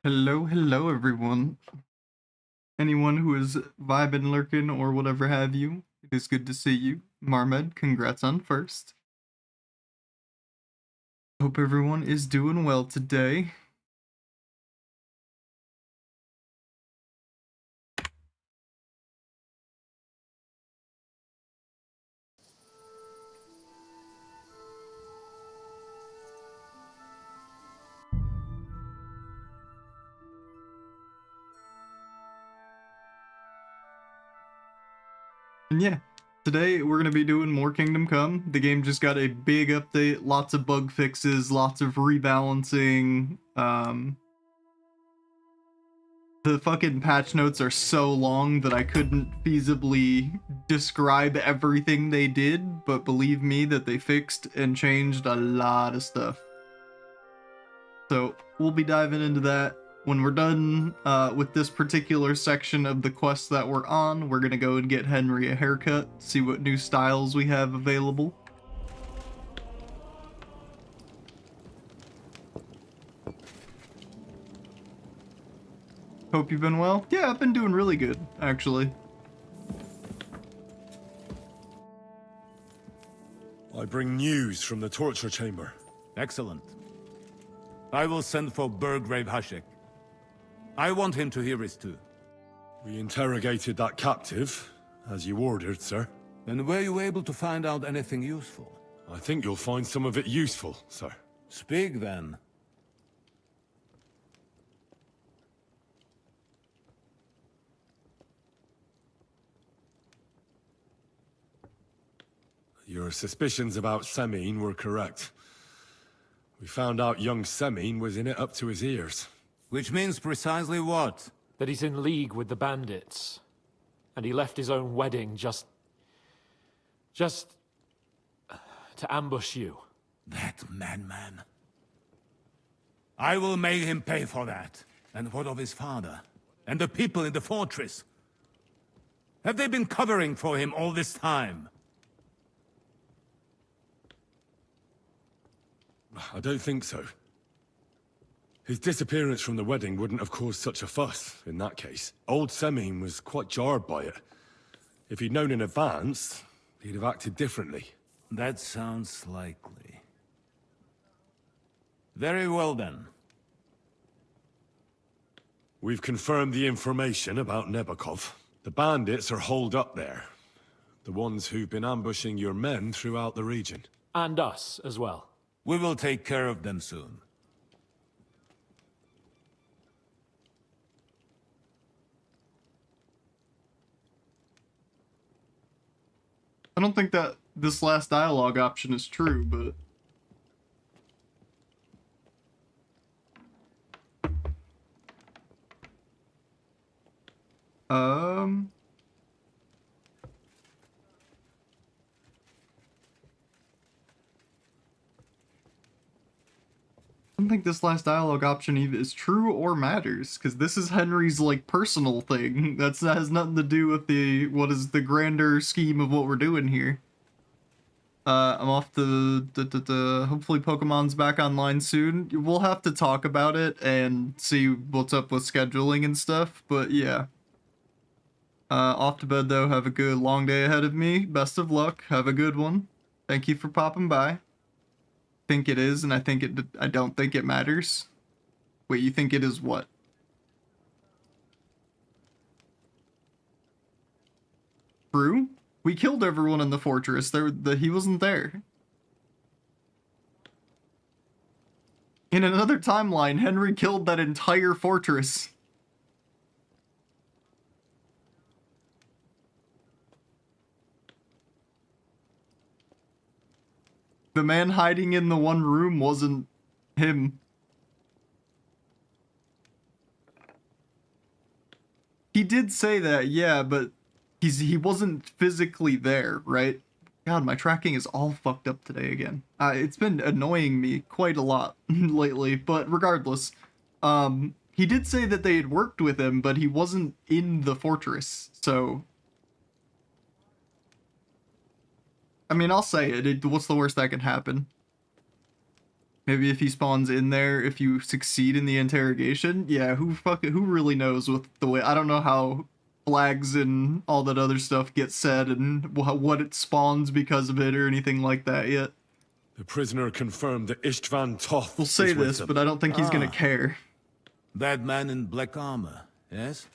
Hello, hello, everyone. Anyone who is vibing, lurking, or whatever have you, it is good to see you. Marmed, congrats on first. Hope everyone is doing well today. And yeah, today we're going to be doing more Kingdom Come. The game just got a big update, lots of bug fixes, lots of rebalancing. The fucking patch notes are so long that I couldn't feasibly describe everything they did, but believe me that they fixed and changed a lot of stuff. So we'll be diving into that. When we're done with this particular section of the quest that we're on, we're gonna go and get Henry a haircut, see what new styles we have available. Hope you've been well. Yeah, I've been doing really good, actually. I bring news from the torture chamber. Excellent. I will send for Burgrave Hashek. I want him to hear it too. We interrogated that captive, as you ordered, sir. And were you able to find out anything useful? I think you'll find some of it useful, sir. Speak then. Your suspicions about Semine were correct. We found out young Semine was in it up to his ears. Which means precisely what? That he's in league with the bandits. And he left his own wedding just to ambush you. That madman. I will make him pay for that. And what of his father? And the people in the fortress? Have they been covering for him all this time? I don't think so. His disappearance from the wedding wouldn't have caused such a fuss, in that case. Old Semine was quite jarred by it. If he'd known in advance, he'd have acted differently. That sounds likely. Very well then. We've confirmed the information about Nebakov. The bandits are holed up there. The ones who've been ambushing your men throughout the region. And us as well. We will take care of them soon. I don't think that this last dialogue option is true, but... I don't think this last dialogue option either is true or matters, because this is Henry's, like, personal thing. That has nothing to do with what is the grander scheme of what we're doing here. I'm off to hopefully Pokemon's back online soon. We'll have to talk about it and see what's up with scheduling and stuff, but yeah. Off to bed though, have a good long day ahead of me. Best of luck, have a good one. Thank you for popping by. Think it is, and I don't think it matters. Wait, you think it is what? True? We killed everyone in the fortress. He wasn't there. In another timeline, Henry killed that entire fortress. The man hiding in the one room wasn't him. He did say that, yeah, but he wasn't physically there, right? God, my tracking is all fucked up today again. It's been annoying me quite a lot lately, but regardless, he did say that they had worked with him, but he wasn't in the fortress, so... I mean, I'll say it. What's the worst that can happen? Maybe if he spawns in there, if you succeed in the interrogation, yeah, who really knows with the way, I don't know how flags and all that other stuff get said and what it spawns because of it or anything like that yet. The prisoner confirmed that Istvan Toth We'll say is with this, them. but I don't think he's gonna care. That man in black armor, yes?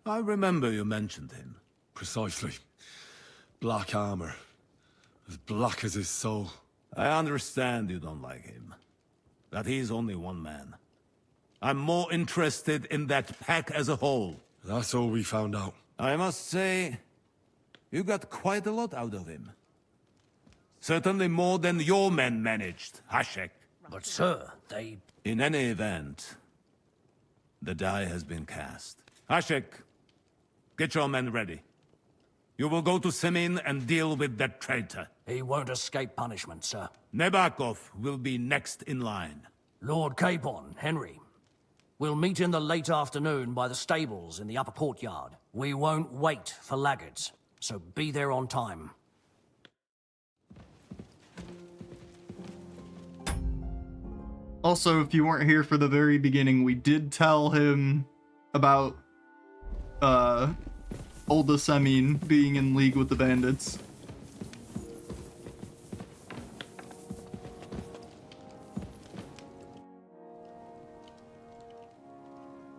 I remember you mentioned him. Precisely. Black armor. As black as his soul. I understand you don't like him. That he's only one man. I'm more interested in that pack as a whole. That's all we found out. I must say, you got quite a lot out of him. Certainly more than your men managed, Hashek. But sir, they... In any event, the die has been cast. Hashek, get your men ready. You will go to Semin and deal with that traitor. He won't escape punishment, sir. Nebakov will be next in line. Lord Capon, Henry. We'll meet in the late afternoon by the stables in the upper courtyard. We won't wait for laggards, so be there on time. Also, if you weren't here for the very beginning, we did tell him about Olda Semin being in league with the bandits.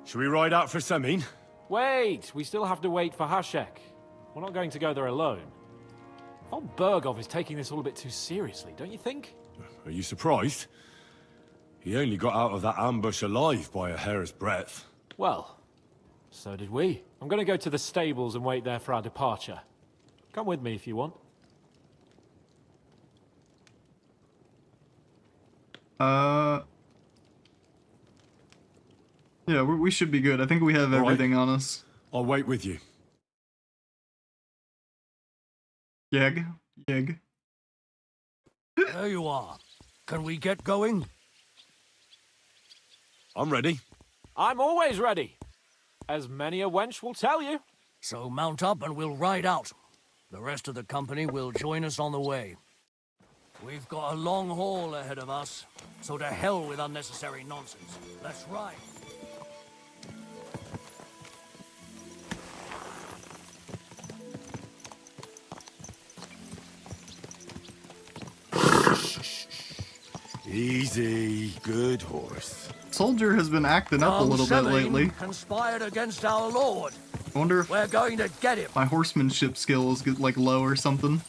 Should we ride out for Semin? Wait! We still have to wait for Hashek. We're not going to go there alone. Von Bergov is taking this all a bit too seriously, don't you think? Are you surprised? He only got out of that ambush alive by a hair's breadth. Well, so did we. I'm going to go to the stables and wait there for our departure. Come with me if you want. Yeah, we should be good. I think we have All right. everything on us. I'll wait with you. Yeg. Yeg. There you are. Can we get going? I'm ready. I'm always ready. As many a wench will tell you. So mount up and we'll ride out. The rest of the company will join us on the way. We've got a long haul ahead of us, so to hell with unnecessary nonsense. Let's ride. Easy, good horse. Soldier has been acting up a little bit lately. Conspired against our lord. I wonder if We're going to get him. my horsemanship skill is like low or something.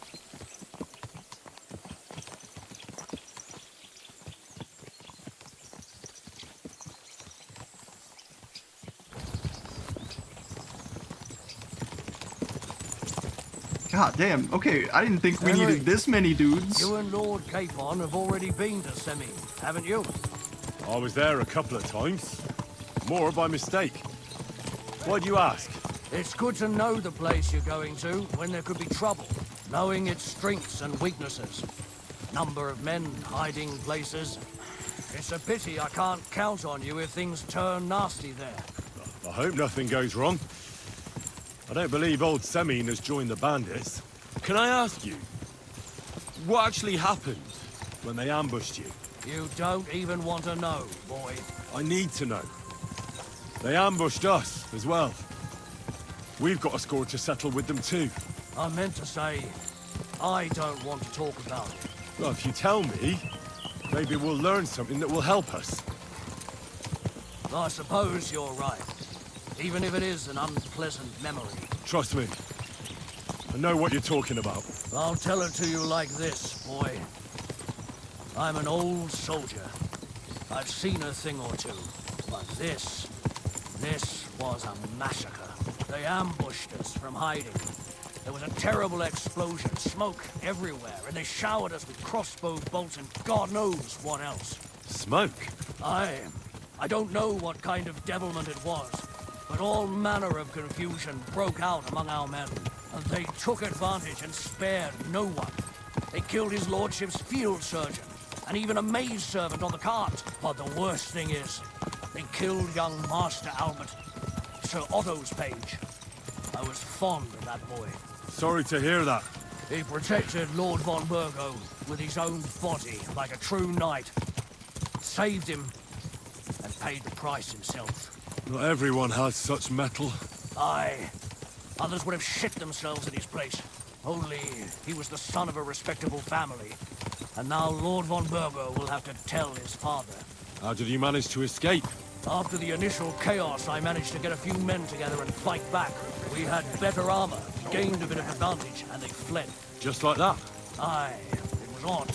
God damn. Okay, I didn't think we Henry, needed this many dudes. You and Lord Capon have already been to Semi, haven't you? I was there a couple of times. More by mistake. Why'd you ask? It's good to know the place you're going to when there could be trouble. Knowing its strengths and weaknesses. Number of men hiding places. It's a pity I can't count on you if things turn nasty there. I hope nothing goes wrong. I don't believe old Semin has joined the bandits. Can I ask you, what actually happened when they ambushed you? You don't even want to know, boy. I need to know. They ambushed us as well. We've got a score to settle with them too. I meant to say, I don't want to talk about it. Well, if you tell me, maybe we'll learn something that will help us. I suppose you're right. Even if it is an unpleasant memory. Trust me. I know what you're talking about. I'll tell it to you like this, boy. I'm an old soldier. I've seen a thing or two. But this was a massacre. They ambushed us from hiding. There was a terrible explosion, smoke everywhere, and they showered us with crossbow bolts and God knows what else. Smoke? I don't know what kind of devilment it was, but all manner of confusion broke out among our men, and they took advantage and spared no one. They killed his lordship's field surgeon, and even a maid servant on the cart. But the worst thing is, they killed young Master Albert, Sir Otto's page. I was fond of that boy. Sorry to hear that. He protected Lord von Burgo with his own body like a true knight. saved him and paid the price himself. Not everyone has such metal. Aye. Others would have shit themselves in his place. Only he was the son of a respectable family. And now Lord von Burgo will have to tell his father. How did you manage to escape? After the initial chaos, I managed to get a few men together and fight back. We had better armor, gained a bit of advantage, and they fled. Just like that? Aye, it was odd.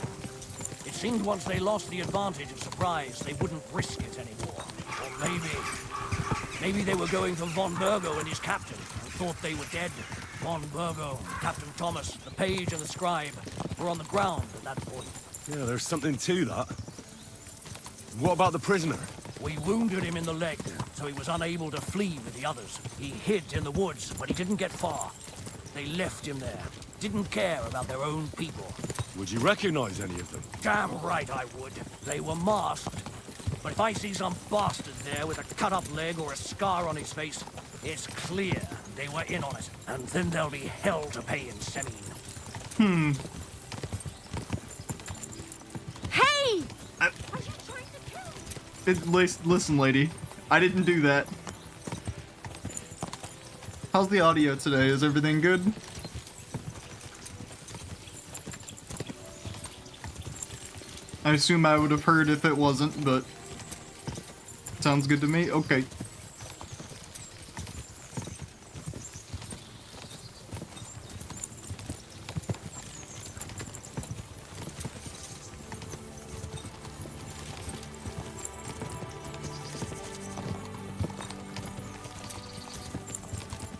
It seemed once they lost the advantage of surprise, they wouldn't risk it anymore. Or maybe they were going for von Burgo and his captain, and thought they were dead. Von Burgo, Captain Thomas, the page and the scribe were on the ground at that point. Yeah, there's something to that. What about the prisoner? We wounded him in the leg, so he was unable to flee with the others. He hid in the woods, but he didn't get far. They left him there. Didn't care about their own people. Would you recognize any of them? Damn right I would. They were masked. But if I see some bastard there with a cut-up leg or a scar on his face, it's clear they were in on it. And then there'll be hell to pay in Semine. Hey! Are you trying to kill me? Listen, lady. I didn't do that. How's the audio today? Is everything good? I assume I would have heard if it wasn't, but sounds good to me. Okay.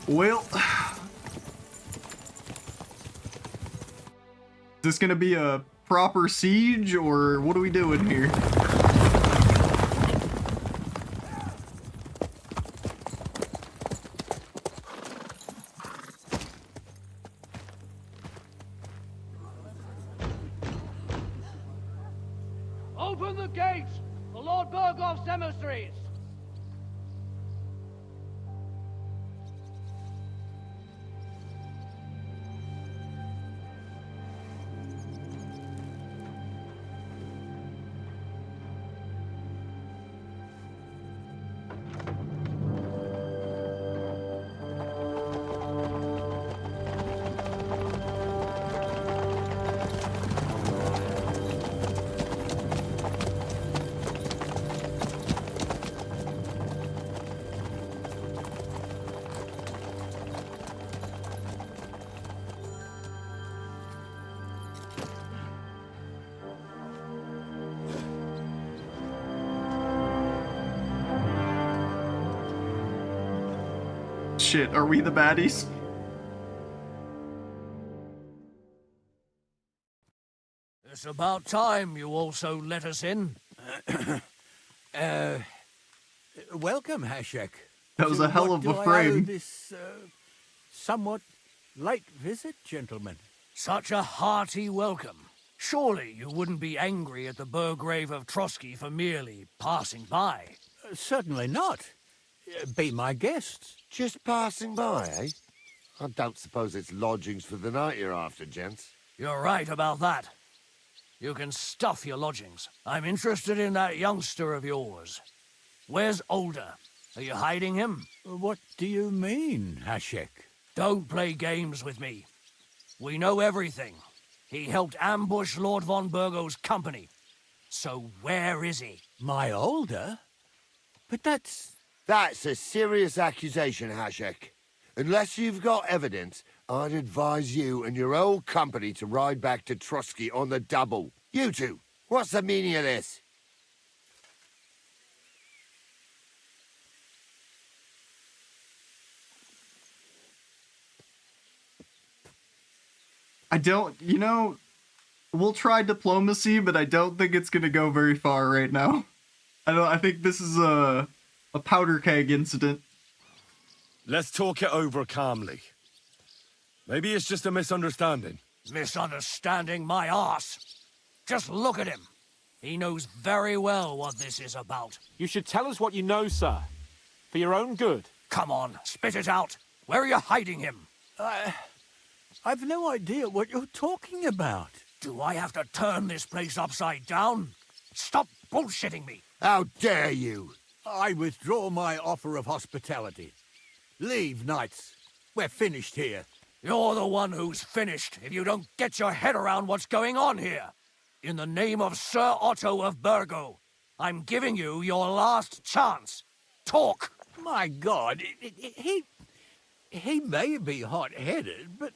Well, is this gonna be a proper siege, or what are we doing here? Open the gates! The Lord Burgov's emissaries! Shit, are we the baddies? It's about time you also let us in. Welcome, Hashek. That was a hell of a I owe frame. this somewhat late visit, gentlemen? Such a hearty welcome. Surely you wouldn't be angry at the Burgrave of Trotsky for merely passing by. Certainly not. Be my guests. Just passing by, eh? I don't suppose it's lodgings for the night you're after, gents. You're right about that. You can stuff your lodgings. I'm interested in that youngster of yours. Where's Older? Are you hiding him? What do you mean, Hashek? Don't play games with me. We know everything. He helped ambush Lord von Burgo's company. So where is he? My older? But that's... That's a serious accusation, Hashek. Unless you've got evidence, I'd advise you and your old company to ride back to Trotsky on the double. You two, what's the meaning of this? I don't, we'll try diplomacy, but I don't think it's gonna go very far right now. I think this is a powder keg incident. Let's talk it over calmly. Maybe it's just a misunderstanding. Misunderstanding my arse. Just look at him. He knows very well what this is about. You should tell us what you know, sir. For your own good. Come on, spit it out. Where are you hiding him? I've no idea what you're talking about. Do I have to turn this place upside down? Stop bullshitting me. How dare you? I withdraw my offer of hospitality. Leave, knights. We're finished here. You're the one who's finished if you don't get your head around what's going on here. In the name of Sir Otto of Burgo, I'm giving you your last chance. Talk! My God, he may be hot-headed, but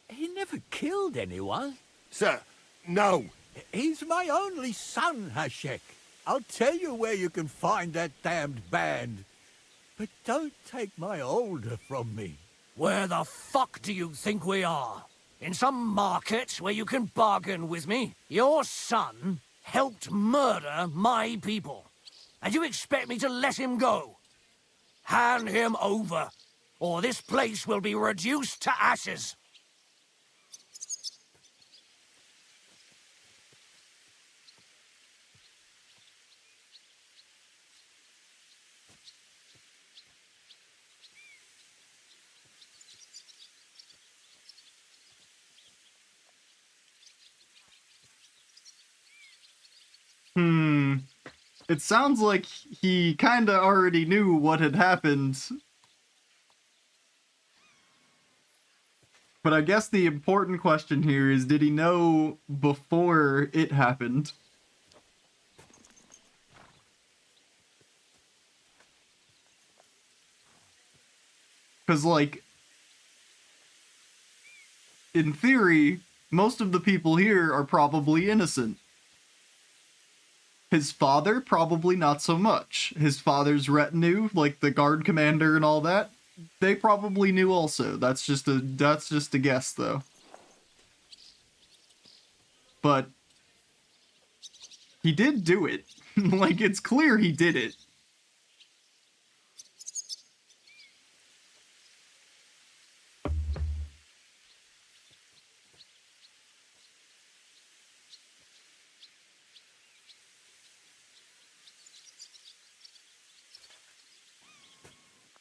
he never killed anyone. Sir, no. He's my only son, Hashek. I'll tell you where you can find that damned band. But don't take my older from me. Where the fuck do you think we are? In some market where you can bargain with me? Your son helped murder my people. And you expect me to let him go? Hand him over, or this place will be reduced to ashes. It sounds like he kinda already knew what had happened. But I guess the important question here is, did he know before it happened? Because, like, in theory, most of the people here are probably innocent. His father, probably not so much. His father's retinue, like the guard commander and all that, they probably knew also. That's just a guess, though. But he did do it. Like, it's clear he did it.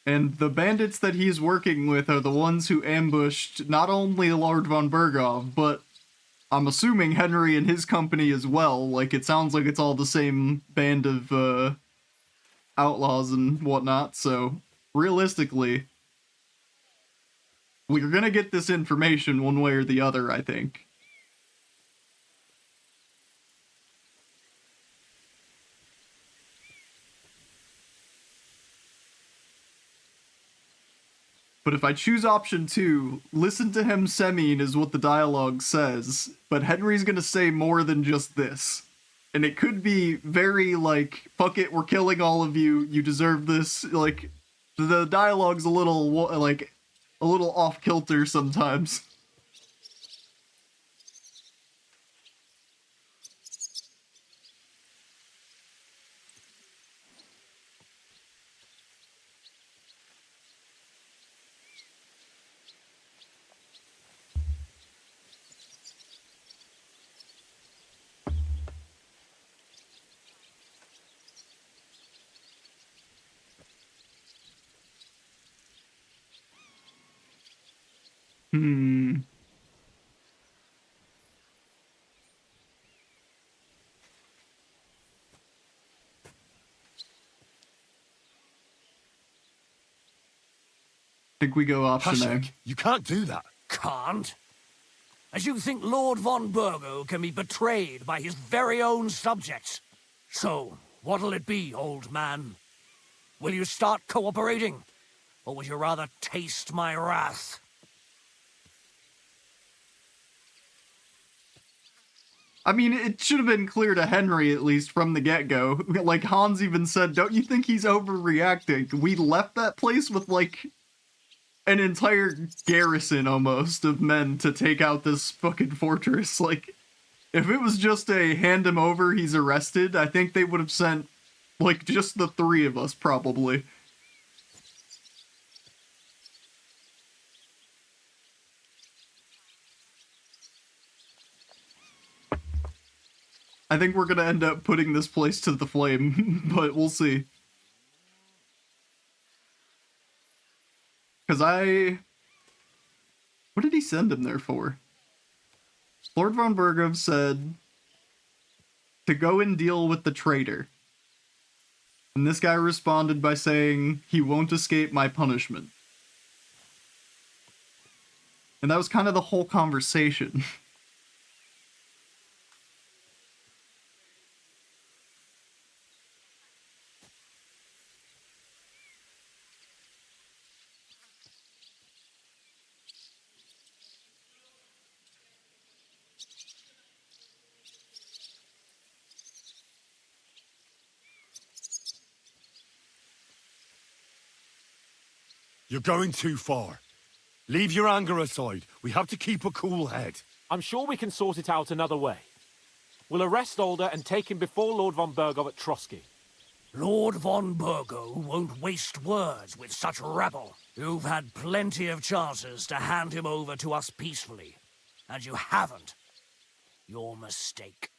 And the bandits that he's working with are the ones who ambushed not only Lord von Bergov, but I'm assuming Henry and his company as well. Like, it sounds like it's all the same band of outlaws and whatnot, so realistically, we're gonna get this information one way or the other, I think. But if I choose option 2, listen to him Semine is what the dialogue says, but Henry's gonna say more than just this. And it could be very, like, fuck it, we're killing all of you, you deserve this, like, the dialogue's a little, like, a little off-kilter sometimes. Think we go option A. Hashek, you can't do that. Can't? As you think Lord von Burgo can be betrayed by his very own subjects? So, what'll it be, old man? Will you start cooperating? Or would you rather taste my wrath? I mean, it should have been clear to Henry, at least, from the get-go. Like, Hans even said, don't you think he's overreacting? We left that place with, like, an entire garrison, almost, of men to take out this fucking fortress. Like, if it was just a hand him over, he's arrested, I think they would have sent, like, just the 3 of us, probably. I think we're gonna end up putting this place to the flame, but we'll see. Because what did he send him there for? Lord von Bergov said to go and deal with the traitor. And this guy responded by saying, he won't escape my punishment. And that was kind of the whole conversation. You're going too far. Leave your anger aside. We have to keep a cool head. I'm sure we can sort it out another way. We'll arrest Alder and take him before Lord von Burgov at Trotsky. Lord von Burgo won't waste words with such rabble. You've had plenty of chances to hand him over to us peacefully, and you haven't. Your mistake.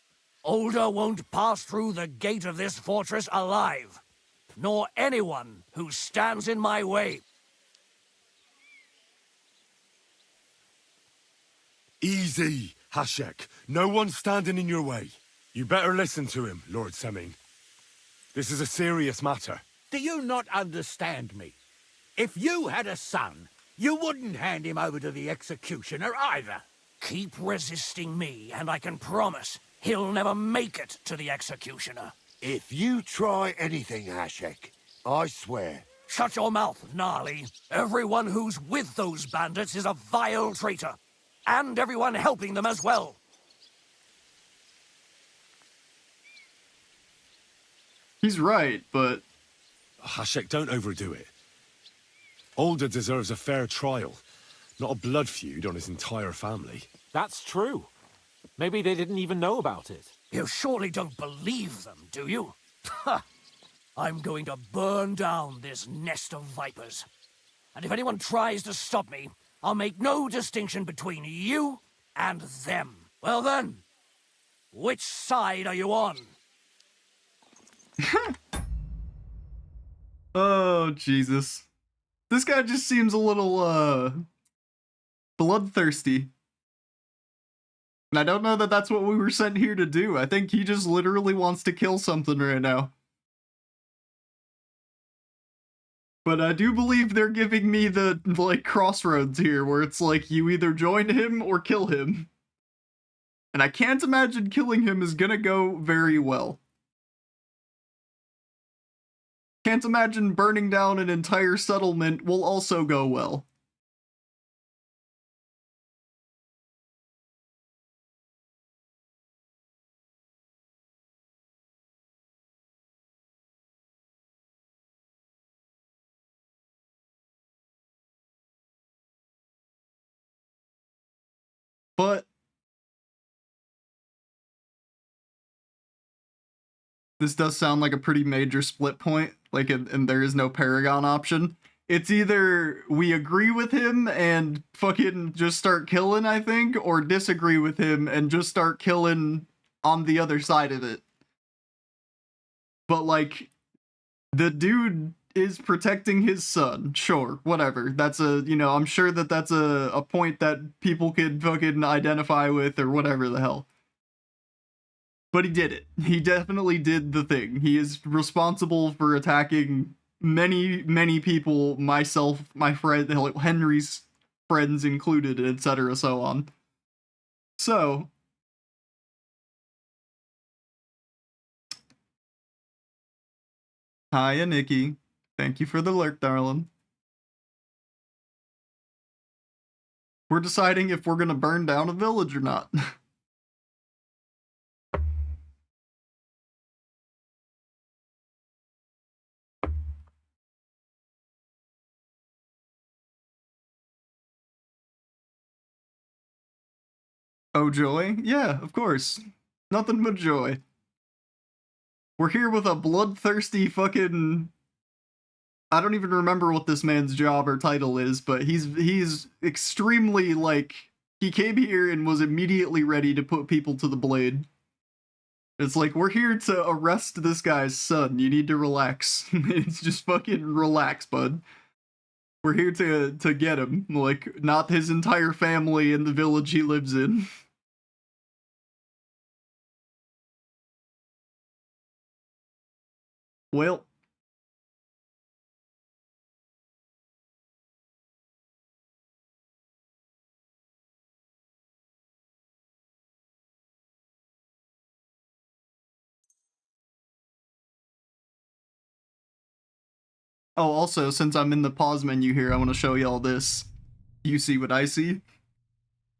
Alder won't pass through the gate of this fortress alive, nor anyone who stands in my way. Easy, Hashek. No one's standing in your way. You better listen to him, Lord Seming. This is a serious matter. Do you not understand me? If you had a son, you wouldn't hand him over to the executioner either. Keep resisting me, and I can promise he'll never make it to the executioner. If you try anything, Hashek, I swear. Shut your mouth, Gnarly. Everyone who's with those bandits is a vile traitor. And everyone helping them as well. He's right, but... Hashek, don't overdo it. Alder deserves a fair trial, not a blood feud on his entire family. That's true. Maybe they didn't even know about it. You surely don't believe them, do you? Ha! I'm going to burn down this nest of vipers. And if anyone tries to stop me, I'll make no distinction between you and them. Well then, which side are you on? Oh, Jesus. This guy just seems a little, bloodthirsty. And I don't know that that's what we were sent here to do. I think he just literally wants to kill something right now. But I do believe they're giving me the, like, crossroads here, where it's like, you either join him or kill him. And I can't imagine killing him is gonna go very well. Can't imagine burning down an entire settlement will also go well. But this does sound like a pretty major split point, like, and there is no Paragon option. It's either we agree with him and fucking just start killing, I think, or disagree with him and just start killing on the other side of it. But, like, the dude is protecting his son. Sure, whatever. That's a, you know, I'm sure that that's a point that people could fucking identify with or whatever the hell. But he did it. He definitely did the thing. He is responsible for attacking many, many people, myself, my friend, Henry's friends included, etc., so on. So, hiya, Nikki. Thank you for the lurk, darling. We're deciding if we're gonna burn down a village or not. Oh, joy? Yeah, of course. Nothing but joy. We're here with a bloodthirsty fucking... I don't even remember what this man's job or title is, but he's extremely, like... He came here and was immediately ready to put people to the blade. It's like, we're here to arrest this guy's son. You need to relax. It's just fucking relax, bud. We're here to get him. Like, not his entire family in the village he lives in. Well, oh, also, since I'm in the pause menu here, I want to show y'all this. You see what I see?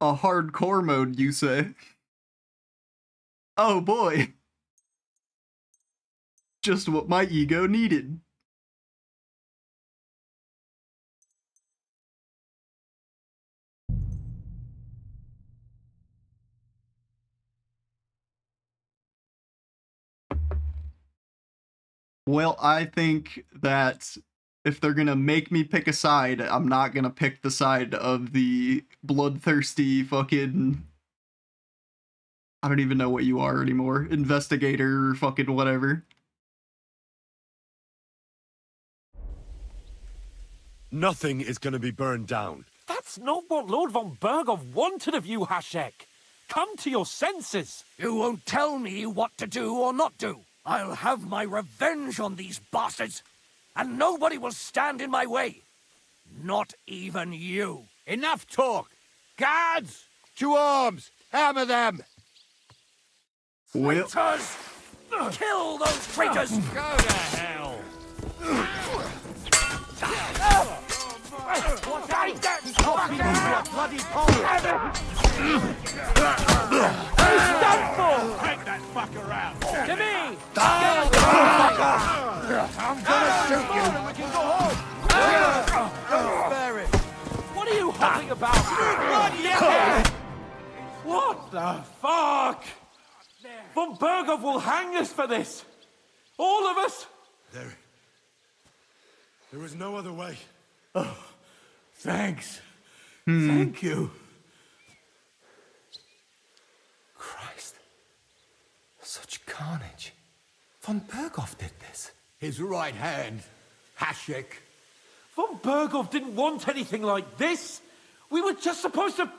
A hardcore mode, you say? Oh boy. Just what my ego needed. Well, I think that if they're gonna make me pick a side, I'm not gonna pick the side of the bloodthirsty fucking... I don't even know what you are anymore. Investigator, fucking whatever. Nothing is going to be burned down. That's not what Lord von Bergov wanted of you, Hashek. Come to your senses. You won't tell me what to do or not do. I'll have my revenge on these bastards, and nobody will stand in my way. Not even you. Enough talk! Guards! To arms! Hammer them! Well, Traitors! Kill those traitors! Go to hell! Bloody pole! Take that fucker out! To me! I'm gonna shoot you! We can go home! Spare it! What are you hopping about? What the fuck? Von Bergov will hang us for this. All of us. There was no other way. Thanks. Thank you. Christ. Such carnage. Von Bergov did this. His right hand, Hashek. Von Bergov didn't want anything like this. We were just supposed to...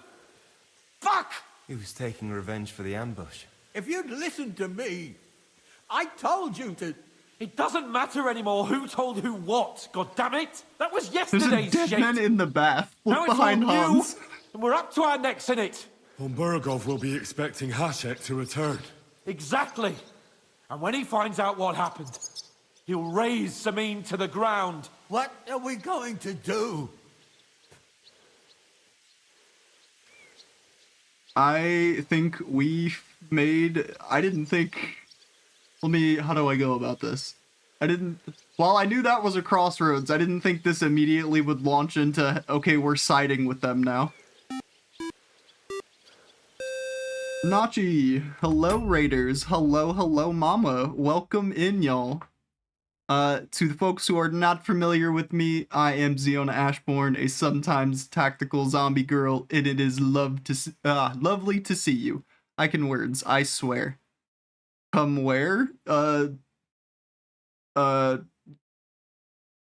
Fuck! He was taking revenge for the ambush. If you'd listened to me, I told you to... It doesn't matter anymore who told who what, God damn it! That was there's a yesterday's dead shit! man in the bath. Now Look it's behind all new, Hans. and we're up to our necks in it. Von Bergov will be expecting Hashek to return. Exactly. And when he finds out what happened, he'll raise Samin to the ground. What are we going to do? I think we made... I didn't think... How do I go about this? While I knew that was a crossroads, I didn't think this immediately would launch into, okay, we're siding with them now. Nachi, hello Raiders, hello mama, welcome in y'all. To the folks who are not familiar with me, I am Ziona Ashbourne, a sometimes tactical zombie girl, and it is lovely to see you. I can words, I swear. Come where?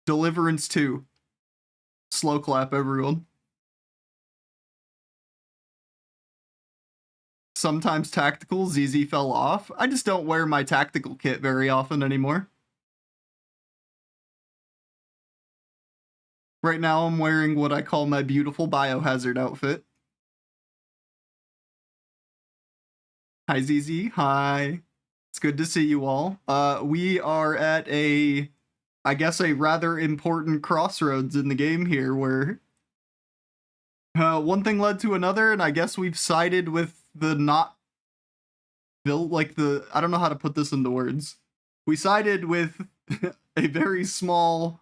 Deliverance 2. Slow clap, everyone. Sometimes tactical, ZZ fell off. I just don't wear my tactical kit very often anymore. Right now I'm wearing what I call my beautiful biohazard outfit. Hi ZZ, hi. It's good to see you all. We are at I guess a rather important crossroads in the game here where one thing led to another, and I guess we've sided with the not built, like the, I don't know how to put this into words. We sided with a very small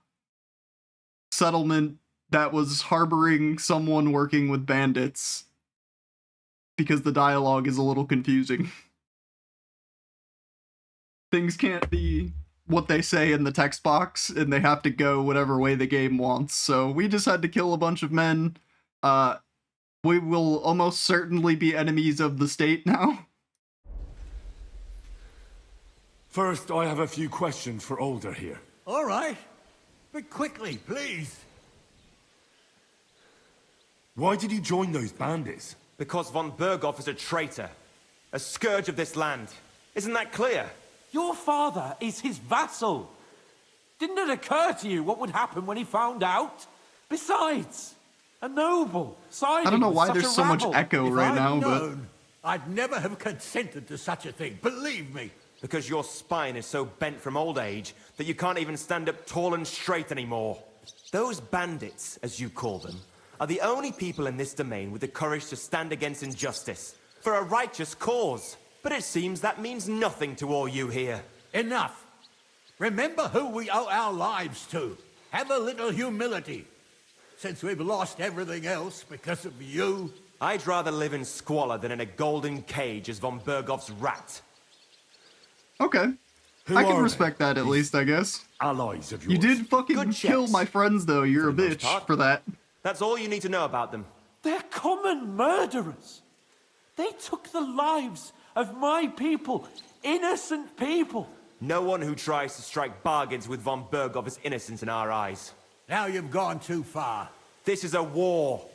settlement that was harboring someone working with bandits because the dialogue is a little confusing. Things can't be what they say in the text box, and they have to go whatever way the game wants. So we just had to kill a bunch of men. We will almost certainly be enemies of the state now. First, I have a few questions for Older here. All right. But quickly, please. Why did you join those bandits? Because von Bergov is a traitor. A scourge of this land. Isn't that clear? Your father is his vassal. Didn't it occur to you what would happen when he found out? Besides, a noble siding I don't know with why such there's a so much rabble. echo If right I'd now, known, I'd never have consented to such a thing, believe me. Because your spine is so bent from old age that you can't even stand up tall and straight anymore. Those bandits, as you call them, are the only people in this domain with the courage to stand against injustice for a righteous cause. But it seems that means nothing to all you here. Enough. Remember who we owe our lives to. Have a little humility. Since we've lost everything else because of you. I'd rather live in squalor than in a golden cage as von Bergov's rat. Okay. Who I can are respect that at least, I guess. allies of yours? You did fucking Good kill checks. my friends, though. You're a For the most bitch part. for that. That's all you need to know about them. They're common murderers. They took the lives of my people, innocent people. No one who tries to strike bargains with von Bergov is innocent in our eyes. Now you've gone too far. This is a war.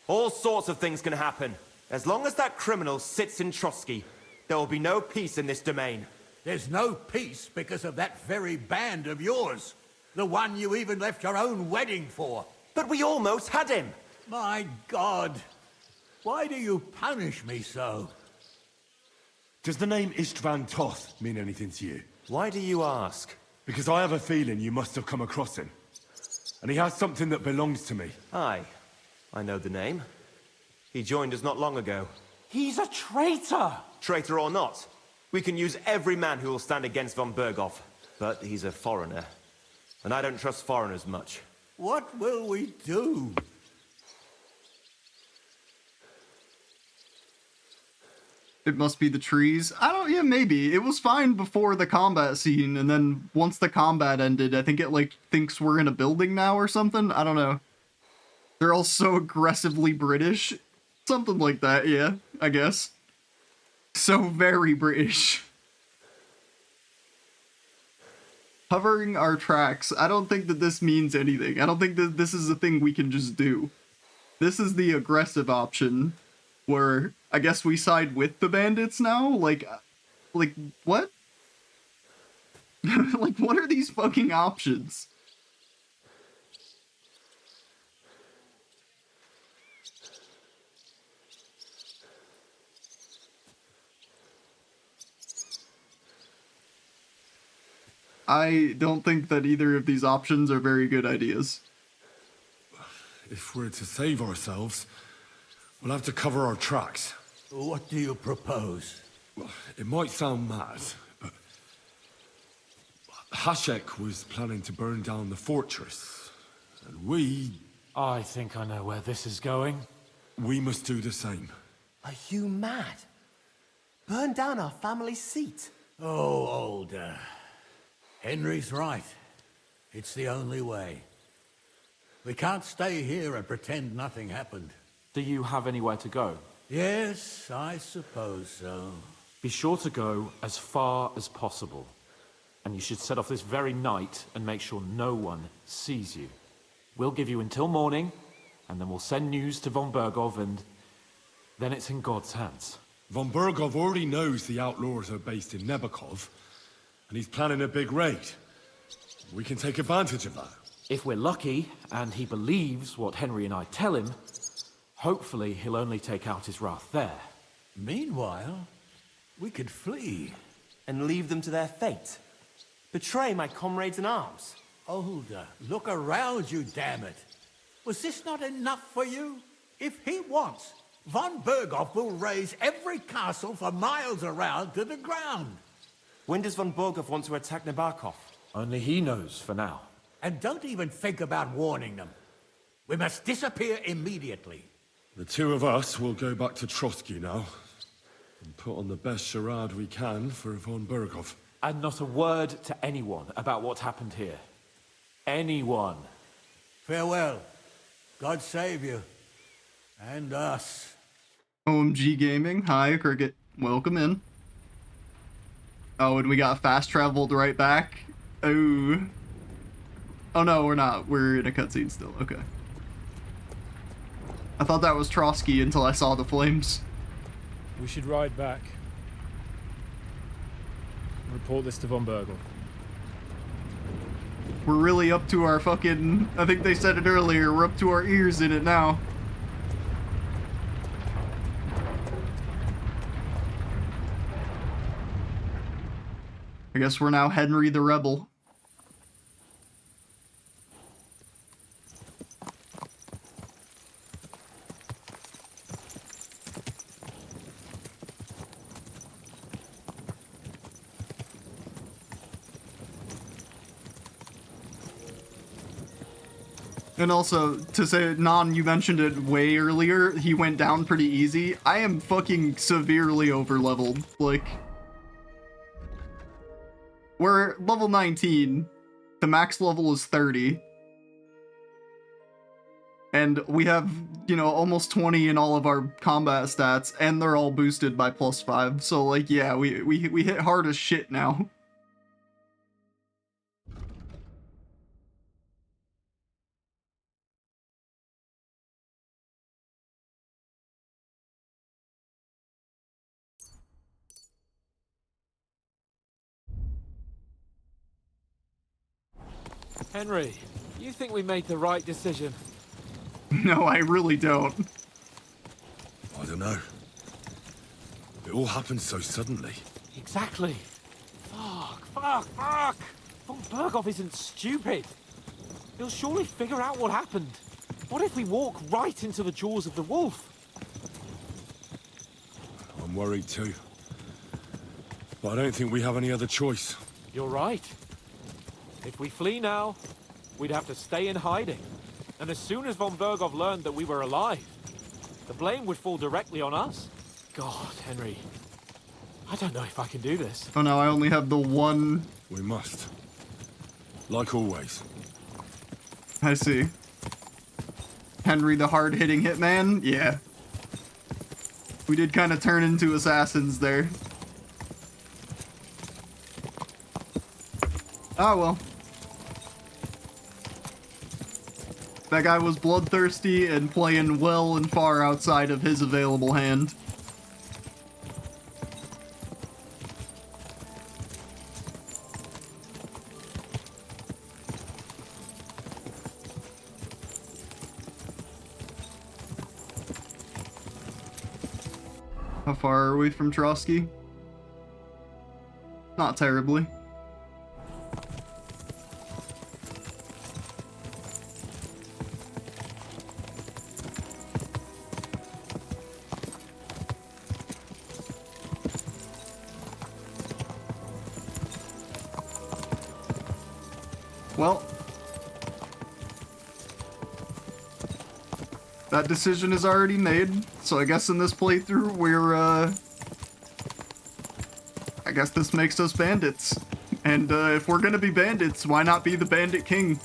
All sorts of things can happen. As long as that criminal sits in Trotsky, there will be no peace in this domain. There's no peace because of that very band of yours. The one you even left your own wedding for. But we almost had him. My God. Why do you punish me so? Does the name Istvan Toth mean anything to you? Why do you ask? Because I have a feeling you must have come across him. And he has something that belongs to me. Aye, I know the name. He joined us not long ago. He's a traitor. Traitor or not, we can use every man who will stand against von Bergov. But he's a foreigner. And I don't trust foreigners much. What will we do? It must be the trees. Yeah, maybe. It was fine before the combat scene, and then once the combat ended, I think it, like, thinks we're in a building now or something? I don't know. They're all so aggressively British. Something like that, yeah, I guess. So very British. Covering our tracks. I don't think that this means anything. I don't think that this is a thing we can just do. This is the aggressive option, where I guess we side with the bandits now? Like what? Like, what are these fucking options? I don't think that either of these options are very good ideas. If we're to save ourselves, we'll have to cover our tracks. What do you propose? Well, it might sound mad, but Hashek was planning to burn down the fortress, and we I think I know where this is going. must do the same. Are you mad? Burn down our family seat? Oh, Older. Henry's right. It's the only way. We can't stay here and pretend nothing happened. Do you have anywhere to go? Yes, I suppose so. Be sure to go as far as possible. And you should set off this very night and make sure no one sees you. We'll give you until morning, and then we'll send news to von Bergov, and then it's in God's hands. Von Bergov already knows the outlaws are based in Nebakov, and he's planning a big raid. We can take advantage of that. If we're lucky, and he believes what Henry and I tell him, hopefully he'll only take out his wrath there. Meanwhile, we could flee. And leave them to their fate? Betray my comrades in arms? Older, look around you, damn it. Was this not enough for you? If he wants, von Bergov will raise every castle for miles around to the ground. When does von Bergov want to attack Nabokov? Only he knows for now. And don't even think about warning them. We must disappear immediately. The two of us will go back to Trotsky now, and put on the best charade we can for von Bergov. And not a word to anyone about what happened here. Anyone. Farewell. God save you. And us. OMG Gaming, hi, Cricket. Welcome in. Oh, and we got fast traveled right back. Oh. Oh no, we're not. We're in a cutscene still. Okay. I thought that was Trotsky until I saw the flames. We should ride back. Report this to von Bergel. We're really up to our fucking... I think they said it earlier, we're up to our ears in it now. I guess we're now Henry the Rebel. And also, to say, Non, you mentioned it way earlier, he went down pretty easy. I am fucking severely overleveled. Like, we're level 19. The max level is 30. And we have, you know, almost 20 in all of our combat stats, and they're all boosted by +5. So, like, yeah, we hit hard as shit now. Henry, you think we made the right decision? No, I really don't. I don't know. It all happened so suddenly. Exactly. Fuck! Von Berghoff isn't stupid. He'll surely figure out what happened. What if we walk right into the jaws of the wolf? I'm worried too. But I don't think we have any other choice. You're right. If we flee now, we'd have to stay in hiding. And as soon as von Berghoff learned that we were alive, the blame would fall directly on us. God, Henry. I don't know if I can do this. Oh no, I only have the one... We must. Like always. I see. Henry the hard-hitting hitman? Yeah. We did kind of turn into assassins there. Ah, well. That guy was bloodthirsty and playing well and far outside of his available hand. How far are we from Trotsky? Not terribly. Well, that decision is already made, so I guess in this playthrough we're, I guess this makes us bandits. And, if we're gonna be bandits, why not be the Bandit King?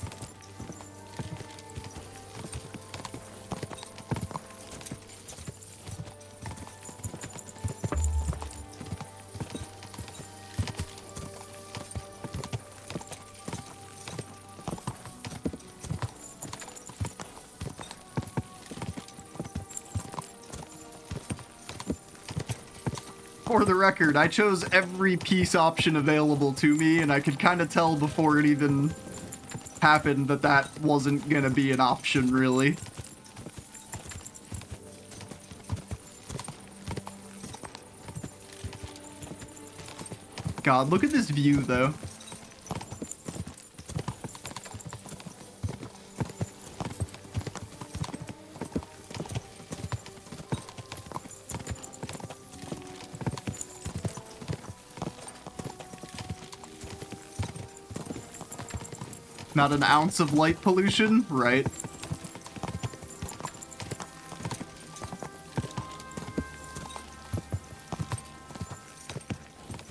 For the record, I chose every peace option available to me, and I could kind of tell before it even happened that that wasn't gonna be an option, really. God, look at this view, though. Not an ounce of light pollution, right?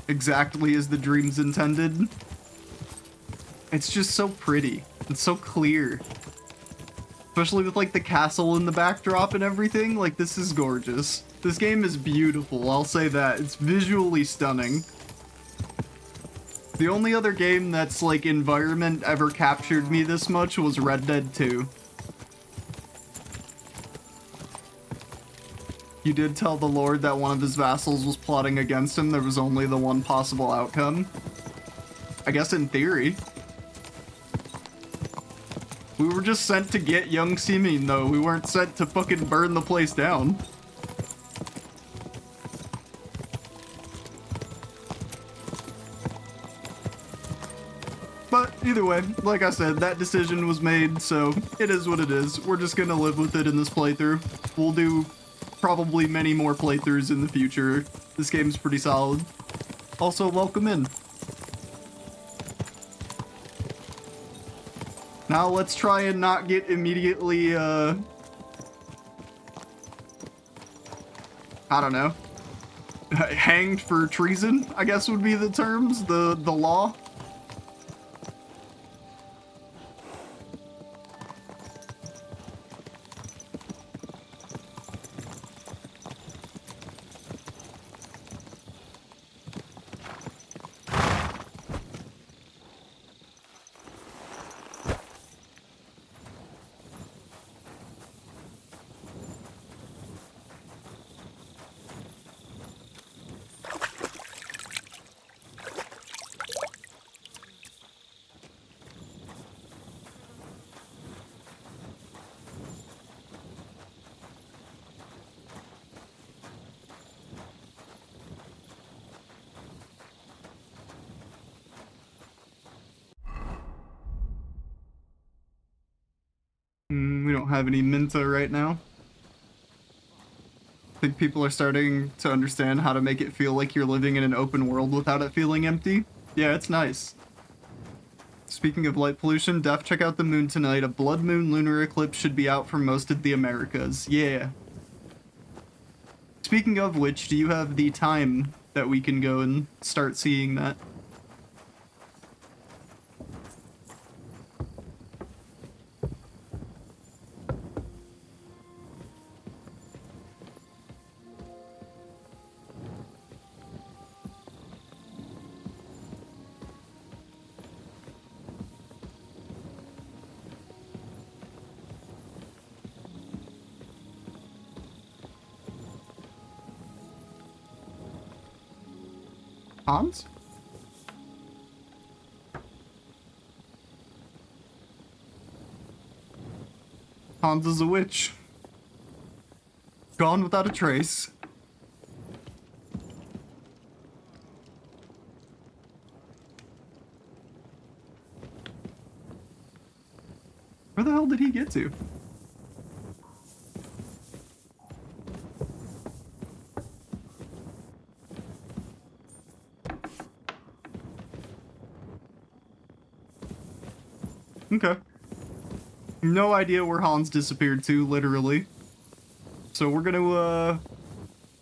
Exactly as the dreams intended. It's just so pretty. It's so clear. Especially with, like, the castle in the backdrop and everything. Like, this is gorgeous. This game is beautiful, I'll say that. It's visually stunning. The only other game that's, like, environment ever captured me this much was Red Dead 2. You did tell the Lord that one of his vassals was plotting against him. There was only the one possible outcome. I guess in theory. We were just sent to get young Simin, though. We weren't sent to fucking burn the place down. But either way, like I said, that decision was made, so it is what it is. We're just gonna live with it in this playthrough. We'll do probably many more playthroughs in the future. This game's pretty solid. Also, welcome in. Now let's try and not get immediately, I don't know, hanged for treason, I guess would be the terms, the law. We don't have any Minta right now. I think people are starting to understand how to make it feel like you're living in an open world without it feeling empty. Yeah, it's nice. Speaking of light pollution, Def, check out the moon tonight. A blood moon lunar eclipse should be out for most of the Americas. Yeah. Speaking of which, do you have the time that we can go and start seeing that? Hans? Hans is a witch. Gone without a trace. Where the hell did he get to? Okay. No idea where Hans disappeared to, literally. So we're gonna,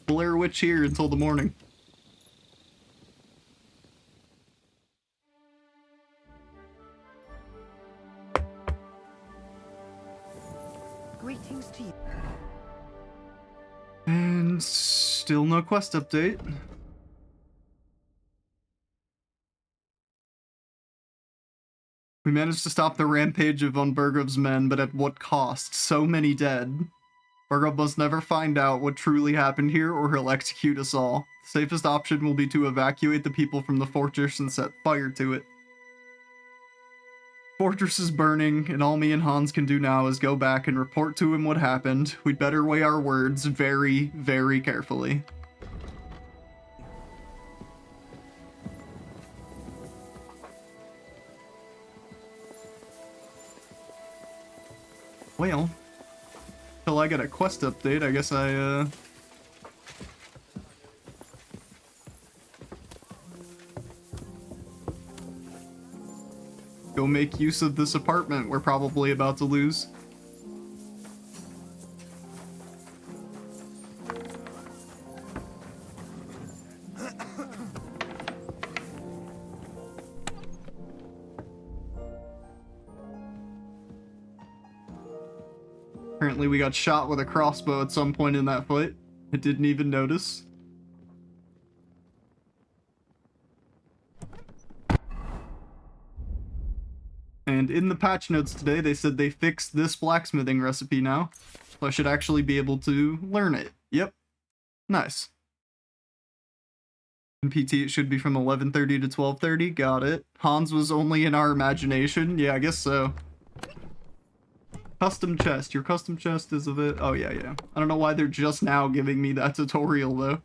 Blair Witch here until the morning. Greetings to you. And still no quest update. We managed to stop the rampage of von Bergov's men, but at what cost? So many dead. Bergov must never find out what truly happened here, or he'll execute us all. The safest option will be to evacuate the people from the fortress and set fire to it. Fortress is burning, and all me and Hans can do now is go back and report to him what happened. We'd better weigh our words very, very carefully. Well, till I get a quest update, I guess I, go make use of this apartment we're probably about to lose. Apparently we got shot with a crossbow at some point in that fight. I didn't even notice. And in the patch notes today, they said they fixed this blacksmithing recipe now. So I should actually be able to learn it. Yep. Nice. In PT, it should be from 11:30 to 12:30. Got it. Hans was only in our imagination. Yeah, I guess so. Custom chest. Your custom chest is of it. Oh, yeah, yeah. I don't know why they're just now giving me that tutorial, though.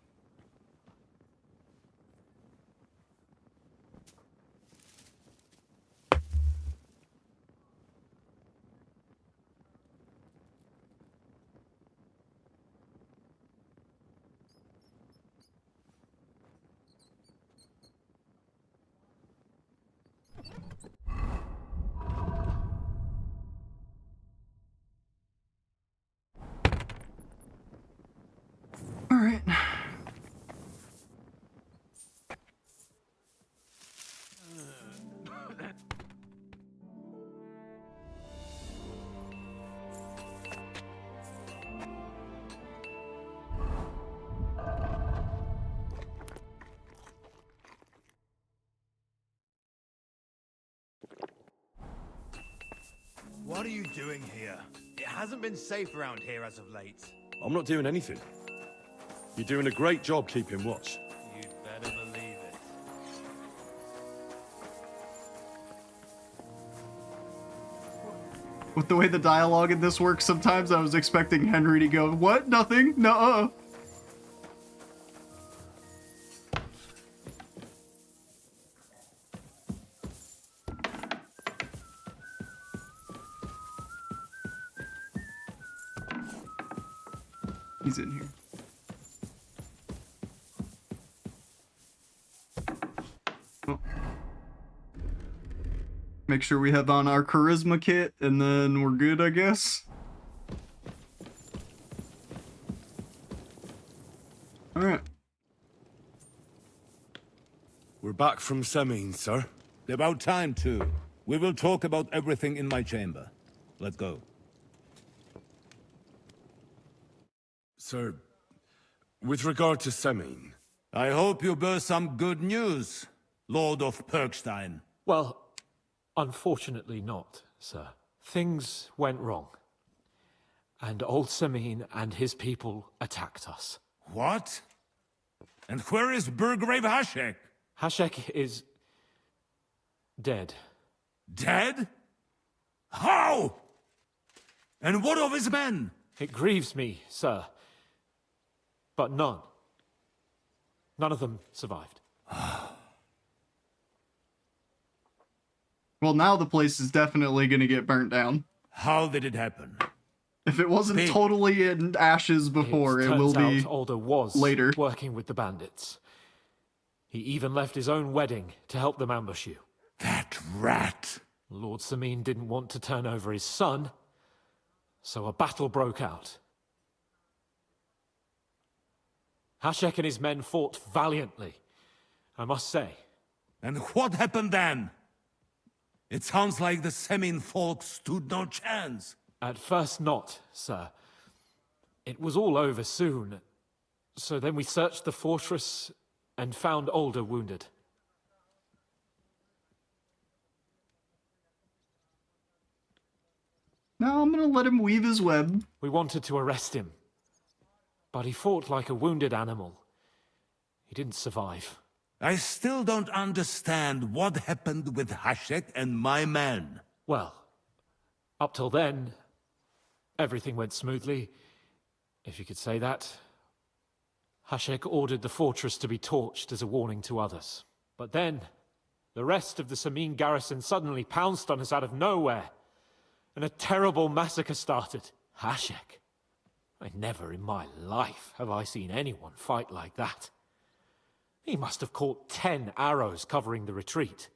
All right. What are you doing here? It hasn't been safe around here as of late. I'm not doing anything. You're doing a great job keeping watch. You'd better believe it. With the way the dialogue in this works, sometimes I was expecting Henry to go, "What? Nothing? Nuh-uh." He's in here. Oh. Make sure we have on our charisma kit, and then we're good, I guess. Alright. We're back from Semin, sir. About time, too. We will talk about everything in my chamber. Let's go. Sir, with regard to Semin... I hope you bear some good news, Lord of Perkstein. Well, unfortunately not, sir. Things went wrong. And old Semin and his people attacked us. What? And where is Burgrave Hashek? Hashek is... dead. Dead? How? And what of his men? It grieves me, sir. But none. None of them survived. Well, now the place is definitely gonna get burnt down. How did it happen? If it wasn't totally in ashes before, it will be Alder was later. Working with the bandits. He even left his own wedding to help them ambush you. That rat! Lord Semin didn't want to turn over his son, so a battle broke out. Hashek and his men fought valiantly, I must say. And what happened then? It sounds like the Semin folk stood no chance. At first not, sir. It was all over soon. So then we searched the fortress and found Alder wounded. Now I'm gonna let him weave his web. We wanted to arrest him, but he fought like a wounded animal. He didn't survive. I still don't understand what happened with Hashek and my men. Well, up till then, everything went smoothly, if you could say that. Hashek ordered the fortress to be torched as a warning to others. But then, the rest of the Semin garrison suddenly pounced on us out of nowhere, and a terrible massacre started. Hashek. Never in my life have I seen anyone fight like that. He must have caught 10 arrows covering the retreat.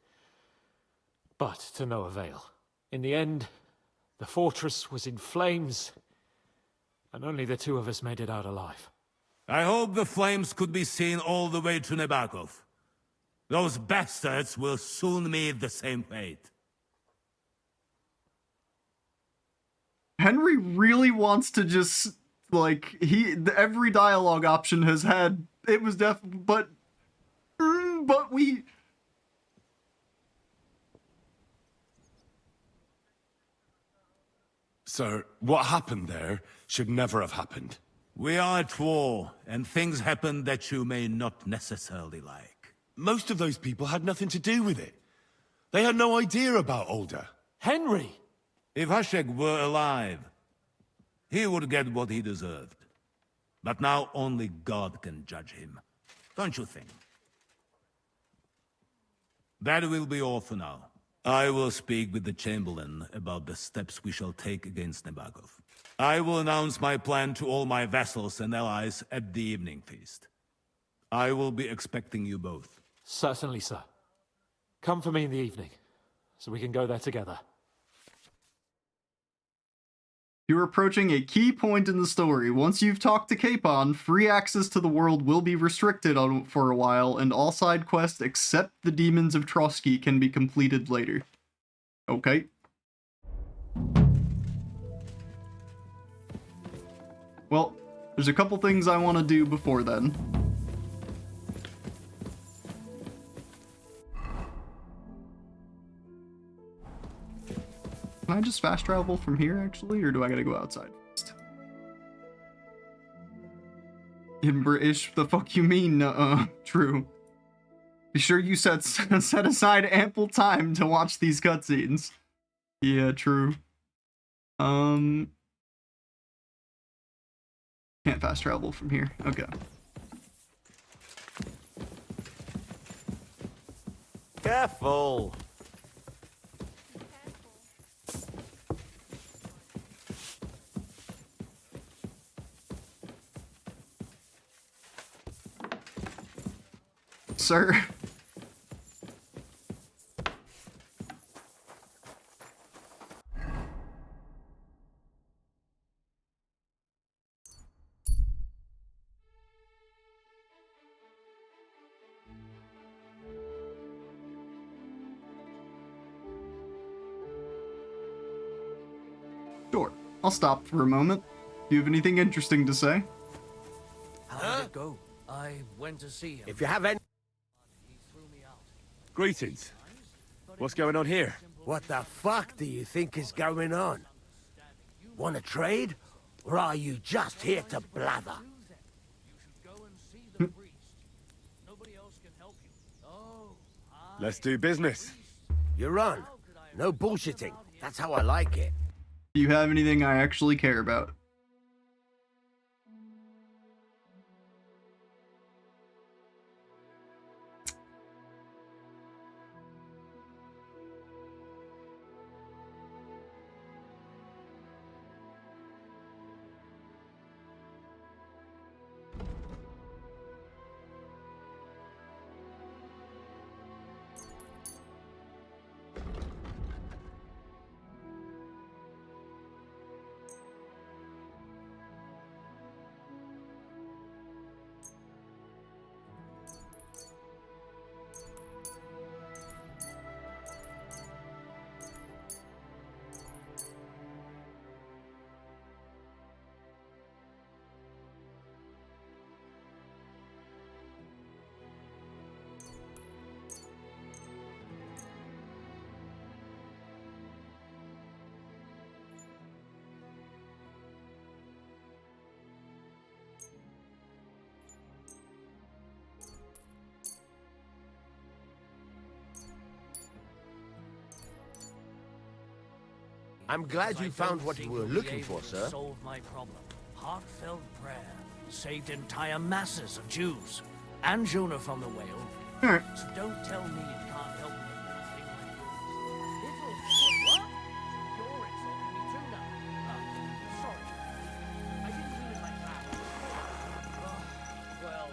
But to no avail. In the end, the fortress was in flames, and only the two of us made it out alive. I hope the flames could be seen all the way to Nebakov. Those bastards will soon meet the same fate. Henry really wants to just, like, every dialogue option has had, it was but we... Sir, what happened there should never have happened. We are at war, and things happen that you may not necessarily like. Most of those people had nothing to do with it. They had no idea about Alder. Henry! If Hashek were alive, he would get what he deserved. But now only God can judge him. Don't you think? That will be all for now. I will speak with the Chamberlain about the steps we shall take against Nebagov. I will announce my plan to all my vassals and allies at the evening feast. I will be expecting you both. Certainly, sir. Come for me in the evening, so we can go there together. You're approaching a key point in the story. Once you've talked to Capon, free access to the world will be restricted for a while, and all side quests except the Demons of Trotsky can be completed later. Okay. Well, there's a couple things I want to do before then. Can I just fast travel from here, actually, or do I gotta go outside first? In British, the fuck you mean? True. Be sure you set aside ample time to watch these cutscenes. Yeah, true. Can't fast travel from here. Okay. Careful! Sir. Sure, I'll stop for a moment. Do you have anything interesting to say? How did it go? I went to see him. If you have any... He threw me out. Greetings. What's going on here? What the fuck do you think is going on? Want to trade? Or are you just here to blather? You should go and see the priest. Nobody else can help you. Oh, Let's do business. You're on. No bullshitting. That's how I like it. Do you have anything I actually care about? I'm glad you found what you were looking for, sir. Solve my problem. Heartfelt prayer saved entire masses of Jews. And Jonah from the whale. Alright. So don't tell me it can't help with a little thing like yours. What? You're insulting me too now. Sorry. I didn't mean it like that. Well...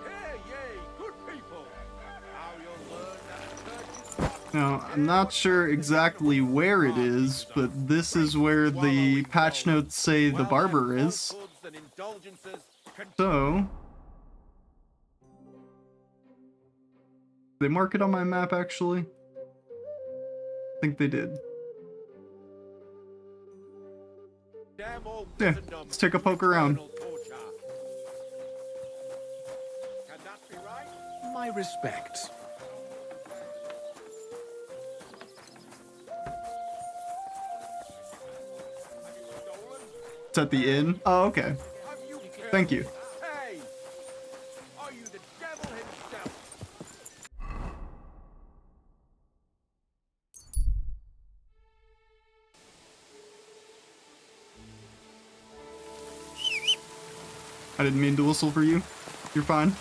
Hey, yay, good people. Now you'll learn that Now, I'm not sure exactly where it is, but this is where the patch notes say the barber is. So... They mark it on my map, actually? I think they did. Yeah, let's take a poke around. My respects. It's at the inn? Oh, okay. Thank you. Hey! Are you the devil himself? I didn't mean to whistle for you. You're fine.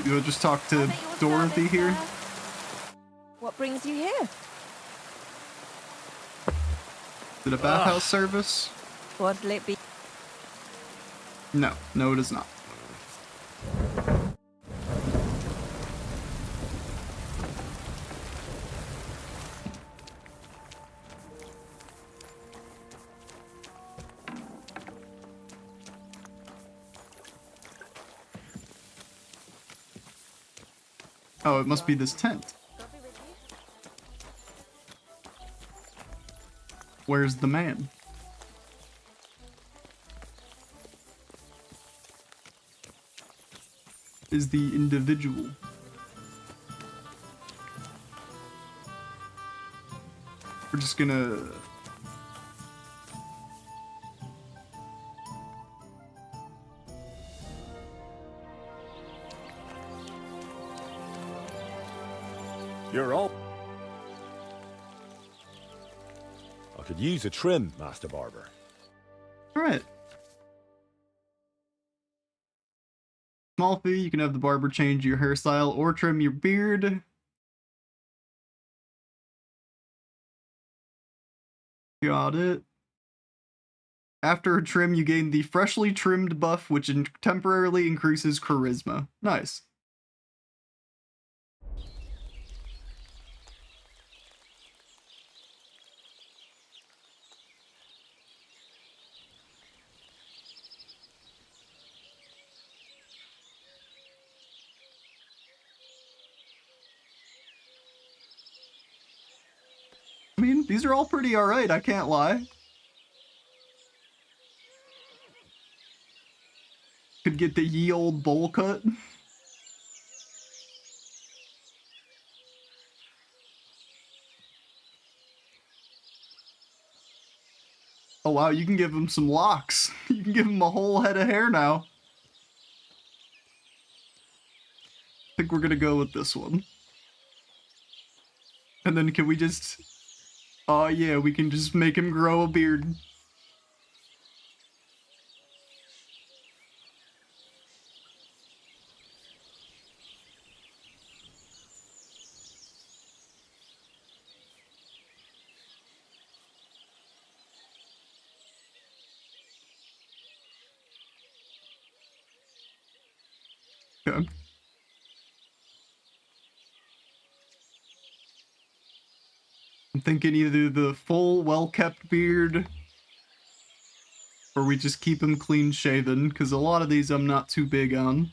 You'll just talk to Dorothy here. What brings you here? Is it a bathhouse service? What'll it be? No, it is not. Oh, it must be this tent. Where's the man? Is the individual. We're just gonna... You're all... I could use a trim, Master Barber. Alright. Small fee, you can have the barber change your hairstyle or trim your beard. Got it. After a trim, you gain the freshly trimmed buff, which temporarily increases charisma. Nice. I mean, these are all pretty alright, I can't lie. Could get the ye old bowl cut. Oh wow, you can give him some locks. You can give him a whole head of hair now. I think we're gonna go with this one. And then can we just... Oh yeah, we can just make him grow a beard. Okay. I'm thinking either the full, well-kept beard, or we just keep him clean-shaven, because a lot of these I'm not too big on.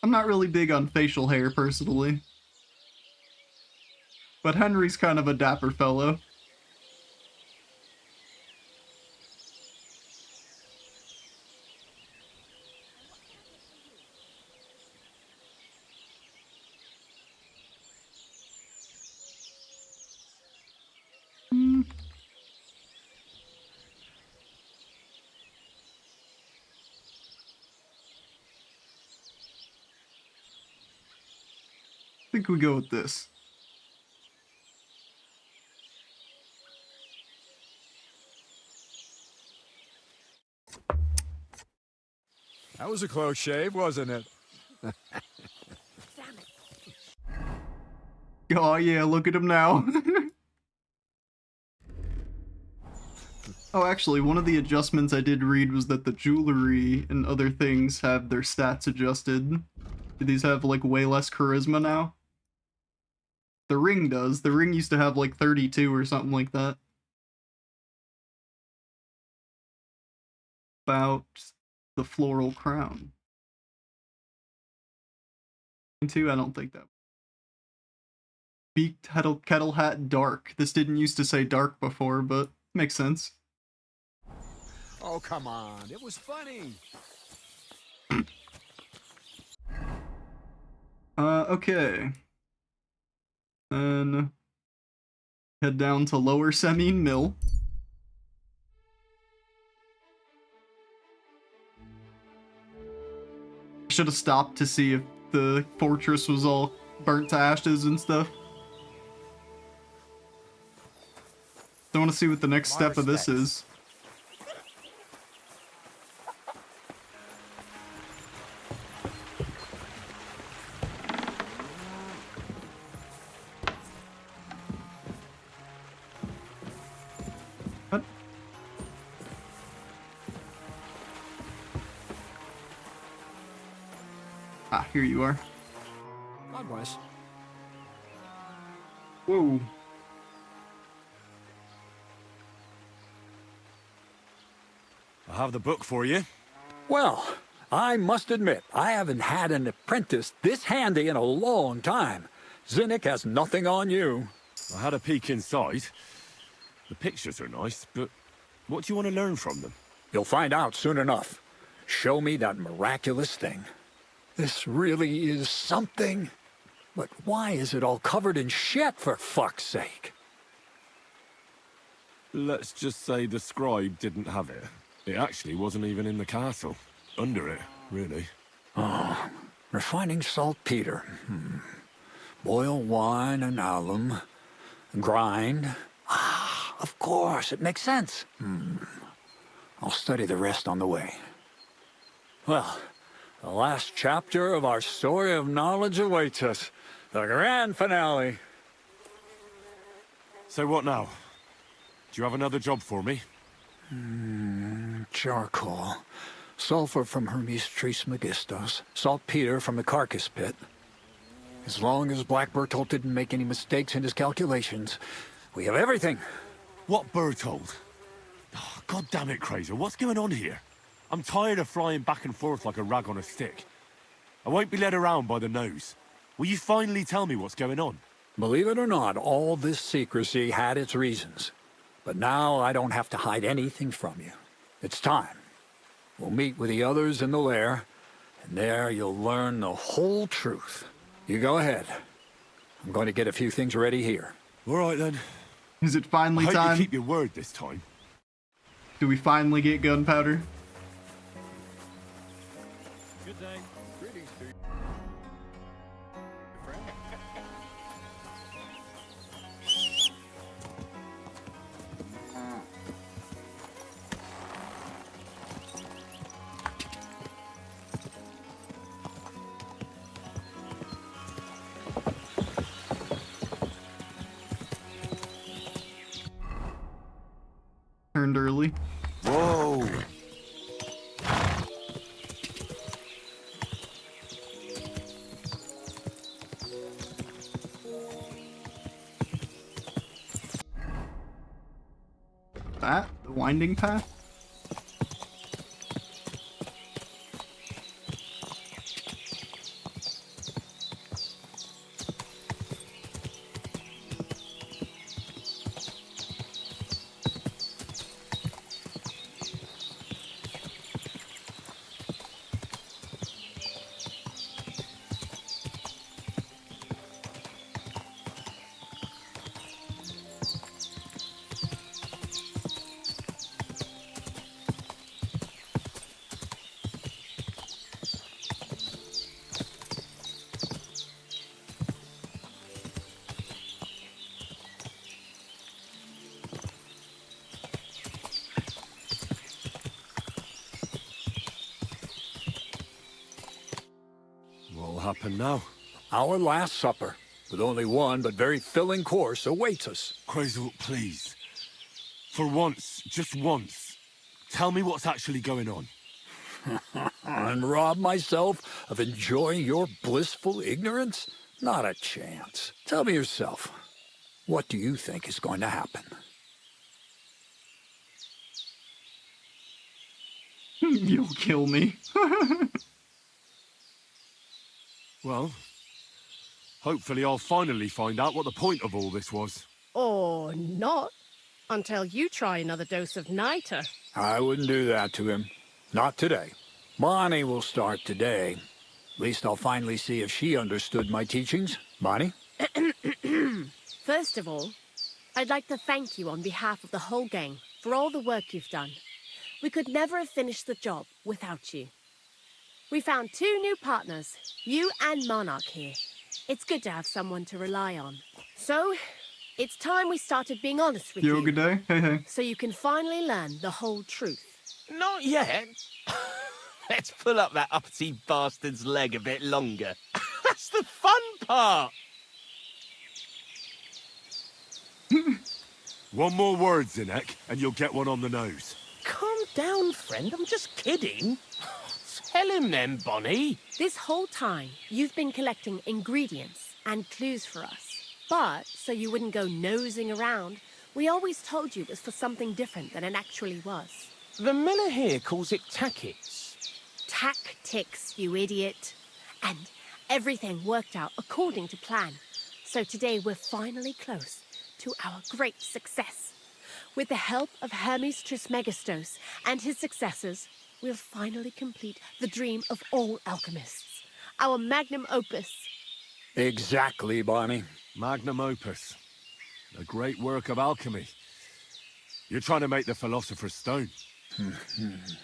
I'm not really big on facial hair, personally. But Henry's kind of a dapper fellow. I think we go with this. That was a close shave, wasn't it? Oh yeah, look at him now. Oh, actually, one of the adjustments I did read was that the jewelry and other things have their stats adjusted. Do these have, like, way less charisma now? The ring does. The ring used to have, like, 32 or something like that. About the floral crown. 2, I don't think that. Beaked kettle hat dark. This didn't used to say dark before, but makes sense. Oh, come on. It was funny. Okay. Then head down to Lower Semine Mill. Should have stopped to see if the fortress was all burnt to ashes and stuff. So want to see what the next step of this is. What? Ah, here you are. Likewise. Whoa. I have the book for you. Well, I must admit, I haven't had an apprentice this handy in a long time. Zinnik has nothing on you. I had a peek inside. The pictures are nice, but what do you want to learn from them? You'll find out soon enough. Show me that miraculous thing. This really is something. But why is it all covered in shit, for fuck's sake? Let's just say the scribe didn't have it. It actually wasn't even in the castle. Under it, really. Oh, refining saltpeter. Boil wine and alum. Grind. Ah, of course, it makes sense. I'll study the rest on the way. Well, the last chapter of our story of knowledge awaits us. The grand finale. So what now? Do you have another job for me? Charcoal. Sulfur from Hermes Trismegistos. Saltpeter from the carcass pit. As long as Black Bertolt didn't make any mistakes in his calculations, we have everything. What Bertold? Oh, God damn it, Krazer, what's going on here? I'm tired of flying back and forth like a rag on a stick. I won't be led around by the nose. Will you finally tell me what's going on? Believe it or not, all this secrecy had its reasons. But now I don't have to hide anything from you. It's time. We'll meet with the others in the lair, and there you'll learn the whole truth. You go ahead. I'm going to get a few things ready here. All right, then. Is it finally I hope time? you keep your word this time. Do we finally get gunpowder? Good day. Greetings to you. Friend. Turned early. Whoa! That? The winding path? What'll happen now? Our last supper, with only one but very filling course, awaits us. Krazel, please. For once, just once, tell me what's actually going on. And rob myself of enjoying your blissful ignorance? Not a chance. Tell me yourself, what do you think is going to happen? You'll kill me. Well, hopefully I'll finally find out what the point of all this was. Or not, until you try another dose of niter. I wouldn't do that to him. Not today. Bonnie will start today. At least I'll finally see if she understood my teachings. Bonnie? First of all, I'd like to thank you on behalf of the whole gang for all the work you've done. We could never have finished the job without you. We found 2 new partners, you and Monarch here. It's good to have someone to rely on. So, It's time we started being honest with Yoga you. day? Hey. So you can finally learn the whole truth. Not yet. Let's pull up that uppity bastard's leg a bit longer. That's the fun part. One more word, Zinek, and you'll get one on the nose. Calm down, friend. I'm just kidding. Tell him then, Bonnie. This whole time, you've been collecting ingredients and clues for us. But, so you wouldn't go nosing around, we always told you it was for something different than it actually was. The miller here calls it tactics. Tactics, you idiot. And everything worked out according to plan. So today we're finally close to our great success. With the help of Hermes Trismegistos and his successors, we'll finally complete the dream of all alchemists. Our magnum opus. Exactly, Bonnie. Magnum opus. A great work of alchemy. You're trying to make the Philosopher's Stone.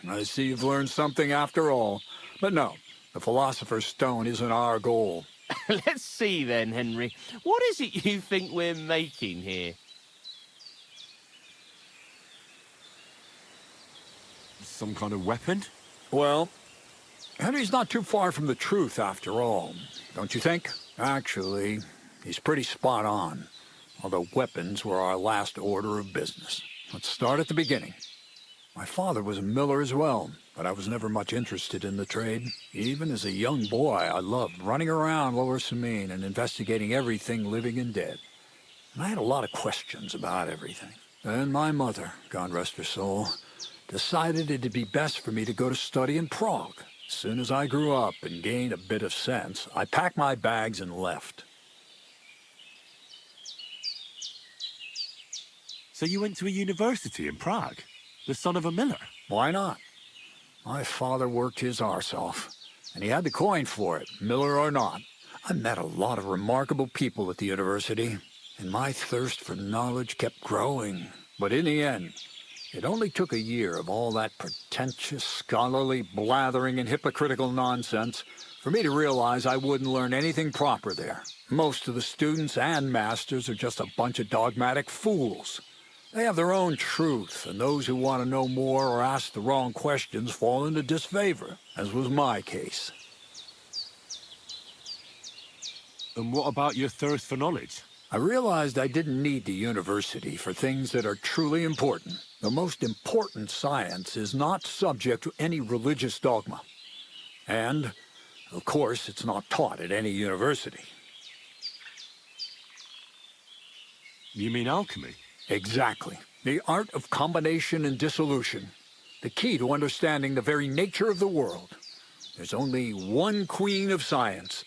I see you've learned something after all. But no, the Philosopher's Stone isn't our goal. Let's see then, Henry. What is it you think we're making here? Some kind of weapon? Well, Henry's not too far from the truth after all, don't you think? Actually, he's pretty spot on. Although weapons were our last order of business. Let's start at the beginning. My father was a miller as well, but I was never much interested in the trade. Even as a young boy, I loved running around Lower Samine and investigating everything living and dead. And I had a lot of questions about everything. Then my mother, God rest her soul, decided it'd be best for me to go to study in Prague. As soon as I grew up and gained a bit of sense, I packed my bags and left. So you went to a university in Prague? The son of a miller? Why not? My father worked his arse off, and he had the coin for it, miller or not. I met a lot of remarkable people at the university, and my thirst for knowledge kept growing. But in the end, it only took a year of all that pretentious, scholarly blathering and hypocritical nonsense for me to realize I wouldn't learn anything proper there. Most of the students and masters are just a bunch of dogmatic fools. They have their own truth, and those who want to know more or ask the wrong questions fall into disfavor, as was my case. And what about your thirst for knowledge? I realized I didn't need the university for things that are truly important. The most important science is not subject to any religious dogma. And, of course, it's not taught at any university. You mean alchemy? Exactly. The art of combination and dissolution. The key to understanding the very nature of the world. There's only one queen of science.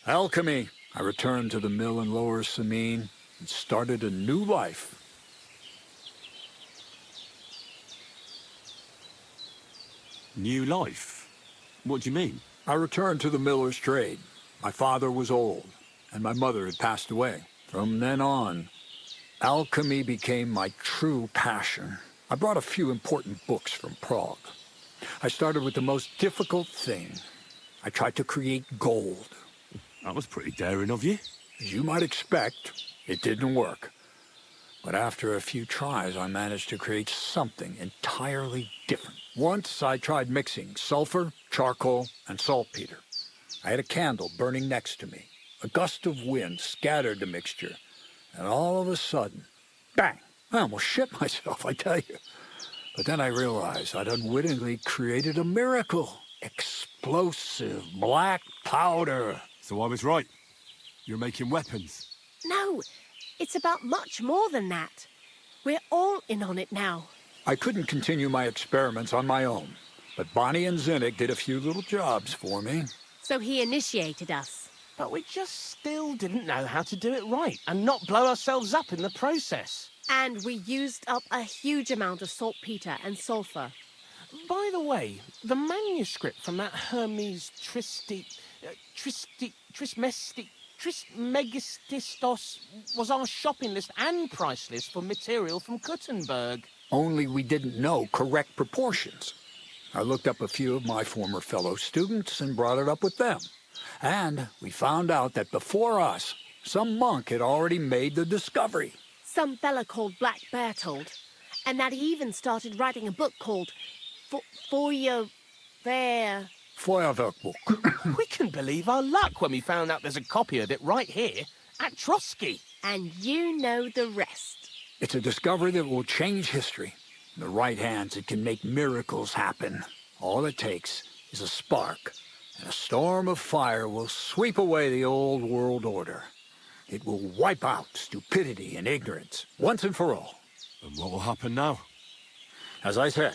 Alchemy. I returned to the mill in Lower Samine and started a new life. New life? What do you mean? I returned to the miller's trade. My father was old, and my mother had passed away. From then on, alchemy became my true passion. I brought a few important books from Prague. I started with the most difficult thing. I tried to create gold. That was pretty daring of you. As you might expect, it didn't work. But after a few tries, I managed to create something entirely different. Once I tried mixing sulfur, charcoal, and saltpeter. I had a candle burning next to me. A gust of wind scattered the mixture. And all of a sudden, bang! I almost shit myself, I tell you. But then I realized I'd unwittingly created a miracle. Explosive black powder. So I was right. You're making weapons. No, it's about much more than that. We're all in on it now. I couldn't continue my experiments on my own, but Bonnie and Zinnik did a few little jobs for me. So he initiated us. But we just still didn't know how to do it right and not blow ourselves up in the process. And we used up a huge amount of saltpeter and sulfur. By the way, the manuscript from that Hermes Trismegistos was our shopping list and price list for material from Kuttenberg. Only we didn't know correct proportions. I looked up a few of my former fellow students and brought it up with them. And we found out that before us, some monk had already made the discovery. some fella called Black Bertold, and that he even started writing a book called Feuerwehr. Feuerwerkbuch. We can believe our luck when we found out there's a copy of it right here at Trotsky. And you know the rest. It's a discovery that will change history. In the right hands, it can make miracles happen. All it takes is a spark, and a storm of fire will sweep away the old world order. It will wipe out stupidity and ignorance, once and for all. And what will happen now? As I said,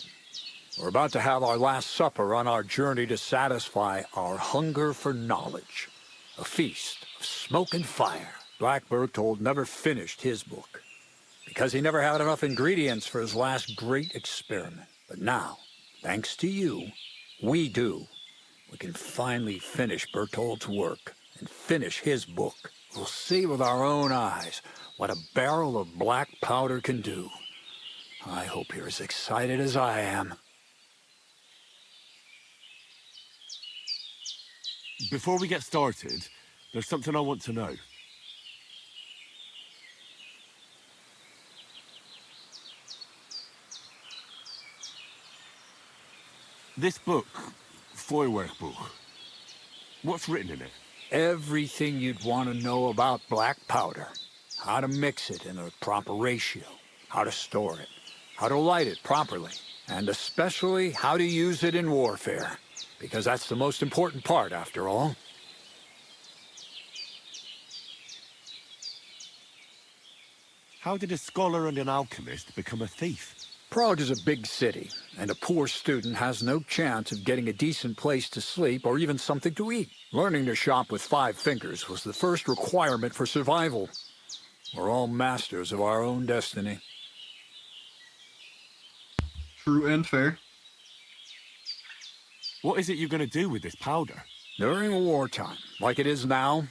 we're about to have our last supper on our journey to satisfy our hunger for knowledge. A feast of smoke and fire. Black Bertold never finished his book, because he never had enough ingredients for his last great experiment. But now, thanks to you, we do. We can finally finish Bertold's work and finish his book. We'll see with our own eyes what a barrel of black powder can do. I hope you're as excited as I am. Before we get started, there's something I want to know. This book, Feuerwerkbuch, what's written in it? Everything you'd want to know about black powder. How to mix it in a proper ratio. How to store it. How to light it properly. And especially how to use it in warfare. Because that's the most important part, after all. How did a scholar and an alchemist become a thief? Prague is a big city, and a poor student has no chance of getting a decent place to sleep or even something to eat. Learning to shop with 5 fingers was the first requirement for survival. We're all masters of our own destiny. True and fair. What is it you're going to do with this powder? During wartime, like it is now,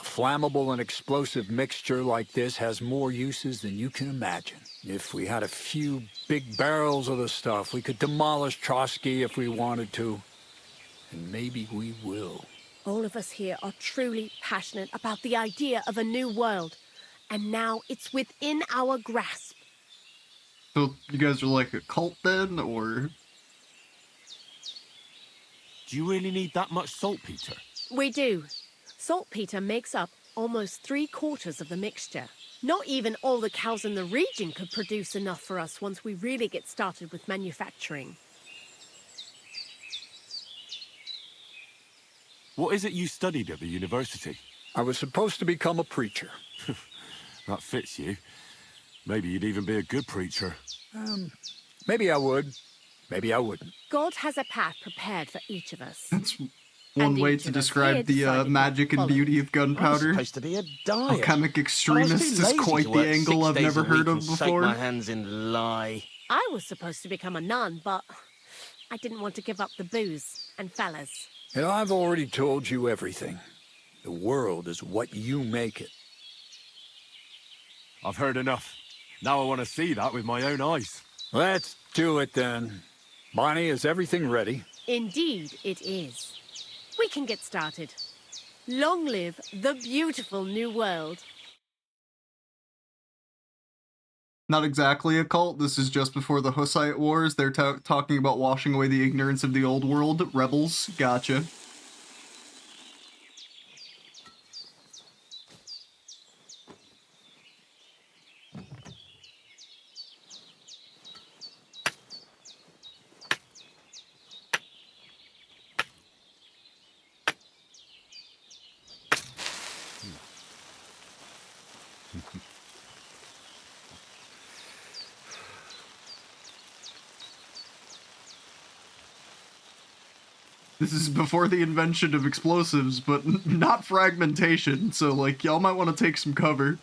a flammable and explosive mixture like this has more uses than you can imagine. If we had a few big barrels of the stuff, we could demolish Trotsky if we wanted to. And maybe we will. All of us here are truly passionate about the idea of a new world. And now it's within our grasp. So you guys are like a cult then, or? Do you really need that much saltpeter? We do. Saltpeter makes up almost 3/4 of the mixture. Not even all the cows in the region could produce enough for us once we really get started with manufacturing. What is it you studied at the university? I was supposed to become a preacher. That fits you. Maybe you'd even be a good preacher. Maybe I would. Maybe I wouldn't. God has a path prepared for each of us. That's one way to describe the magic and beauty of gunpowder. Supposed to be a dyer. Alchemic extremist is quite the angle I've never heard of before. My hands in lie. I was supposed to become a nun, but I didn't want to give up the booze and fellas. And I've already told you everything. The world is what you make it. I've heard enough. Now I want to see that with my own eyes. Let's do it then. Bonnie, is everything ready? Indeed it is. We can get started. Long live the beautiful new world. Not exactly a cult. This is just before the Hussite Wars. They're talking about washing away the ignorance of the old world. Rebels. Gotcha. This is before the invention of explosives, but not fragmentation, so, like, y'all might want to take some cover.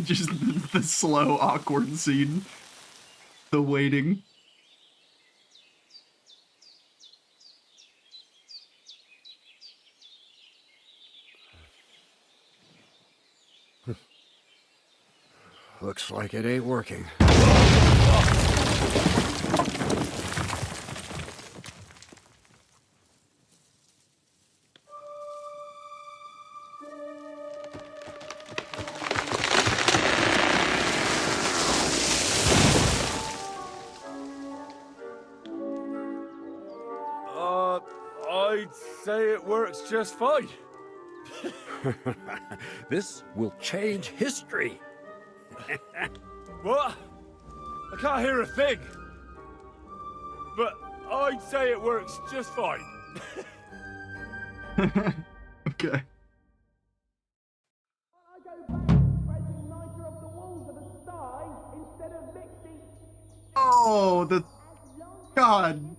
Just the slow, awkward scene. The waiting. Looks like it ain't working. say it works just fine. This will change history. What? I can't hear a thing. But I'd say it works just fine. Okay. Oh, the... God.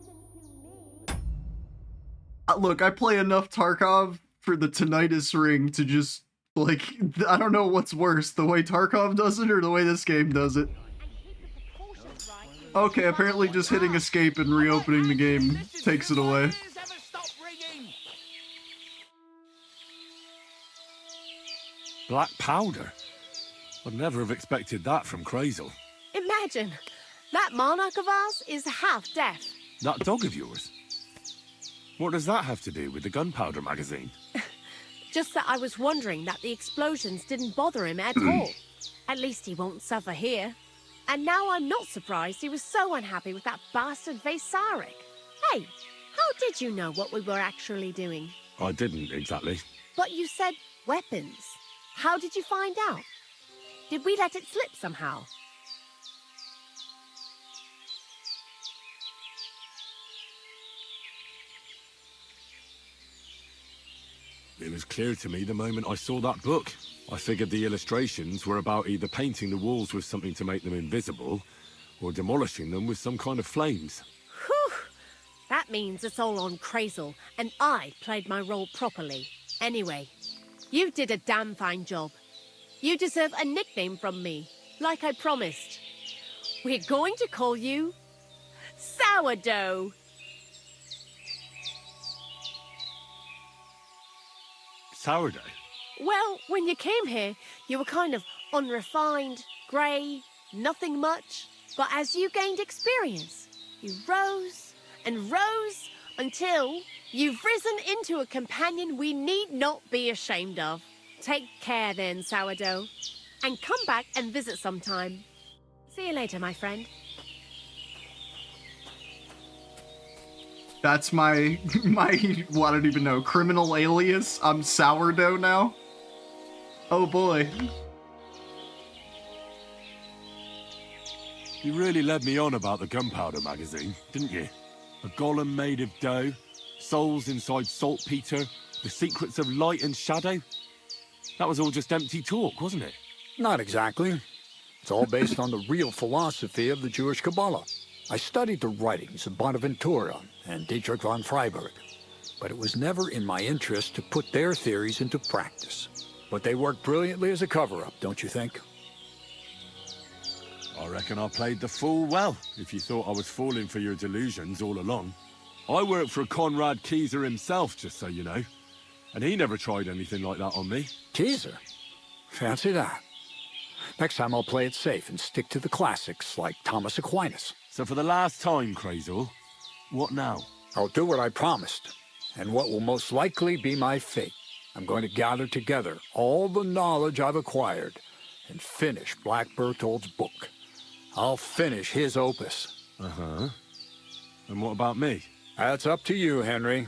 Look, I play enough Tarkov for the tinnitus ring to just, like, I don't know what's worse, the way Tarkov does it or the way this game does it. Okay, apparently just hitting escape and reopening the game takes it away. Black powder? I'd never have expected that from Crazel. Imagine, that monarch of ours is half deaf. That dog of yours? What does that have to do with the gunpowder magazine? Just that I was wondering that the explosions didn't bother him at all. At least he won't suffer here. And now I'm not surprised he was so unhappy with that bastard Vasarik. Hey, how did you know what we were actually doing? I didn't exactly. But you said weapons. How did you find out? Did we let it slip somehow? It was clear to me the moment I saw that book. I figured the illustrations were about either painting the walls with something to make them invisible, or demolishing them with some kind of flames. Whew! That means it's all on Crazel, and I played my role properly. Anyway, you did a damn fine job. You deserve a nickname from me, like I promised. We're going to call you Sourdough. Sourdough? Well, when you came here, you were kind of unrefined, grey, nothing much. But as you gained experience, you rose and rose until you've risen into a companion we need not be ashamed of. Take care then, Sourdough. And come back and visit sometime. See you later, my friend. That's my, well, I don't even know, criminal alias? I'm Sourdough now? Oh boy. You really led me on about the gunpowder magazine, didn't you? A golem made of dough, souls inside saltpeter, the secrets of light and shadow. That was all just empty talk, wasn't it? Not exactly. It's all based on the real philosophy of the Jewish Kabbalah. I studied the writings of Bonaventura and Dietrich von Freiberg, but it was never in my interest to put their theories into practice. But they worked brilliantly as a cover-up, don't you think? I reckon I played the fool well, if you thought I was falling for your delusions all along. I worked for Conrad Keyser himself, just so you know. And he never tried anything like that on me. Keyser? Fancy that. Next time I'll play it safe and stick to the classics like Thomas Aquinas. So for the last time, Crazel, what now? I'll do what I promised, and what will most likely be my fate. I'm going to gather together all the knowledge I've acquired and finish Black Berthold's book. I'll finish his opus. Uh-huh. And what about me? That's up to you, Henry.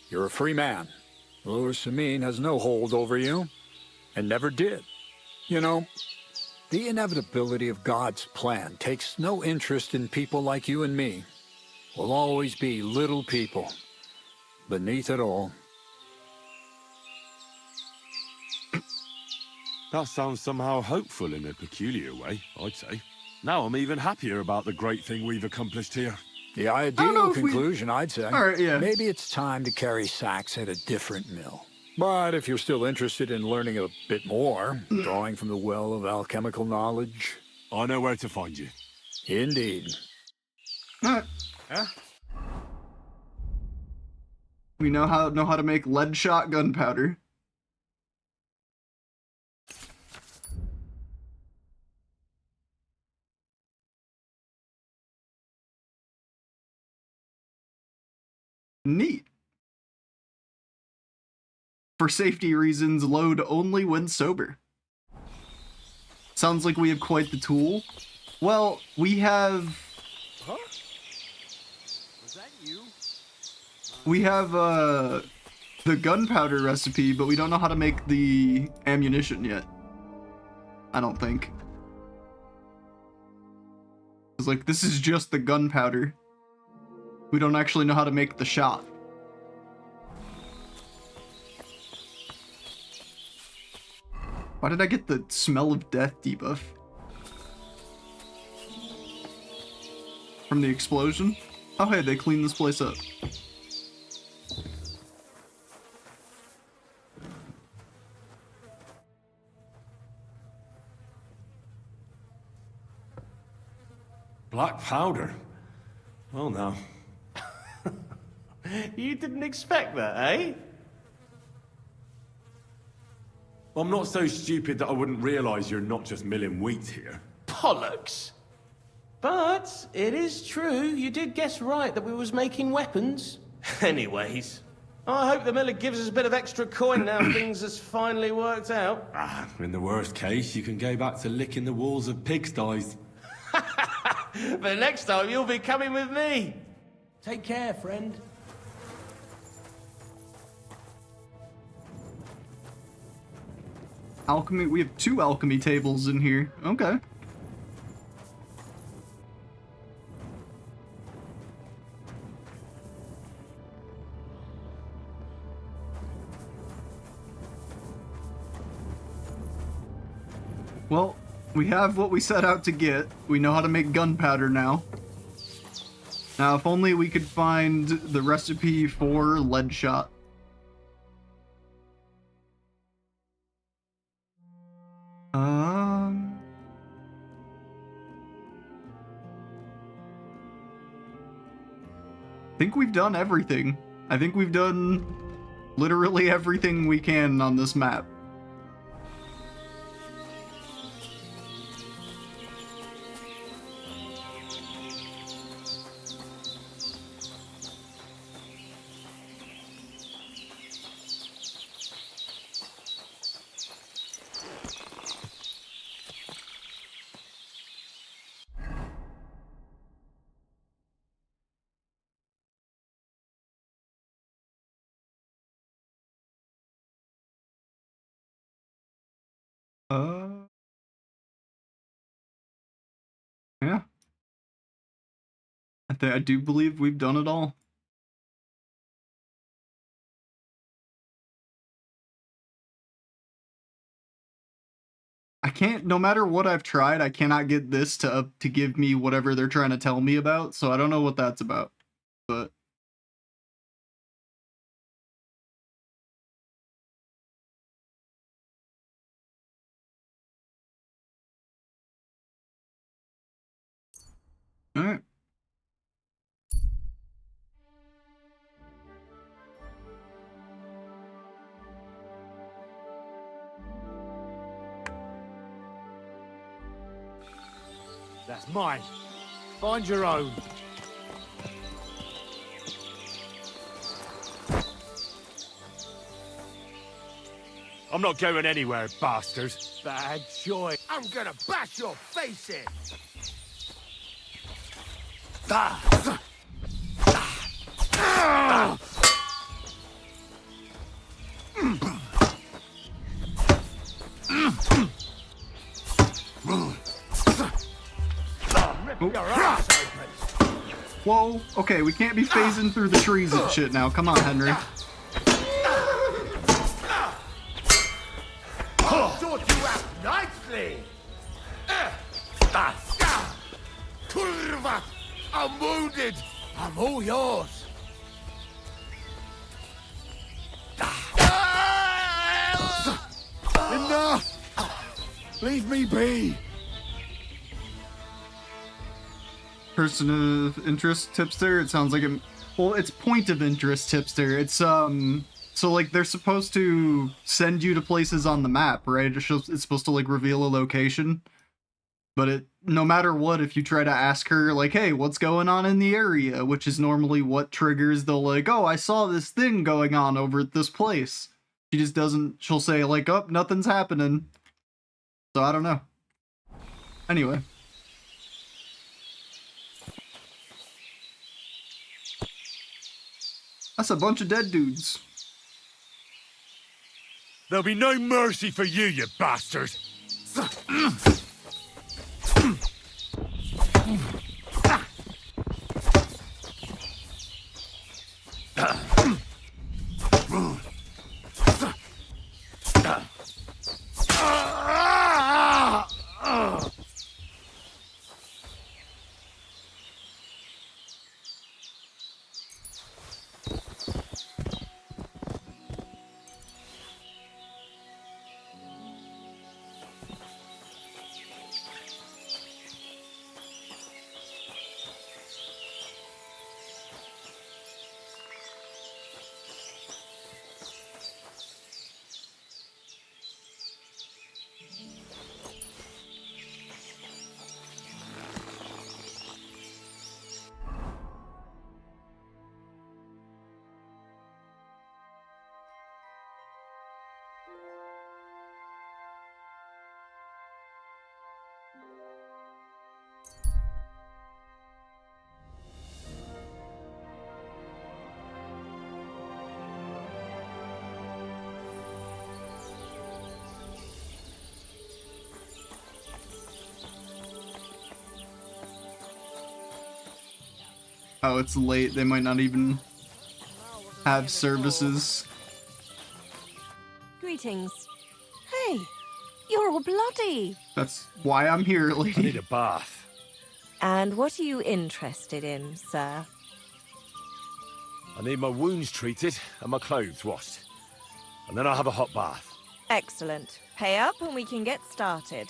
You're a free man. Louis Samin has no hold over you, and never did. You know, the inevitability of God's plan takes no interest in people like you and me. We'll always be little people, beneath it all. That sounds somehow hopeful in a peculiar way, I'd say. Now I'm even happier about the great thing we've accomplished here. The ideal conclusion, I'd say. All right, yeah. Maybe it's time to carry sacks at a different mill. But if you're still interested in learning a bit more, drawing from the well of alchemical knowledge... I know where to find you. Indeed. Huh? We know how to make lead shot gunpowder. Neat. For safety reasons, load only when sober. Sounds like we have quite the tool. Well, we have... Huh? Was that you? We have, the gunpowder recipe, but we don't know how to make the ammunition yet. I don't think. It's like, this is just the gunpowder. We don't actually know how to make the shot. Why did I get the smell of death debuff? From the explosion? Oh hey, they cleaned this place up. Black powder? Well, now. You didn't expect that, eh? I'm not so stupid that I wouldn't realize you're not just milling wheat here. Bollocks! But it is true, you did guess right that we was making weapons. Anyways, I hope the miller gives us a bit of extra coin now things has finally worked out. Ah, in the worst case, you can go back to licking the walls of pigsties. But next time you'll be coming with me. Take care, friend. Alchemy, we have 2 alchemy tables in here. Okay. Well, we have what we set out to get. We know how to make gunpowder now. Now, if only we could find the recipe for lead shot. I think we've done everything. I think we've done literally everything we can on this map. Yeah. I do believe we've done it all. I can't, no matter what I've tried, I cannot get this to give me whatever they're trying to tell me about, so I don't know what that's about. But all right. That's mine. Find your own. I'm not going anywhere, bastards. Bad joy. I'm gonna bash your face in! Whoa, okay, we can't be phasing through the trees and shit now. Come on, Henry. I'll sort you out nicely! Kurva! I'm wounded! I'm all yours! Enough! Leave me be! Person of interest tipster, it sounds like it. Well, it's point of interest tipster. It's so like they're supposed to send you to places on the map, right? It's supposed to like reveal a location, but it, no matter what, if you try to ask her like, hey, what's going on in the area, which is normally what triggers the like, oh, I saw this thing going on over at this place, she just doesn't. She'll say like, oh, nothing's happening. So I don't know. Anyway. That's a bunch of dead dudes. There'll be no mercy for you, you bastard! Oh, it's late. They might not even have services. Greetings. Hey, you're all bloody. That's why I'm here, lady. I need a bath. And what are you interested in, sir? I need my wounds treated and my clothes washed. And then I'll have a hot bath. Excellent. Pay up and we can get started.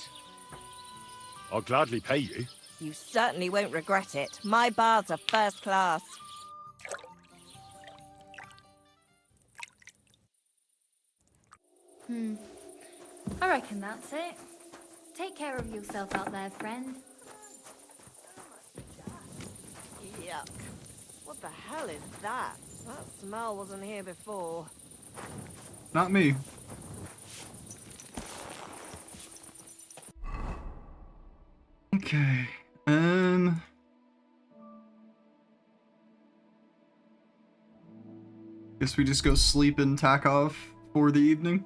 I'll gladly pay you. You certainly won't regret it. My baths are first class. I reckon that's it. Take care of yourself out there, friend. Yuck. What the hell is that? That smell wasn't here before. Not me. Okay. Guess we just go sleep and tack off for the evening.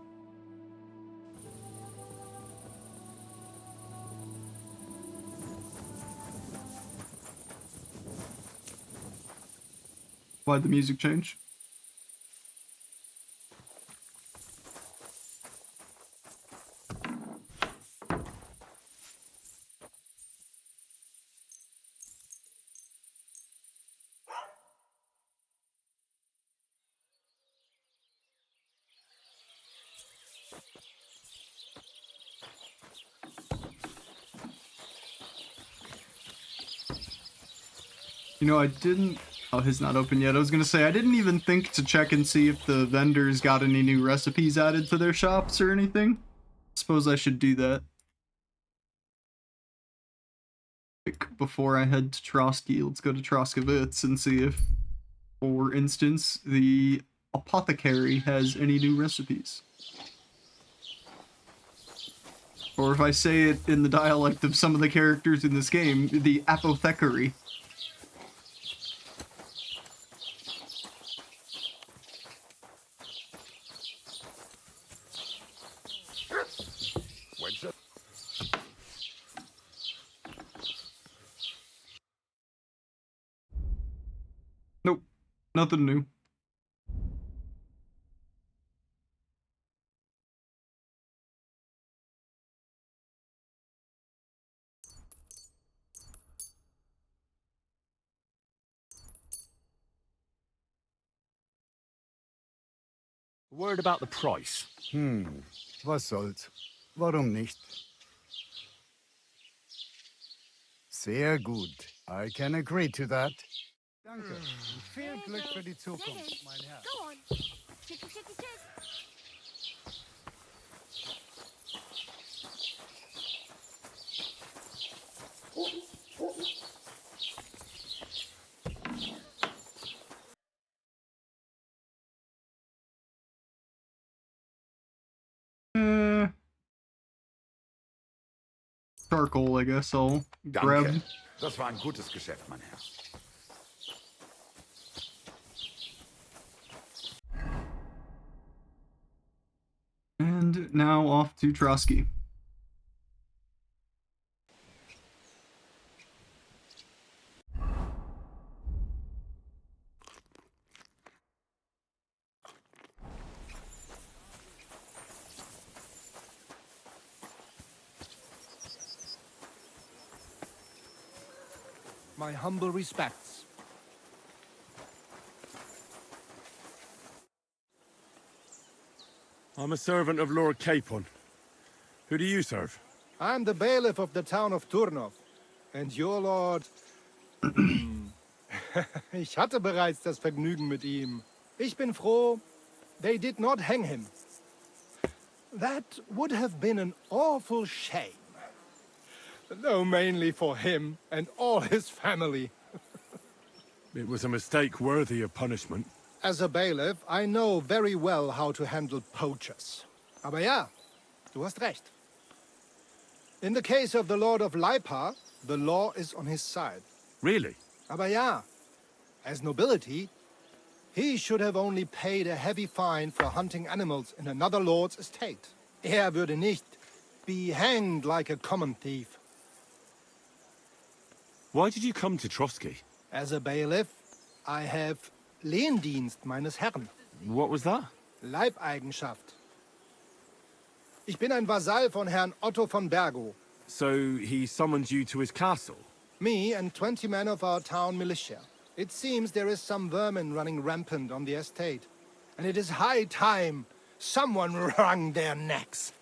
Why'd the music change? You know, I didn't... Oh, his not open yet. I was gonna say, I didn't even think to check and see if the vendors got any new recipes added to their shops or anything. Suppose I should do that. Before I head to Trotsky, let's go to Troskowitz and see if, for instance, the apothecary has any new recipes. Or if I say it in the dialect of some of the characters in this game, the apothecary. Nope, nothing new. Word about the price. Was soll's? Warum nicht? Sehr gut. I can agree to that. Danke. Und viel Glück für die Zukunft, mein Herr. Go on. Chicky, chicky, chick. Charcoal, I guess I'll Danke. grab. Das war ein gutes Geschäft, mein Herr. And now off to Trotsky. My humble respects. I'm a servant of Lord Capon. Who do you serve? I'm the bailiff of the town of Turnov. And your lord... Ich hatte bereits das Vergnügen mit ihm. Ich bin froh, they did not hang him. That would have been an awful shame. Though mainly for him and all his family. It was a mistake worthy of punishment. As a bailiff, I know very well how to handle poachers. Aber ja, du hast recht. In the case of the Lord of Leipa, the law is on his side. Really? Aber ja, as nobility, he should have only paid a heavy fine for hunting animals in another lord's estate. Er würde nicht be hanged like a common thief. Why did you come to Trotsky? As a bailiff, I have Lehendienst meines Herrn. What was that? Leibeigenschaft. Ich bin ein Vasall von Herrn Otto von Bergo. So he summoned you to his castle? Me and 20 men of our town militia. It seems there is some vermin running rampant on the estate. And it is high time someone wrung their necks.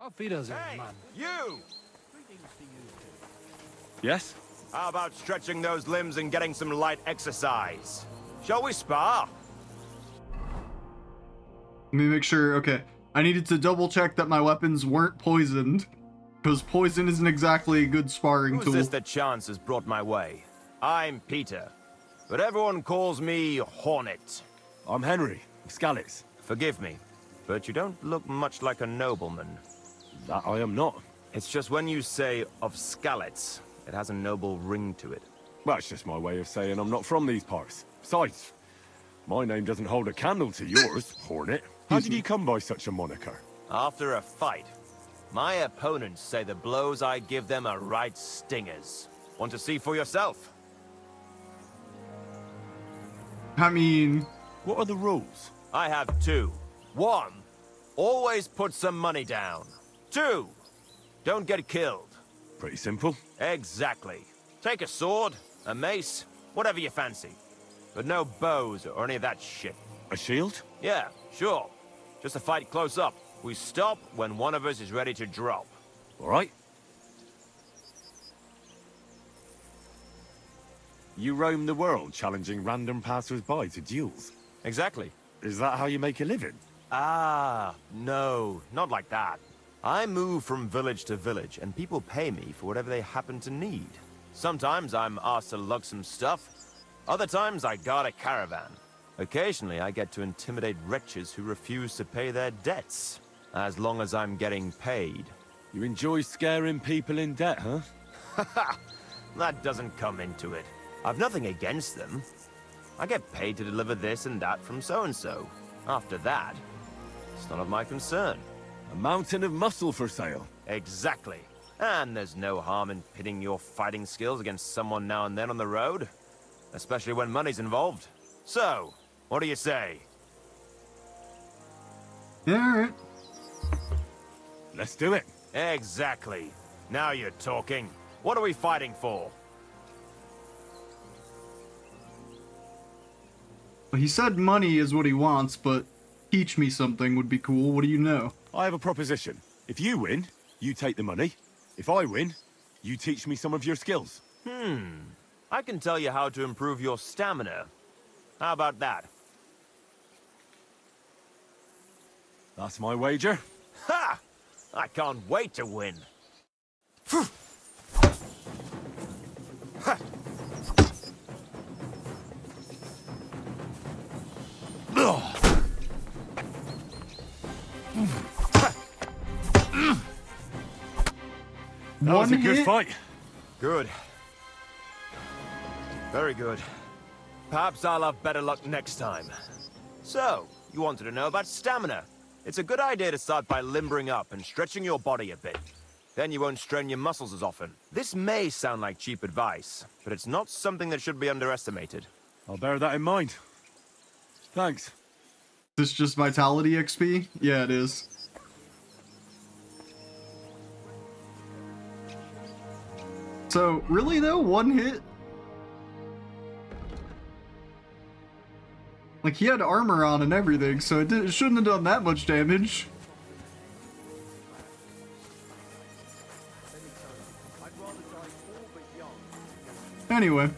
Auf Wiedersehen, Hey, Mann. you! Yes? How about stretching those limbs and getting some light exercise? Shall we spar? Let me make sure. Okay, I needed to double check that my weapons weren't poisoned, because poison isn't exactly a good sparring Who's tool. this that chance has brought my way? I'm Peter, but everyone calls me Hornet. I'm Henry, Skalitz. Forgive me, but you don't look much like a nobleman. That I am not. It's just when you say of Skalitz, it has a noble ring to it. Well, it's just my way of saying I'm not from these parts. Besides, my name doesn't hold a candle to yours, Hornet. How did you come by such a moniker? After a fight, my opponents say the blows I give them are right stingers. Want to see for yourself? I mean... What are the rules? I have two. One, always put some money down. Two, don't get killed. Pretty simple. Exactly. Take a sword, a mace, whatever you fancy. But no bows or any of that shit. A shield? Yeah, sure. Just a fight close up. We stop when one of us is ready to drop. All right. You roam the world challenging random passers-by to duels? Exactly. Is that how you make a living? Ah, no, not like that. I move from village to village, and people pay me for whatever they happen to need. Sometimes I'm asked to lug some stuff. Other times I guard a caravan. Occasionally I get to intimidate wretches who refuse to pay their debts. As long as I'm getting paid. You enjoy scaring people in debt, huh? Haha, that doesn't come into it. I've nothing against them. I get paid to deliver this and that from so-and-so. After that, it's none of my concern. A mountain of muscle for sale. Exactly. And there's no harm in pitting your fighting skills against someone now and then on the road. Especially when money's involved. So, what do you say? Yeah, alright. Let's do it. Exactly. Now you're talking. What are we fighting for? Well, he said money is what he wants, but teach me something would be cool. What do you know? I have a proposition. If you win, you take the money. If I win, you teach me some of your skills. I can tell you how to improve your stamina. How about that? That's my wager. Ha! I can't wait to win. That was a good fight. Good. Very good. Perhaps I'll have better luck next time. So, you wanted to know about stamina. It's a good idea to start by limbering up and stretching your body a bit. Then you won't strain your muscles as often. This may sound like cheap advice, but it's not something that should be underestimated. I'll bear that in mind. Thanks. This just vitality XP? Yeah, it is. So, really though, one hit? Like, he had armor on and everything, so it shouldn't have done that much damage. Anyway.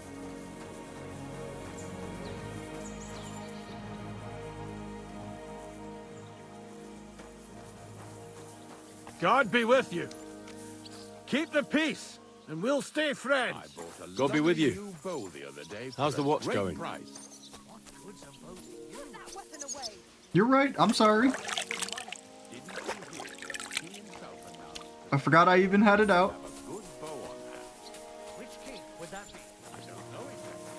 God be with you. Keep the peace, and we'll stay friends. God be with you. New bow the other day How's for the a watch great going? price. You're right, I'm sorry. I forgot I even had it out. Which king would that be? I don't know exactly.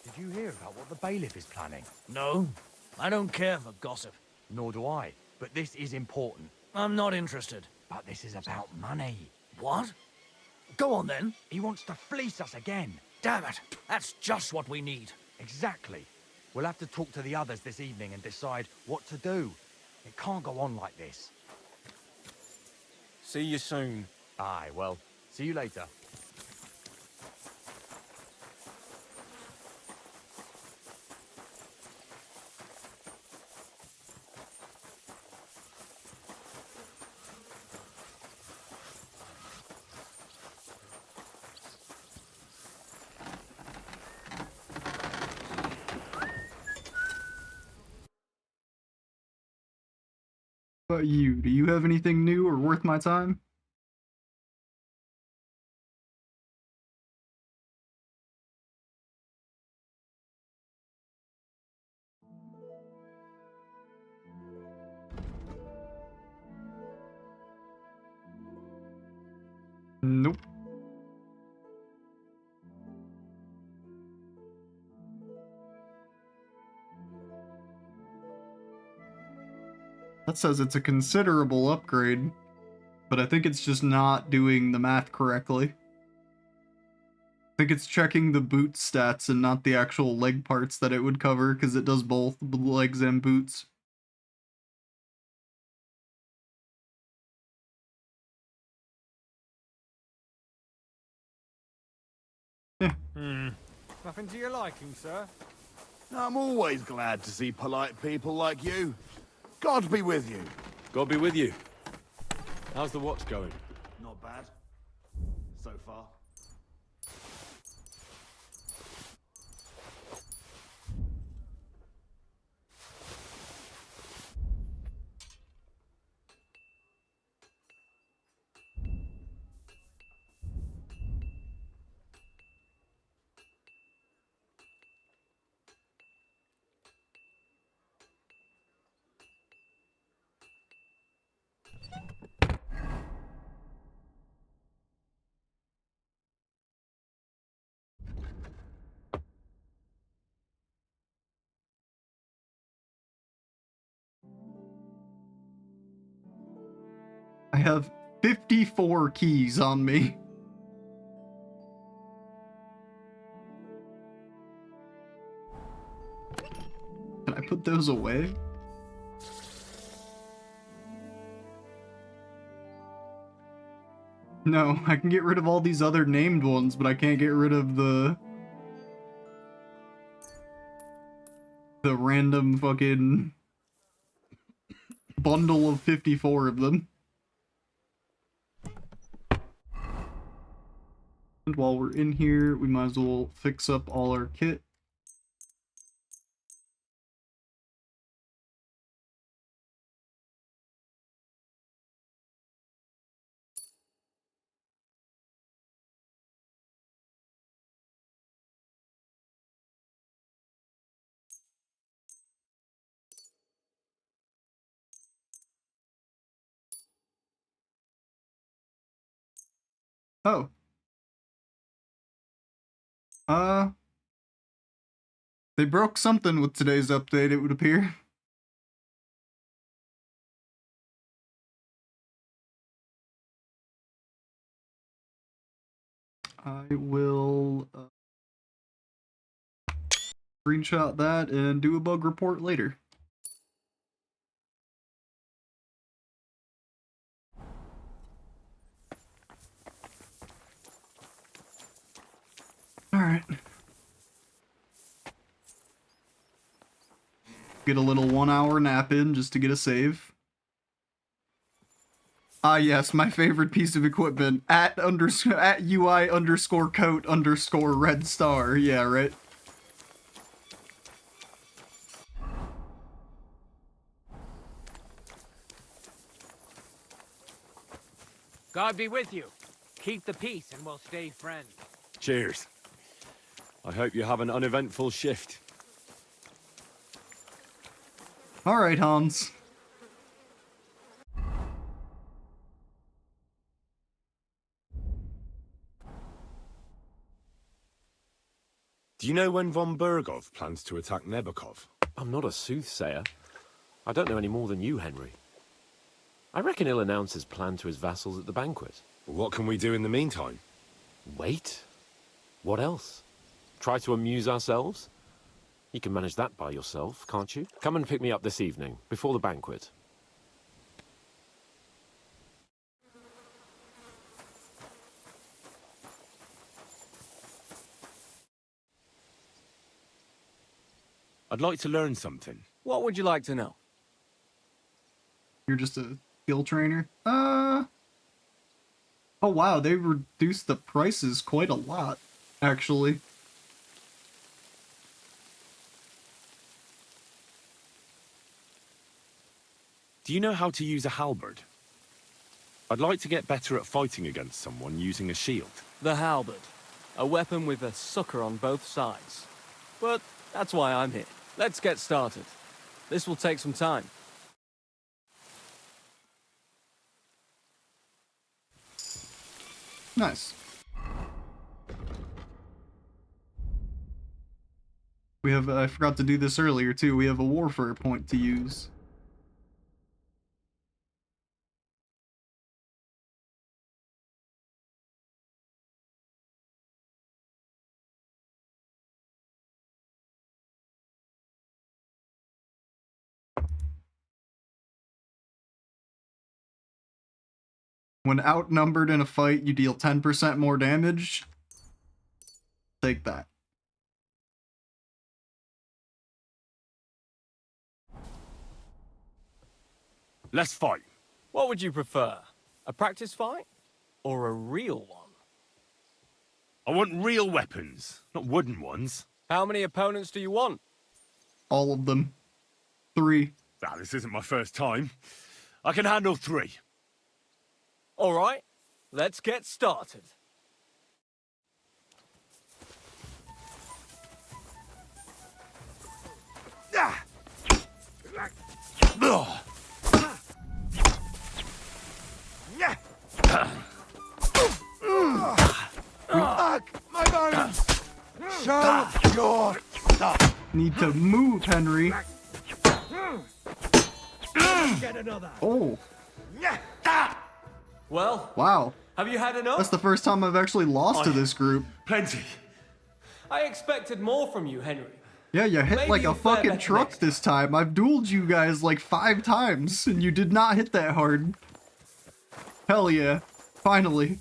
Did you hear about what the bailiff is planning? No, I don't care for gossip. Nor do I. But this is important. I'm not interested. But this is about money. What? Go on then. He wants to fleece us again. Damn it. That's just what we need. Exactly. We'll have to talk to the others this evening and decide what to do. It can't go on like this. See you soon. Aye, well, see you later. What about you? Do you have anything new or worth my time? Nope. That says it's a considerable upgrade, but I think it's just not doing the math correctly. I think it's checking the boot stats and not the actual leg parts that it would cover, because it does both legs and boots. Nothing to your liking, sir? I'm always glad to see polite people like you. God be with you. God be with you. How's the watch going? Not bad. So far. I have 54 keys on me. Can I put those away? No, I can get rid of all these other named ones, but I can't get rid of the random fucking bundle of 54 of them. And while we're in here, we might as well fix up all our kit. Oh. They broke something with today's update, it would appear. I will screenshot that and do a bug report later. Alright. Get a little 1 hour nap in just to get a save. Ah yes, my favorite piece of equipment. At UI underscore coat underscore red star. Yeah, right. God be with you. Keep the peace and we'll stay friends. Cheers. I hope you have an uneventful shift. Alright, Hans. Do you know when von Bergov plans to attack Nebukov? I'm not a soothsayer. I don't know any more than you, Henry. I reckon he'll announce his plan to his vassals at the banquet. What can we do in the meantime? Wait? What else? Try to amuse ourselves? You can manage that by yourself, can't you? Come and pick me up this evening, before the banquet. I'd like to learn something. What would you like to know? You're just a skill trainer? Oh wow, they reduced the prices quite a lot, actually. Do you know how to use a halberd? I'd like to get better at fighting against someone using a shield. The halberd. A weapon with a sucker on both sides. But that's why I'm here. Let's get started. This will take some time. Nice. We have, I forgot to do this earlier too, we have a warfare point to use. When outnumbered in a fight, you deal 10% more damage. Take that. Let's fight. What would you prefer? A practice fight? Or a real one? I want real weapons, not wooden ones. How many opponents do you want? All of them. 3. Ah, this isn't my first time. I can handle 3. All right, let's get started. Fuck my bones! Show your stuff! Need to move, Henry. Get another. Oh. Well, Wow. have you had enough? That's the first time I've actually lost to this group. Plenty. I expected more from you, Henry. Yeah, you hit Maybe like a you fare fucking better truck next this time. I've dueled you guys like 5 times, and you did not hit that hard. Hell yeah. Finally.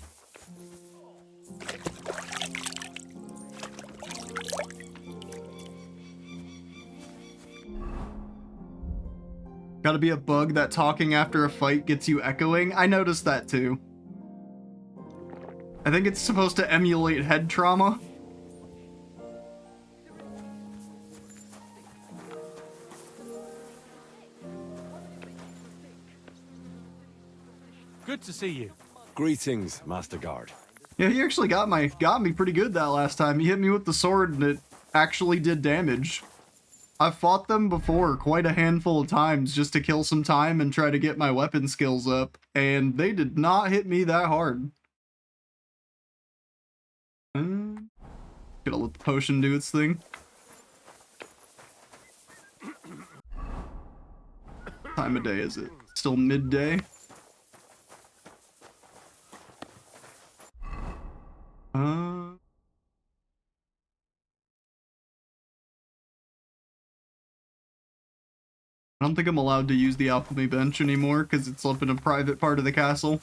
Gotta be a bug that talking after a fight gets you echoing. I noticed that too. I think it's supposed to emulate head trauma. Good to see you. Greetings, Master Guard. Yeah, he actually got me pretty good that last time. He hit me with the sword and it actually did damage. I've fought them before quite a handful of times just to kill some time and try to get my weapon skills up, and they did not hit me that hard. Gonna let the potion do its thing. Time of day is it? Still midday? I don't think I'm allowed to use the alchemy bench anymore because it's up in a private part of the castle.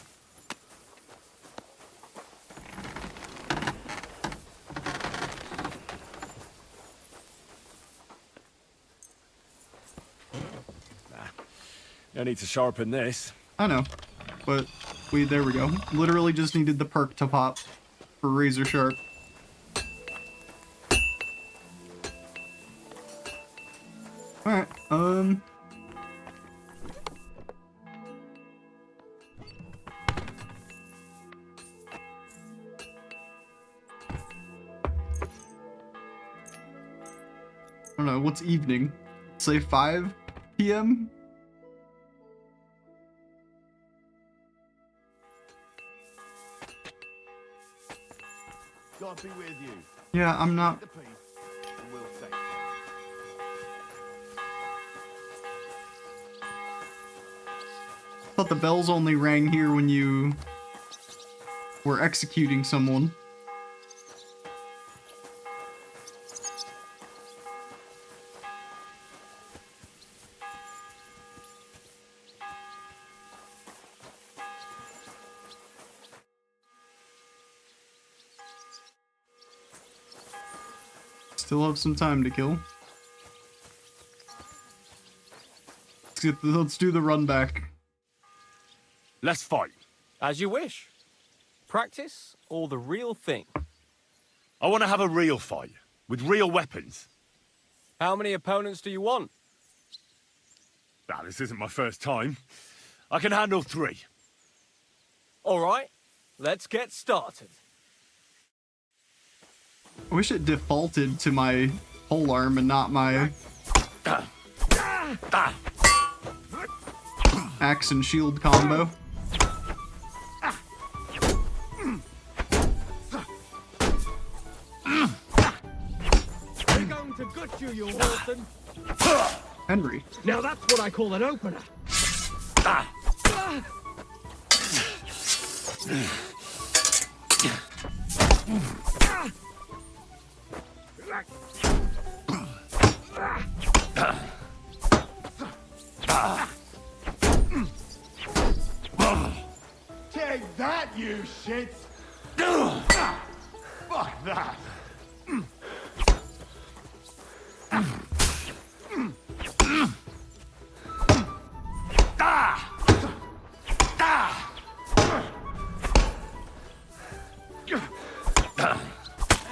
No need to sharpen this. I know, but there we go. Literally just needed the perk to pop for razor sharp. Alright, I don't know, what's evening? Say 5 p.m.? God be with you. Yeah, I'm not... The peace, and we'll take I thought the bells only rang here when you were executing someone. Still have some time to kill. Let's do the run back. Let's fight. As you wish. Practice or the real thing? I want to have a real fight, with real weapons. How many opponents do you want? Now, this isn't my first time. I can handle 3. All right, let's get started. I wish it defaulted to my polearm and not my axe and shield combo. We're going to gut you Wilson. Henry. Now that's what I call an opener. Take that, you shit! Fuck that!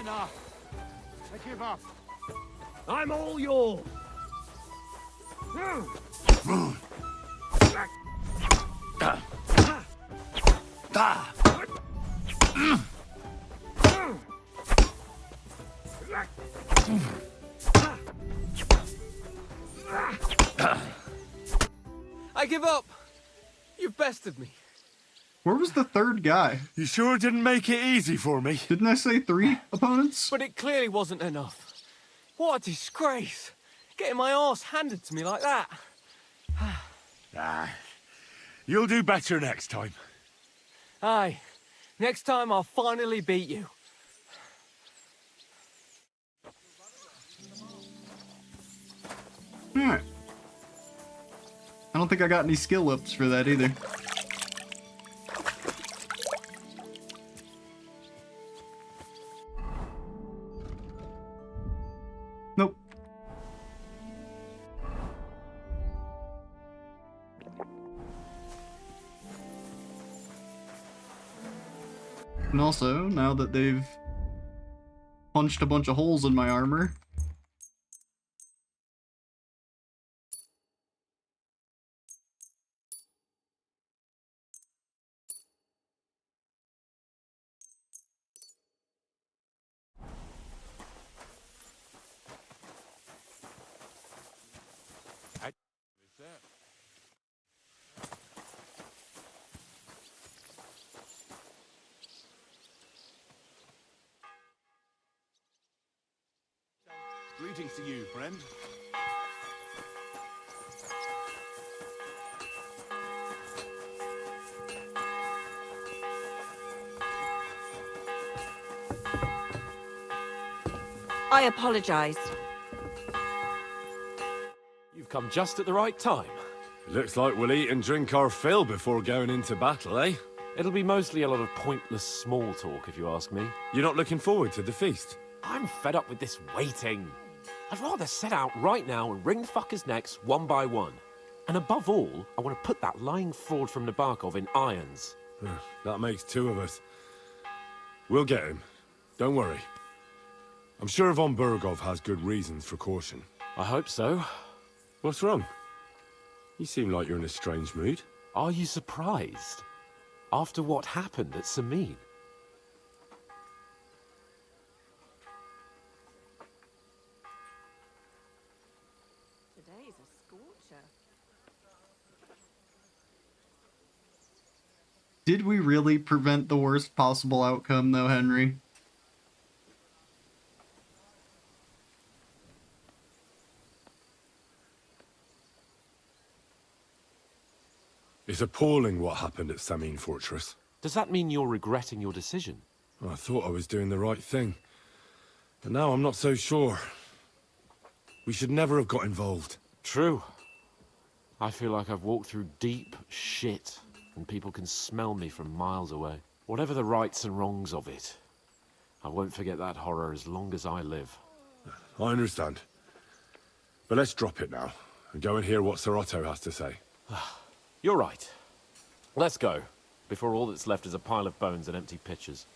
Enough! I give up. I'm all yours. I give up. You've bested me. Where was the third guy? You sure didn't make it easy for me. Didn't I say 3 opponents? But it clearly wasn't enough. What a disgrace. Getting my arse handed to me like that. You'll do better next time. Aye. Next time I'll finally beat you. Alright. I don't think I got any skill ups for that either. Nope. And also, now that they've punched a bunch of holes in my armor, Greetings to you, friend. I apologize. You've come just at the right time. Looks like we'll eat and drink our fill before going into battle, eh? It'll be mostly a lot of pointless small talk, if you ask me. You're not looking forward to the feast? I'm fed up with this waiting. I'd rather set out right now and wring fuckers' necks one by one. And above all, I want to put that lying fraud from Nabokov in irons. That makes two of us. We'll get him. Don't worry. I'm sure von Burgov has good reasons for caution. I hope so. What's wrong? You seem like you're in a strange mood. Are you surprised? After what happened at Samin? Today's a scorcher. Did we really prevent the worst possible outcome, though, Henry? It's appalling what happened at Samin Fortress. Does that mean you're regretting your decision? I thought I was doing the right thing. But now I'm not so sure. We should never have got involved. True. I feel like I've walked through deep shit, and people can smell me from miles away. Whatever the rights and wrongs of it, I won't forget that horror as long as I live. I understand. But let's drop it now, and go and hear what Sir Otto has to say. You're right. Let's go, before all that's left is a pile of bones and empty pitchers.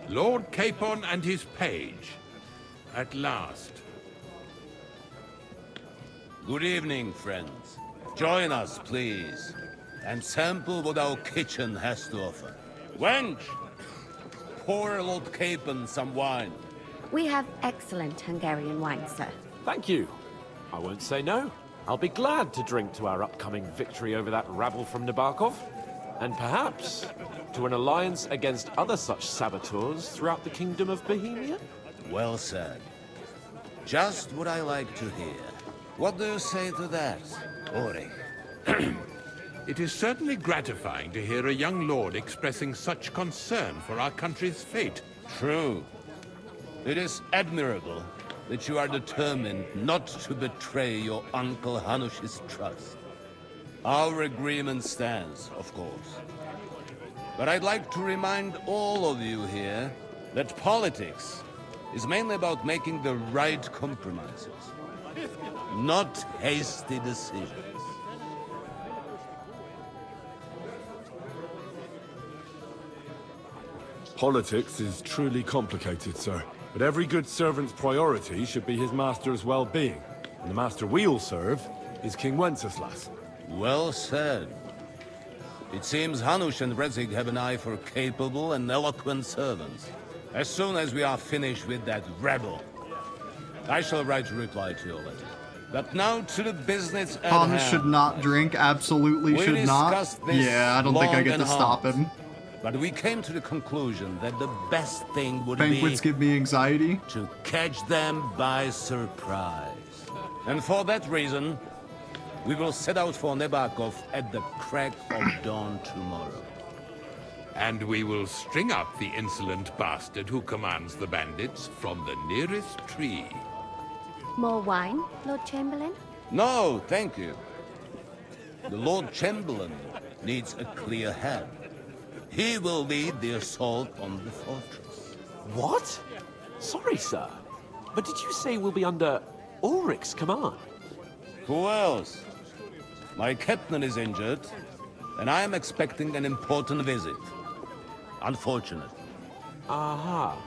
Lord Capon and his page. At last. Good evening, friends. Join us, please, and sample what our kitchen has to offer. Wench, pour Lord Capon some wine. We have excellent Hungarian wine, sir. Thank you. I won't say no. I'll be glad to drink to our upcoming victory over that rabble from Nabokov, and perhaps to an alliance against other such saboteurs throughout the Kingdom of Bohemia. Well said. Just what I like to hear. What do you say to that, Ori? It is certainly gratifying to hear a young lord expressing such concern for our country's fate. True. It is admirable that you are determined not to betray your Uncle Hanush's trust. Our agreement stands, of course. But I'd like to remind all of you here that politics is mainly about making the right compromises, not hasty decisions. Politics is truly complicated, sir. But every good servant's priority should be his master's well-being. And the master we'll serve is King Wenceslas. Well said. It seems Hanush and Rezig have an eye for capable and eloquent servants. As soon as we are finished with that rebel, I shall write a reply to your letter. But now to the business at Hans hand. should not drink, absolutely We should not. discussed this Yeah, I don't think I long get and to stop hard. him. But we came to the conclusion that the best thing would Banquets be give me anxiety. to catch them by surprise. And for that reason, we will set out for Nabokov at the crack of dawn tomorrow. And we will string up the insolent bastard who commands the bandits from the nearest tree. More wine, Lord Chamberlain? No, thank you. The Lord Chamberlain needs a clear head. He will lead the assault on the fortress. What? Sorry, sir. But did you say we'll be under Ulrich's command? Who else? My captain is injured, and I am expecting an important visit. Unfortunate. Aha.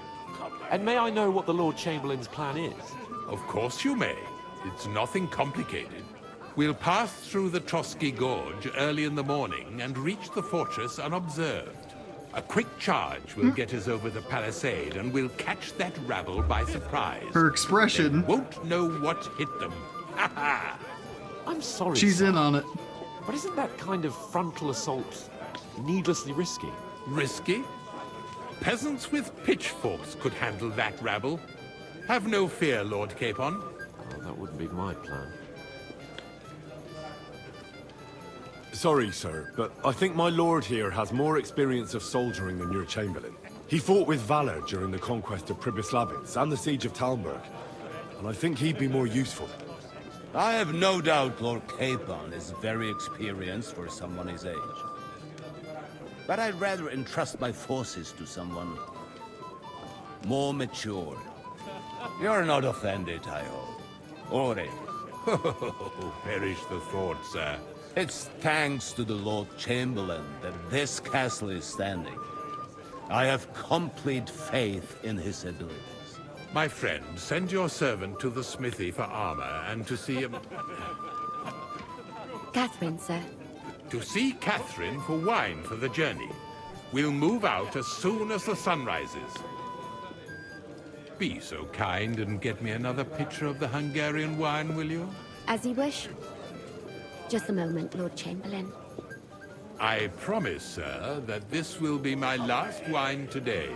And may I know what the Lord Chamberlain's plan is? Of course you may. It's nothing complicated. We'll pass through the Trotsky Gorge early in the morning and reach the fortress unobserved. A quick charge will get us over the palisade, and we'll catch that rabble by surprise. Her expression. They won't know what hit them. Ha ha! I'm sorry, She's sir, in on it. but isn't that kind of frontal assault needlessly risky? Risky? Peasants with pitchforks could handle that rabble. Have no fear, Lord Capon. Oh, that wouldn't be my plan. Sorry, sir, but I think my lord here has more experience of soldiering than your chamberlain. He fought with valor during the conquest of Pribyslavitz and the siege of Talmberg, and I think he'd be more useful. I have no doubt Lord Capon is very experienced for someone his age. But I'd rather entrust my forces to someone more mature. You're not offended, I hope. Ore. Perish the thought, sir. It's thanks to the Lord Chamberlain that this castle is standing. I have complete faith in his abilities. My friend, send your servant to the smithy for armor and to see him. Catherine, sir. To see Catherine for wine for the journey. We'll move out as soon as the sun rises. Be so kind and get me another pitcher of the Hungarian wine, will you? As you wish. Just a moment, Lord Chamberlain. I promise, sir, that this will be my last wine today.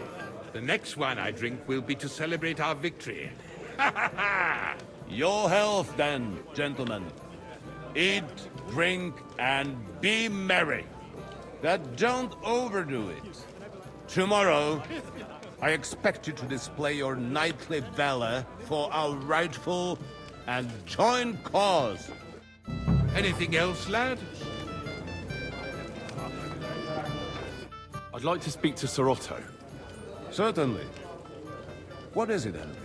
The next wine I drink will be to celebrate our victory. Ha ha ha! Your health, then, gentlemen. Eat, drink, and be merry. But don't overdo it. Tomorrow, I expect you to display your knightly valor for our rightful and joint cause. Anything else, lad? I'd like to speak to Sir Otto. Certainly. What is it, Henry?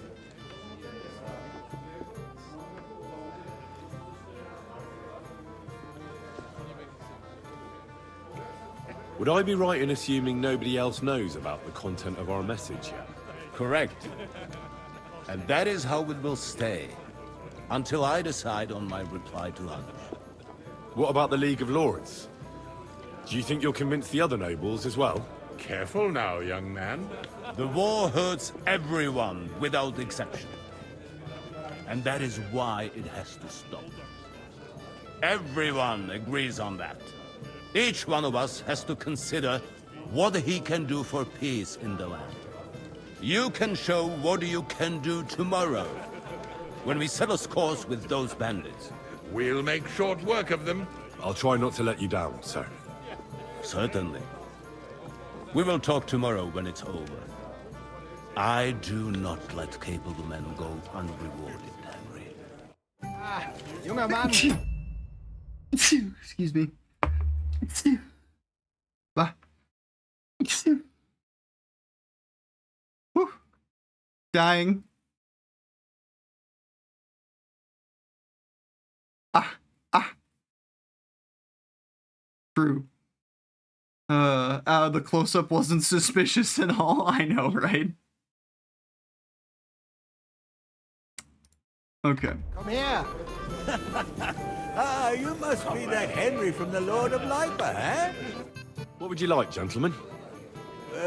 Would I be right in assuming nobody else knows about the content of our message yet? Correct. And that is how it will stay, until I decide on my reply to others. What about the League of Lords? Do you think you'll convince the other nobles as well? Careful now, young man. The war hurts everyone, without exception. And that is why it has to stop. Everyone agrees on that. Each one of us has to consider what he can do for peace in the land. You can show what you can do tomorrow, when we settle scores with those bandits. We'll make short work of them. I'll try not to let you down, sir. Certainly. We will talk tomorrow when it's over. I do not let capable men go unrewarded, Henry. Ah, junger Mann! Excuse me. Bah. Whew. Dying. True. The close-up wasn't suspicious at all. I know, right? Okay. Komm her! Ah, you must be that Henry from the Lord of Lipa, eh? What would you like, gentlemen?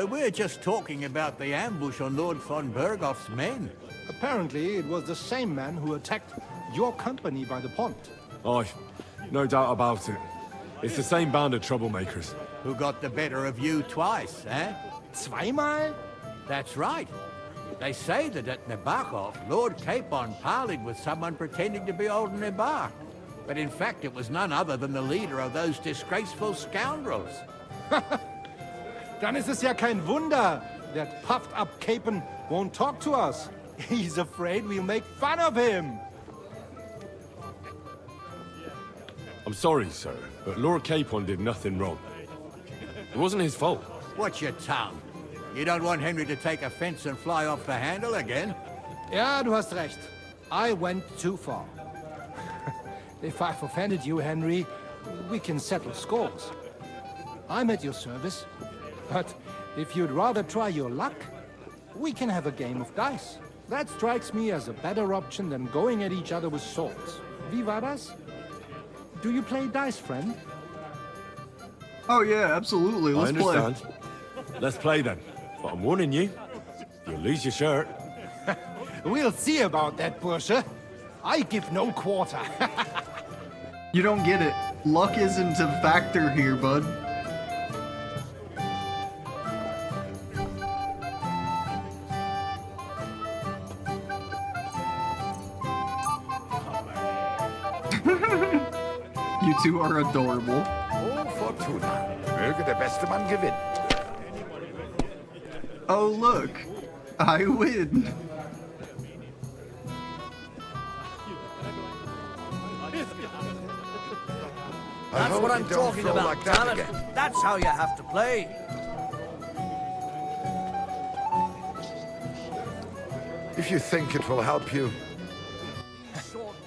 We're just talking about the ambush on Lord von Bergoff's men. Apparently, it was the same man who attacked your company by the pond. Aye, no doubt about it. It's the same band of troublemakers. Who got the better of you twice, eh? Zweimal? That's right. They say that at Nabokov, Lord Capon parleyed with someone pretending to be old Nabar. But in fact, it was none other than the leader of those disgraceful scoundrels. Dann ist es ja kein Wunder. That puffed-up Capon won't talk to us. He's afraid we'll make fun of him. I'm sorry, sir, but Lord Capon did nothing wrong. It wasn't his fault. Watch your tongue. You don't want Henry to take offense and fly off the handle again? Ja, du hast recht. I went too far. If I've offended you, Henry, we can settle scores. I'm at your service. But if you'd rather try your luck, we can have a game of dice. That strikes me as a better option than going at each other with swords. Wie war das? Do you play dice, friend? Oh yeah, absolutely. Let's play. Let's play then. But I'm warning you, you'll lose your shirt. We'll see about that, Bursche. I give no quarter. You don't get it. Luck isn't a factor here, bud. You two are adorable. Oh, Fortuna. Möge der beste Mann gewinnen. Oh, look. I win. That's what I'm talking about, damn it. That's how you have to play. If you think it will help you.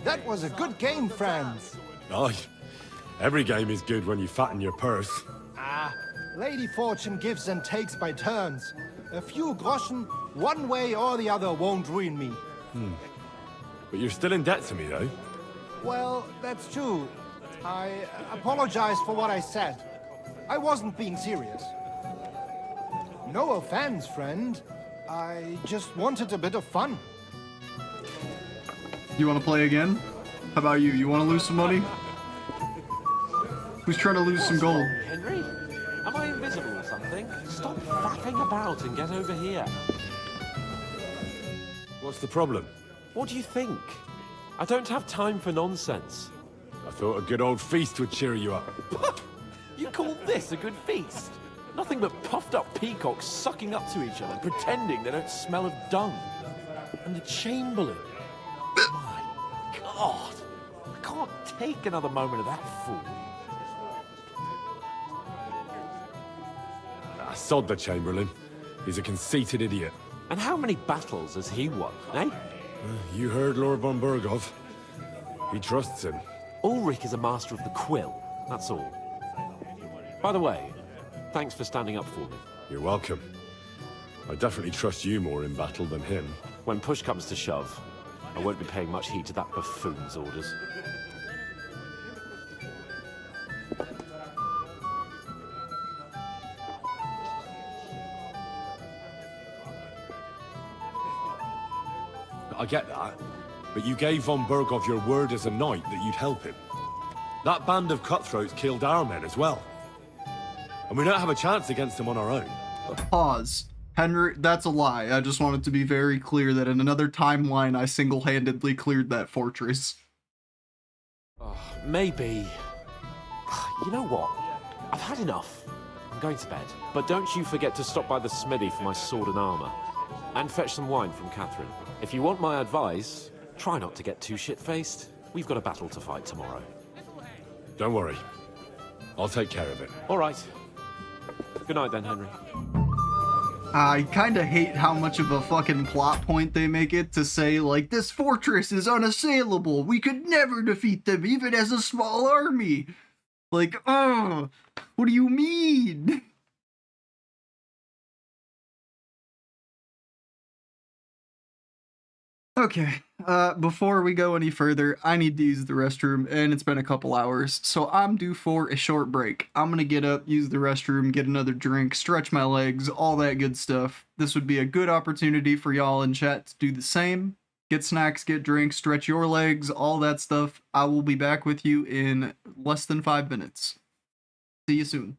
That was a good game, friends. Aye. Every game is good when you fatten your purse. Ah, Lady Fortune gives and takes by turns. A few groschen, one way or the other, won't ruin me. But you're still in debt to me, though. Well, that's true. I apologize for what I said. I wasn't being serious. No offense, friend. I just wanted a bit of fun. You want to play again? How about you? You want to lose some money? Who's trying to lose some gold? Henry? Am I invisible or something? Stop faffing about and get over here. What's the problem? What do you think? I don't have time for nonsense. I thought a good old feast would cheer you up. You call this a good feast? Nothing but puffed up peacocks sucking up to each other, pretending they don't smell of dung. And the Chamberlain. My God. I can't take another moment of that fool. Sod the Chamberlain. He's a conceited idiot. And how many battles has he won, eh? You heard Lord von Burgov. He trusts him. Ulrich is a master of the quill, that's all. By the way, thanks for standing up for me. You're welcome. I definitely trust you more in battle than him. When push comes to shove, I won't be paying much heed to that buffoon's orders. I get that, but you gave von Burgov your word as a knight that you'd help him. That band of cutthroats killed our men as well. And we don't have a chance against them on our own. Pause. Henry, that's a lie. I just wanted to be very clear that in another timeline I single-handedly cleared that fortress. Maybe. You know what? I've had enough. I'm going to bed. But don't you forget to stop by the smithy for my sword and armor. And fetch some wine from Catherine. If you want my advice, try not to get too shit-faced. We've got a battle to fight tomorrow. Don't worry. I'll take care of it. All right. Good night then, Henry. I kinda hate how much of a fucking plot point they make it to say, like, this fortress is unassailable. We could never defeat them, even as a small army. Like, oh, what do you mean? Okay, before we go any further, I need to use the restroom, and it's been a couple hours, so I'm due for a short break. I'm gonna get up, use the restroom, get another drink, stretch my legs, all that good stuff. This would be a good opportunity for y'all in chat to do the same. Get snacks, get drinks, stretch your legs, all that stuff. I will be back with you in less than 5 minutes. See you soon.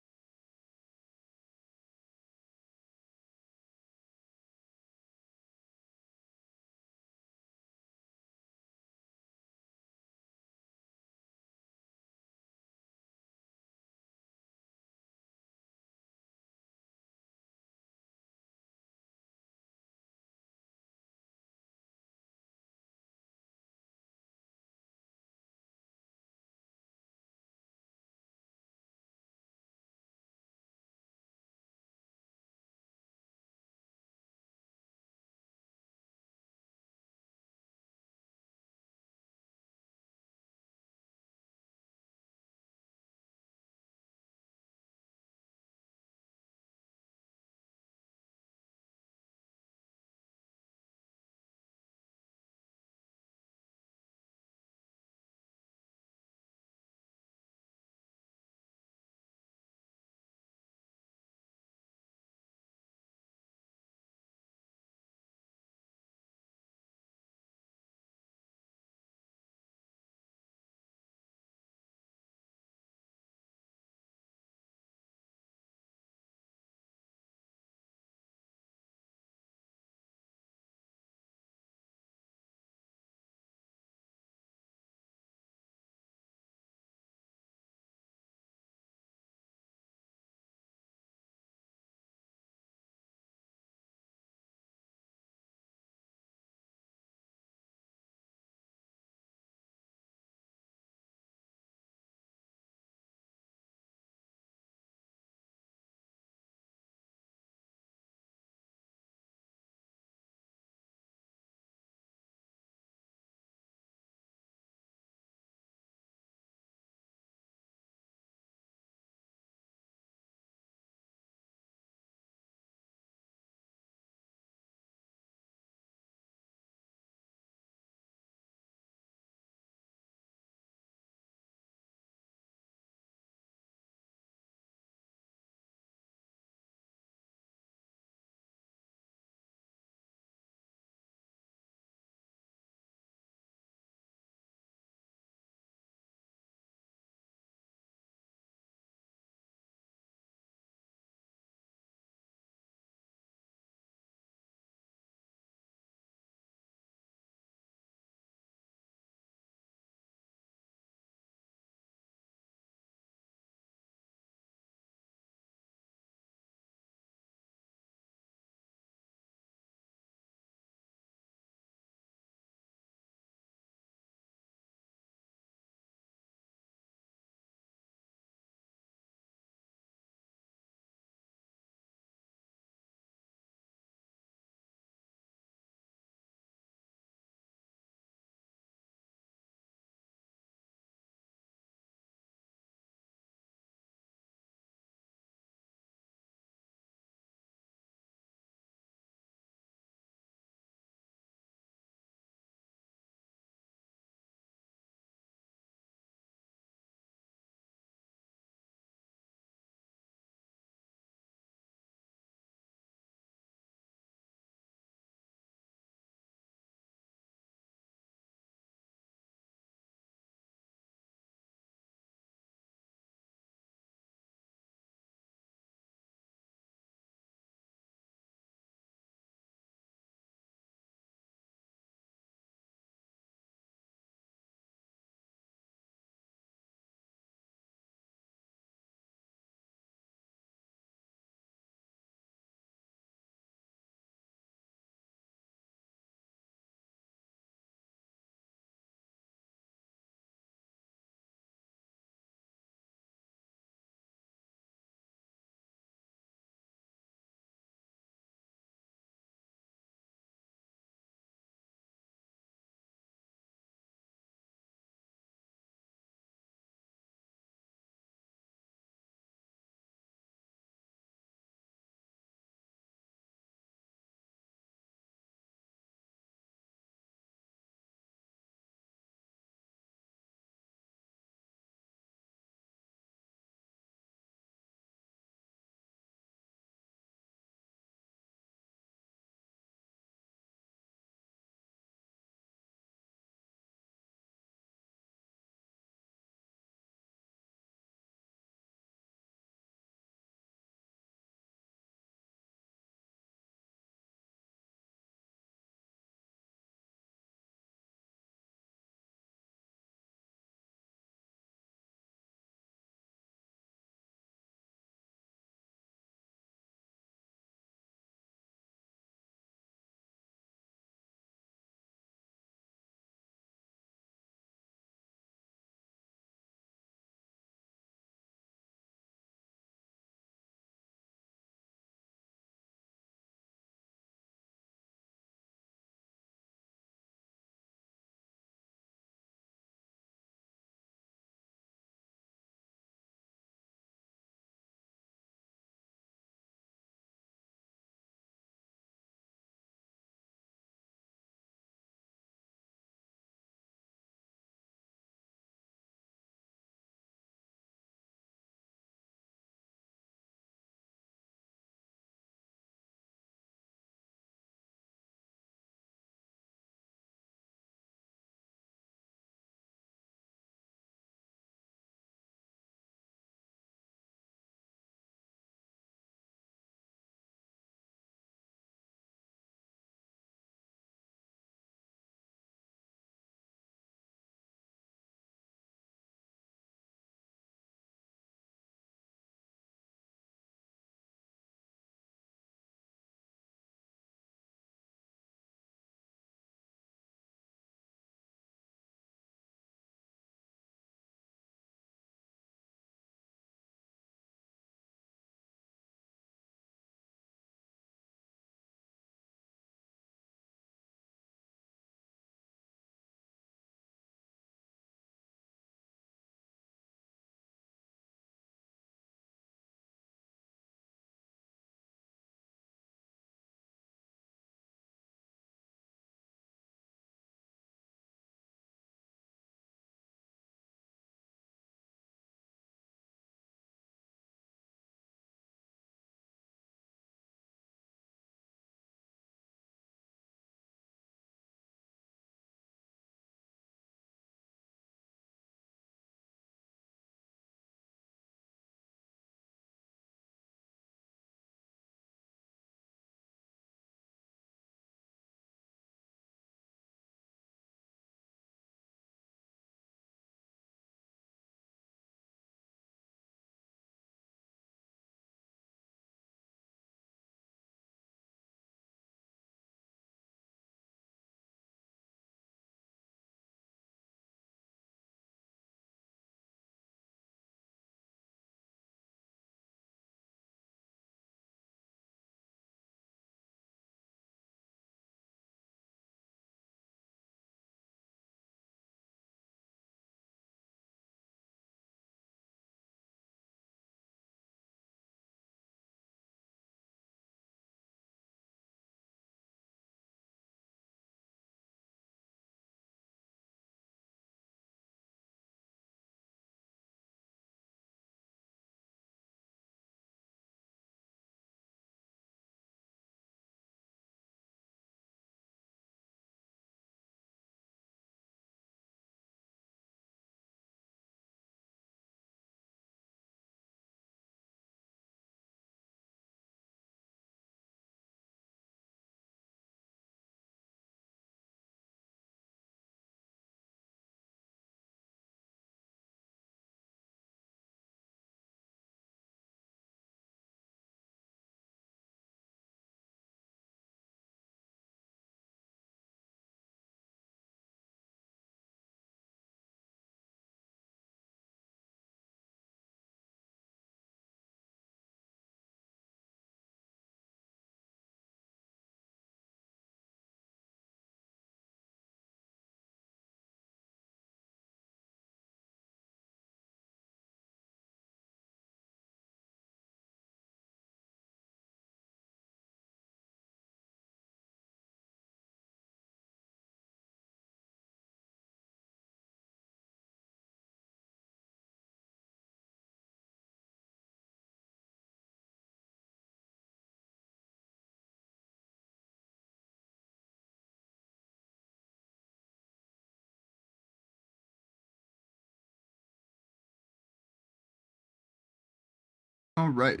Alright.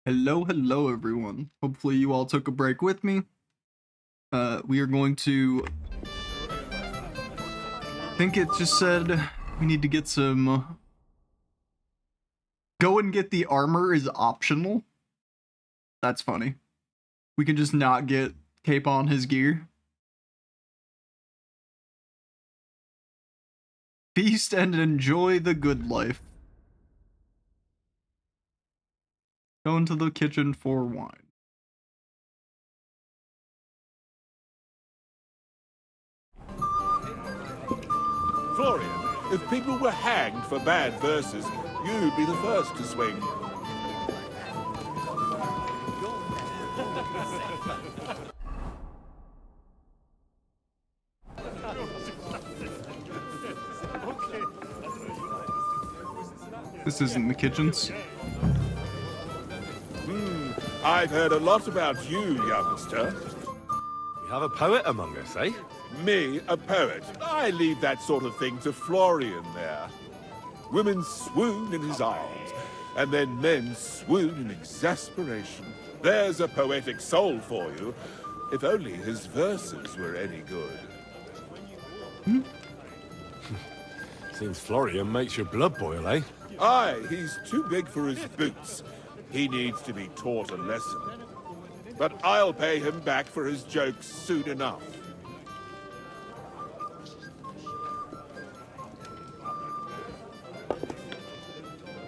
Hello, hello everyone. Hopefully you all took a break with me. We are going to... I think it just said we need to get some... Go and get the armor is optional. That's funny. We can just not get Cape on his gear. Feast and enjoy the good life. Go into the kitchen for wine. Florian, if people were hanged for bad verses, you'd be the first to swing. This isn't the kitchens. I've heard a lot about you, youngster. We have a poet among us, eh? Me, a poet. I leave that sort of thing to Florian there. Women swoon in his arms, and then men swoon in exasperation. There's a poetic soul for you, if only his verses were any good. Seems Florian makes your blood boil, eh? Aye, he's too big for his boots. He needs to be taught a lesson. But I'll pay him back for his jokes soon enough.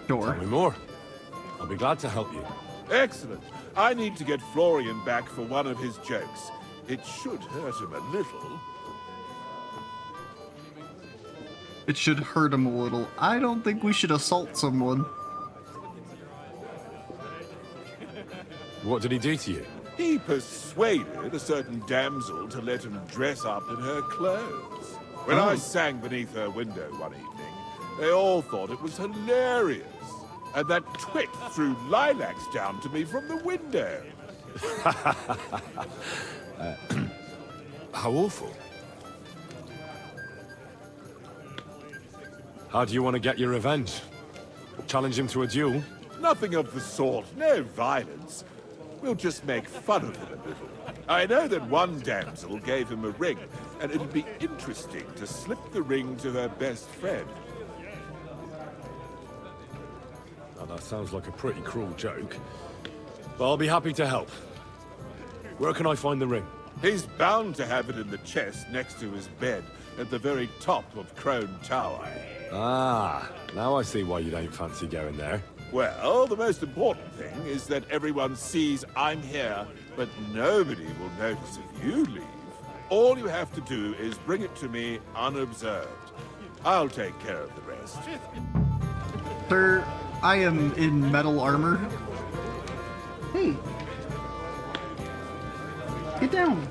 Sure. Tell me more. I'll be glad to help you. Excellent. I need to get Florian back for one of his jokes. It should hurt him a little. It should hurt him a little. I don't think we should assault someone. What did he do to you? He persuaded a certain damsel to let him dress up in her clothes. When I sang beneath her window one evening, they all thought it was hilarious. And that twit threw lilacs down to me from the window. How awful. How do you want to get your revenge? Challenge him to a duel? Nothing of the sort. No violence. We'll just make fun of him a little. I know that one damsel gave him a ring, and it'd be interesting to slip the ring to her best friend. Now, that sounds like a pretty cruel joke. But I'll be happy to help. Where can I find the ring? He's bound to have it in the chest next to his bed, at the very top of Crone Tower. Ah, now I see why you don't fancy going there. Well, the most important thing is that everyone sees I'm here, but nobody will notice if you leave. All you have to do is bring it to me unobserved. I'll take care of the rest. Sir, I am in metal armor. Hey. Get down.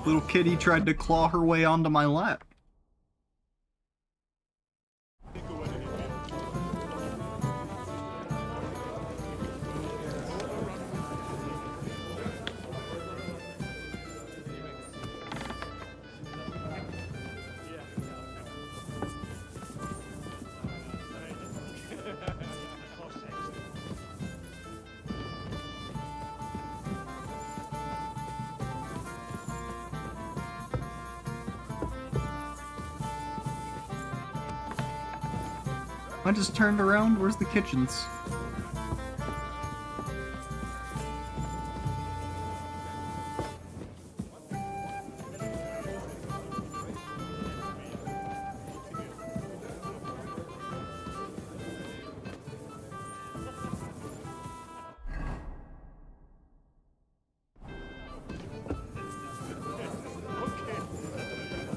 Little kitty tried to claw her way onto my lap. I just turned around. Where's the kitchens?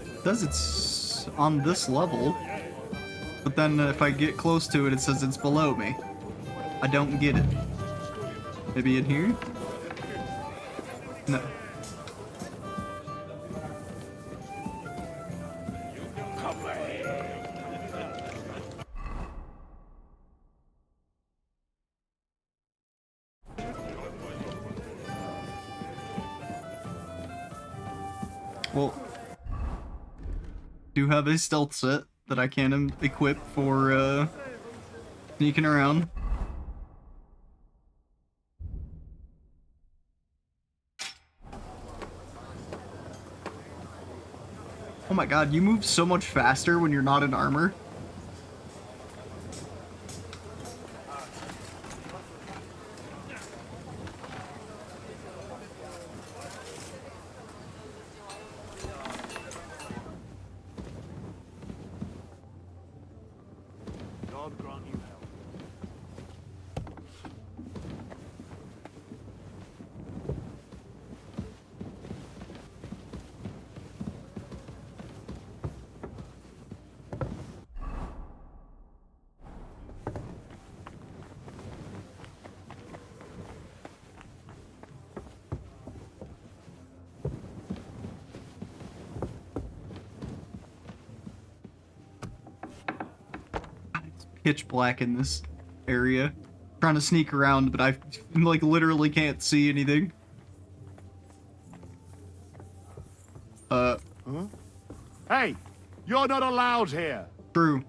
It says it's on this level. But then if I get close to it, it says it's below me. I don't get it. Maybe in here? No. Well, do have a stealth set. that I can equip for sneaking around. Oh my god, you move so much faster when you're not in armor. God grant you help. Pitch black in this area. Trying to sneak around, but I like literally can't see anything. Huh? Hey, you're not allowed here. True.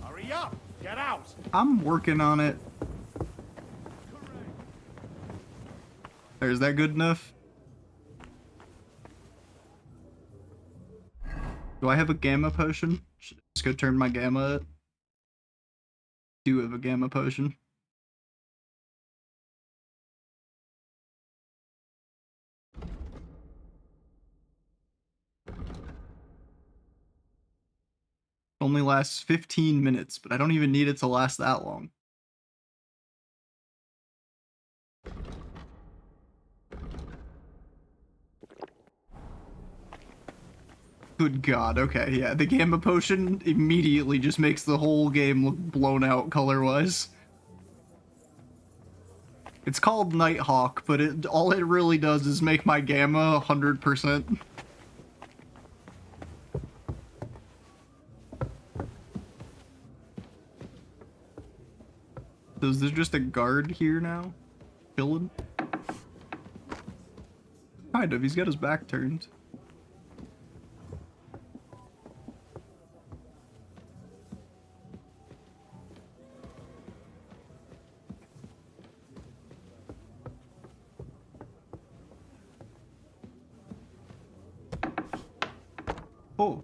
Hurry up! Get out! I'm working on it. Is that good enough? Do I have a gamma potion? Should I just go turn my gamma up? Do have a gamma potion. Only lasts 15 minutes, but I don't even need it to last that long. Good god, okay, yeah, the gamma potion immediately just makes the whole game look blown out color-wise. It's called Nighthawk, but all it really does is make my gamma 100%. So is there just a guard here now? Chilling? Kind of, he's got his back turned. Oh.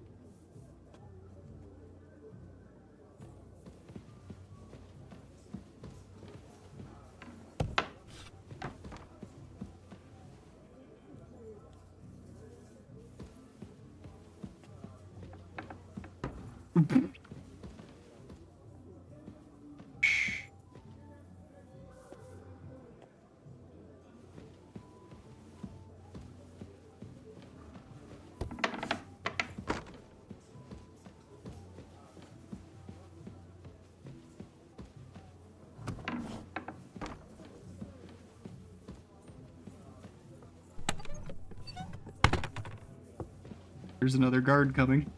There's another guard coming.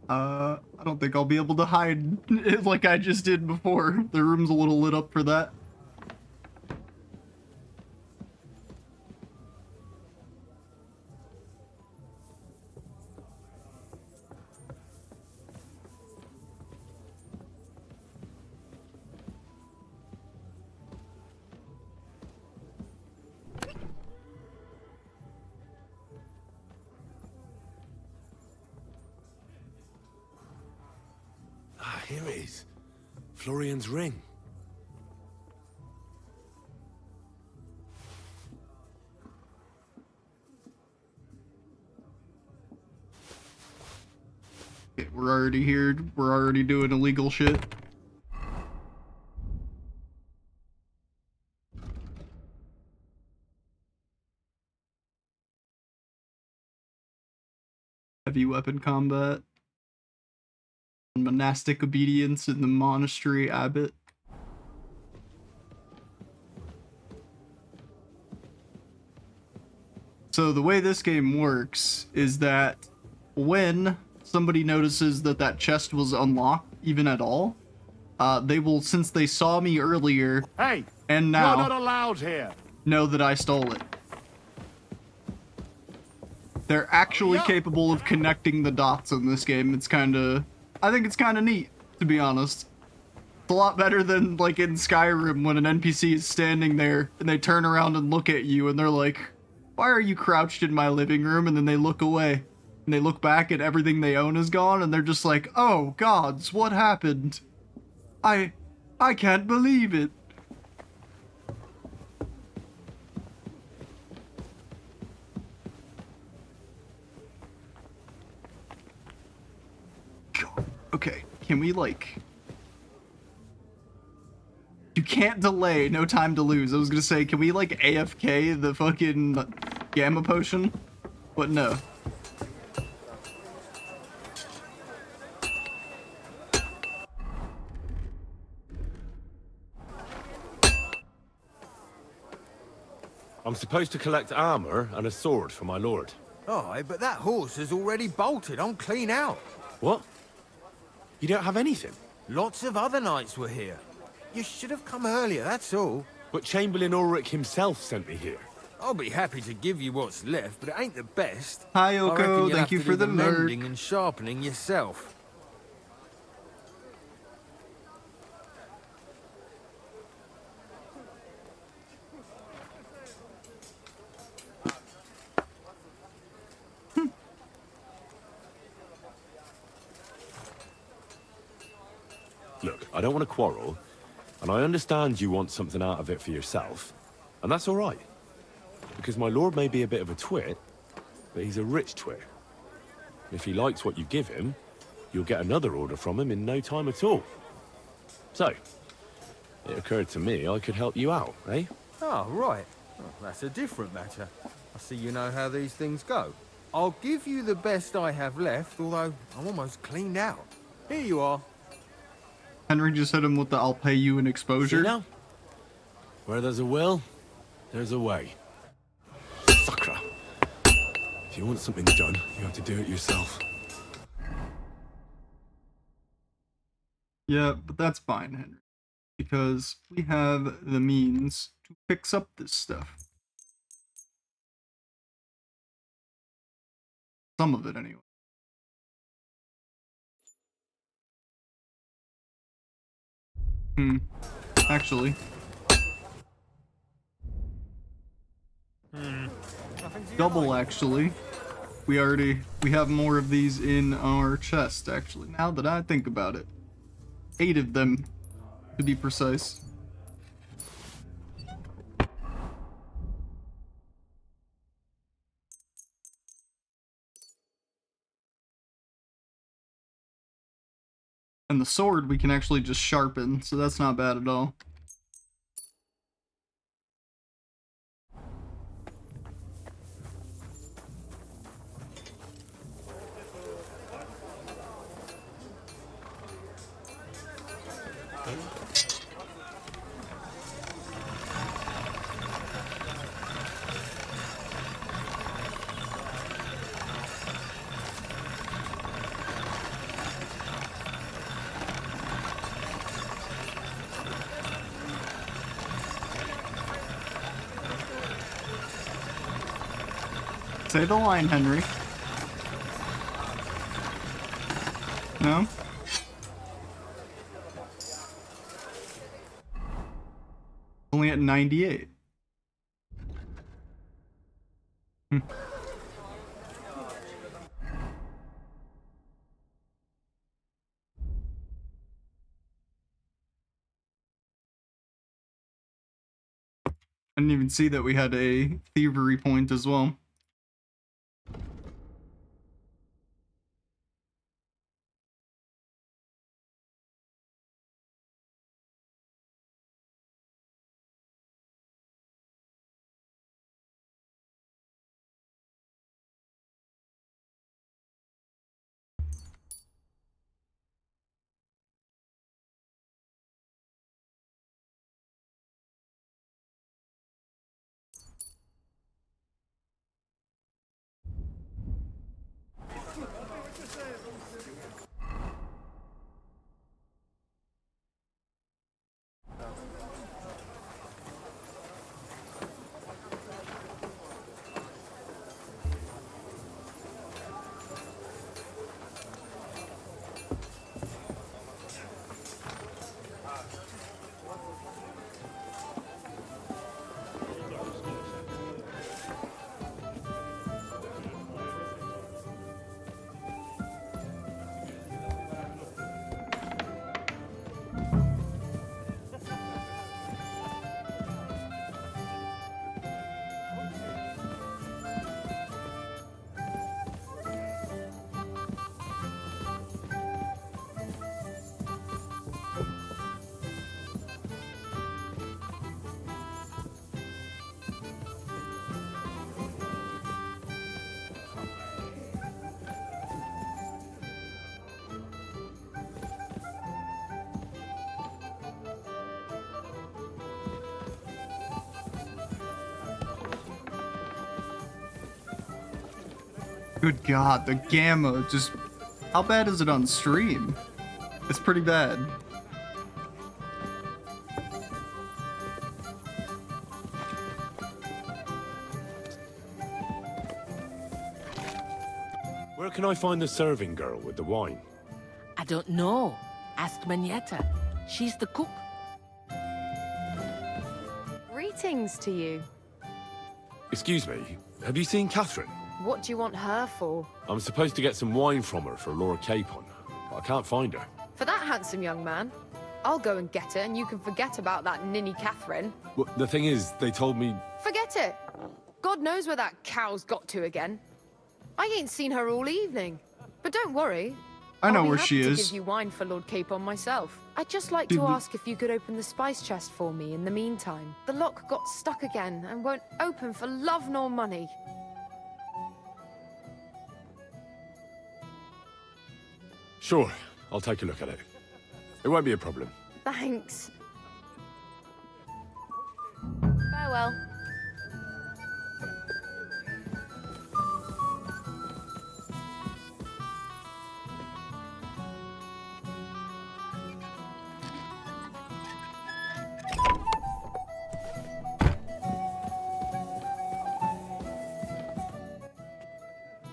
I don't think I'll be able to hide it like I just did before. The room's a little lit up for that. Ah, here it is. Florian's ring. Okay, we're already here. We're already doing illegal shit. Heavy weapon combat. Monastic obedience in the monastery abbot. So the way this game works is that when somebody notices that that chest was unlocked, even at all, they will, since they saw me earlier Hey, and now, you're not allowed here. know that I stole it. They're actually capable of connecting the dots in this game. It's kinda... I think it's kinda neat, to be honest. It's a lot better than, like, in Skyrim when an NPC is standing there and they turn around and look at you and they're like, why are you crouched in my living room? And then they look away. And they look back and everything they own is gone and they're just like, oh, gods, what happened? I can't believe it. Okay, can we, like... You can't delay, no time to lose. I was gonna say, can we, like, AFK the fucking gamma potion? But no. I'm supposed to collect armor and a sword for my lord. Aye, but that horse is already bolted. I'm clean out. What? You don't have anything? Lots of other knights were here. You should have come earlier, that's all. But Chamberlain Ulrich himself sent me here. I'll be happy to give you what's left, but it ain't the best. Hi, I reckon Yoko. you'll Thank have you to for do the mending lurk. and sharpening yourself. Look, I don't want to quarrel, and I understand you want something out of it for yourself, and that's all right. Because my lord may be a bit of a twit, but he's a rich twit. And if he likes what you give him, you'll get another order from him in no time at all. So, it occurred to me I could help you out, eh? Oh, right. Oh, that's a different matter. I see you know how these things go. I'll give you the best I have left, although I'm almost cleaned out. Here you are. Henry just hit him with the I'll pay you in exposure. See now? Where there's a will, there's a way. Sucker. If you want something done, you have to do it yourself. Yeah, but that's fine, Henry. Because we have the means to fix up this stuff. Some of it, anyway. Actually. Double, actually. We have more of these in our chest, actually, now that I think about it. 8 of them, to be precise. And the sword we can actually just sharpen, so that's not bad at all. Say the line, Henry. No? Only at 98. I didn't even see that we had a thievery point as well. Good God, the gamma just... How bad is it on stream? It's pretty bad. Where can I find the serving girl with the wine? I don't know. Ask Manetta. She's the cook. Greetings to you. Excuse me, have you seen Catherine? What do you want her for? I'm supposed to get some wine from her for Lord Capon, but I can't find her. For that handsome young man? I'll go and get her, and you can forget about that ninny Catherine. Well, the thing is, they told me... Forget it! God knows where that cow's got to again. I ain't seen her all evening. But don't worry. I know I'll be where happy she to is. give you wine for Lord Capon myself. I'd just like Did to we- ask if you could open the spice chest for me in the meantime. The lock got stuck again and won't open for love nor money. Sure, I'll take a look at it. It won't be a problem. Thanks. Farewell.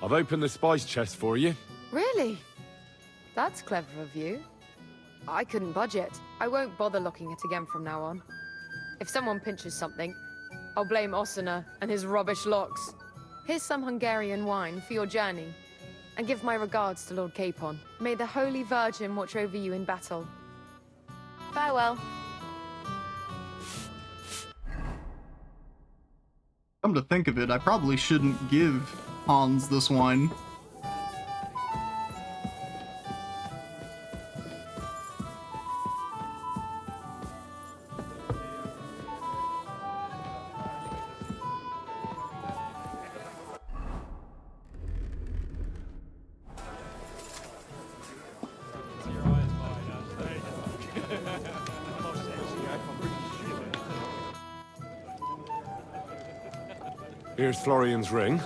I've opened the spice chest for you. Really? That's clever of you. I couldn't budge it. I won't bother locking it again from now on. If someone pinches something, I'll blame Osina and his rubbish locks. Here's some Hungarian wine for your journey. And give my regards to Lord Capon. May the Holy Virgin watch over you in battle. Farewell. Come to think of it, I probably shouldn't give Hans this wine. Here's Florian's ring.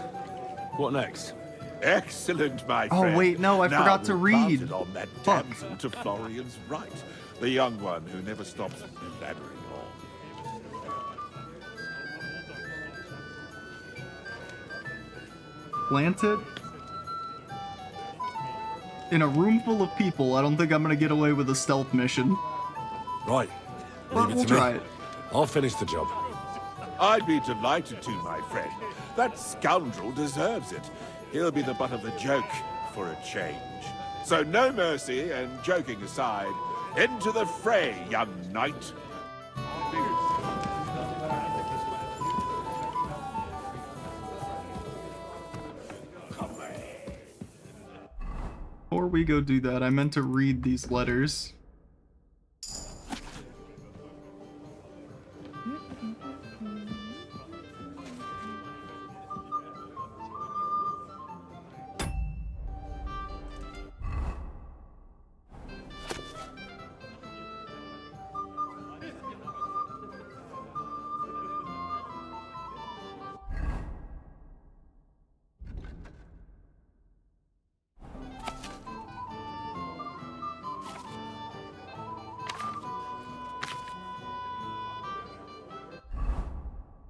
What next? Excellent, my Oh, friend. wait, no, I Now forgot to we'll pass read. it on that Fuck. damsel to Florian's right, the young one who never stops blabbering on. Plant it? In a room full of people, I don't think I'm gonna get away with a stealth mission. Right. But Leave we'll it to try me. it. I'll finish the job. I'd be delighted to, my friend. That scoundrel deserves it. He'll be the butt of the joke for a change. So no mercy, and joking aside, into the fray, young knight. Before we go do that, I meant to read these letters.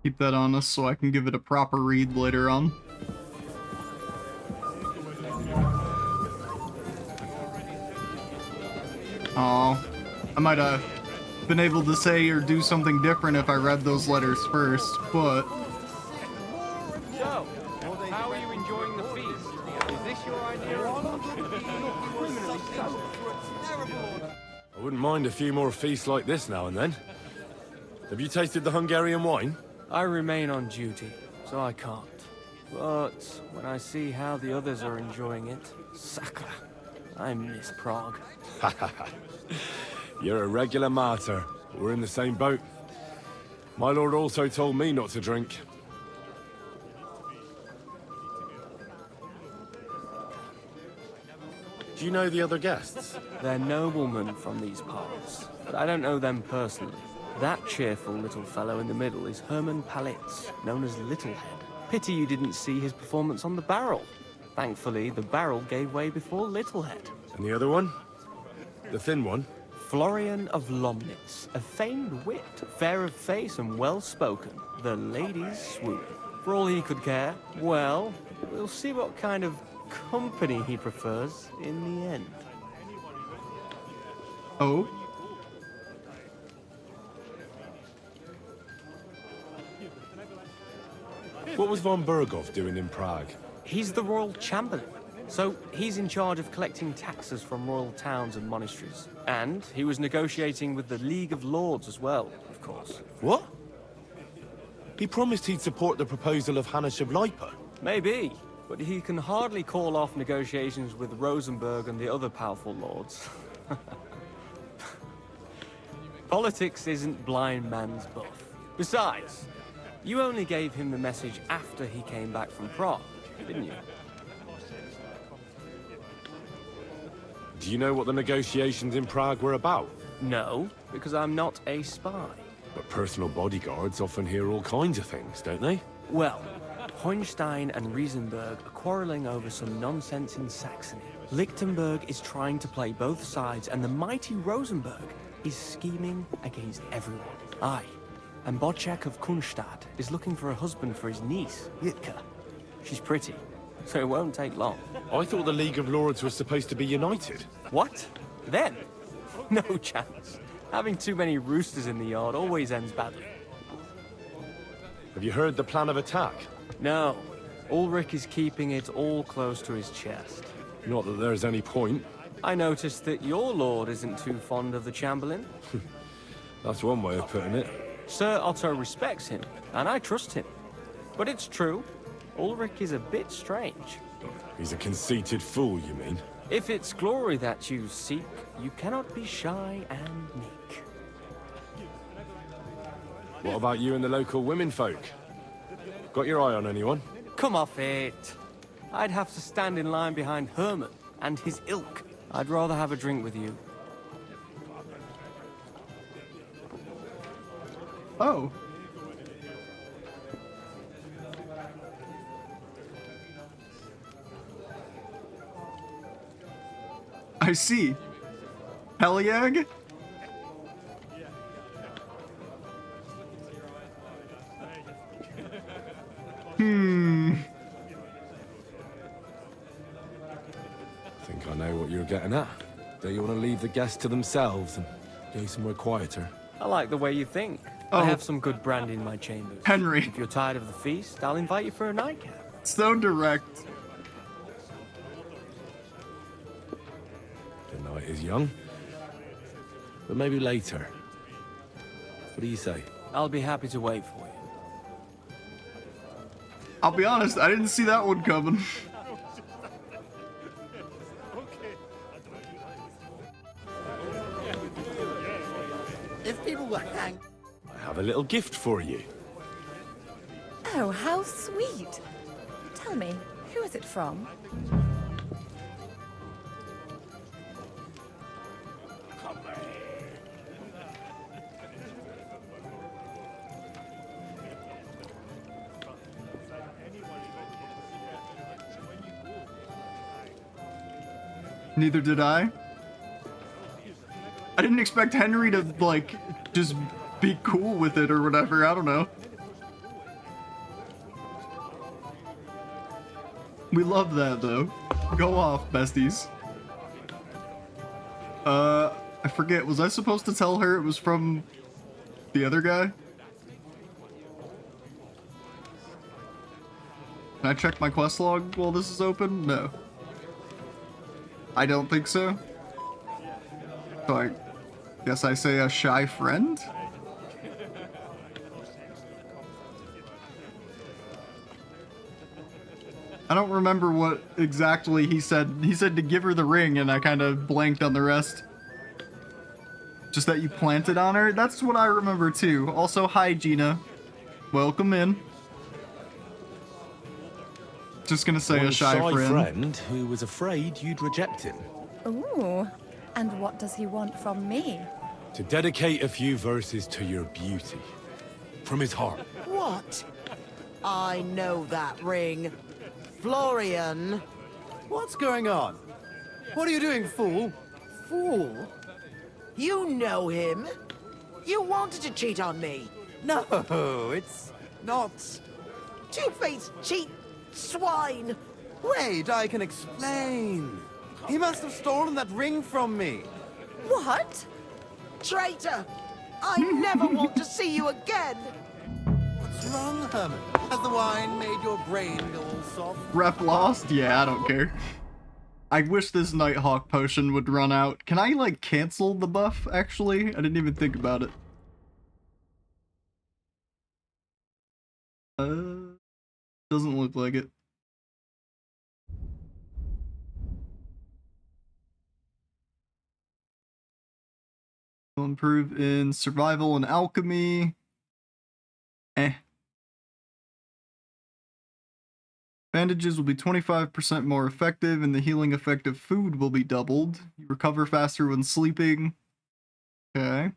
Keep that on us so I can give it a proper read later on. Oh, I might have been able to say or do something different if I read those letters first, but So, how are you enjoying the feast? Is this your idea of criminally so? I wouldn't mind a few more feasts like this now and then. Have you tasted the Hungarian wine? I remain on duty, so I can't. But when I see how the others are enjoying it, sakra, I miss Prague. You're a regular martyr. We're in the same boat. My lord also told me not to drink. Do you know the other guests? They're noblemen from these parts, but I don't know them personally. That cheerful little fellow in the middle is Herman Palitz, known as Littlehead. Pity you didn't see his performance on the barrel. Thankfully, the barrel gave way before Littlehead. And the other one? The thin one? Florian of Lomnitz, a famed wit, fair of face and well-spoken. The ladies swoon. For all he could care, well, we'll see what kind of company he prefers in the end. Oh? What was von Berghoff doing in Prague? He's the royal chamberlain, so he's in charge of collecting taxes from royal towns and monasteries. And he was negotiating with the League of Lords as well, of course. What? He promised he'd support the proposal of Hannes of Leipa. Maybe, but he can hardly call off negotiations with Rosenberg and the other powerful lords. Politics isn't blind man's buff. Besides, you only gave him the message after he came back from Prague, didn't you? Do you know what the negotiations in Prague were about? No, because I'm not a spy. But personal bodyguards often hear all kinds of things, don't they? Well, Hohenstein and Riesenberg are quarreling over some nonsense in Saxony. Lichtenberg is trying to play both sides, and the mighty Rosenberg is scheming against everyone. Aye, and Bocek of Kunstadt is looking for a husband for his niece, Yitka. She's pretty, so it won't take long. I thought the League of Lords was supposed to be united. What? Then? No chance. Having too many roosters in the yard always ends badly. Have you heard the plan of attack? No. Ulrich is keeping it all close to his chest. Not that there's any point. I noticed that your lord isn't too fond of the Chamberlain. That's one way of putting it. Sir Otto respects him, and I trust him. But it's true, Ulrich is a bit strange. He's a conceited fool, you mean? If it's glory that you seek, you cannot be shy and meek. What about you and the local womenfolk? Got your eye on anyone? Come off it. I'd have to stand in line behind Herman and his ilk. I'd rather have a drink with you. Oh. I see. Heliag? Think I know what you're getting at. Don't you want to leave the guests to themselves and go somewhere quieter? I like the way you think. Oh. I have some good brandy in my chambers. Henry. If you're tired of the feast, I'll invite you for a nightcap. So direct. The night is young. But maybe later. What do you say? I'll be happy to wait for you. I'll be honest, I didn't see that one coming. If people were hanged... I have a little gift for you. Oh, how sweet. Tell me, who is it from? Neither did I. I didn't expect Henry to, like, just be cool with it or whatever. I don't know. We love that, though. Go off, besties. I forget. Was I supposed to tell her it was from the other guy? Can I check my quest log while this is open? No. I don't think so. So I guess I say a shy friend? I don't remember what exactly he said. He said to give her the ring, and I kind of blanked on the rest. Just that you planted on her? That's what I remember too. Also, hi Gina. Welcome in. Just gonna say a shy friend. Who was afraid you'd reject him. Ooh, and what does he want from me? To dedicate a few verses to your beauty. From his heart. What? I know that ring. Florian, What's going on? What are you doing, fool? Fool? You know him. You wanted to cheat on me. No, it's not... Two-faced cheat swine! Wait, I can explain. He must have stolen that ring from me. What? Traitor! I never want to see you again! What's wrong, Herman? Has the wine made your brain go all soft? Rep lost? Yeah, I don't care. I wish this Nighthawk potion would run out. Can I, like, cancel the buff, actually? I didn't even think about it. Doesn't look like it. Will improve in survival and alchemy. Bandages will be 25% more effective, and the healing effect of food will be doubled. You recover faster when sleeping. Okay. You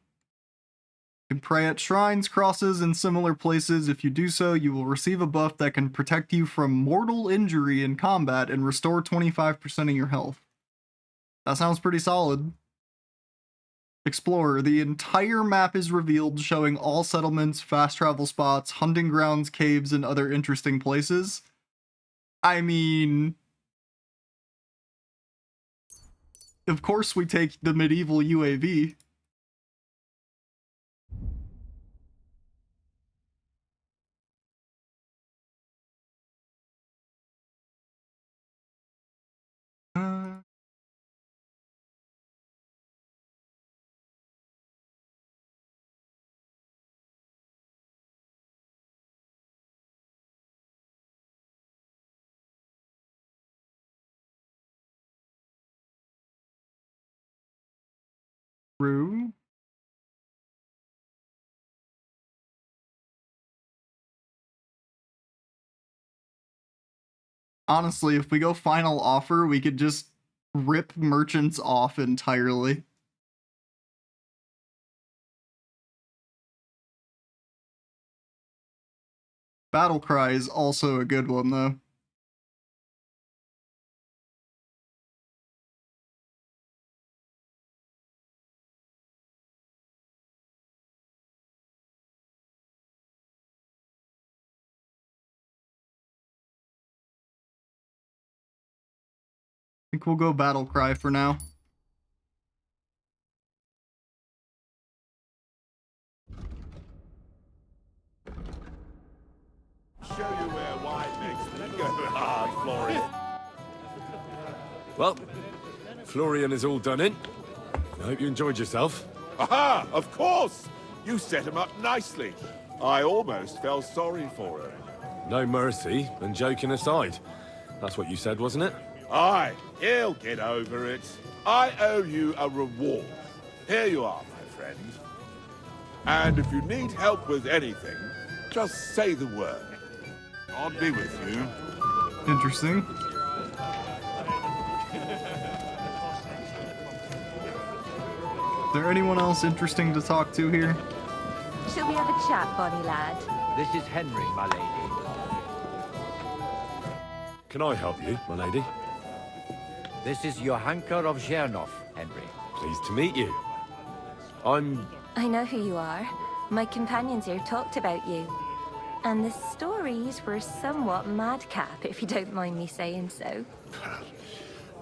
can pray at shrines, crosses, and similar places. If you do so, you will receive a buff that can protect you from mortal injury in combat and restore 25% of your health. That sounds pretty solid. Explorer. The entire map is revealed, showing all settlements, fast travel spots, hunting grounds, caves, and other interesting places. I mean, of course we take the medieval UAV. True. Honestly, if we go final offer, we could just rip merchants off entirely. Battle Cry is also a good one, though. I think we'll go Battle Cry for now. Show you where wine makes me go hard, Florian. Well, Florian is all done in. I hope you enjoyed yourself. Aha! Of course! You set him up nicely. I almost felt sorry for him. No mercy, and joking aside. That's what you said, wasn't it? Aye, he'll get over it. I owe you a reward. Here you are, my friend. And if you need help with anything, just say the word. God be with you. Interesting. Is there anyone else interesting to talk to here? Shall we have a chat, bonny lad? This is Henry, my lady. Can I help you, my lady? This is Johanka of Zhernov, Henry. Pleased to meet you. I know who you are. My companions here talked about you. And the stories were somewhat madcap, if you don't mind me saying so.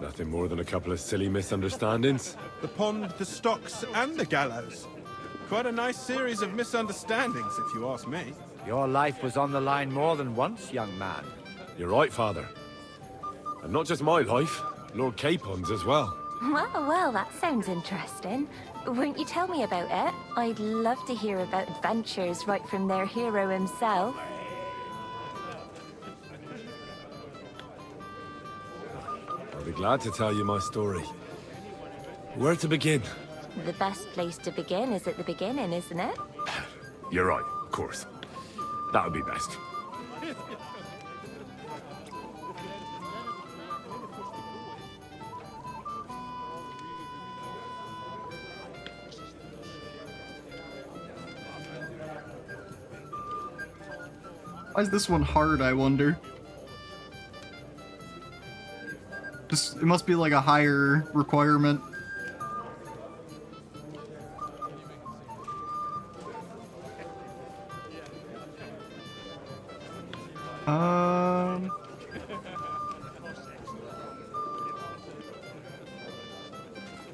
Nothing more than a couple of silly misunderstandings. The pond, the stocks, and the gallows. Quite a nice series of misunderstandings, if you ask me. Your life was on the line more than once, young man. You're right, Father. And not just my life, Lord Capon's as well. Well, that sounds interesting. Won't you tell me about it? I'd love to hear about adventures right from their hero himself. I'll be glad to tell you my story. Where to begin? The best place to begin is at the beginning, isn't it? You're right, of course. That would be best. Why is this one hard, I wonder? Just, it must be like a higher requirement.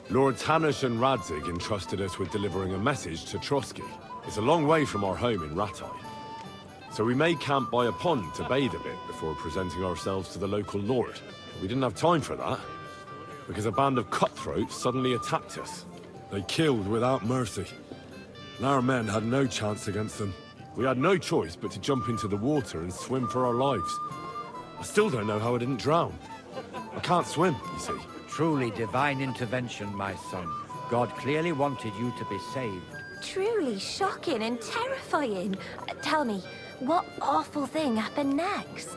Lords Hanush and Radzig entrusted us with delivering a message to Trotsky. It's a long way from our home in Ratai. So we made camp by a pond to bathe a bit before presenting ourselves to the local lord. We didn't have time for that, because a band of cutthroats suddenly attacked us. They killed without mercy, and our men had no chance against them. We had no choice but to jump into the water and swim for our lives. I still don't know how I didn't drown. I can't swim, you see. Truly divine intervention, my son. God clearly wanted you to be saved. Truly shocking and terrifying. Tell me, what awful thing happened next?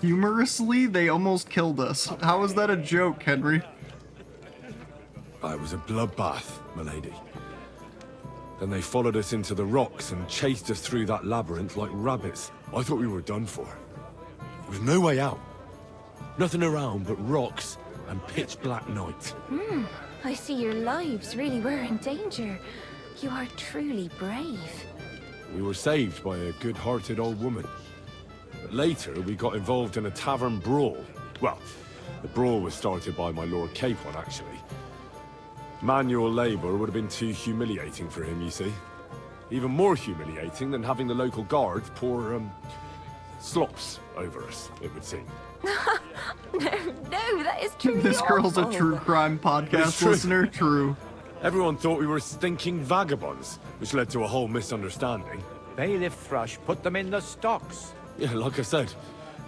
Humorously, they almost killed us. How is that a joke, Henry? It was a bloodbath, milady. Then they followed us into the rocks and chased us through that labyrinth like rabbits. I thought we were done for. There was no way out. Nothing around but rocks and pitch black night. I see your lives really were in danger. You are truly brave. We were saved by a good-hearted old woman. But later, we got involved in a tavern brawl. Well, the brawl was started by my Lord Capon, actually. Manual labor would have been too humiliating for him, you see. Even more humiliating than having the local guards pour, slops over us, it would seem. No, that is truly This girl's a awful. true crime podcast listener. True. Everyone thought we were stinking vagabonds, which led to a whole misunderstanding. Bailiff Thrush put them in the stocks. Yeah, like I said,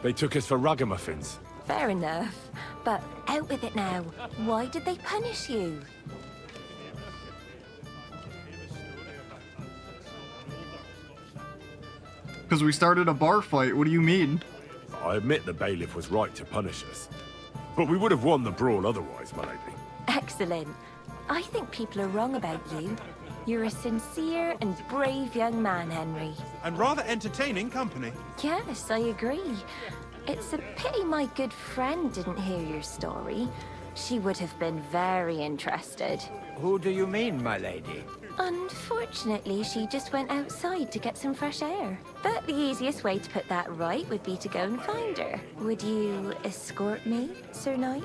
they took us for ragamuffins. Fair enough. But out with it now. Why did they punish you? Because we started a bar fight. What do you mean? I admit the bailiff was right to punish us. But we would have won the brawl otherwise, my lady. Excellent. I think people are wrong about you. You're a sincere and brave young man, Henry. And rather entertaining company. Yes, I agree. It's a pity my good friend didn't hear your story. She would have been very interested. Who do you mean, my lady? Unfortunately, she just went outside to get some fresh air. But the easiest way to put that right would be to go and find her. Would you escort me, Sir Knight?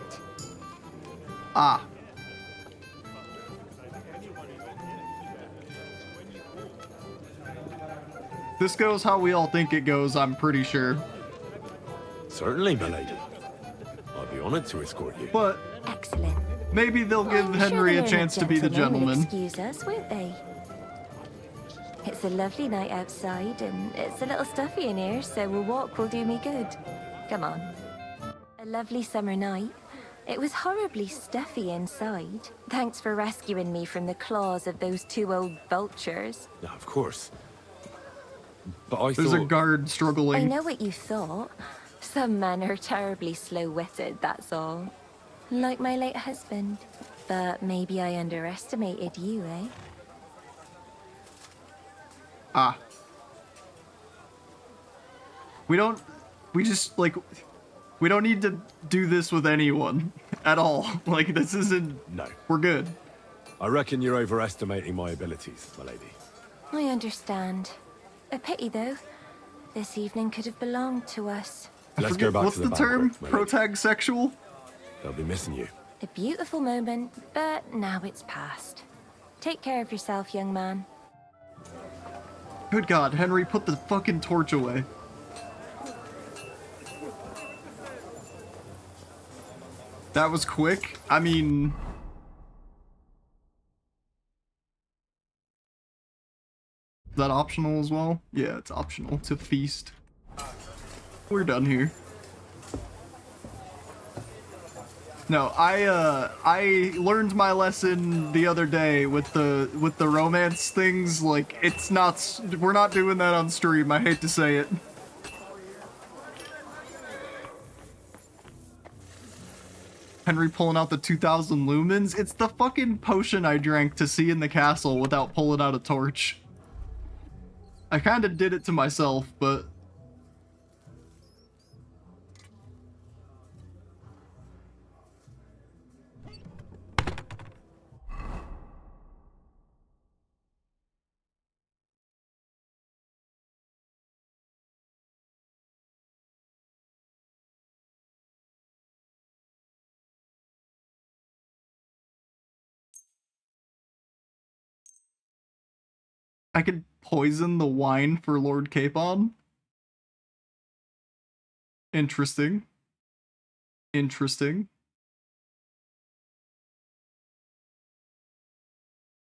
Ah. This goes how we all think it goes, I'm pretty sure. Certainly, my lady. I'd be honored to escort you. But excellent. Maybe they'll give I'm Henry sure a chance to be the Will gentleman. excuse us, won't they? It's a lovely night outside, and it's a little stuffy in here, so a walk will do me good. Come on. A lovely summer night. It was horribly stuffy inside. Thanks for rescuing me from the claws of those two old vultures. Yeah, of course. But I There's thought... a guard I struggling. know what you thought. Some men are terribly slow-witted, that's all. Like my late husband. But maybe I underestimated you, eh? Ah. We don't need to do this with anyone at all. Like, this isn't... No. We're good. I reckon you're overestimating my abilities, my lady. I understand. A pity, though. This evening could have belonged to us. Let's go back What's to the the term? banquet, my lady. Protag sexual? They'll be missing you. A beautiful moment, but now it's past. Take care of yourself, young man. Good God, Henry, put the fucking torch away. That was quick. I mean... Is that optional as well? Yeah, it's optional to feast. We're done here. No, I learned my lesson the other day with the romance things. Like, it's not, we're not doing that on stream. I hate to say it. Henry pulling out the 2000 lumens. It's the fucking potion I drank to see in the castle without pulling out a torch. I kind of did it to myself, but... I could poison the wine for Lord Capon? Interesting. Interesting.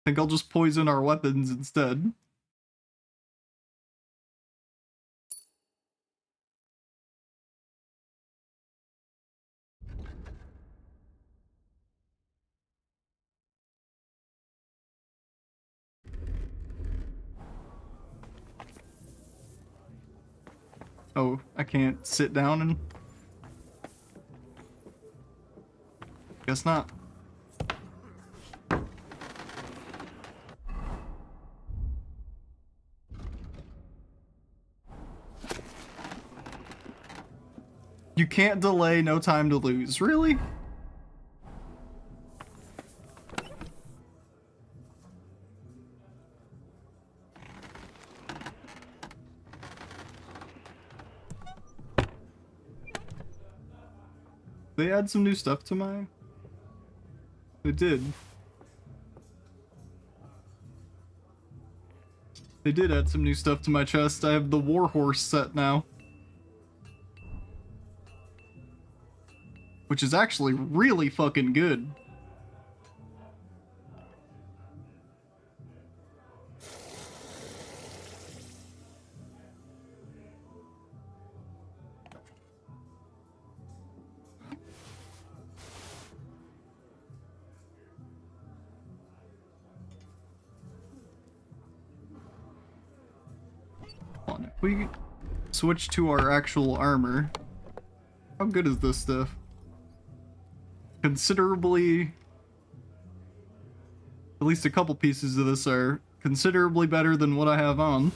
I think I'll just poison our weapons instead. Oh, I can't sit down and... Guess not. You can't delay, no time to lose. Really? They add some new stuff to my... They did. They did add some new stuff to my chest. I have the Warhorse set now. Which is actually really fucking good. If we switch to our actual armor, how good is this stuff? Considerably, at least a couple pieces of this are considerably better than what I have on.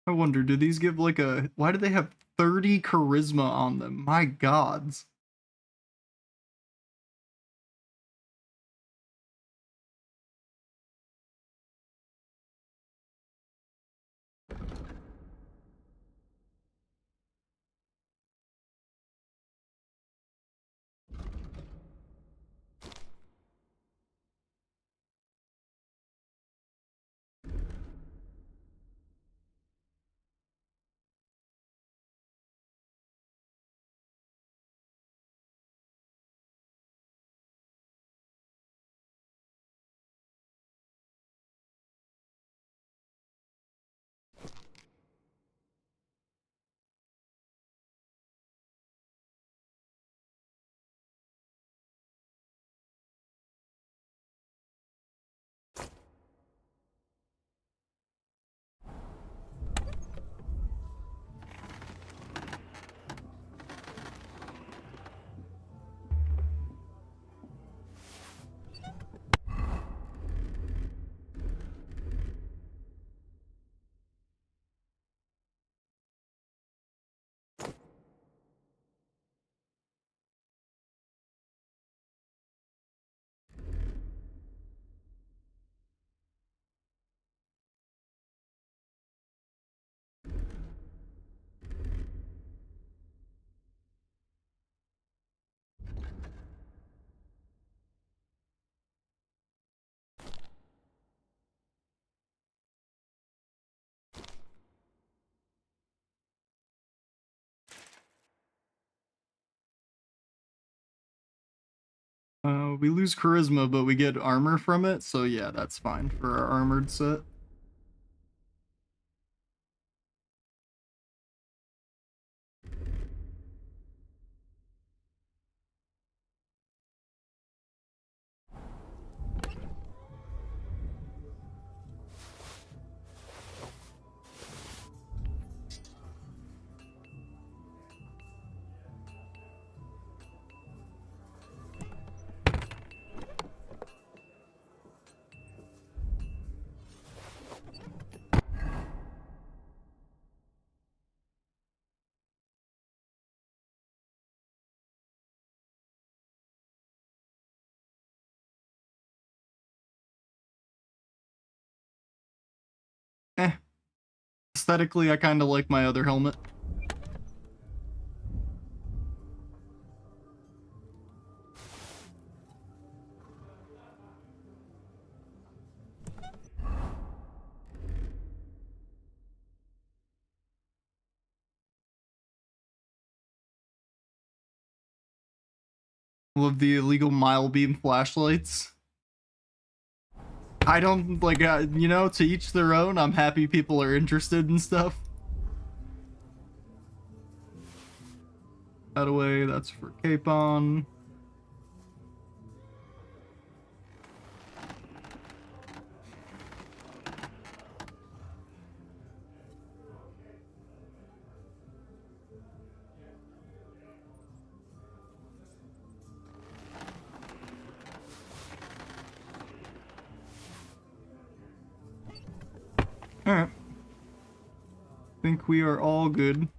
I wonder, do these give like a... Why do they have 30 charisma on them? My gods. We lose charisma, but we get armor from it, so yeah, that's fine for our armored set. Aesthetically, I kind of like my other helmet. Love the illegal mile beam flashlights. I don't, like, you know, to each their own. I'm happy people are interested in stuff. That away, that's for Capon. Alright. Think we are all good.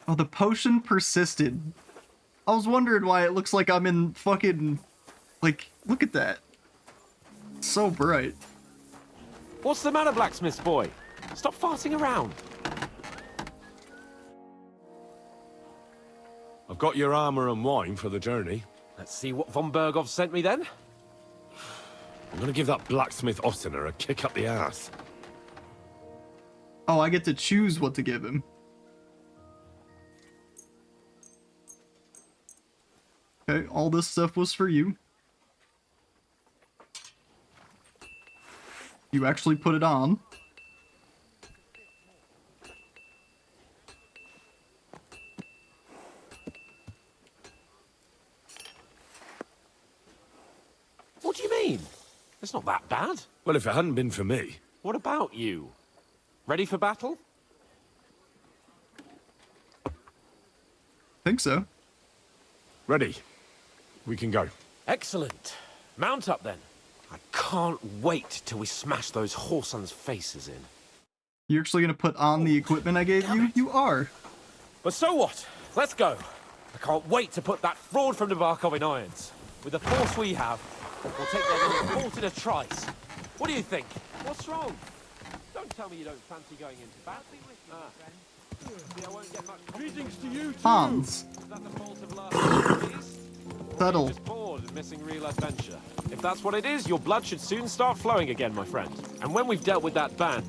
Oh, the potion persisted. I was wondering why it looks like I'm in fucking... Like, look at that. So bright. What's the matter, blacksmith's boy? Stop farting around. I've got your armor and wine for the journey. Let's see what von Berghoff sent me then. I'm gonna give that blacksmith Ossiner a kick up the ass. Oh, I get to choose what to give him. Okay, all this stuff was for you. You actually put it on. What do you mean? It's not that bad. Well, if it hadn't been for me. What about you? Ready for battle? Think so. Ready. We can go. Excellent. Mount up then. I can't wait till we smash those whoresons' faces in. You're actually gonna put on the equipment I gave you? You are. But so what? Let's go. I can't wait to put that fraud from Nabarkov in irons. With the force we have, we'll take their little fort in a trice. What do you think? What's wrong? Don't tell me you don't fancy going into battle. See, I won't get much greetings to you too. Hans. Is that the fault of last week's? Settle. Just bored and missing real adventure. If that's what it is, your blood should soon start flowing again, my friend. And when we've dealt with that band,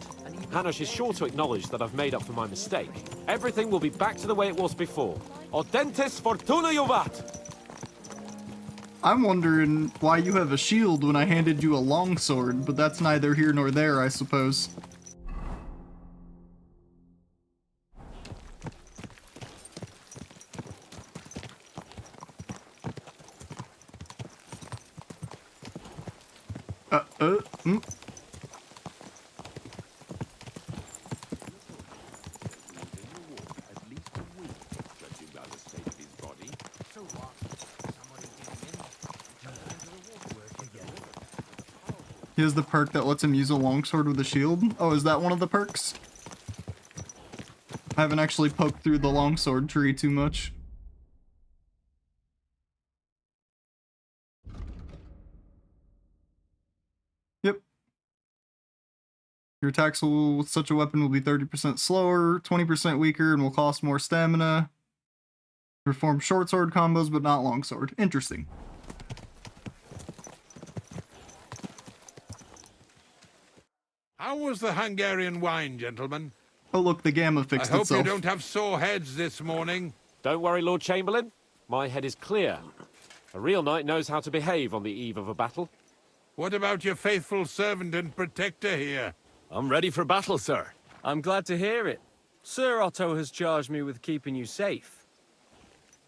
Hanush is sure to acknowledge that I've made up for my mistake. Everything will be back to the way it was before. Audentis fortuna juvat! I'm wondering why you have a shield when I handed you a longsword, but that's neither here nor there, I suppose. Hmm. He has the perk that lets him use a longsword with a shield. Oh, is that one of the perks? I haven't actually poked through the longsword tree too much. Yep. Your attacks with such a weapon will be 30% slower, 20% weaker, and will cost more stamina. Perform short sword combos, but not long sword. Interesting. How was the Hungarian wine, gentlemen? Oh look, the gamma fixed I hope itself. you don't have sore heads this morning. Don't worry, Lord Chamberlain. My head is clear. A real knight knows how to behave on the eve of a battle. What about your faithful servant and protector here? I'm ready for battle, sir. I'm glad to hear it. Sir Otto has charged me with keeping you safe.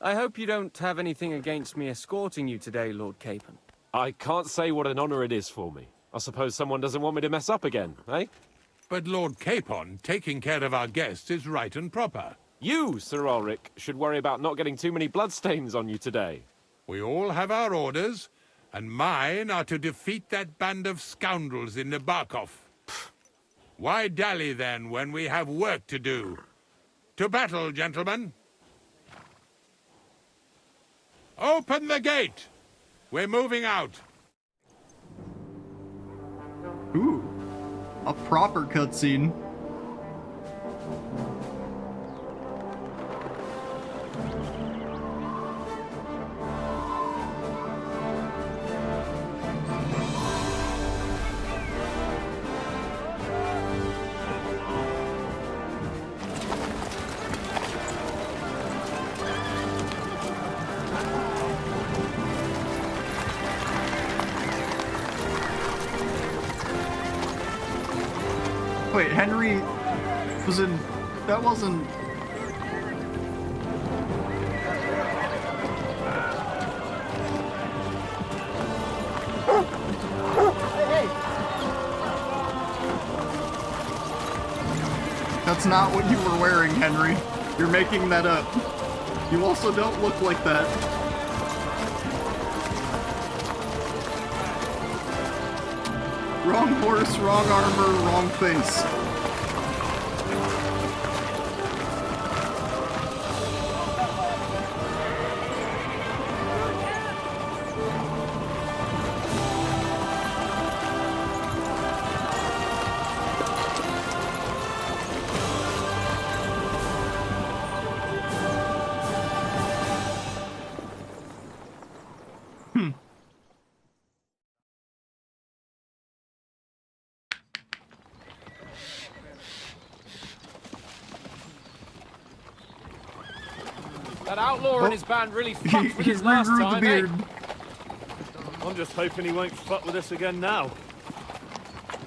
I hope you don't have anything against me escorting you today, Lord Capon. I can't say what an honor it is for me. I suppose someone doesn't want me to mess up again, eh? But Lord Capon, taking care of our guests is right and proper. You, Sir Ulrich, should worry about not getting too many bloodstains on you today. We all have our orders, and mine are to defeat that band of scoundrels in Nabokov. Why dally then when we have work to do? To battle, gentlemen! Open the gate! We're moving out. Ooh, a proper cutscene. Wait, Henry was in... That wasn't... That's not what you were wearing, Henry. You're making that up. You also don't look like that. Wrong horse, wrong armor, wrong face. That outlaw and his band really fucked with us last Regrew the time, beard. I'm just hoping he won't fuck with us again now.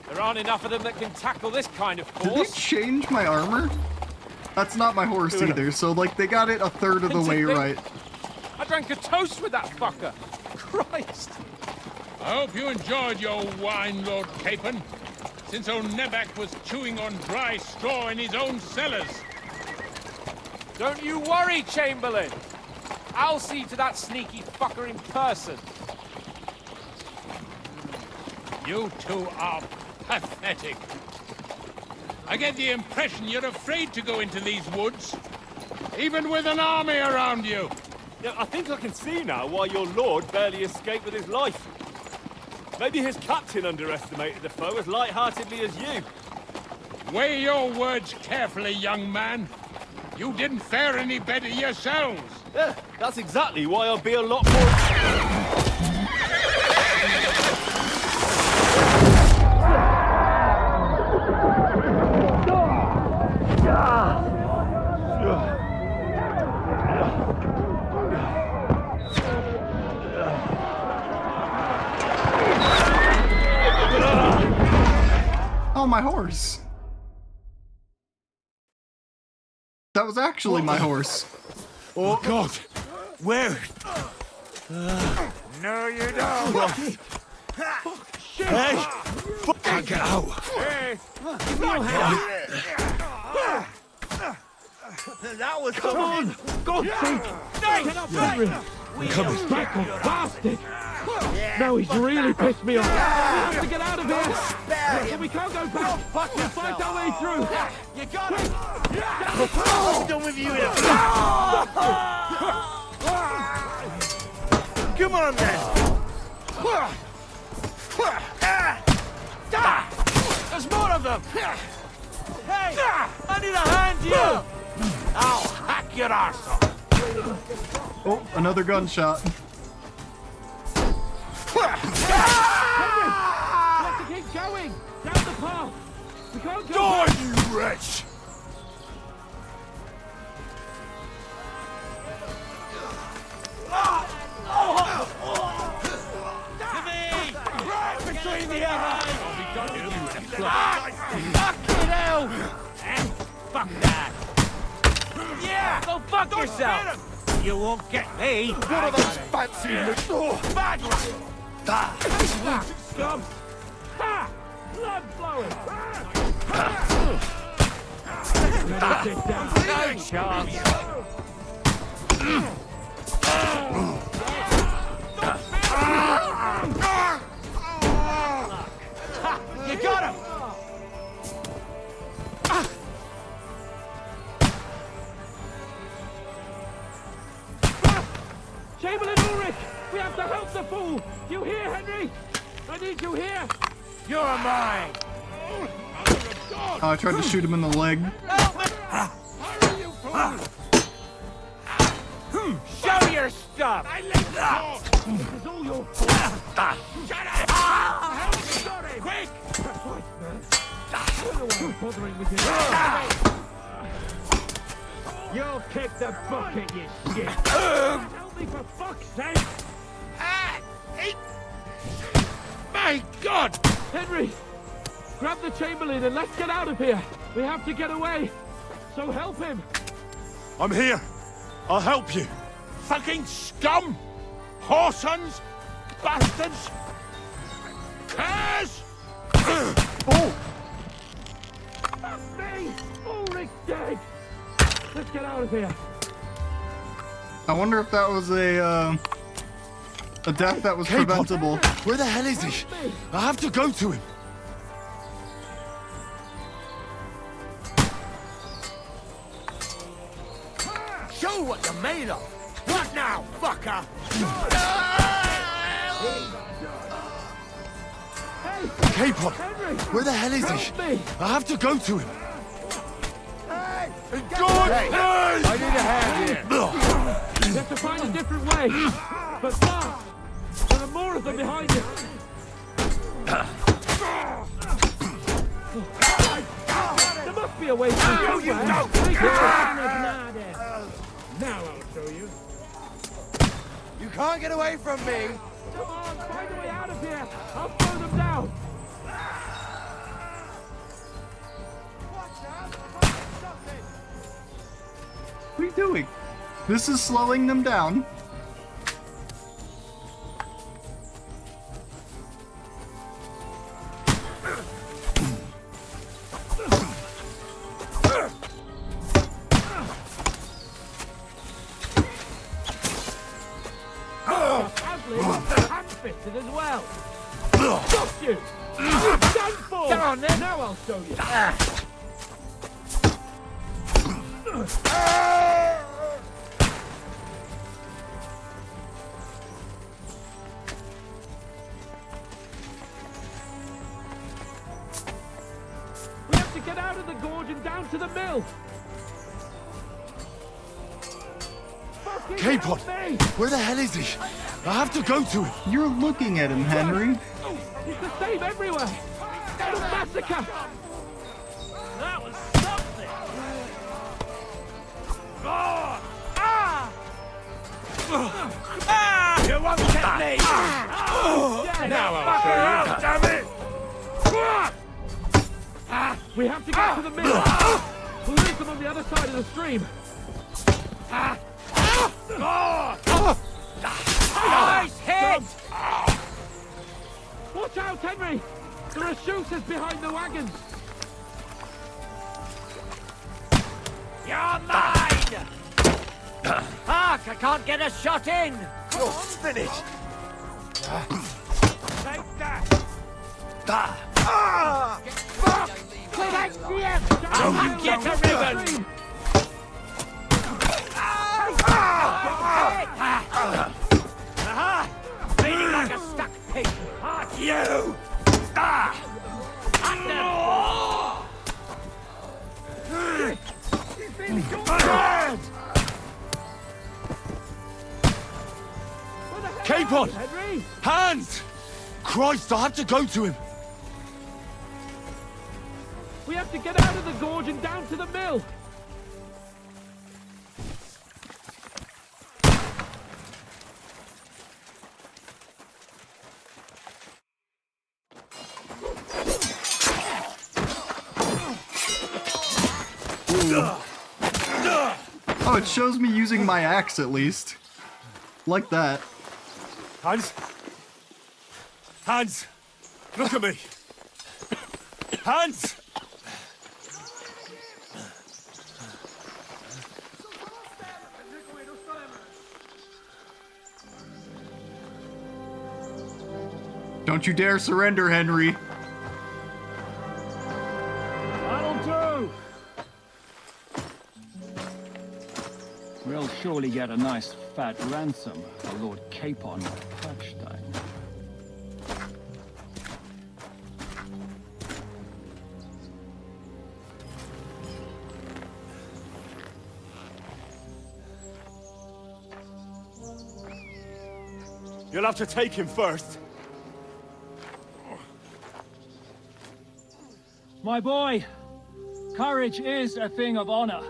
There aren't enough of them that can tackle this kind of Did they force. change my armor? That's not my horse either, so like they got it a third of the way right. I drank a toast with that fucker. Christ. I hope you enjoyed your wine, Lord Capon, since old Nebak was chewing on dry straw in his own cellars. Don't you worry, Chamberlain. I'll see to that sneaky fucker in person. You two are pathetic. I get the impression you're afraid to go into these woods, even with an army around you. Yeah, I think I can see now why your lord barely escaped with his life. Maybe his captain underestimated the foe as light-heartedly as you. Weigh your words carefully, young man. You didn't fare any better yourselves. Yeah, that's exactly why I'll be a lot more... Oh, my horse. That was actually my horse. Oh, God. Where? No, you don't. Hey! Can't get out. Hey! That was Come on! God's sake! Henry! Coming. Bastard! Now he's really pissed me off. We have to get out of here. We can't go back. We'll find our way through. You got it! I'm done with you in a... Come on then! There's more of them! Hey! I need a hand here! I'll hack your arse off! Oh, another gunshot. Let's keep going! Down the path! We can't go Die, back. you wretch! Right between the eyes! Fucking hell! Fuck that! Yeah! Go fuck yourself! You won't get me! What are those fancy Bad luck! Scum! Ha! Blood flowing! Better sit down. No chance! You got him! Chamberlain Ulrich! We have to help the fool! You hear, Henry? I need you here! You're mine! Oh, I tried to shoot him in the leg. Show your stuff! This is all your fault! Shut up! Quick! That's right, man. I don't know why I'm bothering with you. You'll kick the bucket, you shit! Help me for fuck's sake! My God! Henry! Grab the Chamberlain and let's get out of here! We have to get away! So help him! I'm here. I'll help you. Fucking scum! Whoresons! Bastards! Curs! Oh! Fuck me! Ulrich's dead! Let's get out of here! I wonder if that was a death that was preventable. Where the hell is he? I have to go to him. Show what you're made of! What now, fucker? Capon, where the hell is he? I have to go to him. God, Hey, I need a hand here. We have to find a different way! But fast! There are more of them behind us! There must be a way through somewhere! Now I'll show you! You can't get away from me! Come on, find a way out of here! I'll throw them down! What are you doing? This is slowing them down. Ham-fisted as well! Got you! Done for! Come on, then. Now I'll show you! We have to get out of the gorge and down to the mill! Fucking Capon, help me! where the hell is he? I have to go to him. You're looking at him, Henry. It's the same everywhere! It's a massacre! That was something! Oh! Ah! Ah! You won't get me! Now I'll show you! Damn it! We have to get to the mill! We'll lose them on the other side of the stream! Nice hit! Watch out, Henry! There are shooters behind the wagons! You're mine! Hark! I can't get a shot in! You're finished. Take that! Fuck! Don't get a ribbon! Aha! Bleeding like a stuck pig! You! Capon! Henry! Hans! Christ, I have to go to him! We have to get out of the gorge and down to the mill! Oh, it shows me using my axe at least. Like that. Hans? Hans! Look at me! Hans! Don't you dare surrender, Henry. That'll do! We'll surely get a nice fat ransom for Lord Capon of Holstein. You'll have to take him first. My boy, courage is a thing of honor.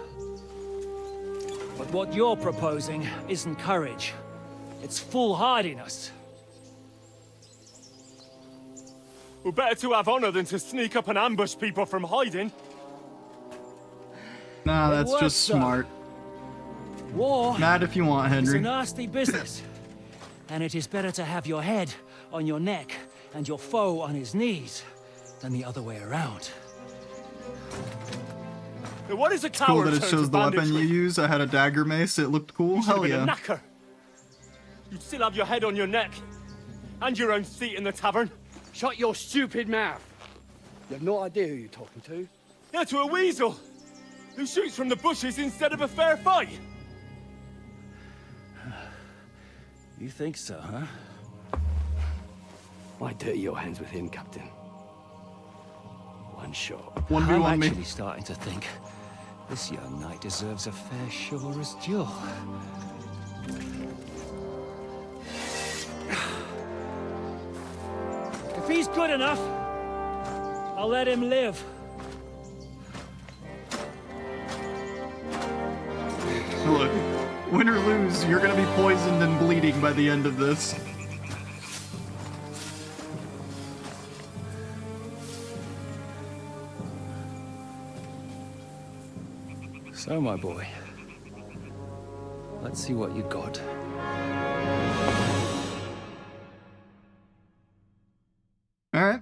But what you're proposing isn't courage. It's foolhardiness. Well, better to have honor than to sneak up and ambush people from hiding. Nah, It that's works, just sir. smart. War Mad if you want, is a Henry. nasty business. And it is better to have your head on your neck and your foe on his knees than the other way around. Now, what is a It's cool coward that it turn shows to the weapon you banditry? use. I had a dagger mace. It looked cool. You should have Hell been a yeah. knacker. You'd still have your head on your neck. And your own seat in the tavern. Shut your stupid mouth. You have no idea who you're talking to. Yeah, to a weasel. Who shoots from the bushes instead of a fair fight. You think so, huh? Why dirty your hands with him, Captain? One shot. I'm actually starting to think this young knight deserves a fair chivalrous duel. If he's good enough, I'll let him live. Look, win or lose, you're gonna be poisoned and bleeding by the end of this. So, my boy, let's see what you got. All right.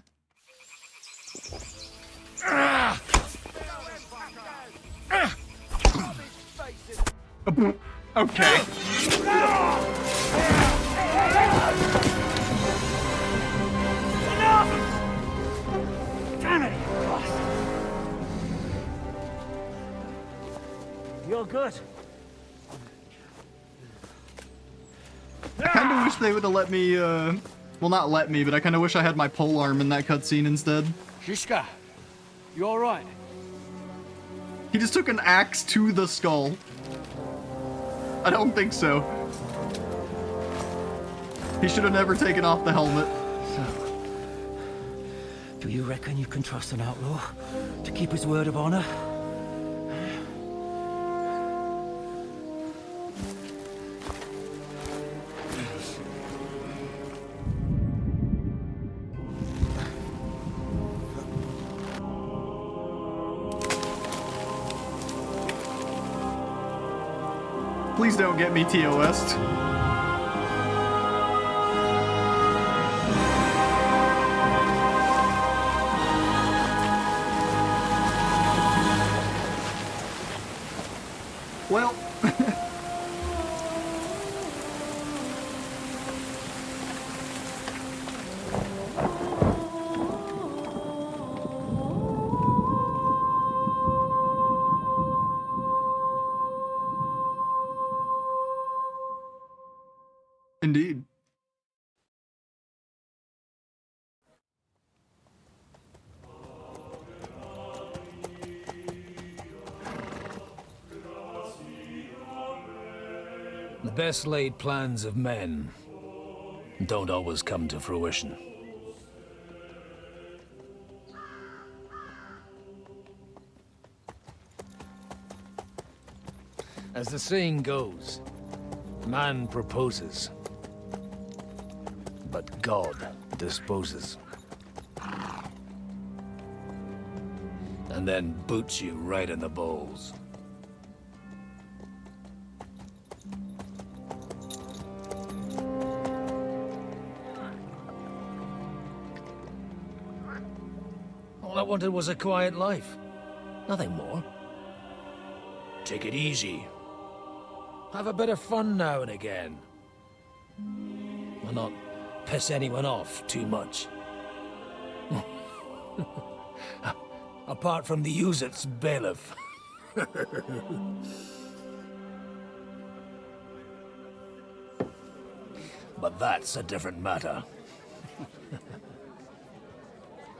Okay. Damn it, you bastard! You're good. I kind of wish they would have let me, well, not let me, but I kind of wish I had my polearm in that cutscene instead. Shishka, you all right? He just took an axe to the skull. I don't think so. He should have never taken off the helmet. So, do you reckon you can trust an outlaw to keep his word of honor? Please don't get me TOS'd. Well. Indeed. The best laid plans of men don't always come to fruition. As the saying goes, man proposes, but God disposes. And then boots you right in the balls. All I wanted was a quiet life. Nothing more. Take it easy. Have a bit of fun now and again. And not piss anyone off too much. Apart from the Uzit's bailiff. But that's a different matter.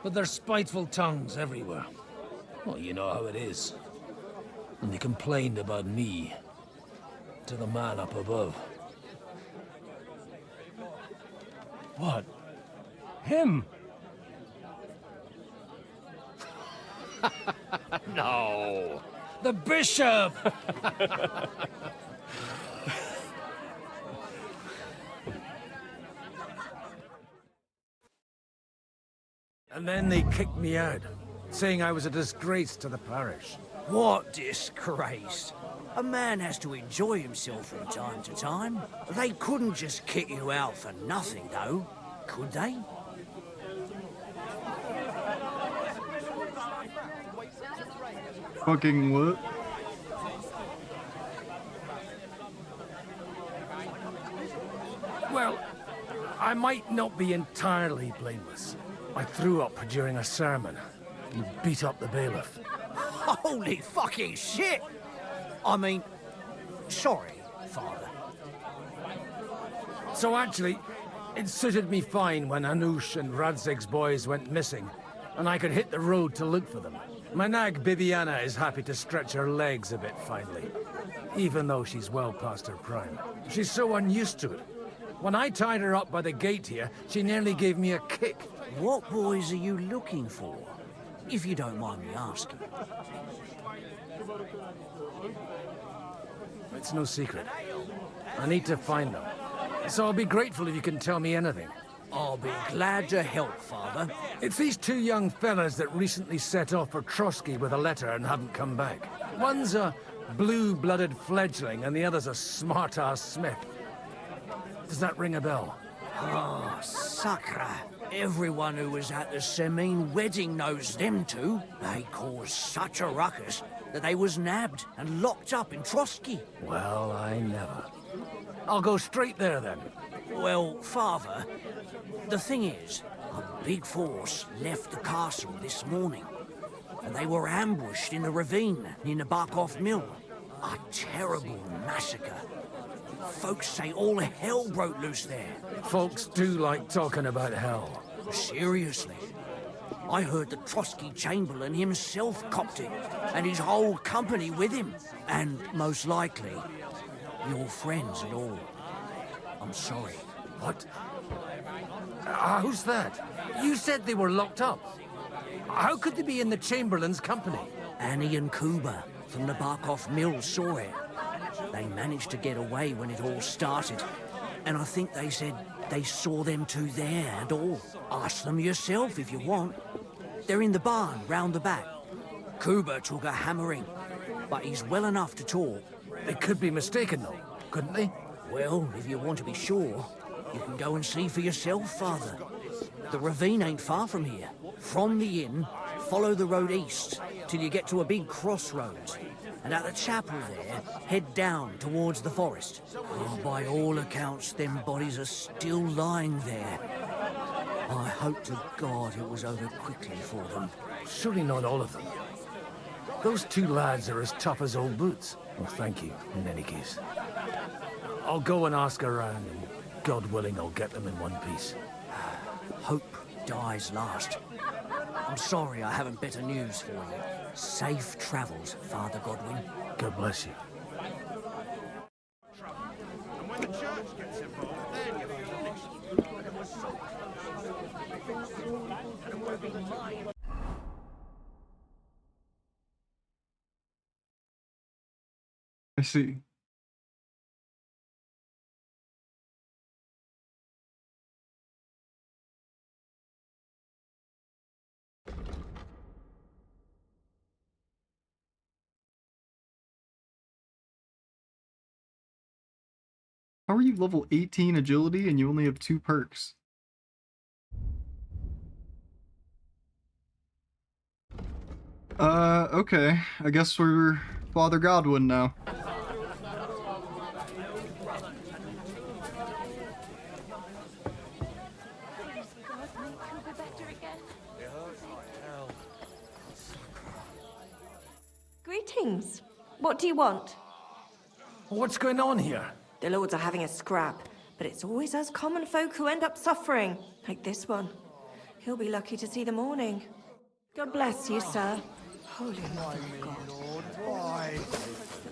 But there's spiteful tongues everywhere. Well, you know how it is. And they complained about me to the man up above. What? Him? No. The bishop! And then they kicked me out, saying I was a disgrace to the parish. What disgrace? A man has to enjoy himself from time to time. They couldn't just kick you out for nothing, though, could they? Fucking what? Well, I might not be entirely blameless. I threw up during a sermon and beat up the bailiff. Holy fucking shit! I mean, sorry, Father. So actually, it suited me fine when Anush and Radzig's boys went missing, and I could hit the road to look for them. My nag Bibiana is happy to stretch her legs a bit finally, even though she's well past her prime. She's so unused to it. When I tied her up by the gate here, she nearly gave me a kick. What boys are you looking for, if you don't mind me asking? It's no secret. I need to find them. So I'll be grateful if you can tell me anything. I'll be glad to help, Father. It's these two young fellas that recently set off for Trotsky with a letter and haven't come back. One's a blue-blooded fledgling and the other's a smart-ass smith. Does that ring a bell? Oh, Sakra. Everyone who was at the Semine wedding knows them two. They caused such a ruckus that they was nabbed and locked up in Trotsky. Well, I never. I'll go straight there, then. Well, Father, the thing is, a big force left the castle this morning, and they were ambushed in the ravine near the Barkov Mill. A terrible massacre. Folks say all hell broke loose there. Folks do like talking about hell. Seriously. I heard the Trotsky Chamberlain himself copped it, and his whole company with him. And most likely, your friends and all. I'm sorry. What? Who's that? You said they were locked up. How could they be in the Chamberlain's company? Annie and Kuba from the Barkov Mill saw it. They managed to get away when it all started. And I think they said they saw them two there and all. Ask them yourself if you want. They're in the barn round the back. Kuba took a hammering, but he's well enough to talk. They could be mistaken though, couldn't they? Well, if you want to be sure, you can go and see for yourself, Father. The ravine ain't far from here. From the inn, follow the road east till you get to a big crossroads. And at the chapel there, head down towards the forest. Oh, by all accounts, them bodies are still lying there. I hope to God it was over quickly for them. Surely not all of them. Those two lads are as tough as old boots. Well, thank you, in any case. I'll go and ask around, and God willing, I'll get them in one piece. Hope dies last. I'm sorry I haven't better news for you. Safe travels, Father Godwin. God bless you. And when the church gets involved, then you're finished. I see. How are you level 18 agility and you only have 2 perks? Okay. I guess we're Father Godwin now. Greetings. What do you want? What's going on here? The lords are having a scrap, but it's always us common folk who end up suffering, like this one. He'll be lucky to see the morning. God bless you, sir. Holy Mother of God. Why?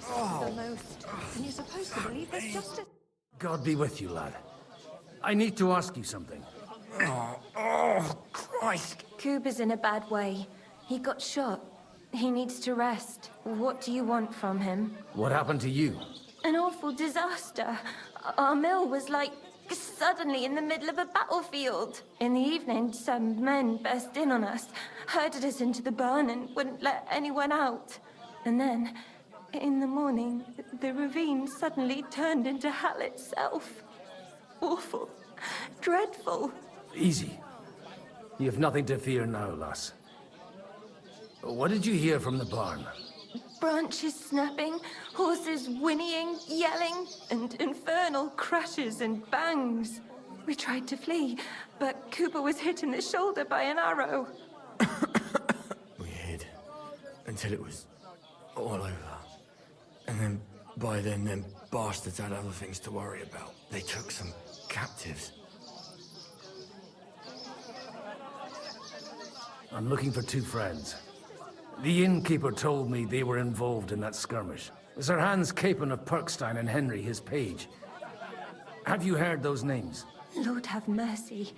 The most. And you're supposed to believe there's justice. God be with you, lad. I need to ask you something. Oh, Christ. Cooper's in a bad way. He got shot. He needs to rest. What do you want from him? What happened to you? An awful disaster. Our mill was like suddenly in the middle of a battlefield. In the evening, some men burst in on us, herded us into the barn and wouldn't let anyone out. And then, in the morning, the ravine suddenly turned into hell itself. Awful. Dreadful. Easy. You have nothing to fear now, lass. What did you hear from the barn? Branches snapping, horses whinnying, yelling, and infernal crashes and bangs. We tried to flee, but Cooper was hit in the shoulder by an arrow. We hid until it was all over. And then, by then, them bastards had other things to worry about. They took some captives. I'm looking for 2 friends. The innkeeper told me they were involved in that skirmish. Sir Hans Capon of Perkstein and Henry, his page. Have you heard those names? Lord have mercy.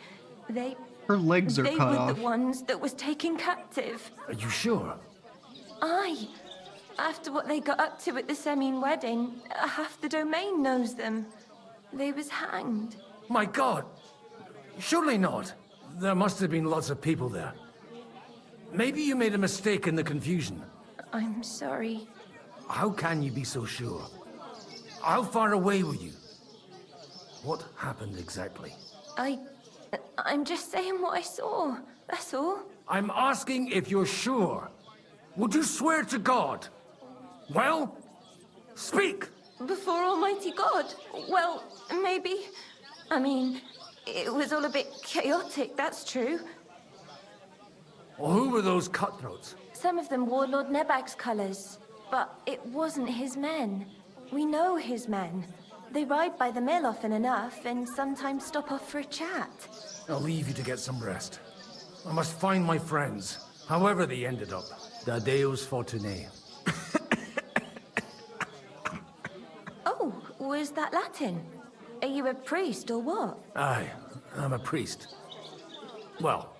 Her legs are they cut were off. the ones that was taken captive. Are you sure? Aye. After what they got up to at the Semine wedding, half the domain knows them. They was hanged. My God! Surely not. There must have been lots of people there. Maybe you made a mistake in the confusion. I'm sorry. How can you be so sure? How far away were you? What happened exactly? I'm just saying what I saw. That's all. I'm asking if you're sure. Would you swear to God? Well, speak! Before Almighty God? Well, maybe. I mean, it was all a bit chaotic, that's true. Well, who were those cutthroats? Some of them wore Lord Nebag's colours, but it wasn't his men. We know his men. They ride by the mill often enough, and sometimes stop off for a chat. I'll leave you to get some rest. I must find my friends, however they ended up. Da Deus Fortunae. Oh, was that Latin? Are you a priest or what? Aye, I'm a priest. Well,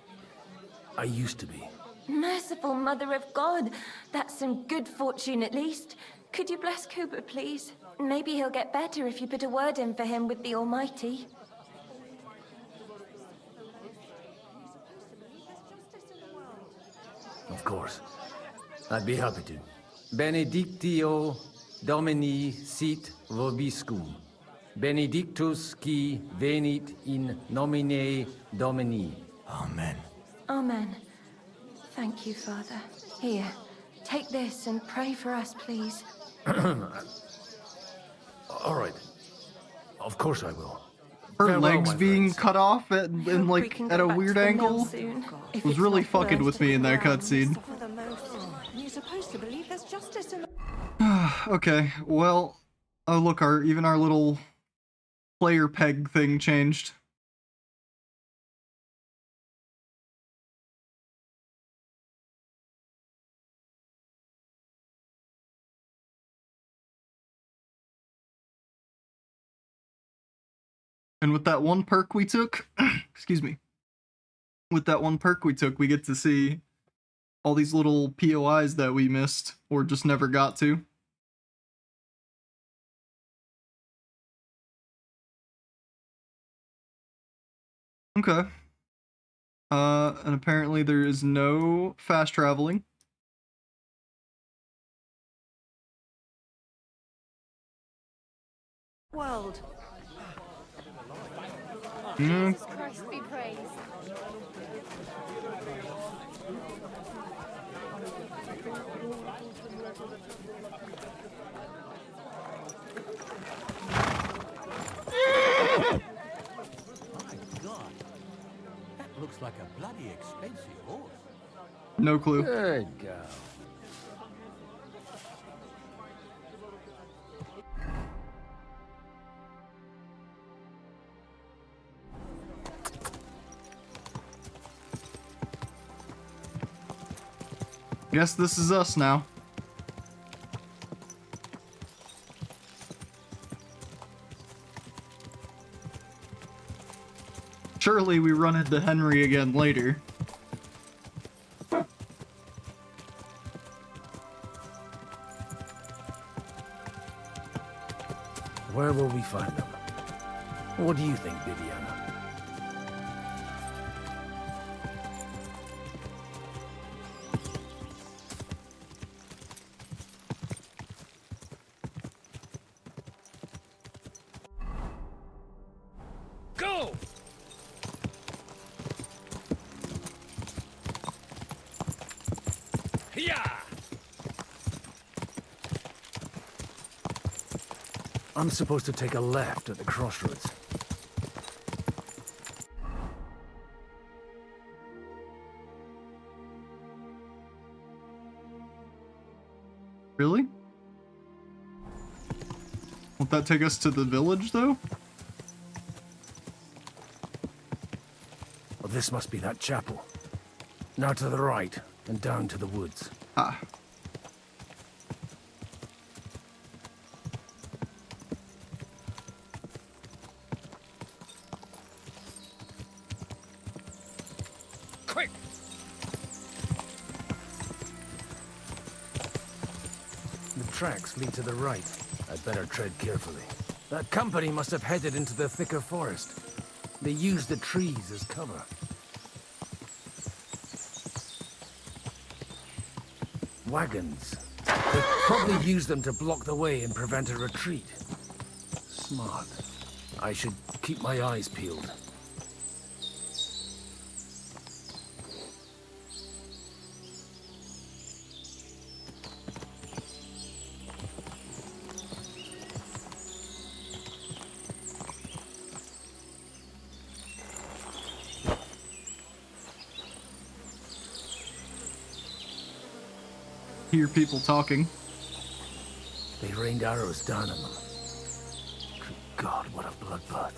I used to be. Merciful Mother of God. That's some good fortune at least. Could you bless Cooper, please? Maybe he'll get better if you put a word in for him with the Almighty. Of course. I'd be happy to. Benedictio Domini sit vobiscum. Benedictus qui venit in nomine Domini. Amen. Amen. Thank you, Father. Here, take this and pray for us, please. All right. Of course I will. Her Farewell, legs my being friends. cut off in like at a weird angle was really fucking with me in that cutscene. You're supposed to believe there's justice in the... Okay, well, oh look, even our little player peg thing changed. And with that one perk we took, excuse me, with that one perk we took, we get to see all these little POIs that we missed or just never got to. Okay. And apparently there is no fast traveling. World. Mm. Christ be praised. My God, that looks like a bloody expensive horse. No clue. Good girl. Guess this is us now. Surely we run into Henry again later. Where will we find them? What do you think, Bibiana? Go! Yeah! I'm supposed to take a left at the crossroads. Really? Won't that take us to the village, though? Well, this must be that chapel. Now to the right, and down to the woods. Ah. Quick! The tracks lead to the right. I'd better tread carefully. That company must have headed into the thicker forest. They used the trees as cover. Wagons. They probably used them to block the way and prevent a retreat. Smart. I should keep my eyes peeled. Hear people talking. They rained arrows down on them. Good God, what a bloodbath.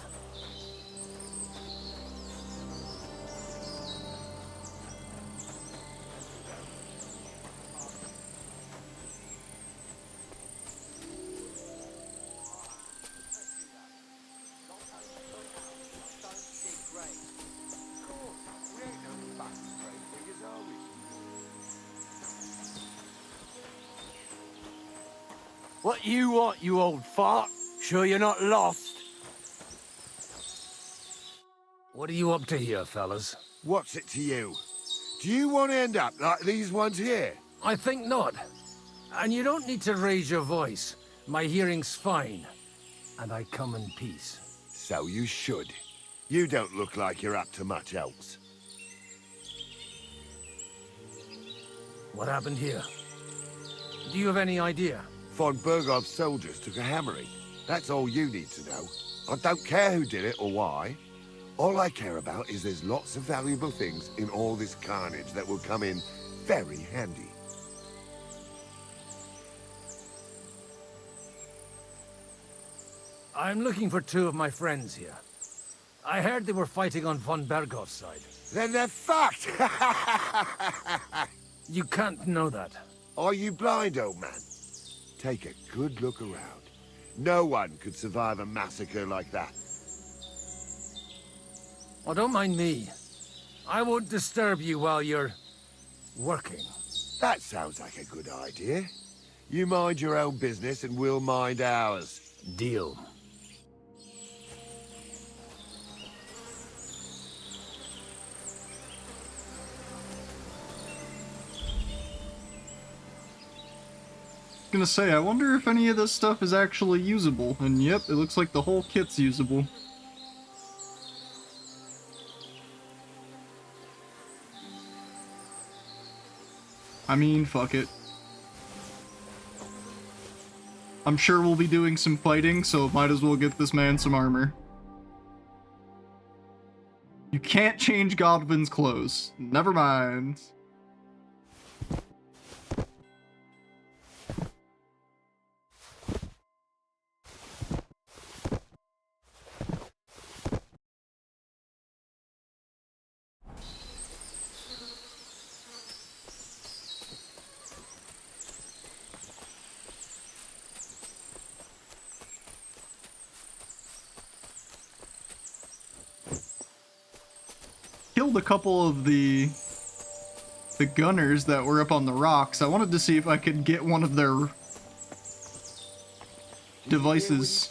What you want, you old fart? Sure you're not lost? What are you up to here, fellas? What's it to you? Do you want to end up like these ones here? I think not. And you don't need to raise your voice. My hearing's fine. And I come in peace. So you should. You don't look like you're up to much else. What happened here? Do you have any idea? Von Bergov's soldiers took a hammering. That's all you need to know. I don't care who did it or why. All I care about is there's lots of valuable things in all this carnage that will come in very handy. I'm looking for two of my friends here. I heard they were fighting on von Bergov's side. Then they're fucked! You can't know that. Are you blind, old man? Take a good look around. No one could survive a massacre like that. Oh, don't mind me. I won't disturb you while you're... working. That sounds like a good idea. You mind your own business and we'll mind ours. Deal. Gonna say, I wonder if any of this stuff is actually usable. And yep, it looks like the whole kit's usable. I mean, fuck it. I'm sure we'll be doing some fighting, so might as well get this man some armor. You can't change Godwin's clothes. Never mind. Killed a couple of the gunners that were up on the rocks. I wanted to see if I could get one of their devices.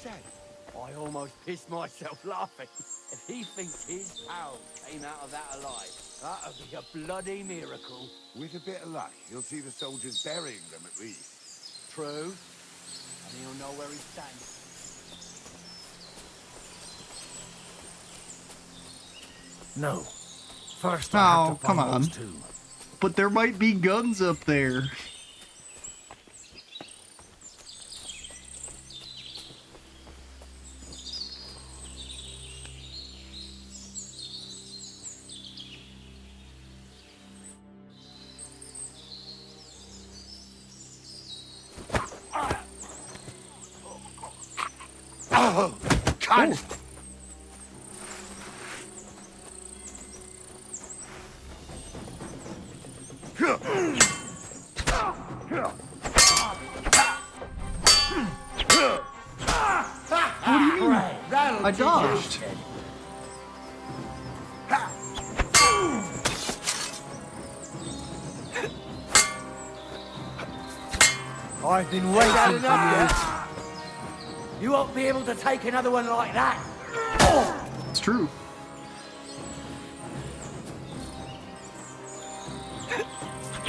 I almost pissed myself laughing. If he thinks his pal came out of that alive, that'd be a bloody miracle. With a bit of luck, you'll see the soldiers burying them at least. True. And he'll know where he stands. No. First, I have to come find on. those two. But there might be guns up there. Oh, God! What do you mean? I dodged. I've been waiting for you. You won't be able to take another one like that. It's true.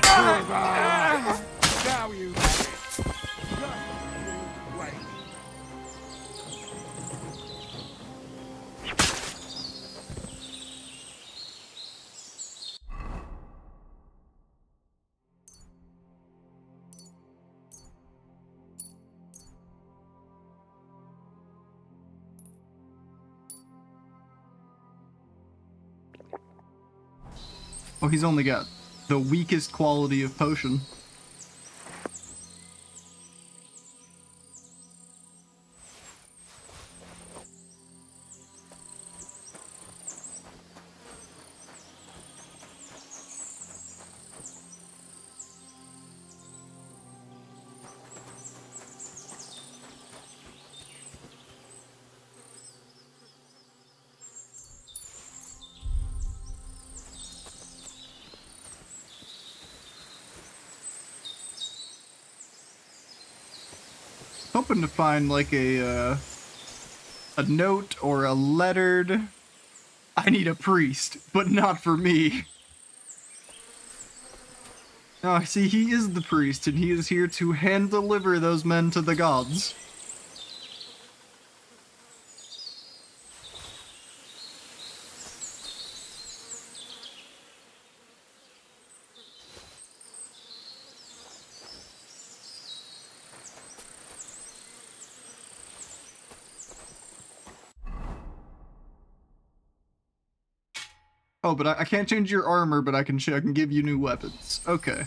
Now you have it. Just you wait. Oh, he's only got the weakest quality of potion. Hoping to find like a note or a lettered. I need a priest, but not for me. Oh, see, he is the priest, and he is here to hand deliver those men to the gods. Oh, but I can't change your armor, but I can give you new weapons. Okay.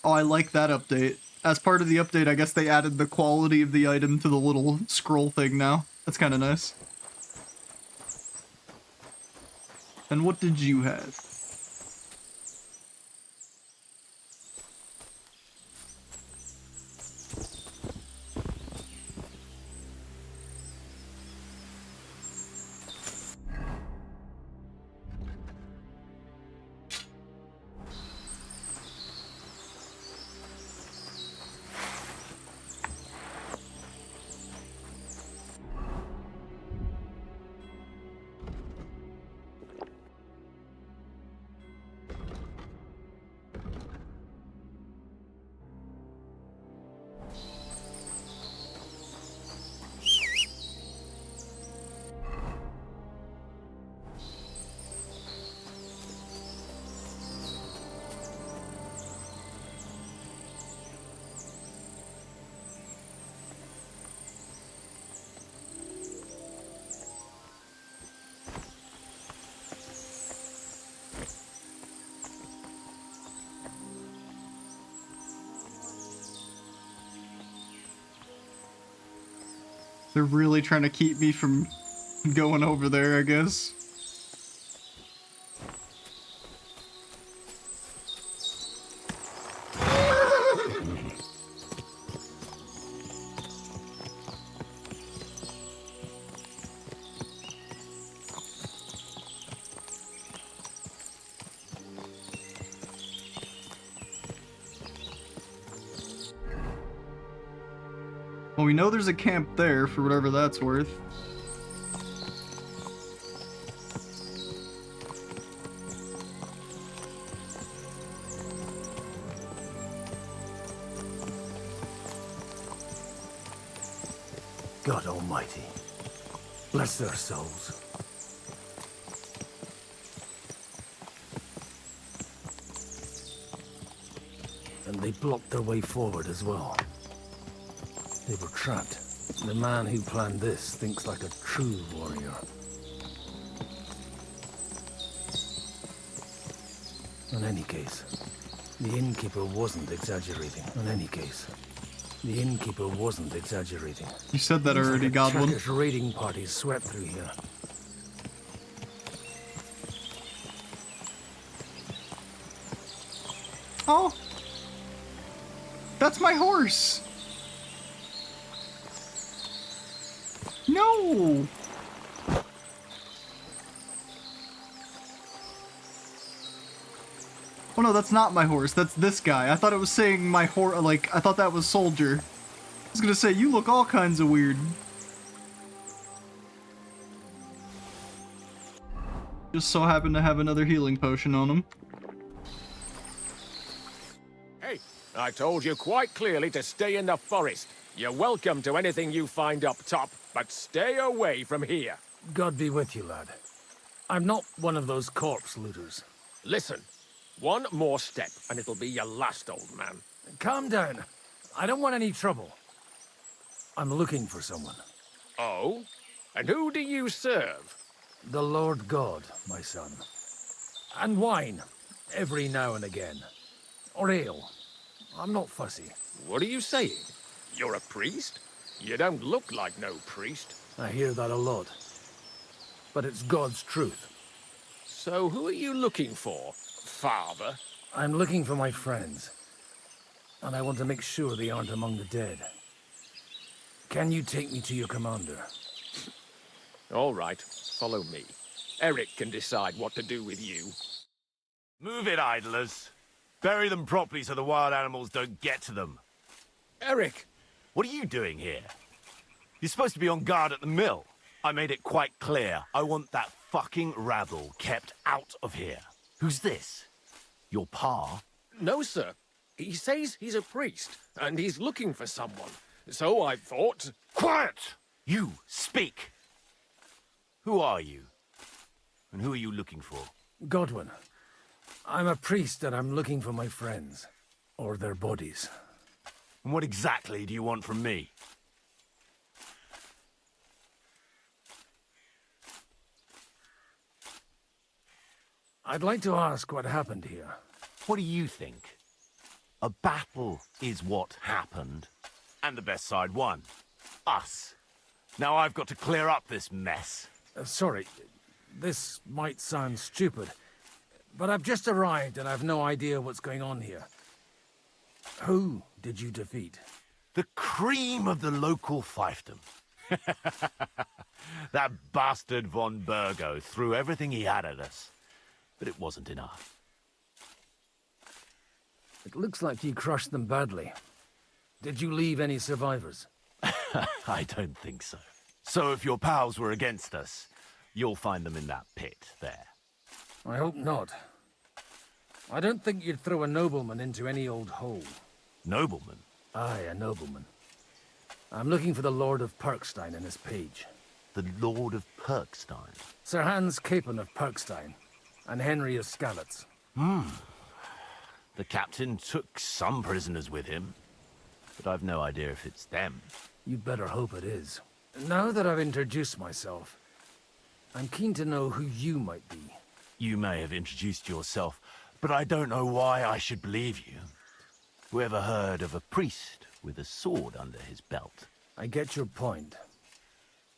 Oh, I like that update. As part of the update, I guess they added the quality of the item to the little scroll thing now. That's kind of nice. And what did you have? They're really trying to keep me from going over there, I guess. Well, we know there's a camp there, for whatever that's worth. God Almighty, bless their souls. And they blocked their way forward as well. They were trapped. The man who planned this thinks like a true warrior. In any case, the innkeeper wasn't exaggerating. In any case, the innkeeper wasn't exaggerating. You said that Looks already, like a Godwin. Turkish raiding parties swept through here. Oh! That's my horse! No! Oh no, that's not my horse. That's this guy. I thought it was saying my horse. Like, I thought that was soldier. I was gonna say, you look all kinds of weird. Just so happen to have another healing potion on him. Hey, I told you quite clearly to stay in the forest. You're welcome to anything you find up top, but stay away from here. God be with you, lad. I'm not one of those corpse looters. Listen, one more step and it'll be your last, old man. Calm down. I don't want any trouble. I'm looking for someone. Oh? And who do you serve? The Lord God, my son. And wine, every now and again. Or ale. I'm not fussy. What are you saying? You're a priest? You don't look like no priest. I hear that a lot. But it's God's truth. So who are you looking for, Father? I'm looking for my friends. And I want to make sure they aren't among the dead. Can you take me to your commander? All right, follow me. Eric can decide what to do with you. Move it, idlers. Bury them properly so the wild animals don't get to them. Eric! What are you doing here? You're supposed to be on guard at the mill. I made it quite clear. I want that fucking rabble kept out of here. Who's this? Your pa? No, sir. He says he's a priest, and he's looking for someone. So I thought... Quiet! You, speak! Who are you? And who are you looking for? Godwin. I'm a priest and I'm looking for my friends. Or their bodies. And what exactly do you want from me? I'd like to ask what happened here. What do you think? A battle is what happened. And the best side won. Us. Now I've got to clear up this mess. Sorry, this might sound stupid, but I've just arrived and I've no idea what's going on here. Who did you defeat? The cream of the local fiefdom. That bastard von Burgo threw everything he had at us, but it wasn't enough. It looks like you crushed them badly. Did you leave any survivors? I don't think so. So if your pals were against us, you'll find them in that pit there. I hope not. I don't think you'd throw a nobleman into any old hole. Nobleman? Aye, a nobleman. I'm looking for the Lord of Perkstein and his page. The Lord of Perkstein? Sir Hans Capon of Perkstein, and Henry of Skalitz. The captain took some prisoners with him, but I've no idea if it's them. You'd better hope it is. Now that I've introduced myself, I'm keen to know who you might be. You may have introduced yourself, but I don't know why I should believe you. Whoever heard of a priest with a sword under his belt? I get your point.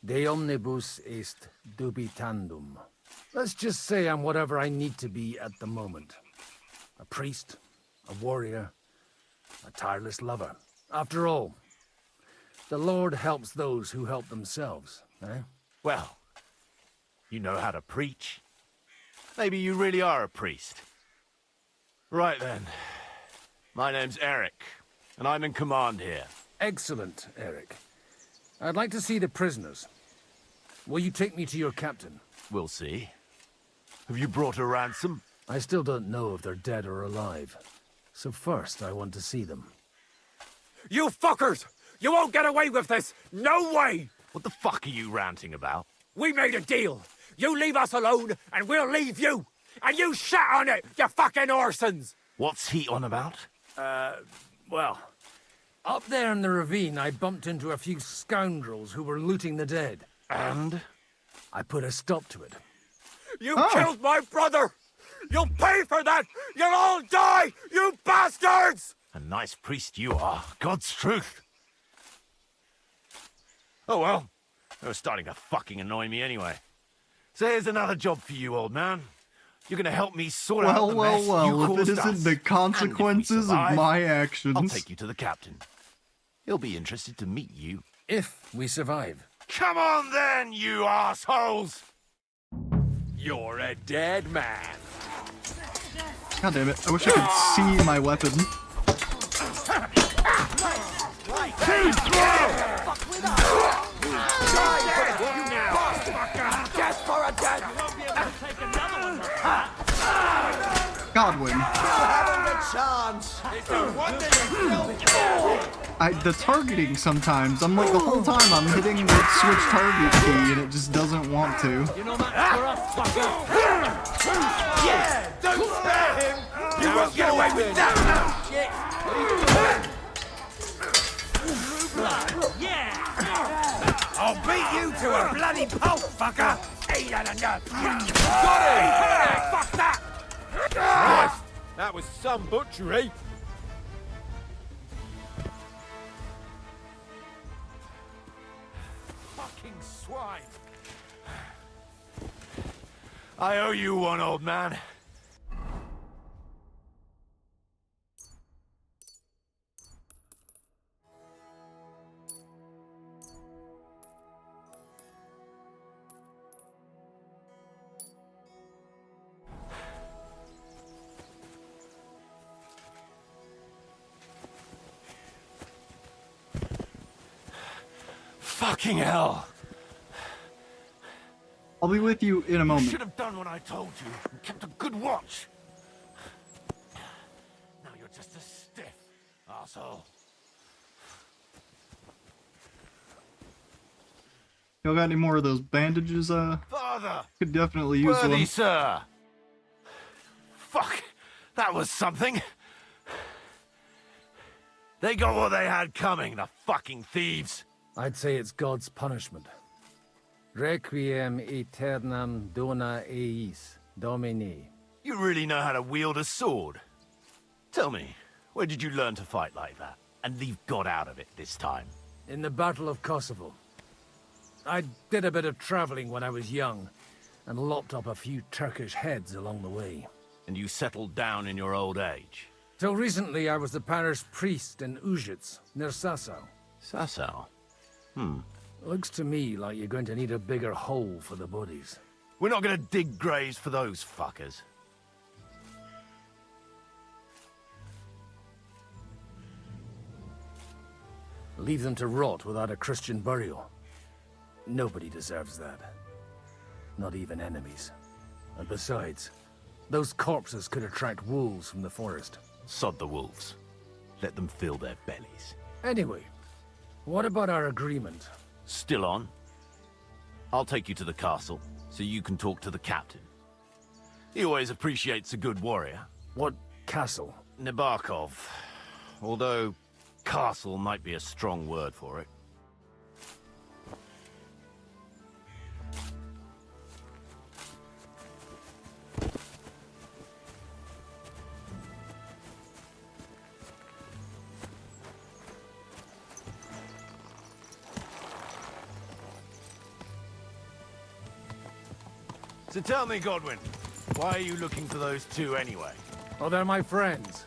De omnibus est dubitandum. Let's just say I'm whatever I need to be at the moment. A priest, a warrior, a tireless lover. After all, the Lord helps those who help themselves, eh? Well, you know how to preach. Maybe you really are a priest. Right then. My name's Eric, and I'm in command here. Excellent, Eric. I'd like to see the prisoners. Will you take me to your captain? We'll see. Have you brought a ransom? I still don't know if they're dead or alive. So first, I want to see them. You fuckers! You won't get away with this! No way! What the fuck are you ranting about? We made a deal. You leave us alone, and we'll leave you! And you shat on it, you fucking orsons! What's he on about? Well, up there in the ravine, I bumped into a few scoundrels who were looting the dead. And? I put a stop to it. You killed my brother! You'll pay for that! You'll all die, you bastards! A nice priest you are. God's truth. Oh well. They were starting to fucking annoy me anyway. So here's another job for you, old man. You're gonna help me sort out the mess you Well, if it caused us. isn't the consequences of survive, my actions. I'll take you to the captain. He'll be interested to meet you. If we survive. Come on then, you assholes! You're a dead man. God damn it, I wish I could see my weapon. Godwin. The targeting sometimes, I'm like the whole time I'm hitting that switch target key and it just doesn't want to. You know that for us, fucker. Yeah! Don't spare him! You won't get away with that! Yeah! I'll beat you to a bloody pulp, fucker! Got it! Fuck that! Christ! That was some butchery! Fucking swine! I owe you one, old man. Fucking hell! I'll be with you in a You moment. should have done what I told you and kept a good watch. Now you're just a stiff asshole. Y'all got any more of those bandages? Father! Could definitely use Worthy one. sir! Fuck! That was something! They got what they had coming, the fucking thieves! I'd say it's God's punishment. Requiem aeternam dona eis, Domini. You really know how to wield a sword. Tell me, where did you learn to fight like that? And leave God out of it this time? In the Battle of Kosovo. I did a bit of traveling when I was young, and lopped up a few Turkish heads along the way. And you settled down in your old age? Till recently, I was the parish priest in Užice, near Sasau. Sasau? Looks to me like you're going to need a bigger hole for the bodies. We're not gonna dig graves for those fuckers. Leave them to rot without a Christian burial. Nobody deserves that. Not even enemies. And besides, those corpses could attract wolves from the forest. Sod the wolves. Let them fill their bellies. Anyway, what about our agreement? Still on? I'll take you to the castle, so you can talk to the captain. He always appreciates a good warrior. What castle? Nebarkov. Although, castle might be a strong word for it. So tell me, Godwin, why are you looking for those two anyway? Oh, they're my friends.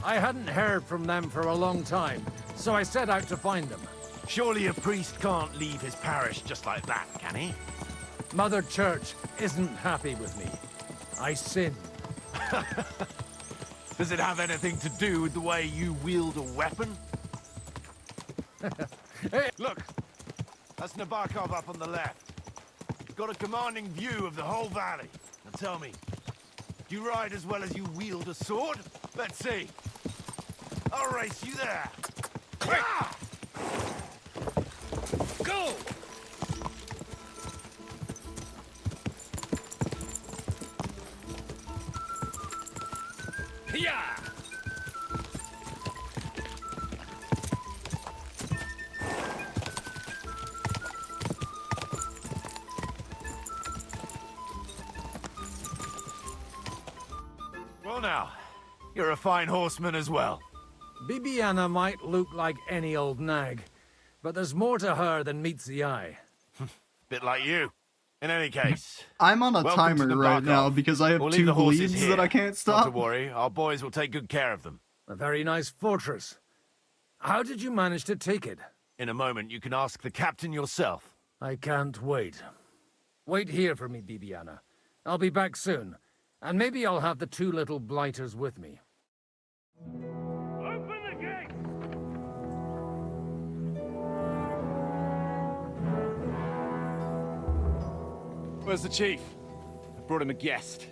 I hadn't heard from them for a long time, so I set out to find them. Surely a priest can't leave his parish just like that, can he? Mother Church isn't happy with me. I sinned. Does it have anything to do with the way you wield a weapon? Hey. Look, that's Nabokov up on the left. You've got a commanding view of the whole valley. Now tell me, do you ride as well as you wield a sword? Let's see. I'll race you there. Ah! Go! Yeah! Well now, you're a fine horseman as well. Bibiana might look like any old nag, but there's more to her than meets the eye. Bit like you. In any case, I'm on a welcome to timer the right now Barkov. because I have We'll leave two the horses bleeds here. that I can't Not stop. to worry, our boys will take good care of them. A very nice fortress. How did you manage to take it? In a moment, you can ask the captain yourself. I can't wait. Wait here for me, Bibiana. I'll be back soon, and maybe I'll have the two little blighters with me. Open the gate! Where's the chief? I brought him a guest.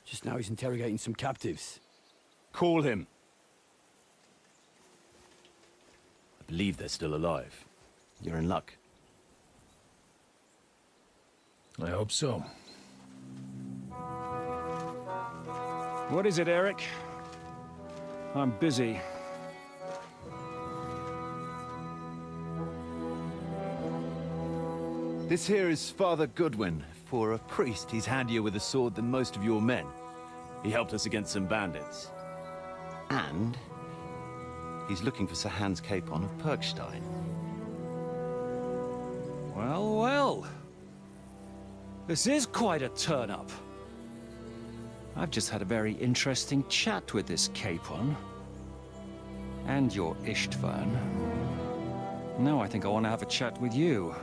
Just now he's interrogating some captives. Call him. I believe they're still alive. You're in luck. I hope so. What is it, Eric? I'm busy. This here is Father Goodwin. For a priest, he's handier with a sword than most of your men. He helped us against some bandits. And he's looking for Sir Hans Capon of Perkstein. Well, well. This is quite a turn-up. I've just had a very interesting chat with this Capon. And your Istvan. Now I think I want to have a chat with you.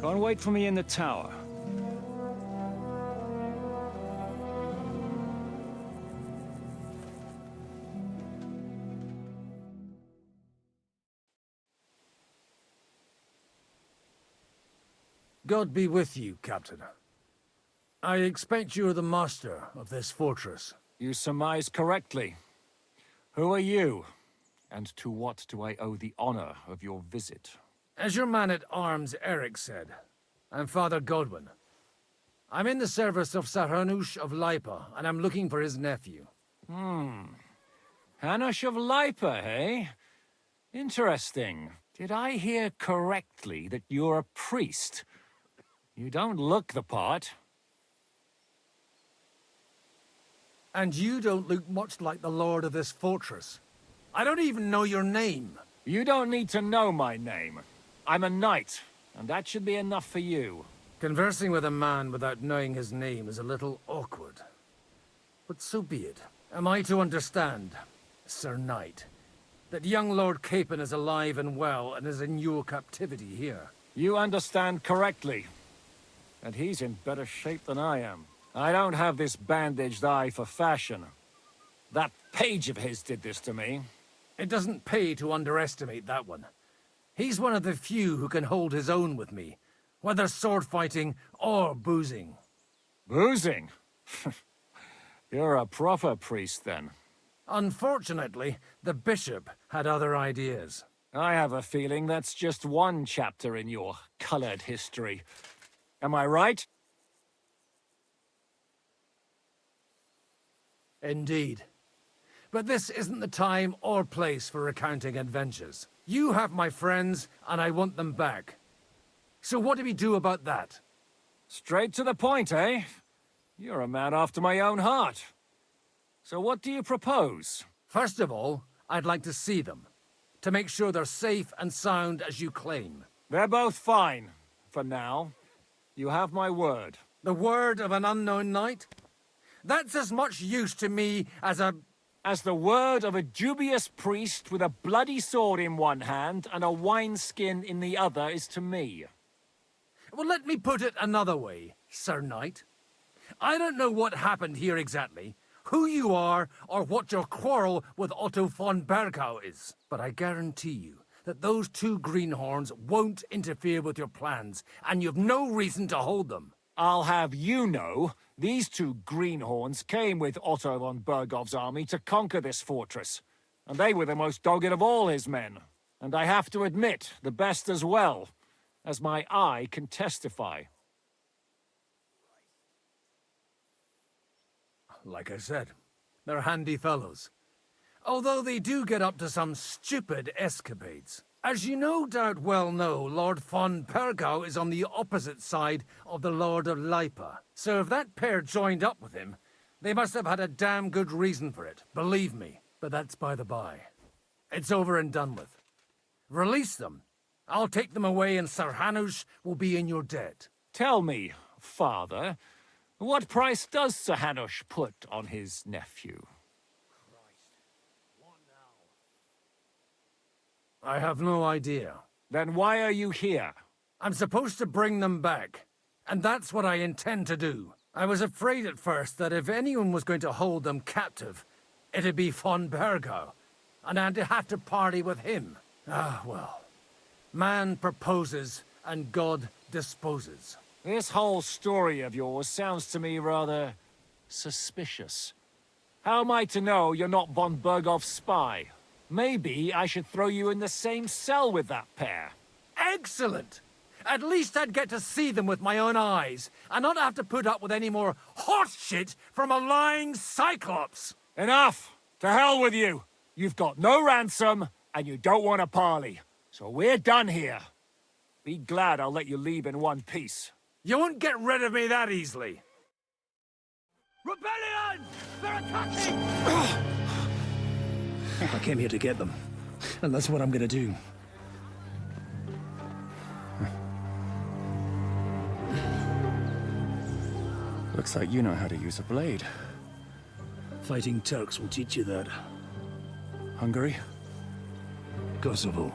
Go and wait for me in the tower. God be with you, Captain. I expect you're the master of this fortress. You surmise correctly. Who are you? And to what do I owe the honor of your visit? As your man-at-arms Eric said, I'm Father Godwin. I'm in the service of Sir Hanush of Lipa, and I'm looking for his nephew. Hanush of Lipa, eh? Interesting. Did I hear correctly that you're a priest? You don't look the part. And you don't look much like the lord of this fortress. I don't even know your name. You don't need to know my name. I'm a knight, and that should be enough for you. Conversing with a man without knowing his name is a little awkward. But so be it. Am I to understand, Sir Knight, that young Lord Capon is alive and well and is in your captivity here? You understand correctly. And he's in better shape than I am. I don't have this bandaged eye for fashion. That page of his did this to me. It doesn't pay to underestimate that one. He's one of the few who can hold his own with me, whether sword fighting or boozing. Boozing? You're a proper priest, then. Unfortunately, the bishop had other ideas. I have a feeling that's just one chapter in your colored history. Am I right? Indeed. But this isn't the time or place for recounting adventures. You have my friends, and I want them back. So what do we do about that? Straight to the point, eh? You're a man after my own heart. So what do you propose? First of all, I'd like to see them, to make sure they're safe and sound as you claim. They're both fine, for now. You have my word. The word of an unknown knight? That's as much use to me as a... As the word of a dubious priest with a bloody sword in one hand and a wineskin in the other is to me. Well, let me put it another way, Sir Knight. I don't know what happened here exactly, who you are, or what your quarrel with Otto von Bergau is. But I guarantee you that those two greenhorns won't interfere with your plans, and you've no reason to hold them. I'll have you know, these two greenhorns came with Otto von Bergov's army to conquer this fortress, and they were the most dogged of all his men. And I have to admit, the best as well, as my eye can testify. Like I said, they're handy fellows. Although they do get up to some stupid escapades. As you no doubt well know, Lord von Bergau is on the opposite side of the Lord of Leipa. So if that pair joined up with him, they must have had a damn good reason for it, believe me. But that's by the by. It's over and done with. Release them. I'll take them away and Sir Hanush will be in your debt. Tell me, father, what price does Sir Hanush put on his nephew? I have no idea. Then why are you here? I'm supposed to bring them back, and that's what I intend to do. I was afraid at first that if anyone was going to hold them captive, it'd be von Bergau, and I'd have to party with him. Ah, well. Man proposes, and God disposes. This whole story of yours sounds to me rather suspicious. How am I to know you're not von Bergov's spy? Maybe I should throw you in the same cell with that pair. Excellent! At least I'd get to see them with my own eyes, and not have to put up with any more horse shit from a lying cyclops! Enough! To hell with you! You've got no ransom, and you don't want a parley. So we're done here. Be glad I'll let you leave in one piece. You won't get rid of me that easily. Rebellion! They're attacking! I came here to get them, and that's what I'm gonna do. Looks like you know how to use a blade. Fighting Turks will teach you that. Hungary? Kosovo.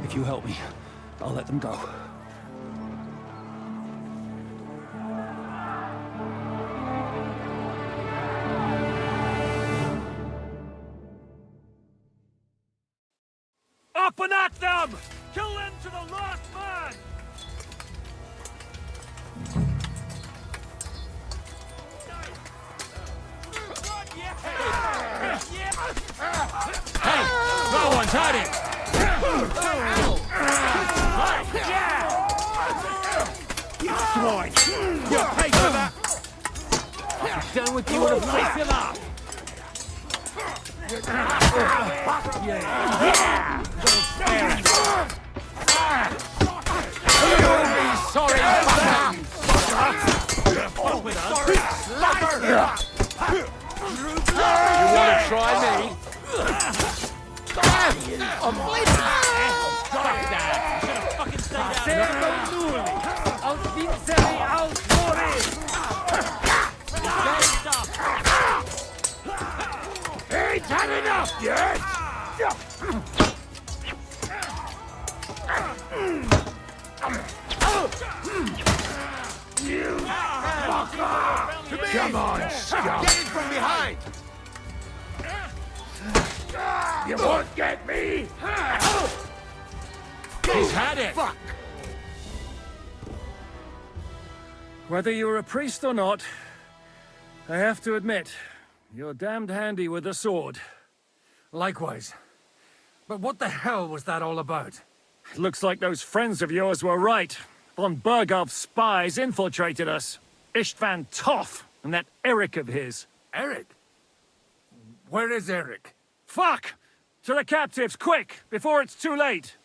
If you help me, I'll let them go. Up and at them! Kill them to the last man! Hey! No one's hiding! You swine! You'll pay for that! I'm done with you and I'll face him up! Yeah! You'll be sorry, fucker! You want to try me? I'm bleeding! Fuck that! You should have fucking stayed out. Ain't had enough yet! You fucker! Come on, scum! Get in from behind! You won't get me! He's had it! Fuck! Whether you're a priest or not, I have to admit, you're damned handy with a sword. Likewise. But what the hell was that all about? It looks like those friends of yours were right. Von Bergov's spies infiltrated us. Istvan Toth and that Eric of his. Eric? Where is Eric? Fuck! To the captives, quick, before it's too late!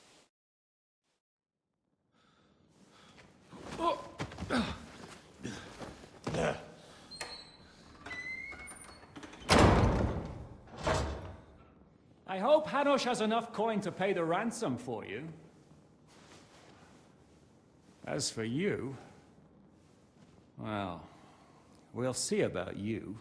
I hope Hanush has enough coin to pay the ransom for you. As for you, well, we'll see about you.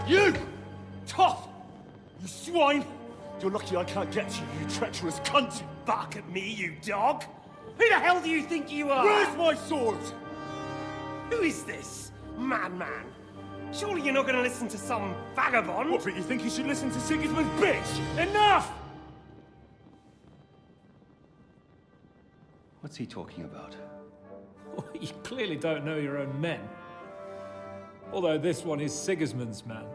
You! Tough! You swine! You're lucky I can't get you, you treacherous cunt! Bark at me, you dog! Who the hell do you think you are? Where's my sword? Who is this? Madman! Surely you're not gonna listen to some vagabond? What, but you think you should listen to Sigismund's bitch? Enough! What's he talking about? You clearly don't know your own men. Although this one is Sigismund's man.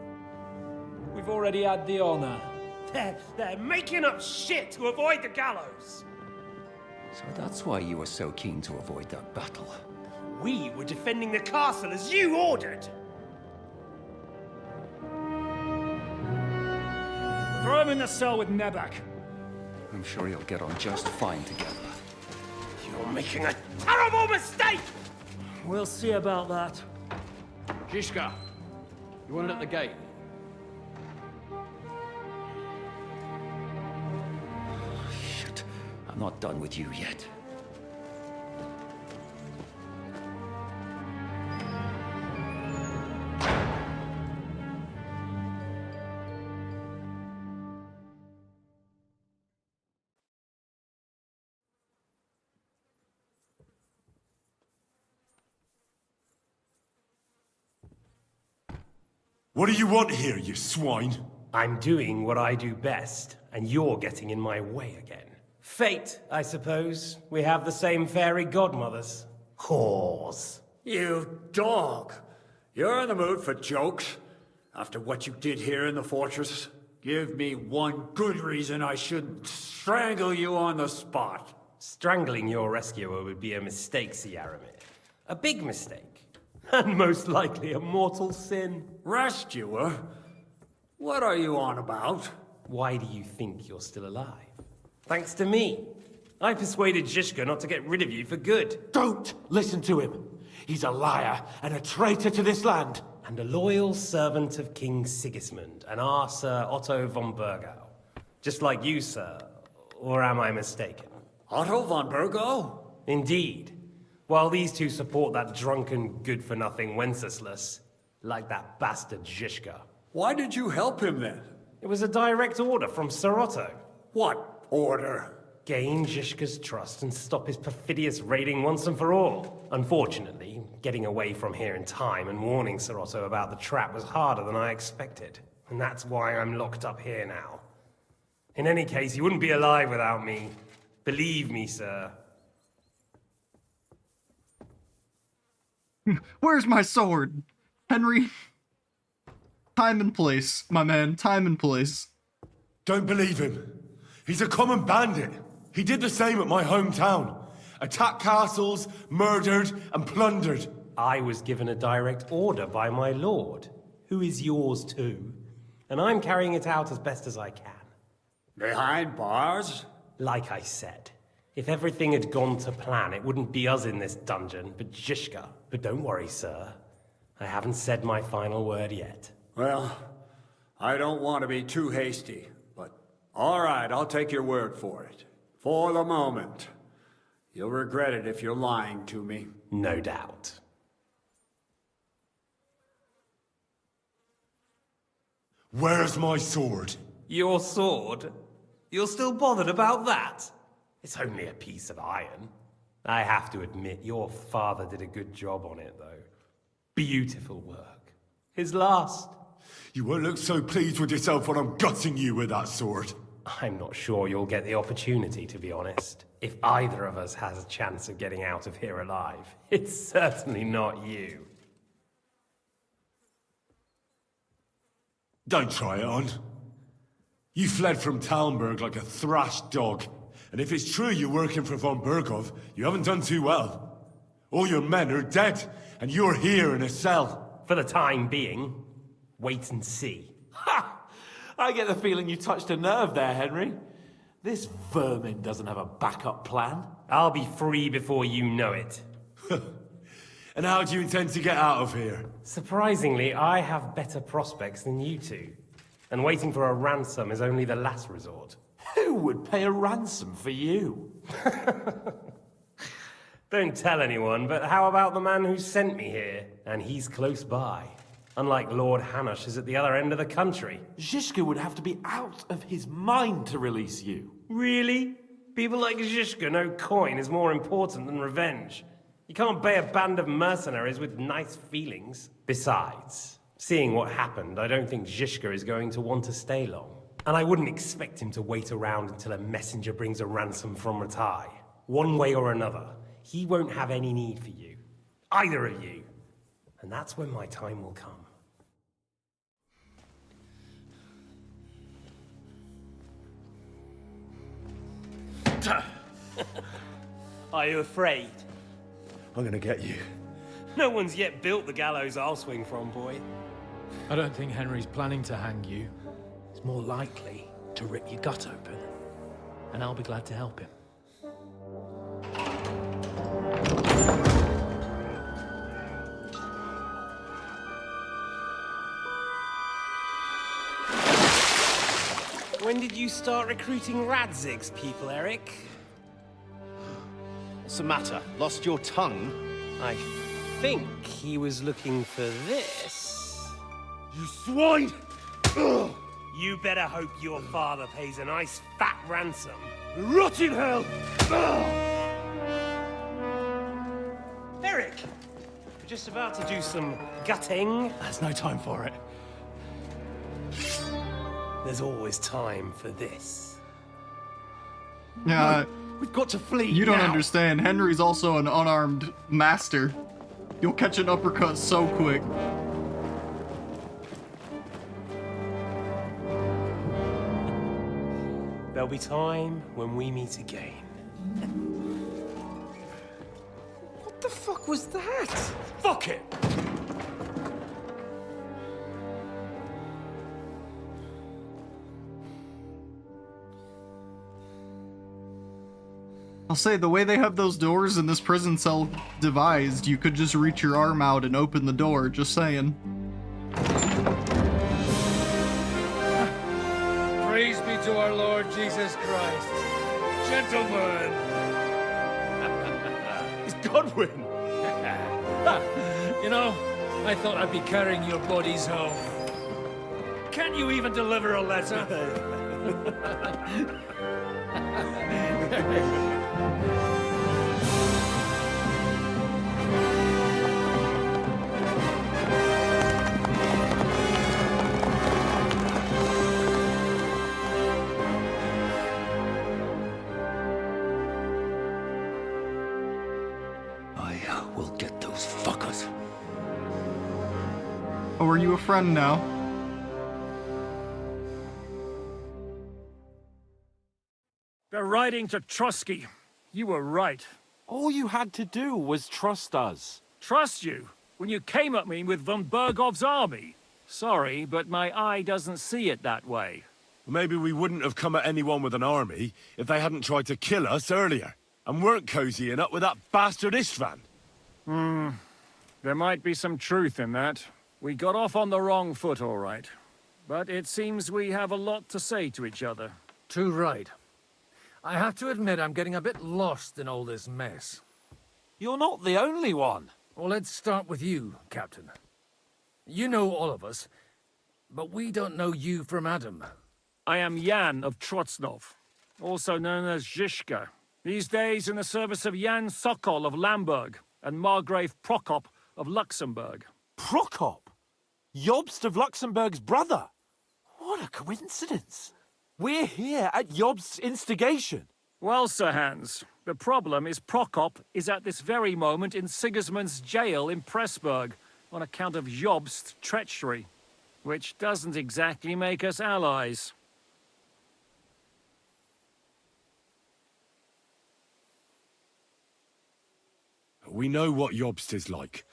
We've already had the honor. They're making up shit to avoid the gallows! So that's why you were so keen to avoid that battle. We were defending the castle as you ordered! Throw him in the cell with Nebak. I'm sure you'll get on just fine together. You're making a terrible mistake! We'll see about that. Zhishka, you want it at the gate? Shit, I'm not done with you yet. What do you want here, you swine? I'm doing what I do best, and you're getting in my way again. Fate, I suppose. We have the same fairy godmothers. Whores. You dog! You're in the mood for jokes? After what you did here in the fortress? Give me one good reason I shouldn't strangle you on the spot. Strangling your rescuer would be a mistake, Yaramir. A big mistake. And most likely a mortal sin. Rescuer? What are you on about? Why do you think you're still alive? Thanks to me. I persuaded Zhishka not to get rid of you for good. Don't listen to him. He's a liar and a traitor to this land. And a loyal servant of King Sigismund and our Sir Otto von Burgau. Just like you, sir. Or am I mistaken? Otto von Burgau? Indeed. While these two support that drunken, good-for-nothing Wenceslas, like that bastard Zhishka. Why did you help him then? It was a direct order from Sir Otto. What order? Gain Zhishka's trust and stop his perfidious raiding once and for all. Unfortunately, getting away from here in time and warning Sir Otto about the trap was harder than I expected. And that's why I'm locked up here now. In any case, you wouldn't be alive without me. Believe me, sir. Where's my sword? Henry? Time and place, my man. Time and place. Don't believe him. He's a common bandit. He did the same at my hometown. Attacked castles, murdered, and plundered. I was given a direct order by my lord, who is yours too. And I'm carrying it out as best as I can. Behind bars? Like I said, if everything had gone to plan, it wouldn't be us in this dungeon, but Zhishka. But don't worry, sir. I haven't said my final word yet. Well, I don't want to be too hasty, but all right, I'll take your word for it. For the moment. You'll regret it if you're lying to me. No doubt. Where's my sword? Your sword? You're still bothered about that? It's only a piece of iron. I have to admit, your father did a good job on it, though. Beautiful work. His last. You won't look so pleased with yourself when I'm gutting you with that sword. I'm not sure you'll get the opportunity, to be honest. If either of us has a chance of getting out of here alive, it's certainly not you. Don't try it on. You fled from Talmberg like a thrashed dog. And if it's true you're working for von Burgov, you haven't done too well. All your men are dead, and you're here in a cell. For the time being, wait and see. Ha! I get the feeling you touched a nerve there, Henry. This vermin doesn't have a backup plan. I'll be free before you know it. And how do you intend to get out of here? Surprisingly, I have better prospects than you two. And waiting for a ransom is only the last resort. Who would pay a ransom for you? Don't tell anyone, but how about the man who sent me here? And he's close by. Unlike Lord Hanush is at the other end of the country. Zhishka would have to be out of his mind to release you. Really? People like Zhishka know coin is more important than revenge. You can't pay a band of mercenaries with nice feelings. Besides, seeing what happened, I don't think Zhishka is going to want to stay long. And I wouldn't expect him to wait around until a messenger brings a ransom from Ratai. One way or another, he won't have any need for you. Either of you. And that's when my time will come. Are you afraid? I'm gonna get you. No one's yet built the gallows I'll swing from, boy. I don't think Henry's planning to hang you. He's more likely to rip your gut open. And I'll be glad to help him. When did you start recruiting Radzig's people, Eric? What's the matter? Lost your tongue? I think he was looking for this. You swine! Ugh. You better hope your father pays a nice fat ransom. Rot in hell! Eric! We're just about to do some gutting. There's no time for it. There's always time for this. Yeah, we've got to flee. You don't now. understand. Henry's also an unarmed master. You'll catch an uppercut so quick. There'll be time when we meet again. What the fuck was that? Fuck it! I'll say, the way they have those doors in this prison cell devised, you could just reach your arm out and open the door, just saying. Praise be to our Lord Jesus Christ. Gentlemen! It's Godwin! You know, I thought I'd be carrying your bodies home. Can't you even deliver a letter? I will get those fuckers. Oh, are you a friend now? They're riding to Trusky. You were right. All you had to do was trust us. Trust you? When you came at me with von Bergov's army? Sorry, but my eye doesn't see it that way. Maybe we wouldn't have come at anyone with an army if they hadn't tried to kill us earlier, and weren't cozying up with that bastard Istvan. There might be some truth in that. We got off on the wrong foot, all right. But it seems we have a lot to say to each other. Too right. I have to admit I'm getting a bit lost in all this mess. You're not the only one. Well, let's start with you, Captain. You know all of us, but we don't know you from Adam. I am Jan of Trotsnov, also known as Zhishka. These days in the service of Jan Sokol of Lamberg and Margrave Prokop of Luxembourg. Prokop? Jobst of Luxembourg's brother? What a coincidence. We're here at Jobst's instigation. Well, Sir Hans, the problem is Prokop is at this very moment in Sigismund's jail in Pressburg on account of Jobst's treachery, which doesn't exactly make us allies. We know what Jobst is like,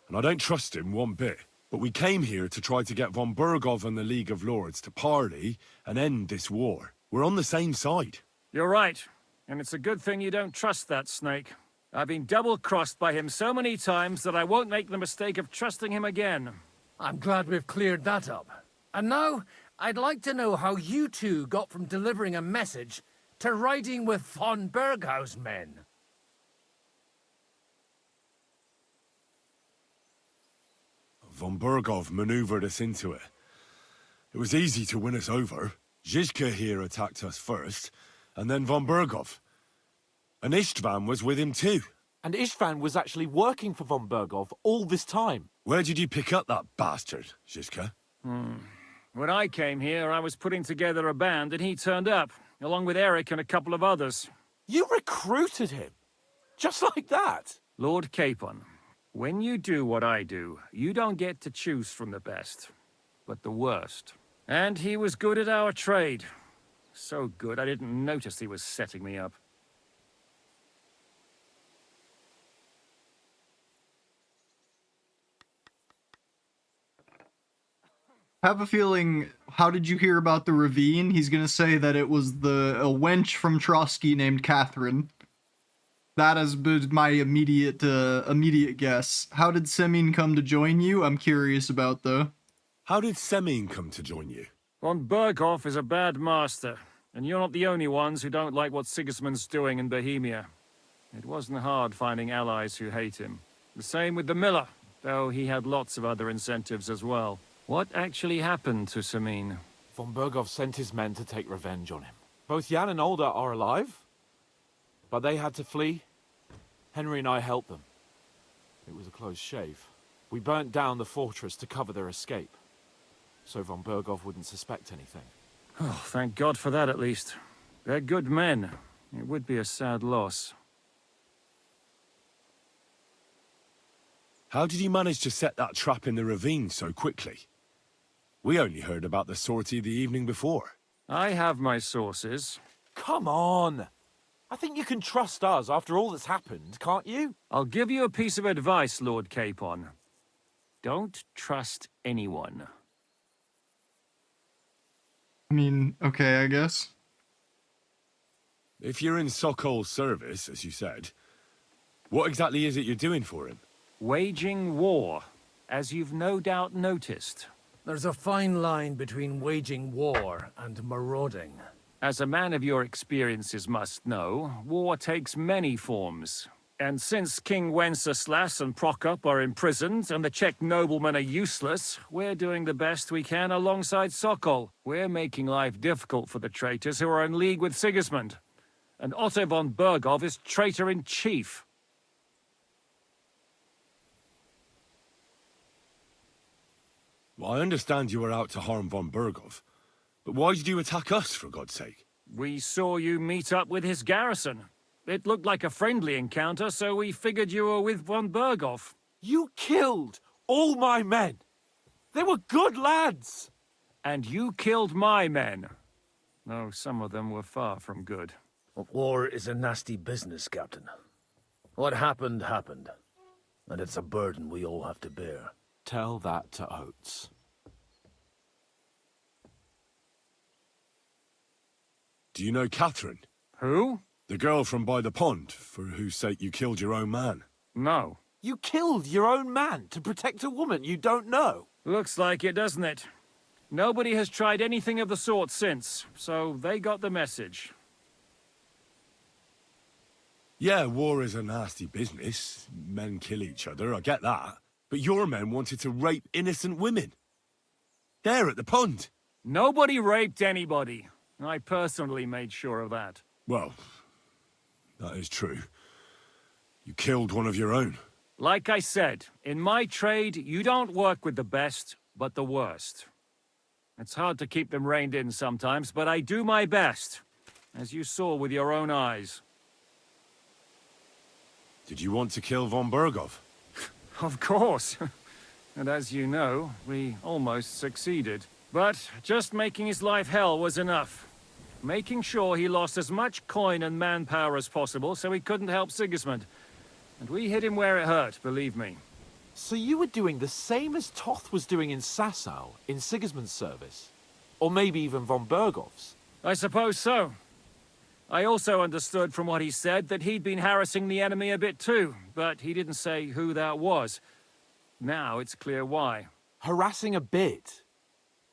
and I don't trust him one bit. But we came here to try to get von Bergov and the League of Lords to parley and end this war. We're on the same side. You're right. And it's a good thing you don't trust that snake. I've been double-crossed by him so many times that I won't make the mistake of trusting him again. I'm glad we've cleared that up. And now, I'd like to know how you two got from delivering a message to riding with von Berghaus' men. Von Berghoff maneuvered us into it. It was easy to win us over. Zizka here attacked us first, and then von Berghoff. And Istvan was with him too. And Istvan was actually working for von Berghoff all this time. Where did you pick up that bastard, Zizka? When I came here, I was putting together a band and he turned up, along with Eric and a couple of others. You recruited him? Just like that? Lord Capon, when you do what I do, you don't get to choose from the best, but the worst. And he was good at our trade. So good, I didn't notice he was setting me up. I have a feeling, how did you hear about the ravine? He's gonna say that it was a wench from Trotsky named Catherine. That has been my immediate guess. How did Semin come to join you? I'm curious about, though. How did Semin come to join you? Von Berghoff is a bad master, and you're not the only ones who don't like what Sigismund's doing in Bohemia. It wasn't hard finding allies who hate him. The same with the miller, though he had lots of other incentives as well. What actually happened to Semin? Von Berghoff sent his men to take revenge on him. Both Jan and Olda are alive, but they had to flee. Henry and I helped them. It was a close shave. We burnt down the fortress to cover their escape, so von Berghoff wouldn't suspect anything. Oh, thank God for that at least. They're good men. It would be a sad loss. How did you manage to set that trap in the ravine so quickly? We only heard about the sortie the evening before. I have my sources. Come on! I think you can trust us after all that's happened, can't you? I'll give you a piece of advice, Lord Capon. Don't trust anyone. I mean, okay, I guess. If you're in Sokol's service, as you said, what exactly is it you're doing for him? Waging war, as you've no doubt noticed. There's a fine line between waging war and marauding. As a man of your experiences must know, war takes many forms. And since King Wenceslas and Prokop are imprisoned and the Czech noblemen are useless, we're doing the best we can alongside Sokol. We're making life difficult for the traitors who are in league with Sigismund. And Otto von Berghoff is traitor-in-chief. Well, I understand you were out to harm von Berghoff, but why did you attack us, for God's sake? We saw you meet up with his garrison. It looked like a friendly encounter, so we figured you were with von Berghoff. You killed all my men! They were good lads! And you killed my men. Though some of them were far from good. War is a nasty business, Captain. What happened, happened. And it's a burden we all have to bear. Tell that to Oates. Do you know Catherine? Who? The girl from by the pond, for whose sake you killed your own man. No. You killed your own man to protect a woman you don't know? Looks like it, doesn't it? Nobody has tried anything of the sort since, so they got the message. Yeah, war is a nasty business. Men kill each other, I get that. But your men wanted to rape innocent women. There at the pond. Nobody raped anybody. I personally made sure of that. Well, that is true. You killed one of your own. Like I said, in my trade, you don't work with the best, but the worst. It's hard to keep them reined in sometimes, but I do my best, as you saw with your own eyes. Did you want to kill von Berghoff? Of course. And as you know, we almost succeeded. But just making his life hell was enough. Making sure he lost as much coin and manpower as possible so he couldn't help Sigismund. And we hit him where it hurt, believe me. So you were doing the same as Toth was doing in Sasau, in Sigismund's service? Or maybe even von Berghoff's? I suppose so. I also understood from what he said that he'd been harassing the enemy a bit too, but he didn't say who that was. Now it's clear why. Harassing a bit?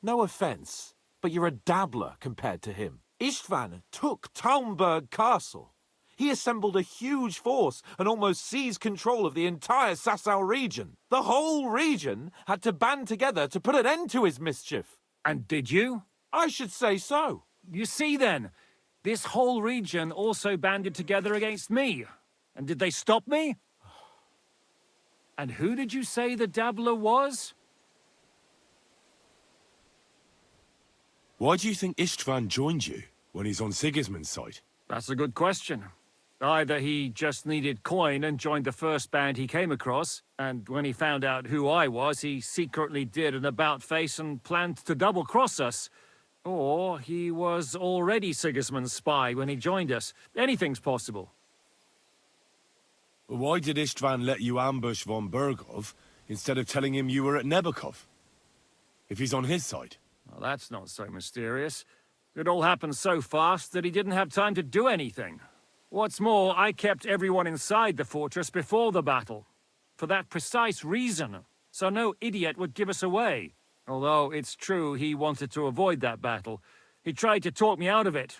No offense, but you're a dabbler compared to him. Istvan took Talmberg Castle. He assembled a huge force and almost seized control of the entire Sasau region. The whole region had to band together to put an end to his mischief. And did you? I should say so. You see then, this whole region also banded together against me. And did they stop me? And who did you say the dabbler was? Why do you think Istvan joined you when he's on Sigismund's side? That's a good question. Either he just needed coin and joined the first band he came across, and when he found out who I was, he secretly did an about-face and planned to double-cross us. Or he was already Sigismund's spy when he joined us. Anything's possible. Why did Istvan let you ambush von Bergov instead of telling him you were at Nebukov? If he's on his side. Well, that's not so mysterious. It all happened so fast that he didn't have time to do anything. What's more, I kept everyone inside the fortress before the battle. For that precise reason. So no idiot would give us away. Although it's true he wanted to avoid that battle. He tried to talk me out of it.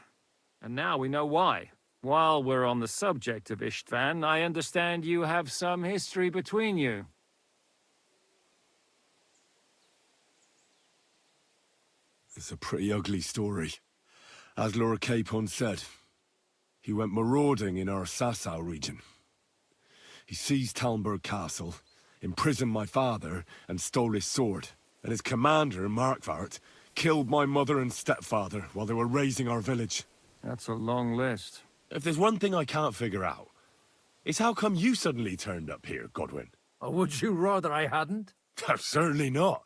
And now we know why. While we're on the subject of Istvan, I understand you have some history between you. It's a pretty ugly story. As Lord Capon said, he went marauding in our Sasau region. He seized Talmberg Castle, imprisoned my father, and stole his sword. And his commander, Markvart, killed my mother and stepfather while they were raising our village. That's a long list. If there's one thing I can't figure out, it's how come you suddenly turned up here, Godwin? Or would you rather I hadn't? Certainly not.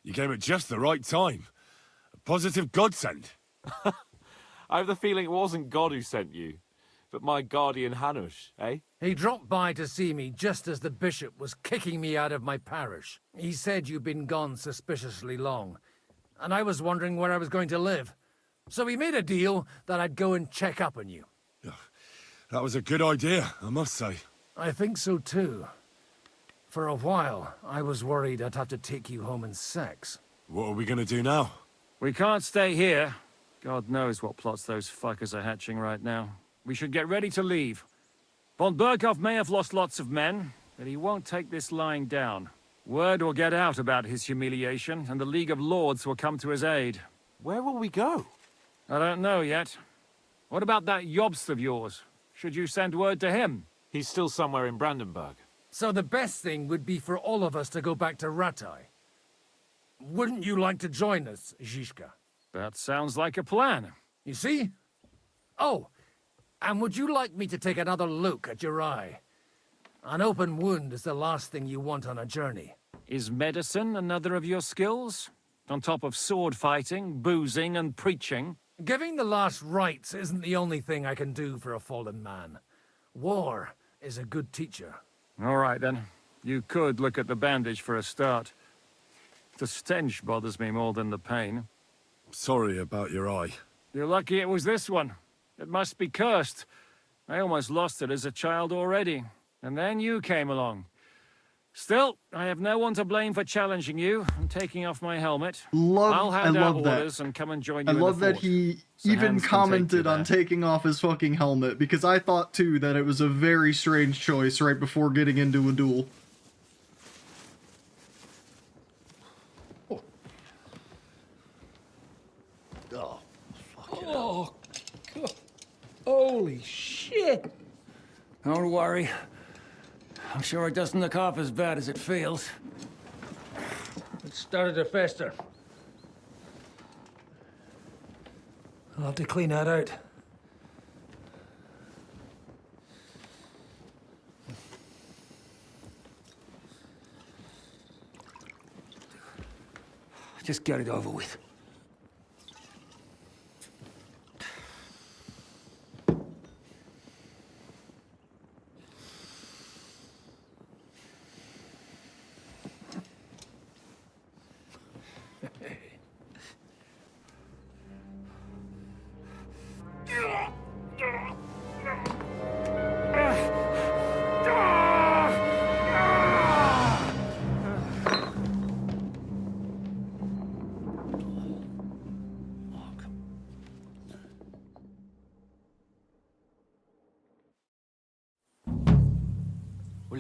You came at just the right time. A positive godsend. I have the feeling it wasn't God who sent you, but my guardian Hanush, eh? He dropped by to see me just as the bishop was kicking me out of my parish. He said you'd been gone suspiciously long, and I was wondering where I was going to live. So we made a deal that I'd go and check up on you. That was a good idea, I must say. I think so too. For a while, I was worried I'd have to take you home in sex. What are we gonna do now? We can't stay here. God knows what plots those fuckers are hatching right now. We should get ready to leave. Von Berghoff may have lost lots of men, but he won't take this lying down. Word will get out about his humiliation, and the League of Lords will come to his aid. Where will we go? I don't know yet. What about that Jobst of yours? Should you send word to him? He's still somewhere in Brandenburg. So the best thing would be for all of us to go back to Ratai. Wouldn't you like to join us, Zizka? That sounds like a plan. You see? Oh, and would you like me to take another look at your eye? An open wound is the last thing you want on a journey. Is medicine another of your skills? On top of sword fighting, boozing, and preaching? Giving the last rites isn't the only thing I can do for a fallen man. War is a good teacher. All right, then. You could look at the bandage for a start. The stench bothers me more than the pain. Sorry about your eye. You're lucky it was this one. It must be cursed. I almost lost it as a child already. And then you came along. Still, I have no one to blame for challenging you and taking off my helmet. I'll hand out orders and come and join you I in the love that fort. he So even Hans can take you commented on there. taking off his fucking helmet, because I thought too that it was a very strange choice right before getting into a duel. Oh, fucking Oh, God. Holy shit! Don't worry. I'm sure it doesn't look half as bad as it feels. It started to fester. I'll have to clean that out. Just get it over with.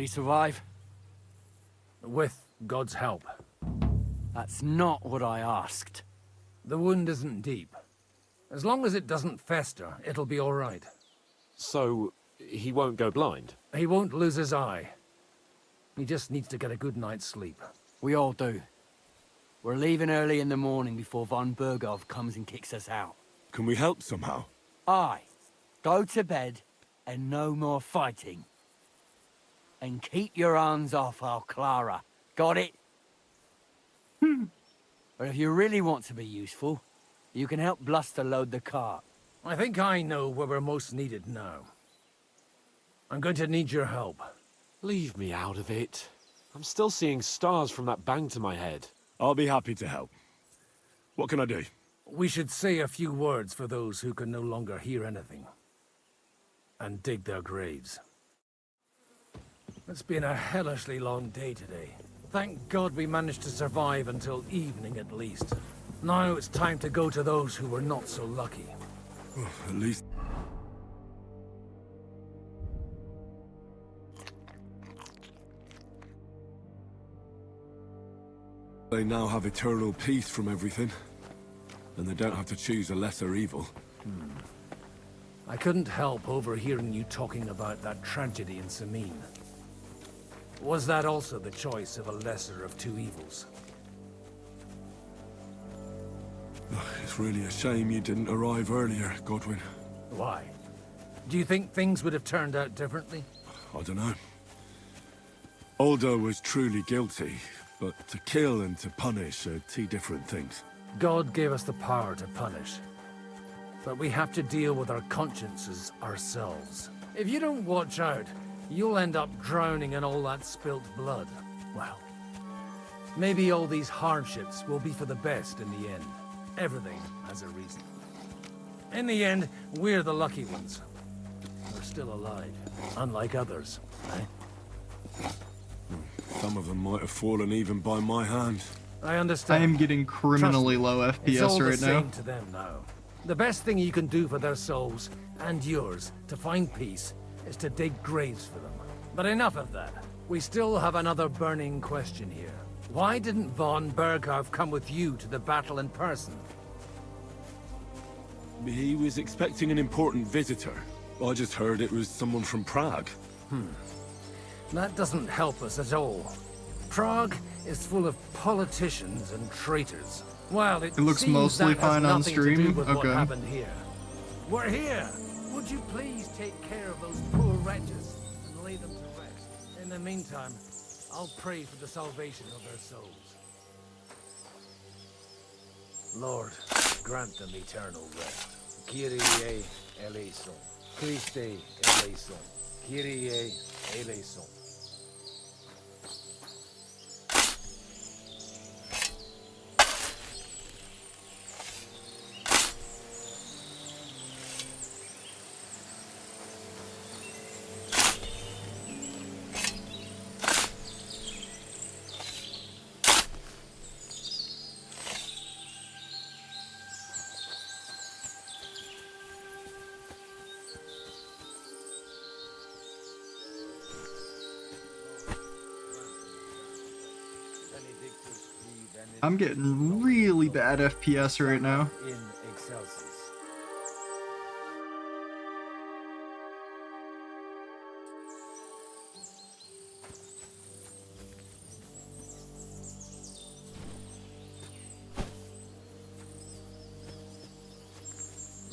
he survive? With God's help. That's not what I asked. The wound isn't deep. As long as it doesn't fester, it'll be all right. So, he won't go blind? He won't lose his eye. He just needs to get a good night's sleep. We all do. We're leaving early in the morning before von Burgov comes and kicks us out. Can we help somehow? Aye. Go to bed and no more fighting. And keep your hands off our Clara. Got it? But if you really want to be useful, you can help Bluster load the cart. I think I know where we're most needed now. I'm going to need your help. Leave me out of it. I'm still seeing stars from that bang to my head. I'll be happy to help. What can I do? We should say a few words for those who can no longer hear anything. And dig their graves. It's been a hellishly long day today. Thank God we managed to survive until evening at least. Now it's time to go to those who were not so lucky. At least... they now have eternal peace from everything. And they don't have to choose a lesser evil. I couldn't help overhearing you talking about that tragedy in Sameen. Was that also the choice of a lesser of two evils? It's really a shame you didn't arrive earlier, Godwin. Why? Do you think things would have turned out differently? I don't know. Aldo was truly guilty, but to kill and to punish are two different things. God gave us the power to punish. But we have to deal with our consciences ourselves. If you don't watch out, you'll end up drowning in all that spilt blood. Well, maybe all these hardships will be for the best in the end. Everything has a reason. In the end, we're the lucky ones. We're still alive, unlike others, eh? Some of them might have fallen even by my hand. I understand. I am getting criminally low FPS it's all right the now. same to them now. The best thing you can do for their souls, and yours, to find peace, is to dig graves for them. But enough of that. We still have another burning question here. Why didn't von Burgov come with you to the battle in person? He was expecting an important visitor. I just heard it was someone from Prague. That doesn't help us at all. Prague is full of politicians and traitors. Well, it looks seems mostly that has fine on nothing to do stream. with what Okay. happened here. We're here. Would you please take care of those poor wretches and lay them to rest? In the meantime, I'll pray for the salvation of their souls. Lord, grant them eternal rest. Kyrie eleison. Christe eleison. Kyrie eleison. I'm getting really bad FPS right now. In excelsis.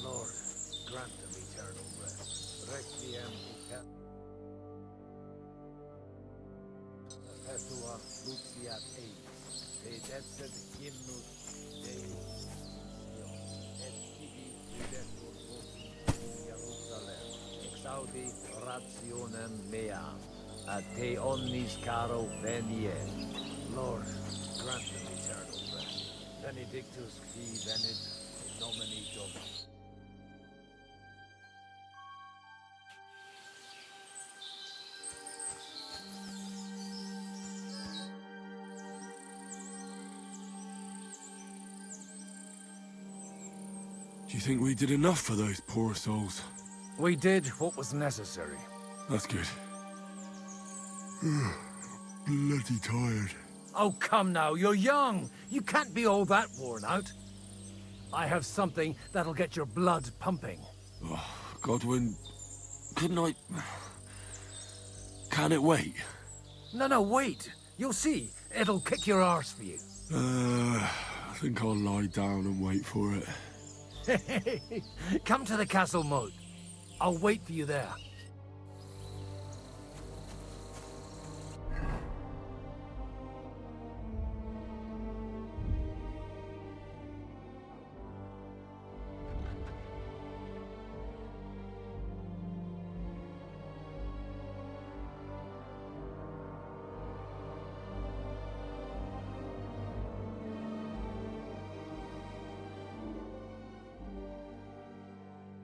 Lord, grant them eternal rest. Requiem perpetua luxiat eis. Edetset hymnus Dei et tibi videtur votum in Jerusalem. Exaudi rationem meam, a te omnis caro venie. Lord, grant them eternal rest. Benedictus qui venit in nomine Domini. Do you think we did enough for those poor souls? We did what was necessary. That's good. Bloody tired. Oh, come now, you're young. You can't be all that worn out. I have something that'll get your blood pumping. Oh, Godwin, couldn't I... Can it wait? No, wait. You'll see. It'll kick your arse for you. I think I'll lie down and wait for it. Come to the castle moat. I'll wait for you there.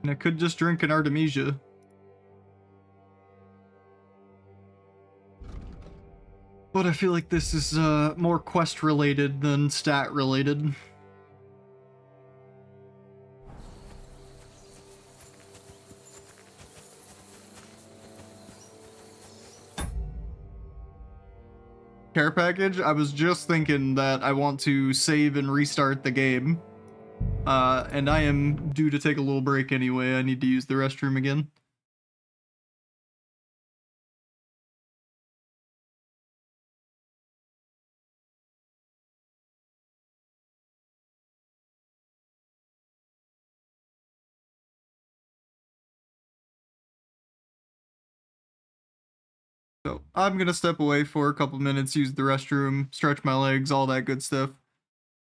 And I could just drink an Artemisia. But I feel like this is more quest related than stat related. Care package? I was just thinking that I want to save and restart the game. And I am due to take a little break anyway. I need to use the restroom again. So I'm gonna step away for a couple minutes, use the restroom, stretch my legs, all that good stuff.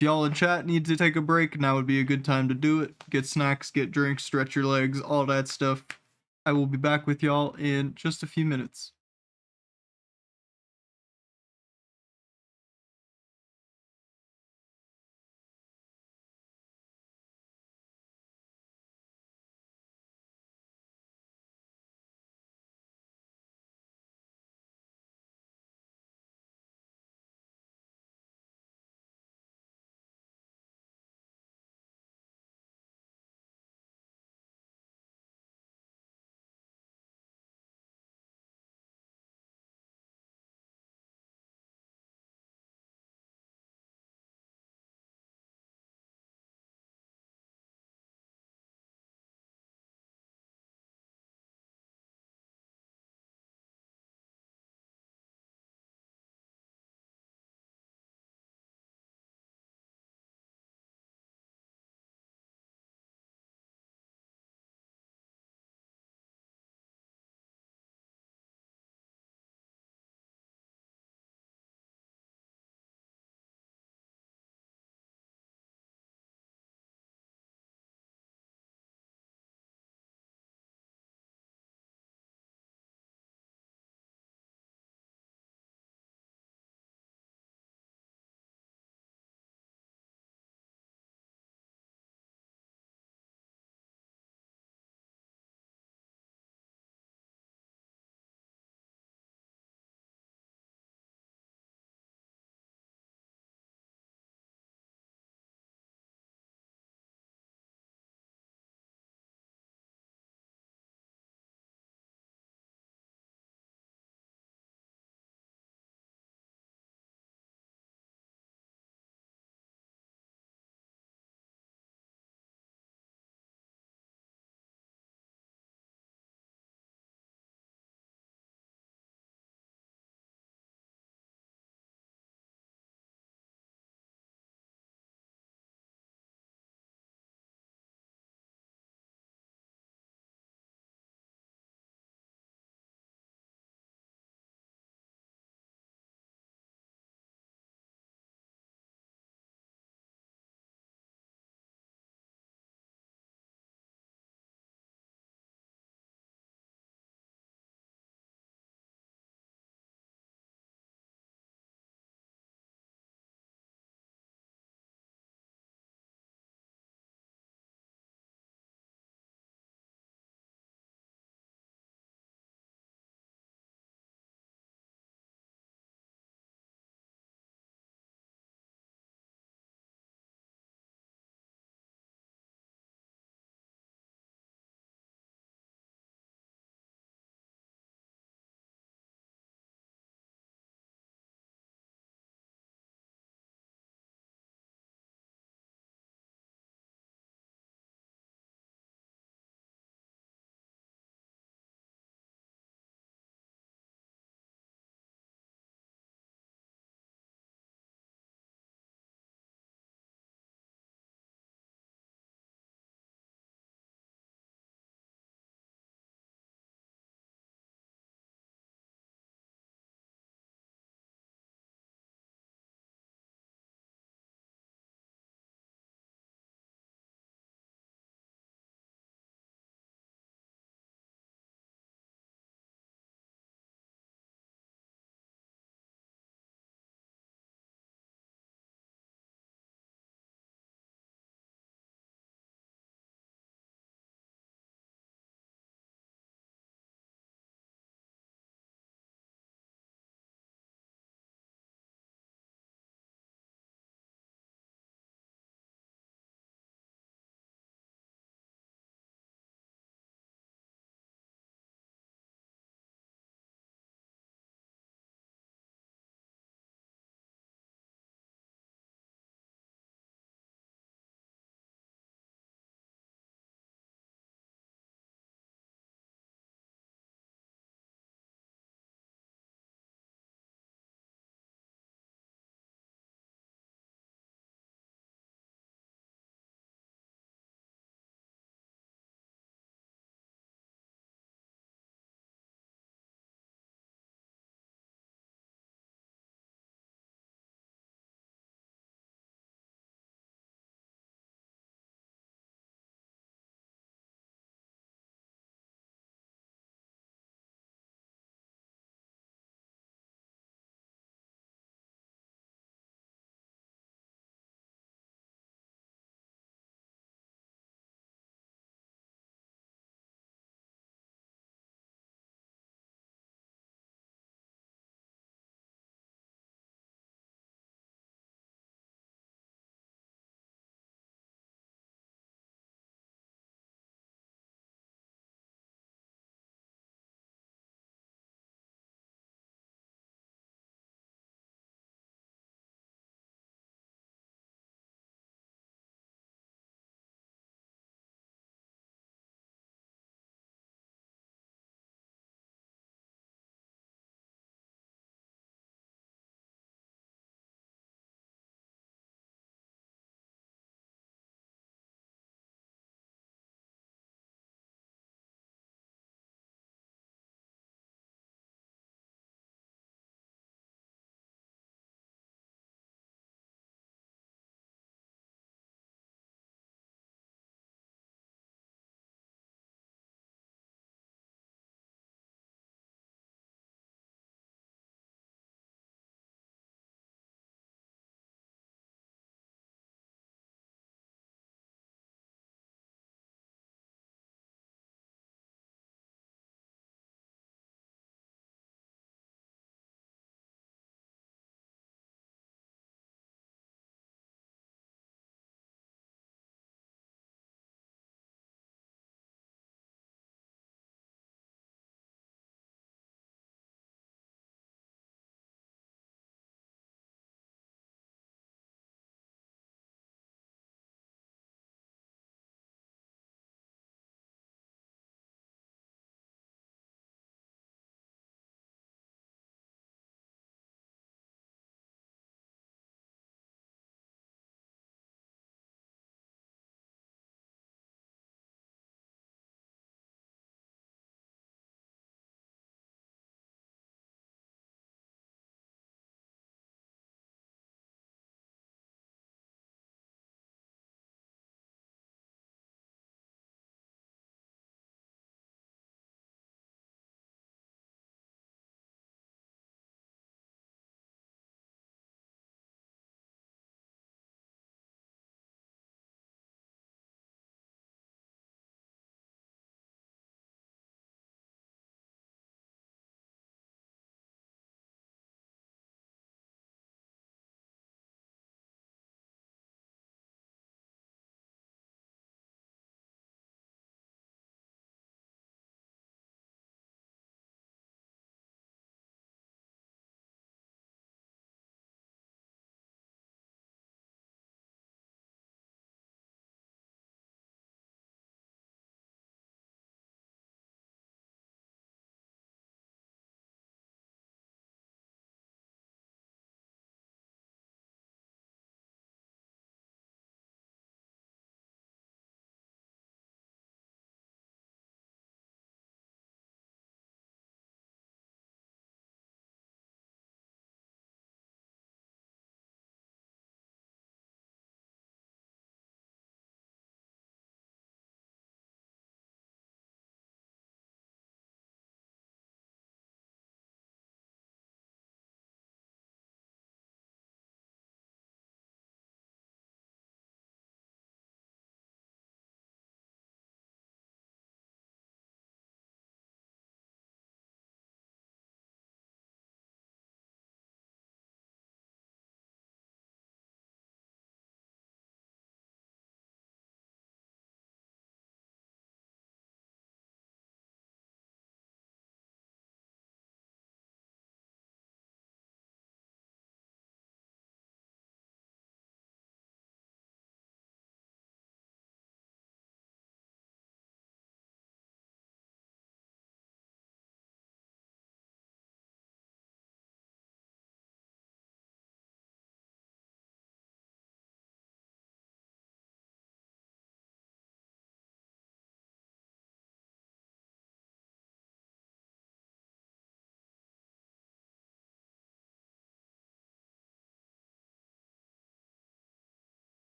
If y'all in chat need to take a break, now would be a good time to do it. Get snacks, get drinks, stretch your legs, all that stuff. I will be back with y'all in just a few minutes.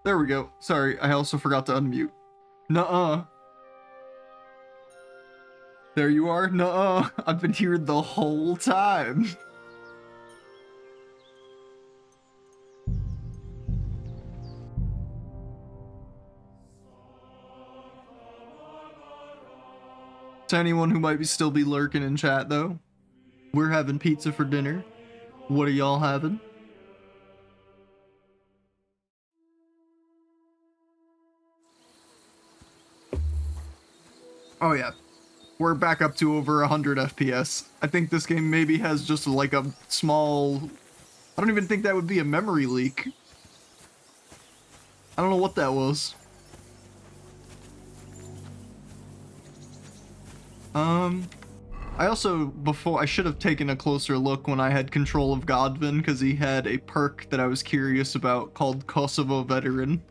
There we go. Sorry, I also forgot to unmute. Nuh-uh. There you are? Nuh-uh. I've been here the whole time. To anyone who might still be lurking in chat, though, we're having pizza for dinner. What are y'all having? Oh yeah, we're back up to over 100 FPS. I think this game maybe has just like a small... I don't even think that would be a memory leak. I don't know what that was. I also, I should have taken a closer look when I had control of Godwin, because he had a perk that I was curious about called Kosovo Veteran.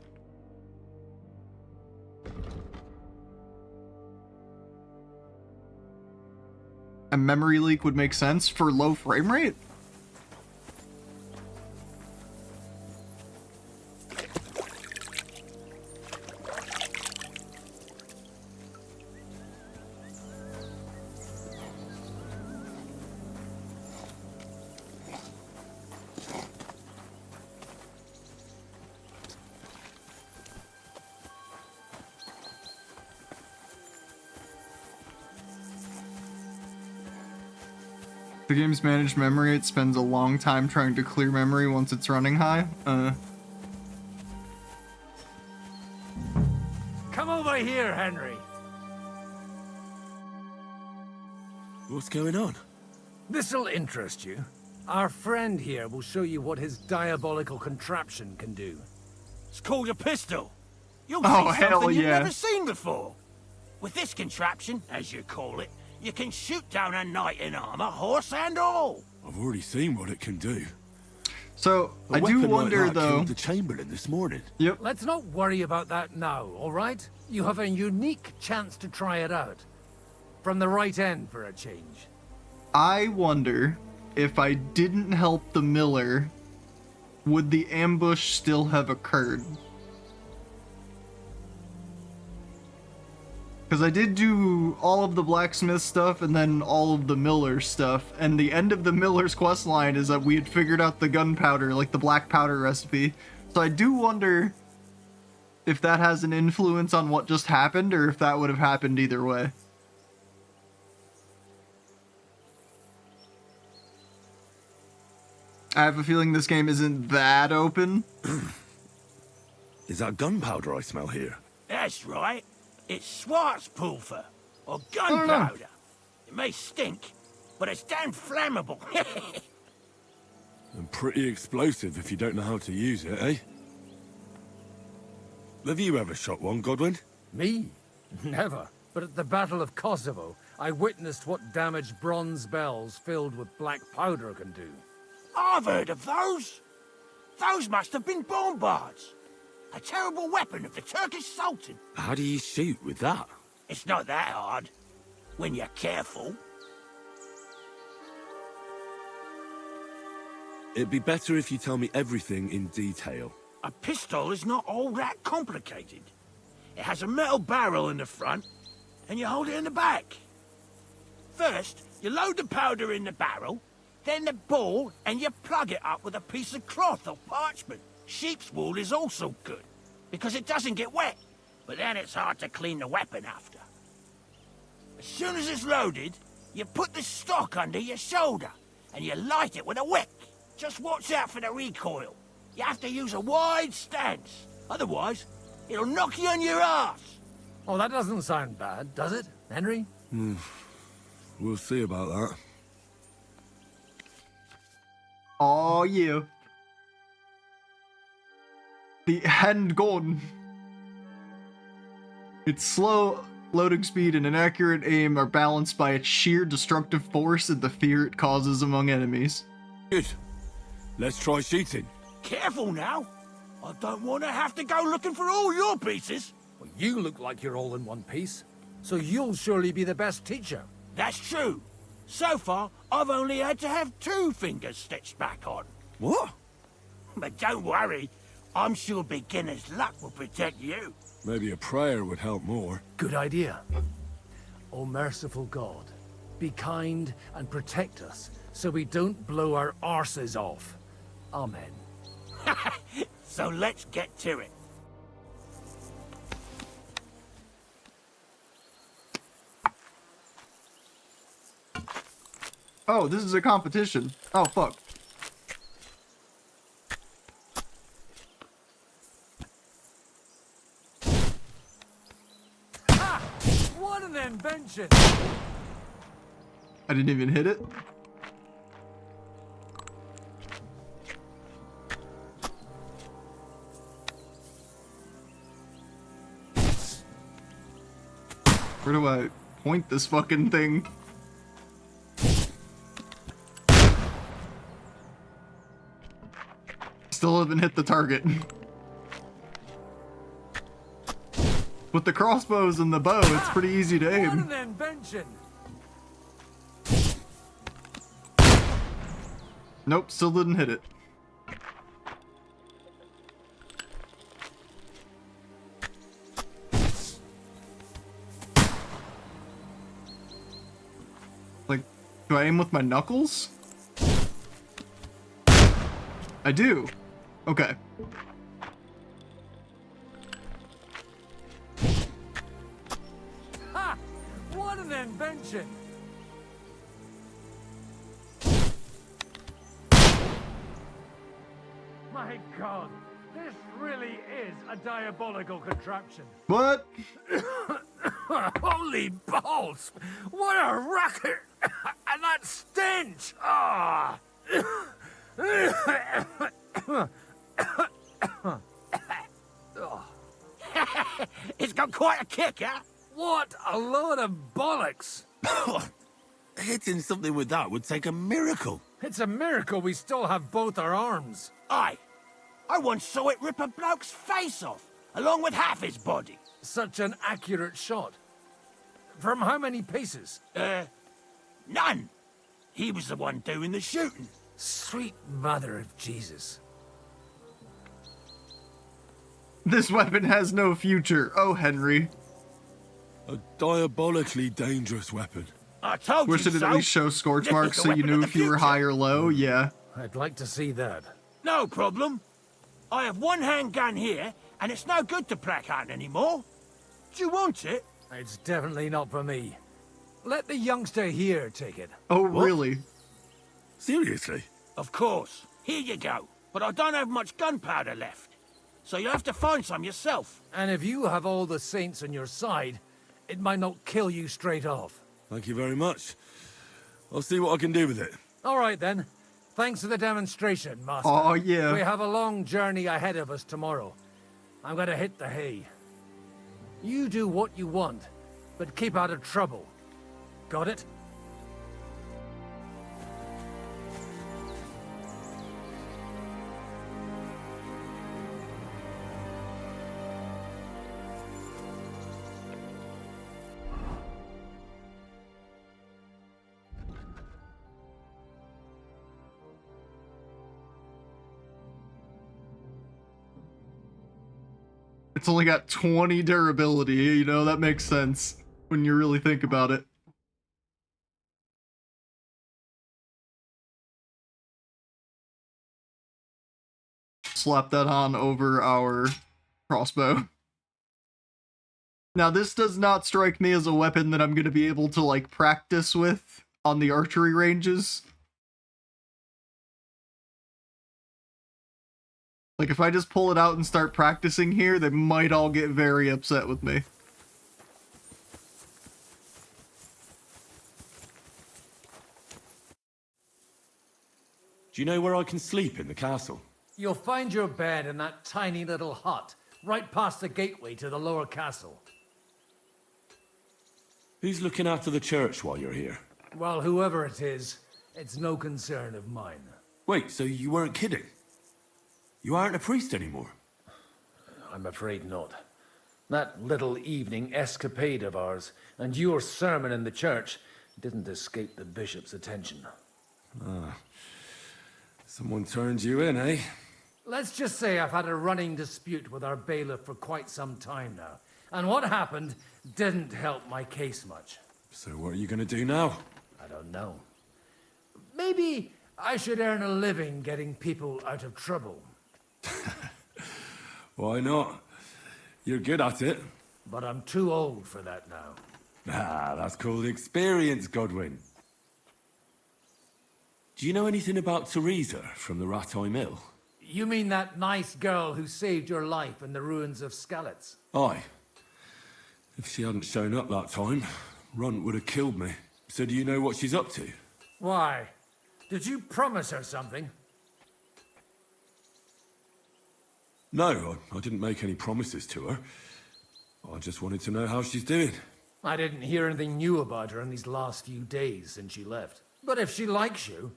A memory leak would make sense for low frame rate? The game's managed memory, it spends a long time trying to clear memory once it's running high. Come over here, Henry. What's going on? This'll interest you. Our friend here will show you what his diabolical contraption can do. It's called a pistol. You'll Oh, see hell something you've yeah. never seen before. With this contraption, as you call it, you can shoot down a knight in armor, horse and all. I've already seen what it can do. So, A I do weapon wonder, like that though... killed the Chamberlain this morning. Yep. Let's not worry about that now, all right? You have a unique chance to try it out. From the right end for a change. I wonder if I didn't help the miller, would the ambush still have occurred? Because I did do all of the blacksmith stuff and then all of the miller stuff, and the end of the miller's questline is that we had figured out the gunpowder, like the black powder recipe. So I do wonder if that has an influence on what just happened, or if that would have happened either way. I have a feeling this game isn't that open. Is that gunpowder I smell here? That's right. It's Schwarzpulver, or gunpowder. It may stink, but it's damn flammable. And pretty explosive if you don't know how to use it, eh? Have you ever shot one, Godwin? Me? Never. But at the Battle of Kosovo, I witnessed what damage bronze bells filled with black powder can do. I've heard of those. Those must have been bombards. A terrible weapon of the Turkish Sultan. How do you shoot with that? It's not that hard, when you're careful. It'd be better if you tell me everything in detail. A pistol is not all that complicated. It has a metal barrel in the front, and you hold it in the back. First, you load the powder in the barrel, then the ball, and you plug it up with a piece of cloth or parchment. Sheep's wool is also good, because it doesn't get wet, but then it's hard to clean the weapon after. As soon as it's loaded, you put the stock under your shoulder, and you light it with a wick. Just watch out for the recoil. You have to use a wide stance, otherwise it'll knock you on your ass. Oh, that doesn't sound bad, does it, Henry? We'll see about that. Oh yeah. The handgun. Its slow loading speed and inaccurate aim are balanced by its sheer destructive force and the fear it causes among enemies. Good. Let's try shooting. Careful now. I don't want to have to go looking for all your pieces. Well, you look like you're all in one piece, so you'll surely be the best teacher. That's true. So far, I've only had to have 2 fingers stitched back on. What? But don't worry. I'm sure beginner's luck will protect you. Maybe a prayer would help more. Good idea. O merciful God, be kind and protect us so we don't blow our arses off. Amen. So let's get to it. Oh, this is a competition. Oh, fuck. Ha! What an invention! I didn't even hit it. Where do I point this fucking thing? Still haven't hit the target. With the crossbows and the bow, it's pretty easy to aim. What an invention! Nope, still didn't hit it. Like, do I aim with my knuckles? I do. Okay. Ha! What an invention! My God, this really is a diabolical contraption. What? Holy balls! What a racket! And that stench! Ah! It's got quite a kick, huh? What a load of bollocks! Hitting something with that would take a miracle. It's a miracle we still have both our arms. Aye. I once saw it rip a bloke's face off, along with half his body. Such an accurate shot. From how many paces? None. He was the one doing the shooting. Sweet mother of Jesus. This weapon has no future. Oh, Henry. A diabolically dangerous weapon. I told Wish you it so. at least show scorch This marks is so the you weapon knew of if the you were future. high or low. Yeah. I'd like to see that. No problem. I have one handgun here, and it's no good to placard anymore. Do you want it? It's definitely not for me. Let the youngster here take it. Oh, really? Seriously? Of course. Here you go. But I don't have much gunpowder left. So you have to find some yourself. And if you have all the saints on your side, it might not kill you straight off. Thank you very much. I'll see what I can do with it. All right, then. Thanks for the demonstration, Master. Oh, yeah. We have a long journey ahead of us tomorrow. I'm gonna hit the hay. You do what you want, but keep out of trouble. Got it? It's only got 20 durability, you know, that makes sense when you really think about it. Slap that on over our crossbow. Now, this does not strike me as a weapon that I'm going to be able to, like, practice with on the archery ranges. Like, if I just pull it out and start practicing here, they might all get very upset with me. Do you know where I can sleep in the castle? You'll find your bed in that tiny little hut, right past the gateway to the lower castle. Who's looking after the church while you're here? Well, whoever it is, it's no concern of mine. Wait, so you weren't kidding? You aren't a priest anymore? I'm afraid not. That little evening escapade of ours, and your sermon in the church, didn't escape the bishop's attention. Ah. Someone turned you in, eh? Let's just say I've had a running dispute with our bailiff for quite some time now. And what happened didn't help my case much. So what are you gonna do now? I don't know. Maybe I should earn a living getting people out of trouble. Why not? You're good at it. But I'm too old for that now. Ah, that's called experience, Godwin. Do you know anything about Teresa from the Rat-Eye Mill? You mean that nice girl who saved your life in the ruins of Skalitz? Aye. If she hadn't shown up that time, Runt would have killed me. So do you know what she's up to? Why? Did you promise her something? No, I didn't make any promises to her. I just wanted to know how she's doing. I didn't hear anything new about her in these last few days since she left. But if she likes you,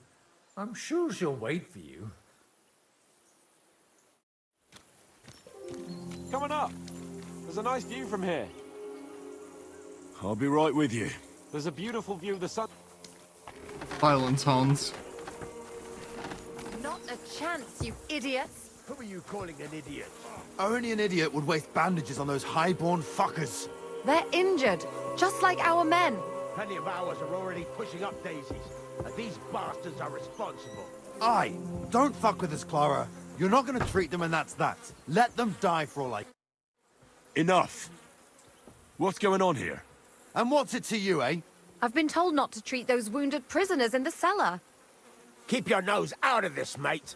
I'm sure she'll wait for you. Coming up. There's a nice view from here. I'll be right with you. There's a beautiful view of the sun. Silence, Hans. Not a chance, you idiots! Who are you calling an idiot? Only an idiot would waste bandages on those highborn fuckers. They're injured, just like our men. Plenty of ours are already pushing up daisies, and these bastards are responsible. Aye, don't fuck with us, Clara. You're not gonna treat them and that's that. Let them die for all I... Enough! What's going on here? And what's it to you, eh? I've been told not to treat those wounded prisoners in the cellar. Keep your nose out of this, mate.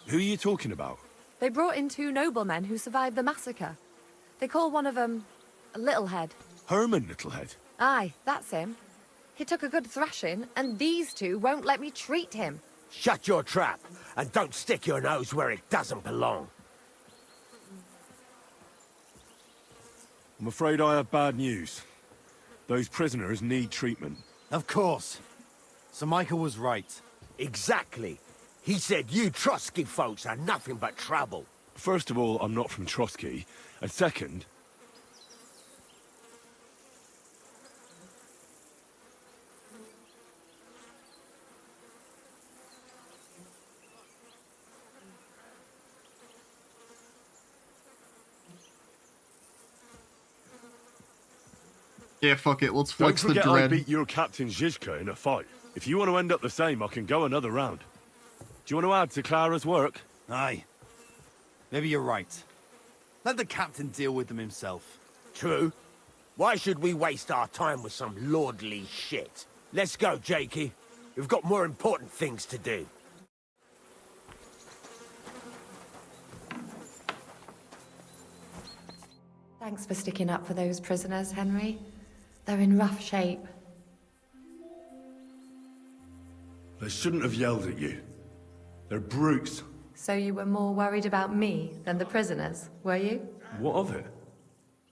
Who are you talking about? They brought in 2 noblemen who survived the massacre. They call one of them Littlehead. Herman Littlehead? Aye, that's him. He took a good thrashing, and these 2 won't let me treat him. Shut your trap, and don't stick your nose where it doesn't belong. I'm afraid I have bad news. Those prisoners need treatment. Of course. Sir Michael was right. Exactly. He said you Trotsky folks are nothing but trouble. First of all, I'm not from Trotsky. And second... Yeah, fuck it. Let's flex Don't the forget I dread. beat your Captain Zizka in a fight. If you want to end up the same, I can go another round. Do you want to add to Clara's work? Aye. Maybe you're right. Let the captain deal with them himself. True. Why should we waste our time with some lordly shit? Let's go, Jakey. We've got more important things to do. Thanks for sticking up for those prisoners, Henry. They're in rough shape. They shouldn't have yelled at you. They're brutes. So you were more worried about me than the prisoners, were you? What of it?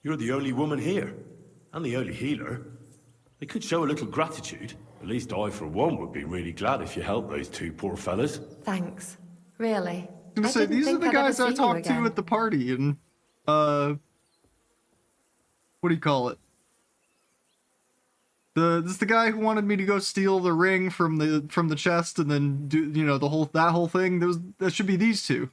You're the only woman here. And the only healer. They could show a little gratitude. At least I, for one, would be really glad if you helped those 2 poor fellas. Thanks. Really. I was gonna say, these are the guys I talked to at the party, and, what do you call it? This is the guy who wanted me to go steal the ring from the chest and then do, you know, that whole thing. That should be these 2.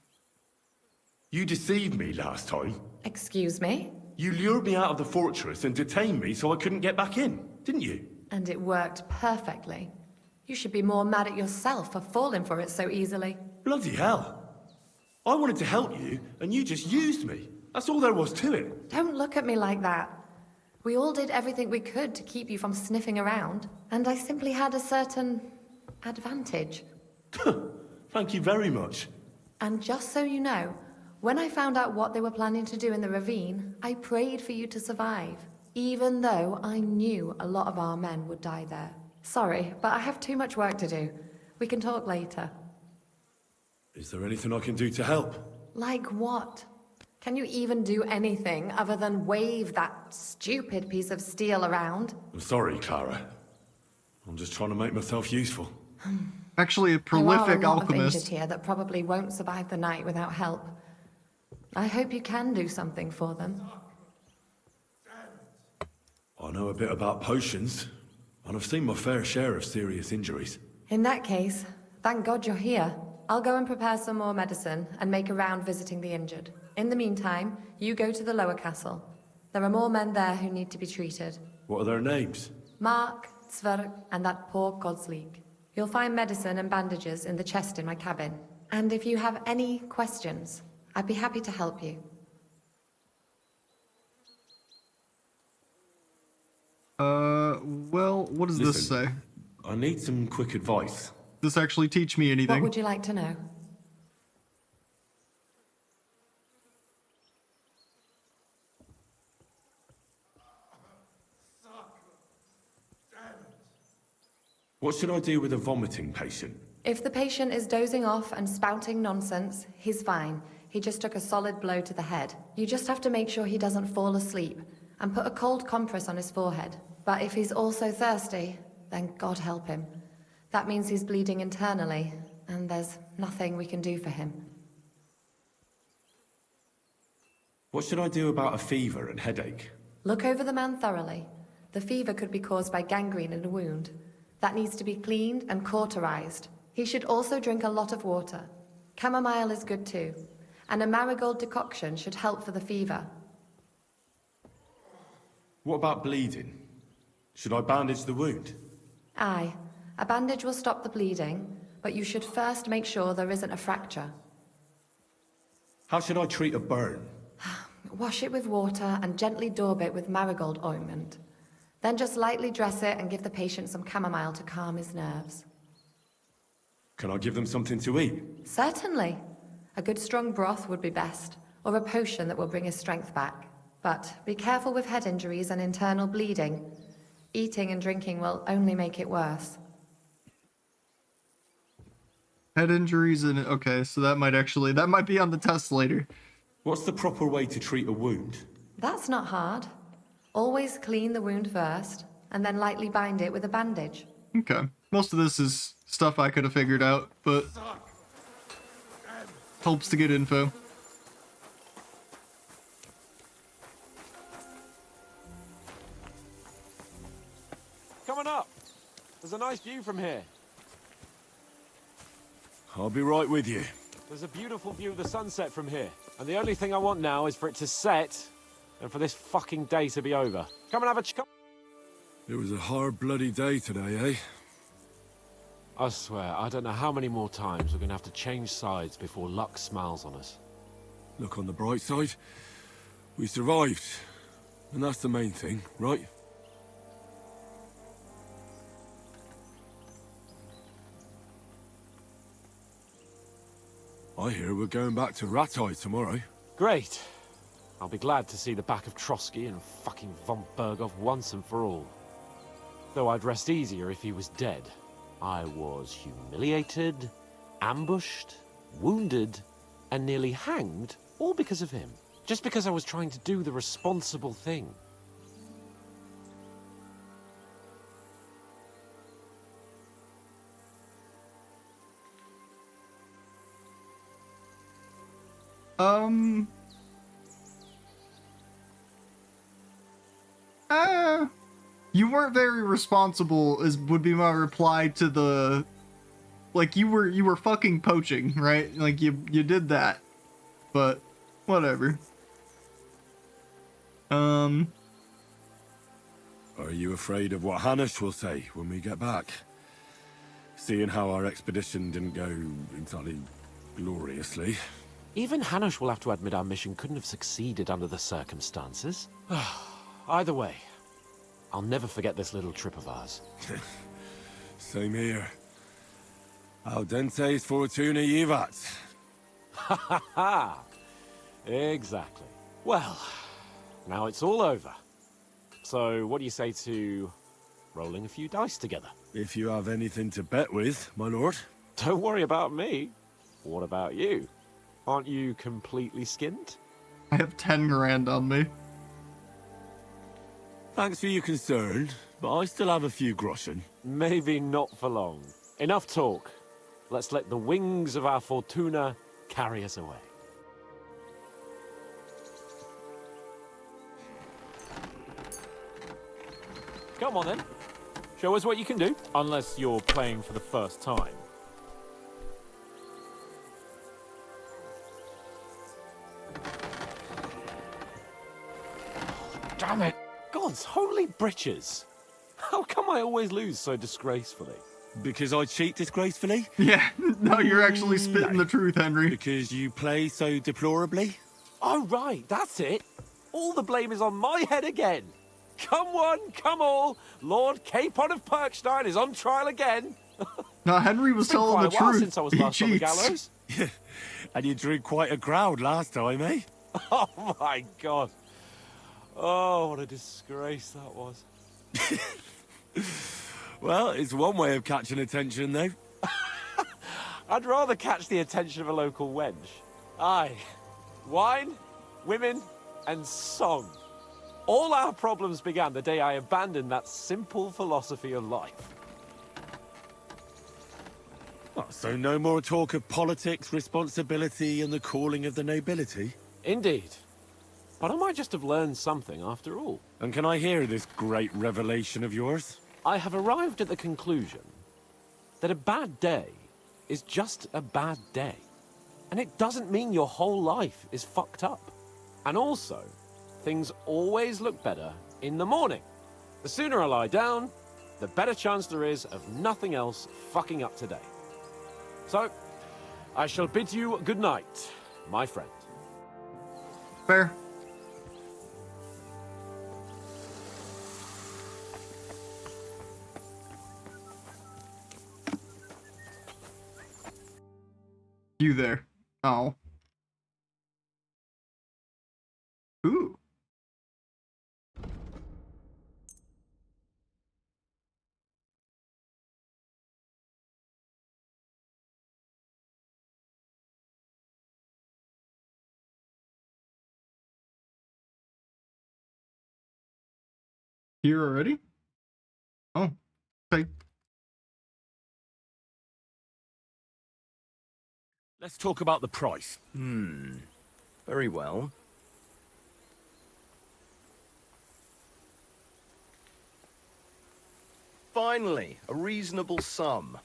You deceived me last time. Excuse me? You lured me out of the fortress and detained me so I couldn't get back in, didn't you? And it worked perfectly. You should be more mad at yourself for falling for it so easily. Bloody hell. I wanted to help you, and you just used me. That's all there was to it. Don't look at me like that. We all did everything we could to keep you from sniffing around, and I simply had a certain advantage. Thank you very much. And just so you know, when I found out what they were planning to do in the ravine, I prayed for you to survive, even though I knew a lot of our men would die there. Sorry, but I have too much work to do. We can talk later. Is there anything I can do to help? Like what? Can you even do anything other than wave that stupid piece of steel around? I'm sorry, Clara. I'm just trying to make myself useful. Actually, a prolific there are a lot alchemist. of injured here that probably won't survive the night without help. I hope you can do something for them. I know a bit about potions, and I've seen my fair share of serious injuries. In that case, thank God you're here. I'll go and prepare some more medicine and make a round visiting the injured. In the meantime, you go to the lower castle. There are more men there who need to be treated. What are their names? Mark, Zverg, and that poor Godsleek. You'll find medicine and bandages in the chest in my cabin. And if you have any questions, I'd be happy to help you. Well, what does this say? I need some quick advice. Does this actually teach me anything? What would you like to know? What should I do with a vomiting patient? If the patient is dozing off and spouting nonsense, he's fine. He just took a solid blow to the head. You just have to make sure he doesn't fall asleep and put a cold compress on his forehead. But if he's also thirsty, then God help him. That means he's bleeding internally, and there's nothing we can do for him. What should I do about a fever and headache? Look over the man thoroughly. The fever could be caused by gangrene in a wound. That needs to be cleaned and cauterized. He should also drink a lot of water. Chamomile is good too. And a marigold decoction should help for the fever. What about bleeding? Should I bandage the wound? Aye. A bandage will stop the bleeding, but you should first make sure there isn't a fracture. How should I treat a burn? Wash it with water and gently daub it with marigold ointment. Then just lightly dress it and give the patient some chamomile to calm his nerves. Can I give them something to eat? Certainly. A good strong broth would be best, or a potion that will bring his strength back. But be careful with head injuries and internal bleeding. Eating and drinking will only make it worse. Head injuries and... okay, so that might be on the test later. What's the proper way to treat a wound? That's not hard. Always clean the wound first, and then lightly bind it with a bandage. Okay. Most of this is stuff I could have figured out, but helps to get info. Come on up. There's a nice view from here. I'll be right with you. There's a beautiful view of the sunset from here. And the only thing I want now is for it to set and for this fucking day to be over. Come and have a It was a hard bloody day today, eh? I swear, I don't know how many more times we're gonna have to change sides before luck smiles on us. Look on the bright side. We survived. And that's the main thing, right? I hear we're going back to Rattay tomorrow. Great. I'll be glad to see the back of Trotsky and fucking von Berghoff once and for all. Though I'd rest easier if he was dead. I was humiliated, ambushed, wounded, and nearly hanged, all because of him. Just because I was trying to do the responsible thing. You weren't very responsible, would be my reply to the... like, you were fucking poaching, right? Like, you did that. But, whatever. Are you afraid of what Hanush will say when we get back? Seeing how our expedition didn't go entirely gloriously. Even Hanush will have to admit our mission couldn't have succeeded under the circumstances. Either way, I'll never forget this little trip of ours. Same here. Audentes fortuna ivat. Ha ha ha! Exactly. Well, now it's all over. So, what do you say to rolling a few dice together? If you have anything to bet with, my lord. Don't worry about me. What about you? Aren't you completely skinned? I have 10 grand on me. Thanks for your concern, but I still have a few groschen. Maybe not for long. Enough talk. Let's let the wings of our fortuna carry us away. Come on then. Show us what you can do. Unless you're playing for the first time. gods, holy britches! How come I always lose so disgracefully? Because I cheat disgracefully? Yeah, no, you're actually spitting the truth, Henry. Because you play so deplorably? Oh, right, that's it. All the blame is on my head again. Come one, come all. Lord Capon of Perkstein is on trial again. No, Henry was It's been telling quite the a while truth. since I was He last on the cheats. gallows. And you drew quite a crowd last time, eh? Oh, my God. Oh, what a disgrace that was. Well, it's one way of catching attention, though. I'd rather catch the attention of a local wench. Aye. Wine, women, and song. All our problems began the day I abandoned that simple philosophy of life. Oh, so no more talk of politics, responsibility, and the calling of the nobility? Indeed. But I might just have learned something after all. And can I hear this great revelation of yours? I have arrived at the conclusion that a bad day is just a bad day. And it doesn't mean your whole life is fucked up. And also, things always look better in the morning. The sooner I lie down, the better chance there is of nothing else fucking up today. So, I shall bid you good night, my friend. Fair. You there. Oh. Ooh. Here already? Oh. Okay. Let's talk about the price. Very well. Finally, a reasonable sum.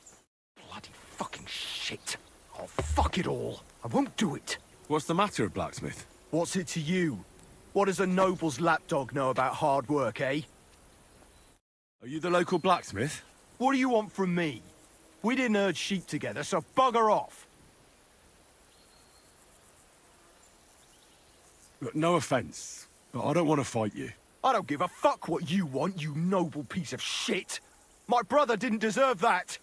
Bloody fucking shit. Oh, fuck it all. I won't do it. What's the matter, blacksmith? What's it to you? What does a noble's lapdog know about hard work, eh? Are you the local blacksmith? What do you want from me? We didn't herd sheep together, so bugger off. Look, no offense, but I don't want to fight you. I don't give a fuck what you want, you noble piece of shit. My brother didn't deserve that.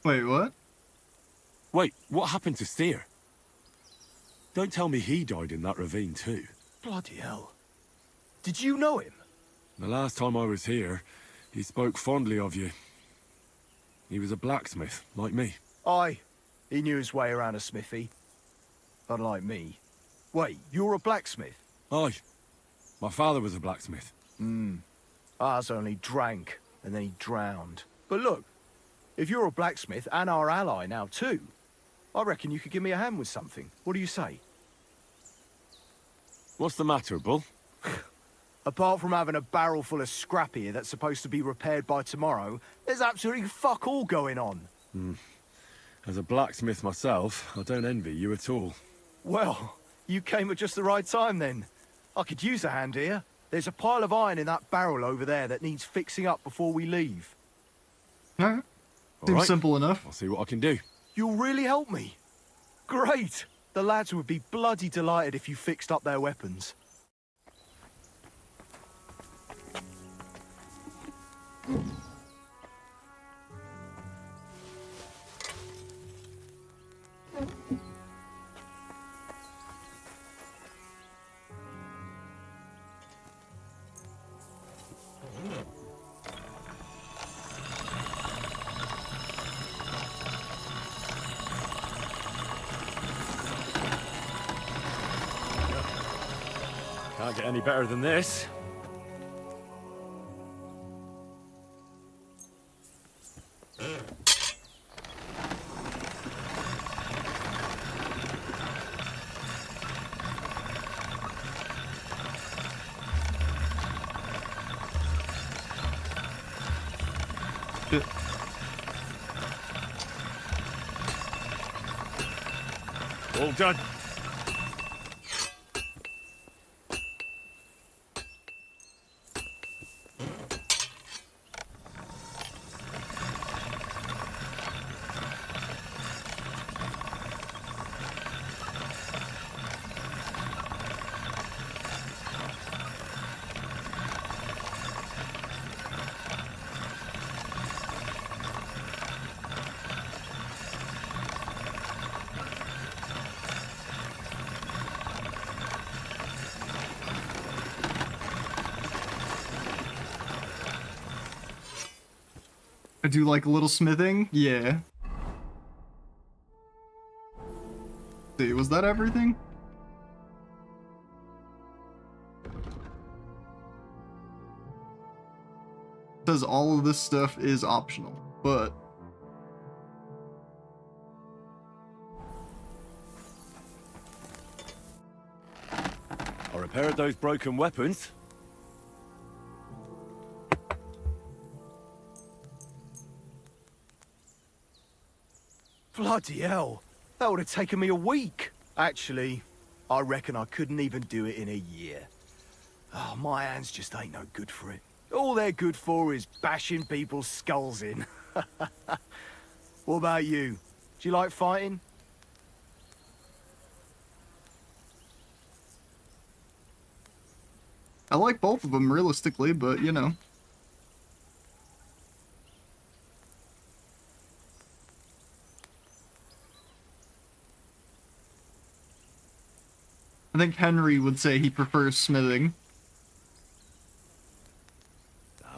Wait, what? Wait, what happened to Steer? Don't tell me he died in that ravine too. Bloody hell. Did you know him? The last time I was here, he spoke fondly of you. He was a blacksmith, like me. Aye. He knew his way around a smithy. Unlike me. Wait, you're a blacksmith? Aye. My father was a blacksmith. Ours only drank, and then he drowned. But look, if you're a blacksmith and our ally now too, I reckon you could give me a hand with something. What do you say? What's the matter, Bull? Apart from having a barrel full of scrap here that's supposed to be repaired by tomorrow, there's absolutely fuck all going on. As a blacksmith myself, I don't envy you at all. Well, you came at just the right time then. I could use a hand here. There's a pile of iron in that barrel over there that needs fixing up before we leave. Alright. All Seems right. simple enough. I'll see what I can do. You'll really help me? Great! The lads would be bloody delighted if you fixed up their weapons. Can't get any better than this. All done. I do like a little smithing. Yeah. See, was that everything? Says all of this stuff is optional, but I repaired those broken weapons. Bloody hell. That would have taken me a week. Actually, I reckon I couldn't even do it in a year. Oh, my hands just ain't no good for it. All they're good for is bashing people's skulls in. What about you? Do you like fighting? I like both of them realistically, but you know. I think Henry would say he prefers smithing.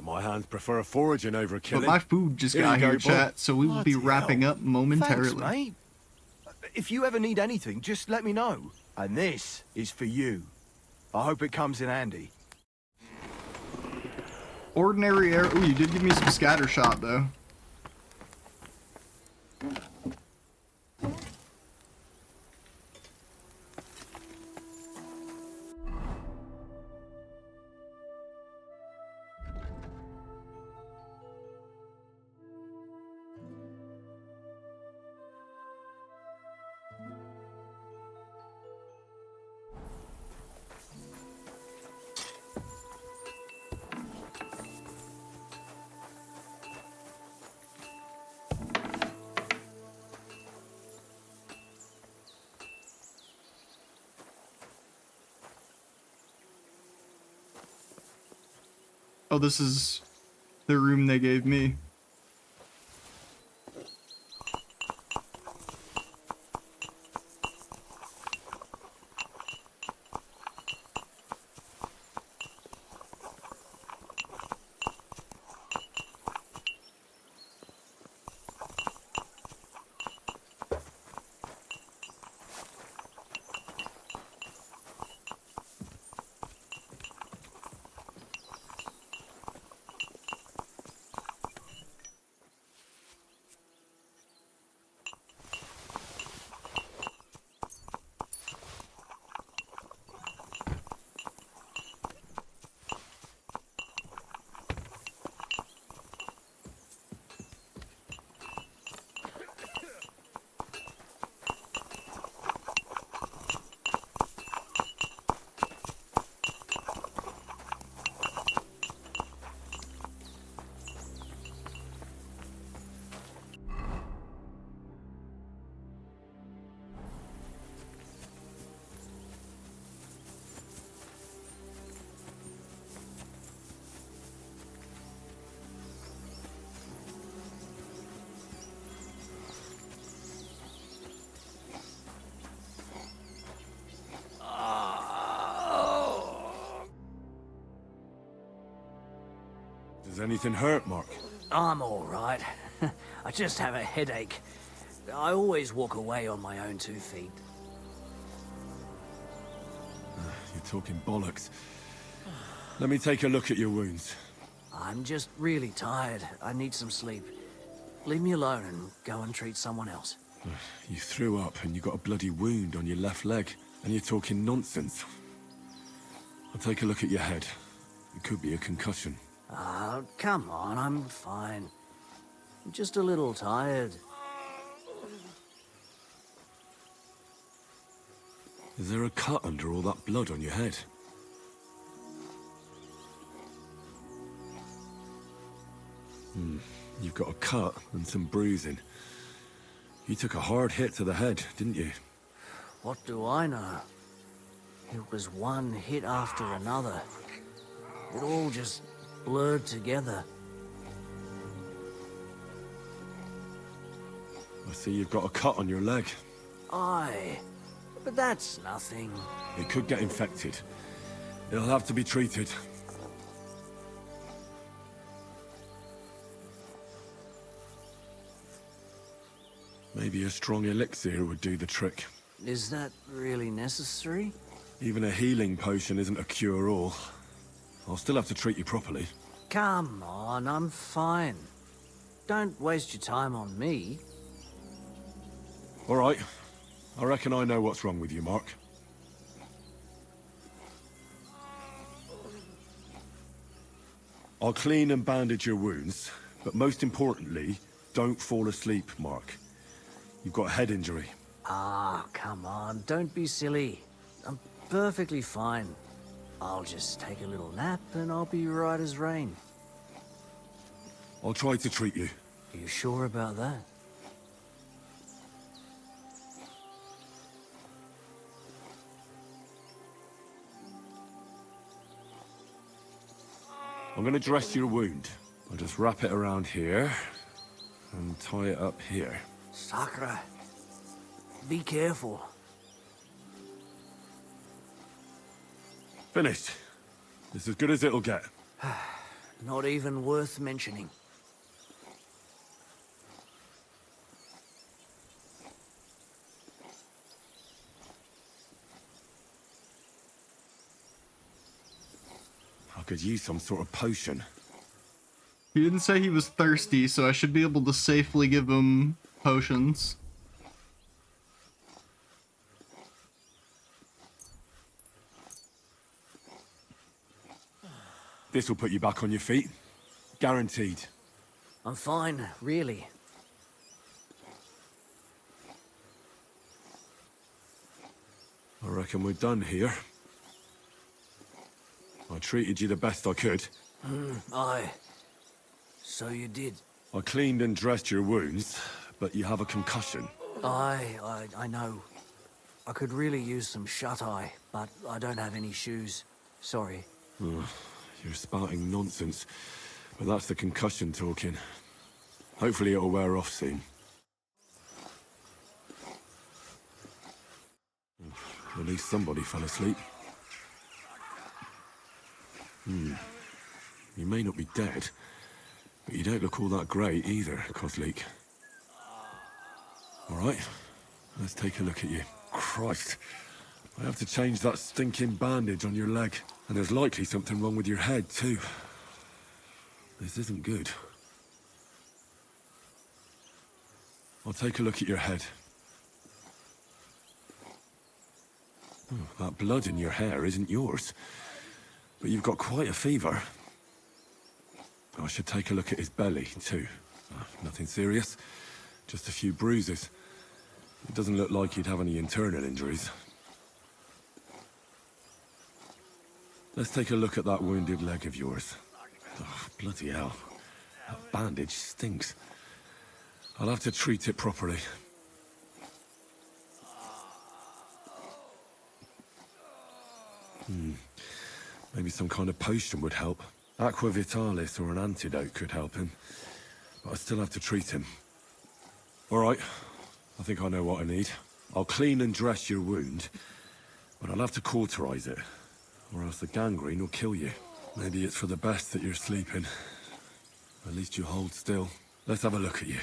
My hands prefer foraging over killing. But my food just Here got you go, here, boy. chat, so we will be Bloody wrapping hell. up momentarily. Thanks, mate. If you ever need anything, just let me know. And this is for you. I hope it comes in handy. Ordinary air. Ooh, you did give me some scatter shot though. Oh, this is the room they gave me. Does anything hurt, Mark? I'm all right. I just have a headache. I always walk away on my own 2 feet. You're talking bollocks. Let me take a look at your wounds. I'm just really tired. I need some sleep. Leave me alone and go and treat someone else. You threw up and you got a bloody wound on your left leg, and you're talking nonsense. I'll take a look at your head. It could be a concussion. Oh, come on, I'm fine. I'm just a little tired. Is there a cut under all that blood on your head? You've got a cut and some bruising. You took a hard hit to the head, didn't you? What do I know? It was one hit after another. It all just blurred together. I see you've got a cut on your leg. Aye, but that's nothing. It could get infected. It'll have to be treated. Maybe a strong elixir would do the trick. Is that really necessary? Even a healing potion isn't a cure-all. I'll still have to treat you properly. Come on, I'm fine. Don't waste your time on me. All right. I reckon I know what's wrong with you, Mark. I'll clean and bandage your wounds, but most importantly, don't fall asleep, Mark. You've got a head injury. Ah, come on, don't be silly. I'm perfectly fine. I'll just take a little nap and I'll be right as rain. I'll try to treat you. Are you sure about that? I'm gonna dress your wound. I'll just wrap it around here and tie it up here. Sakura, be careful. Finished. It's as good as it'll get. Not even worth mentioning. I could use some sort of potion. He didn't say he was thirsty, so I should be able to safely give him potions. This will put you back on your feet. Guaranteed. I'm fine, really. I reckon we're done here. I treated you the best I could. Aye. So you did. I cleaned and dressed your wounds, but you have a concussion. I know. I could really use some shut-eye, but I don't have any shoes. Sorry. You're spouting nonsense, but that's the concussion talking. Hopefully it'll wear off soon. At least somebody fell asleep. You may not be dead, but you don't look all that great either, Kozlik. All right, let's take a look at you. Christ, I have to change that stinking bandage on your leg. And there's likely something wrong with your head, too. This isn't good. I'll take a look at your head. That blood in your hair isn't yours. But you've got quite a fever. I should take a look at his belly, too. Nothing serious. Just a few bruises. It doesn't look like he'd have any internal injuries. Let's take a look at that wounded leg of yours. Oh, bloody hell. That bandage stinks. I'll have to treat it properly. Maybe some kind of potion would help. Aqua Vitalis or an antidote could help him. But I still have to treat him. All right. I think I know what I need. I'll clean and dress your wound, but I'll have to cauterize it. Or else the gangrene will kill you. Maybe it's for the best that you're sleeping. At least you hold still. Let's have a look at you.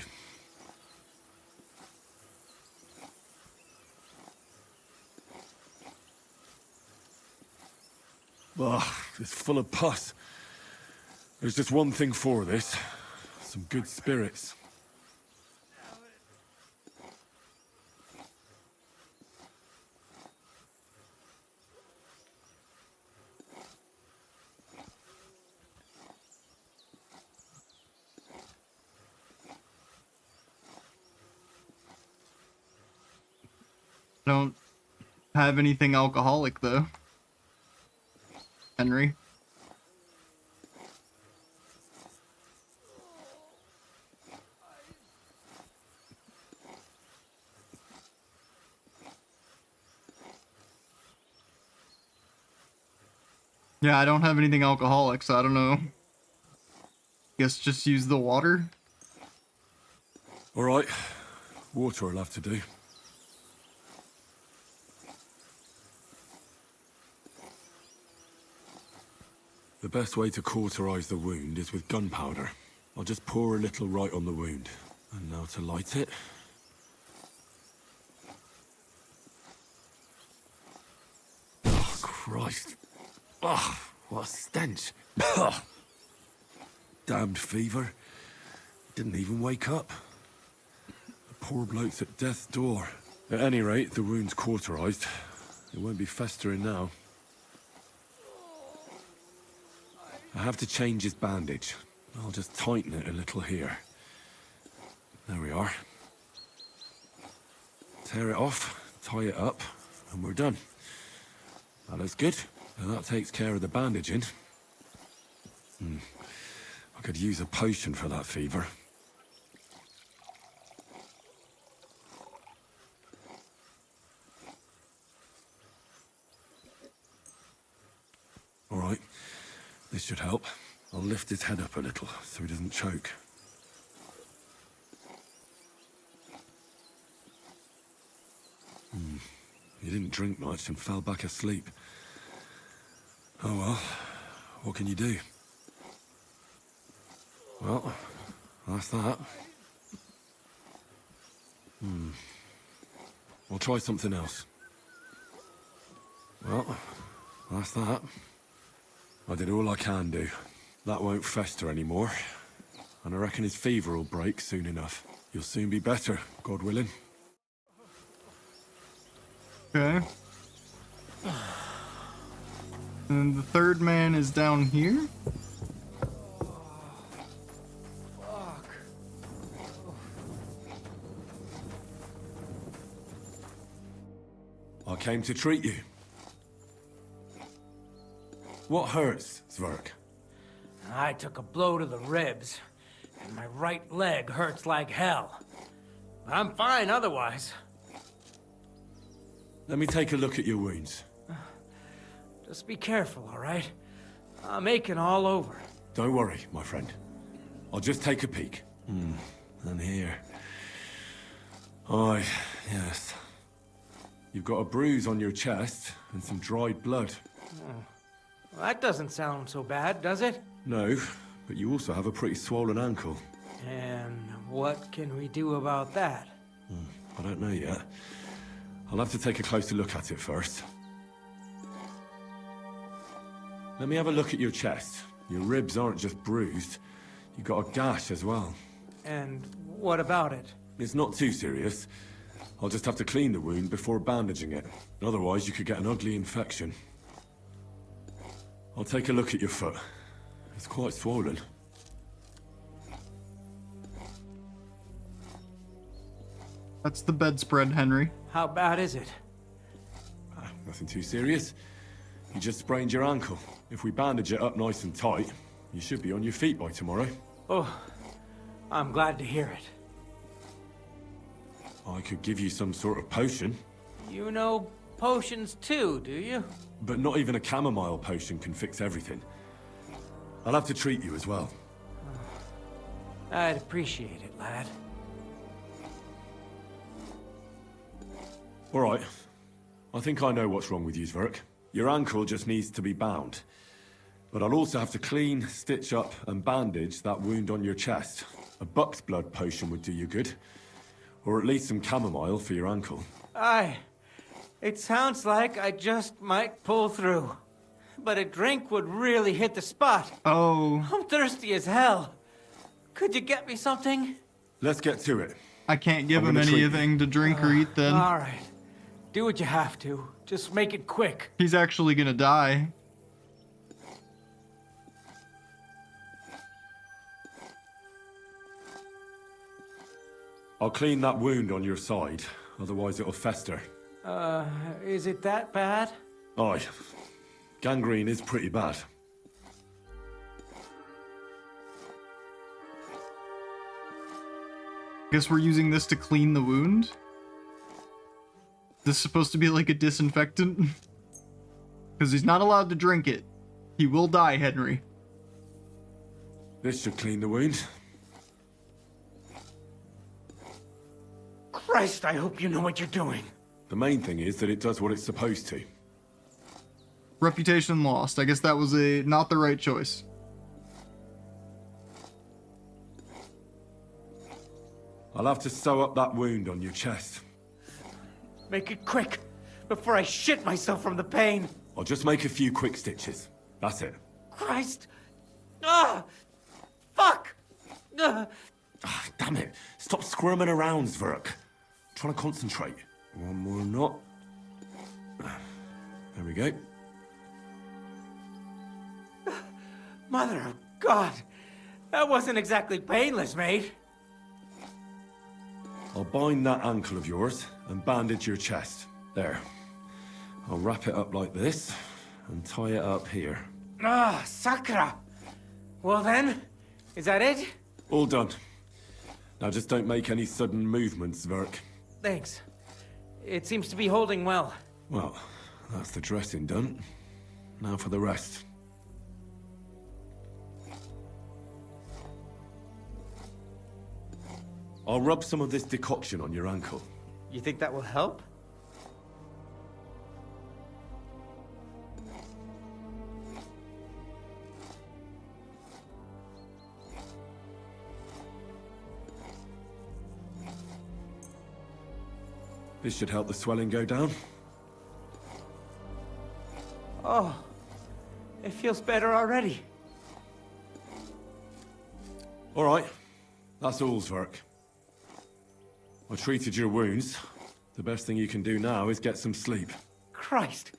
Ugh, it's full of pus. There's just one thing for this. Some good spirits. Don't have anything alcoholic, though. Henry. Yeah, I don't have anything alcoholic, so I don't know. Guess just use the water? All right. Water will have to do. The best way to cauterize the wound is with gunpowder. I'll just pour a little right on the wound. And now to light it. Christ. Ugh, what a stench. Damned fever. Didn't even wake up. The poor bloke's at death's door. At any rate, the wound's cauterized. It won't be festering now. I have to change his bandage. I'll just tighten it a little here. There we are. Tear it off, tie it up, and we're done. That looks good. And that takes care of the bandaging. I could use a potion for that fever. All right, this should help. I'll lift his head up a little so he doesn't choke. He didn't drink much and fell back asleep. Oh well, what can you do? Well, that's that. We'll try something else. Well, that's that. I did all I can do. That won't fester anymore. And I reckon his fever will break soon enough. You'll soon be better, God willing. Okay. And the third man is down here. I came to treat you. What hurts, Zwerg? I took a blow to the ribs, and my right leg hurts like hell. I'm fine otherwise. Let me take a look at your wounds. Just be careful, all right? I'm aching all over. Don't worry, my friend. I'll just take a peek. And here. Aye, yes. You've got a bruise on your chest and some dried blood. Well, that doesn't sound so bad, does it? No, but you also have a pretty swollen ankle. And what can we do about that? I don't know yet. I'll have to take a closer look at it first. Let me have a look at your chest. Your ribs aren't just bruised. You've got a gash as well. And what about it? It's not too serious. I'll just have to clean the wound before bandaging it. Otherwise, you could get an ugly infection. I'll take a look at your foot. It's quite swollen. That's the bedspread, Henry. How bad is it? Nothing too serious. You just sprained your ankle. If we bandage it up nice and tight, you should be on your feet by tomorrow. Oh, I'm glad to hear it. I could give you some sort of potion. You know potions too, do you? But not even a chamomile potion can fix everything. I'll have to treat you as well. I'd appreciate it, lad. All right. I think I know what's wrong with you, Zwerg. Your ankle just needs to be bound. But I'll also have to clean, stitch up, and bandage that wound on your chest. A buck's blood potion would do you good. Or at least some chamomile for your ankle. Aye. It sounds like I just might pull through. But a drink would really hit the spot. Oh. I'm thirsty as hell. Could you get me something? Let's get to it. I can't give him anything to drink or eat then. All right. Do what you have to. Just make it quick. He's actually gonna die. I'll clean that wound on your side, otherwise it'll fester. Is it that bad? Aye. Gangrene is pretty bad. Guess we're using this to clean the wound? This is supposed to be like a disinfectant? Because he's not allowed to drink it. He will die, Henry. This should clean the wound. Christ, I hope you know what you're doing. The main thing is that it does what it's supposed to. Reputation lost. I guess that was not the right choice. I'll have to sew up that wound on your chest. Make it quick, before I shit myself from the pain. I'll just make a few quick stitches. That's it. Christ! Ah! Fuck! Damn it. Stop squirming around, Zverk. Trying to concentrate. One more knot. There we go. Mother of God! That wasn't exactly painless, mate. I'll bind that ankle of yours and bandage your chest. There. I'll wrap it up like this and tie it up here. Ah, Sakra! Well then, is that it? All done. Now just don't make any sudden movements, Zverk. Thanks. It seems to be holding well. Well, that's the dressing done. Now for the rest. I'll rub some of this decoction on your ankle. You think that will help? This should help the swelling go down. Oh, it feels better already. All right, that's all, Zverk. I treated your wounds. The best thing you can do now is get some sleep. Christ,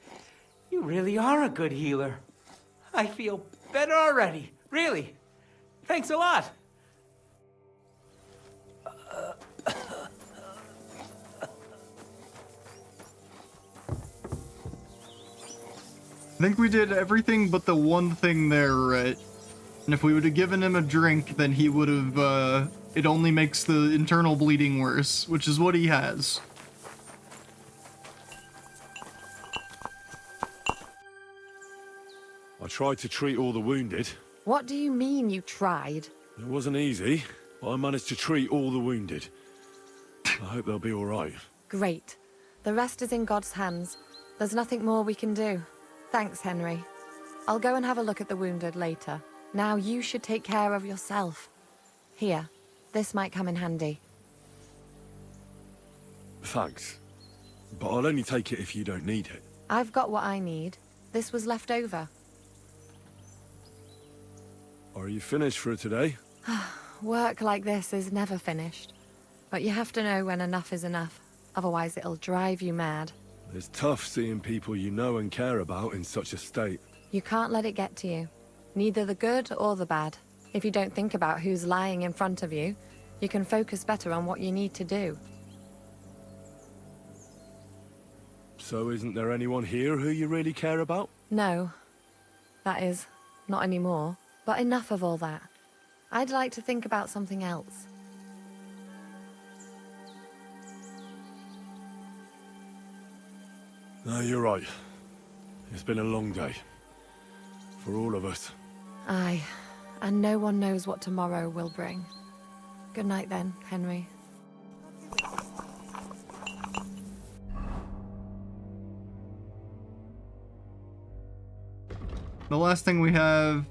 you really are a good healer. I feel better already, really. Thanks a lot. I think we did everything but the one thing there right. And if we would have given him a drink, then he would have, it only makes the internal bleeding worse, which is what he has. I tried to treat all the wounded. What do you mean you tried? It wasn't easy, but I managed to treat all the wounded. I hope they'll be all right. Great. The rest is in God's hands. There's nothing more we can do. Thanks, Henry. I'll go and have a look at the wounded later. Now you should take care of yourself. Here, this might come in handy. Thanks. But I'll only take it if you don't need it. I've got what I need. This was left over. Are you finished for today? Work like this is never finished. But you have to know when enough is enough. Otherwise it'll drive you mad. It's tough seeing people you know and care about in such a state. You can't let it get to you. Neither the good or the bad. If you don't think about who's lying in front of you, you can focus better on what you need to do. So isn't there anyone here who you really care about? No. That is, not anymore. But enough of all that. I'd like to think about something else. No, you're right. It's been a long day. For all of us. Aye. And no one knows what tomorrow will bring. Good night then, Henry. The last thing we have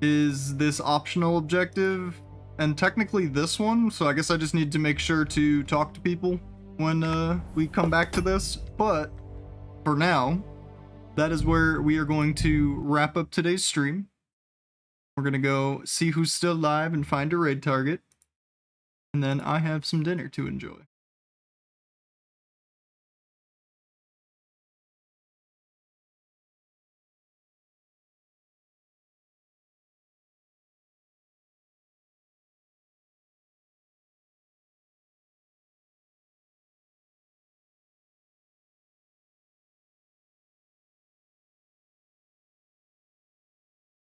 is this optional objective, and technically this one, so I guess I just need to make sure to talk to people when we come back to this, but for now, that is where we are going to wrap up today's stream. We're going to go see who's still alive and find a raid target, and then I have some dinner to enjoy.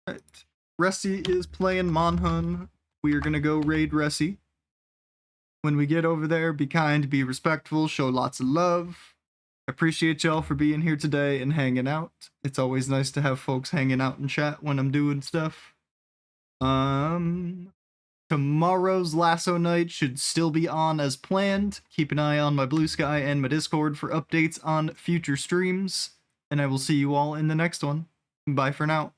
Right. Ressi is playing Monhun. We are gonna go raid Ressi. When we get over there, be kind, be respectful, show lots of love. Appreciate y'all for being here today and hanging out. It's always nice to have folks hanging out and chat when I'm doing stuff. Tomorrow's Lasso Night should still be on as planned. Keep an eye on my Blue Sky and my Discord for updates on future streams. And I will see you all in the next one. Bye for now.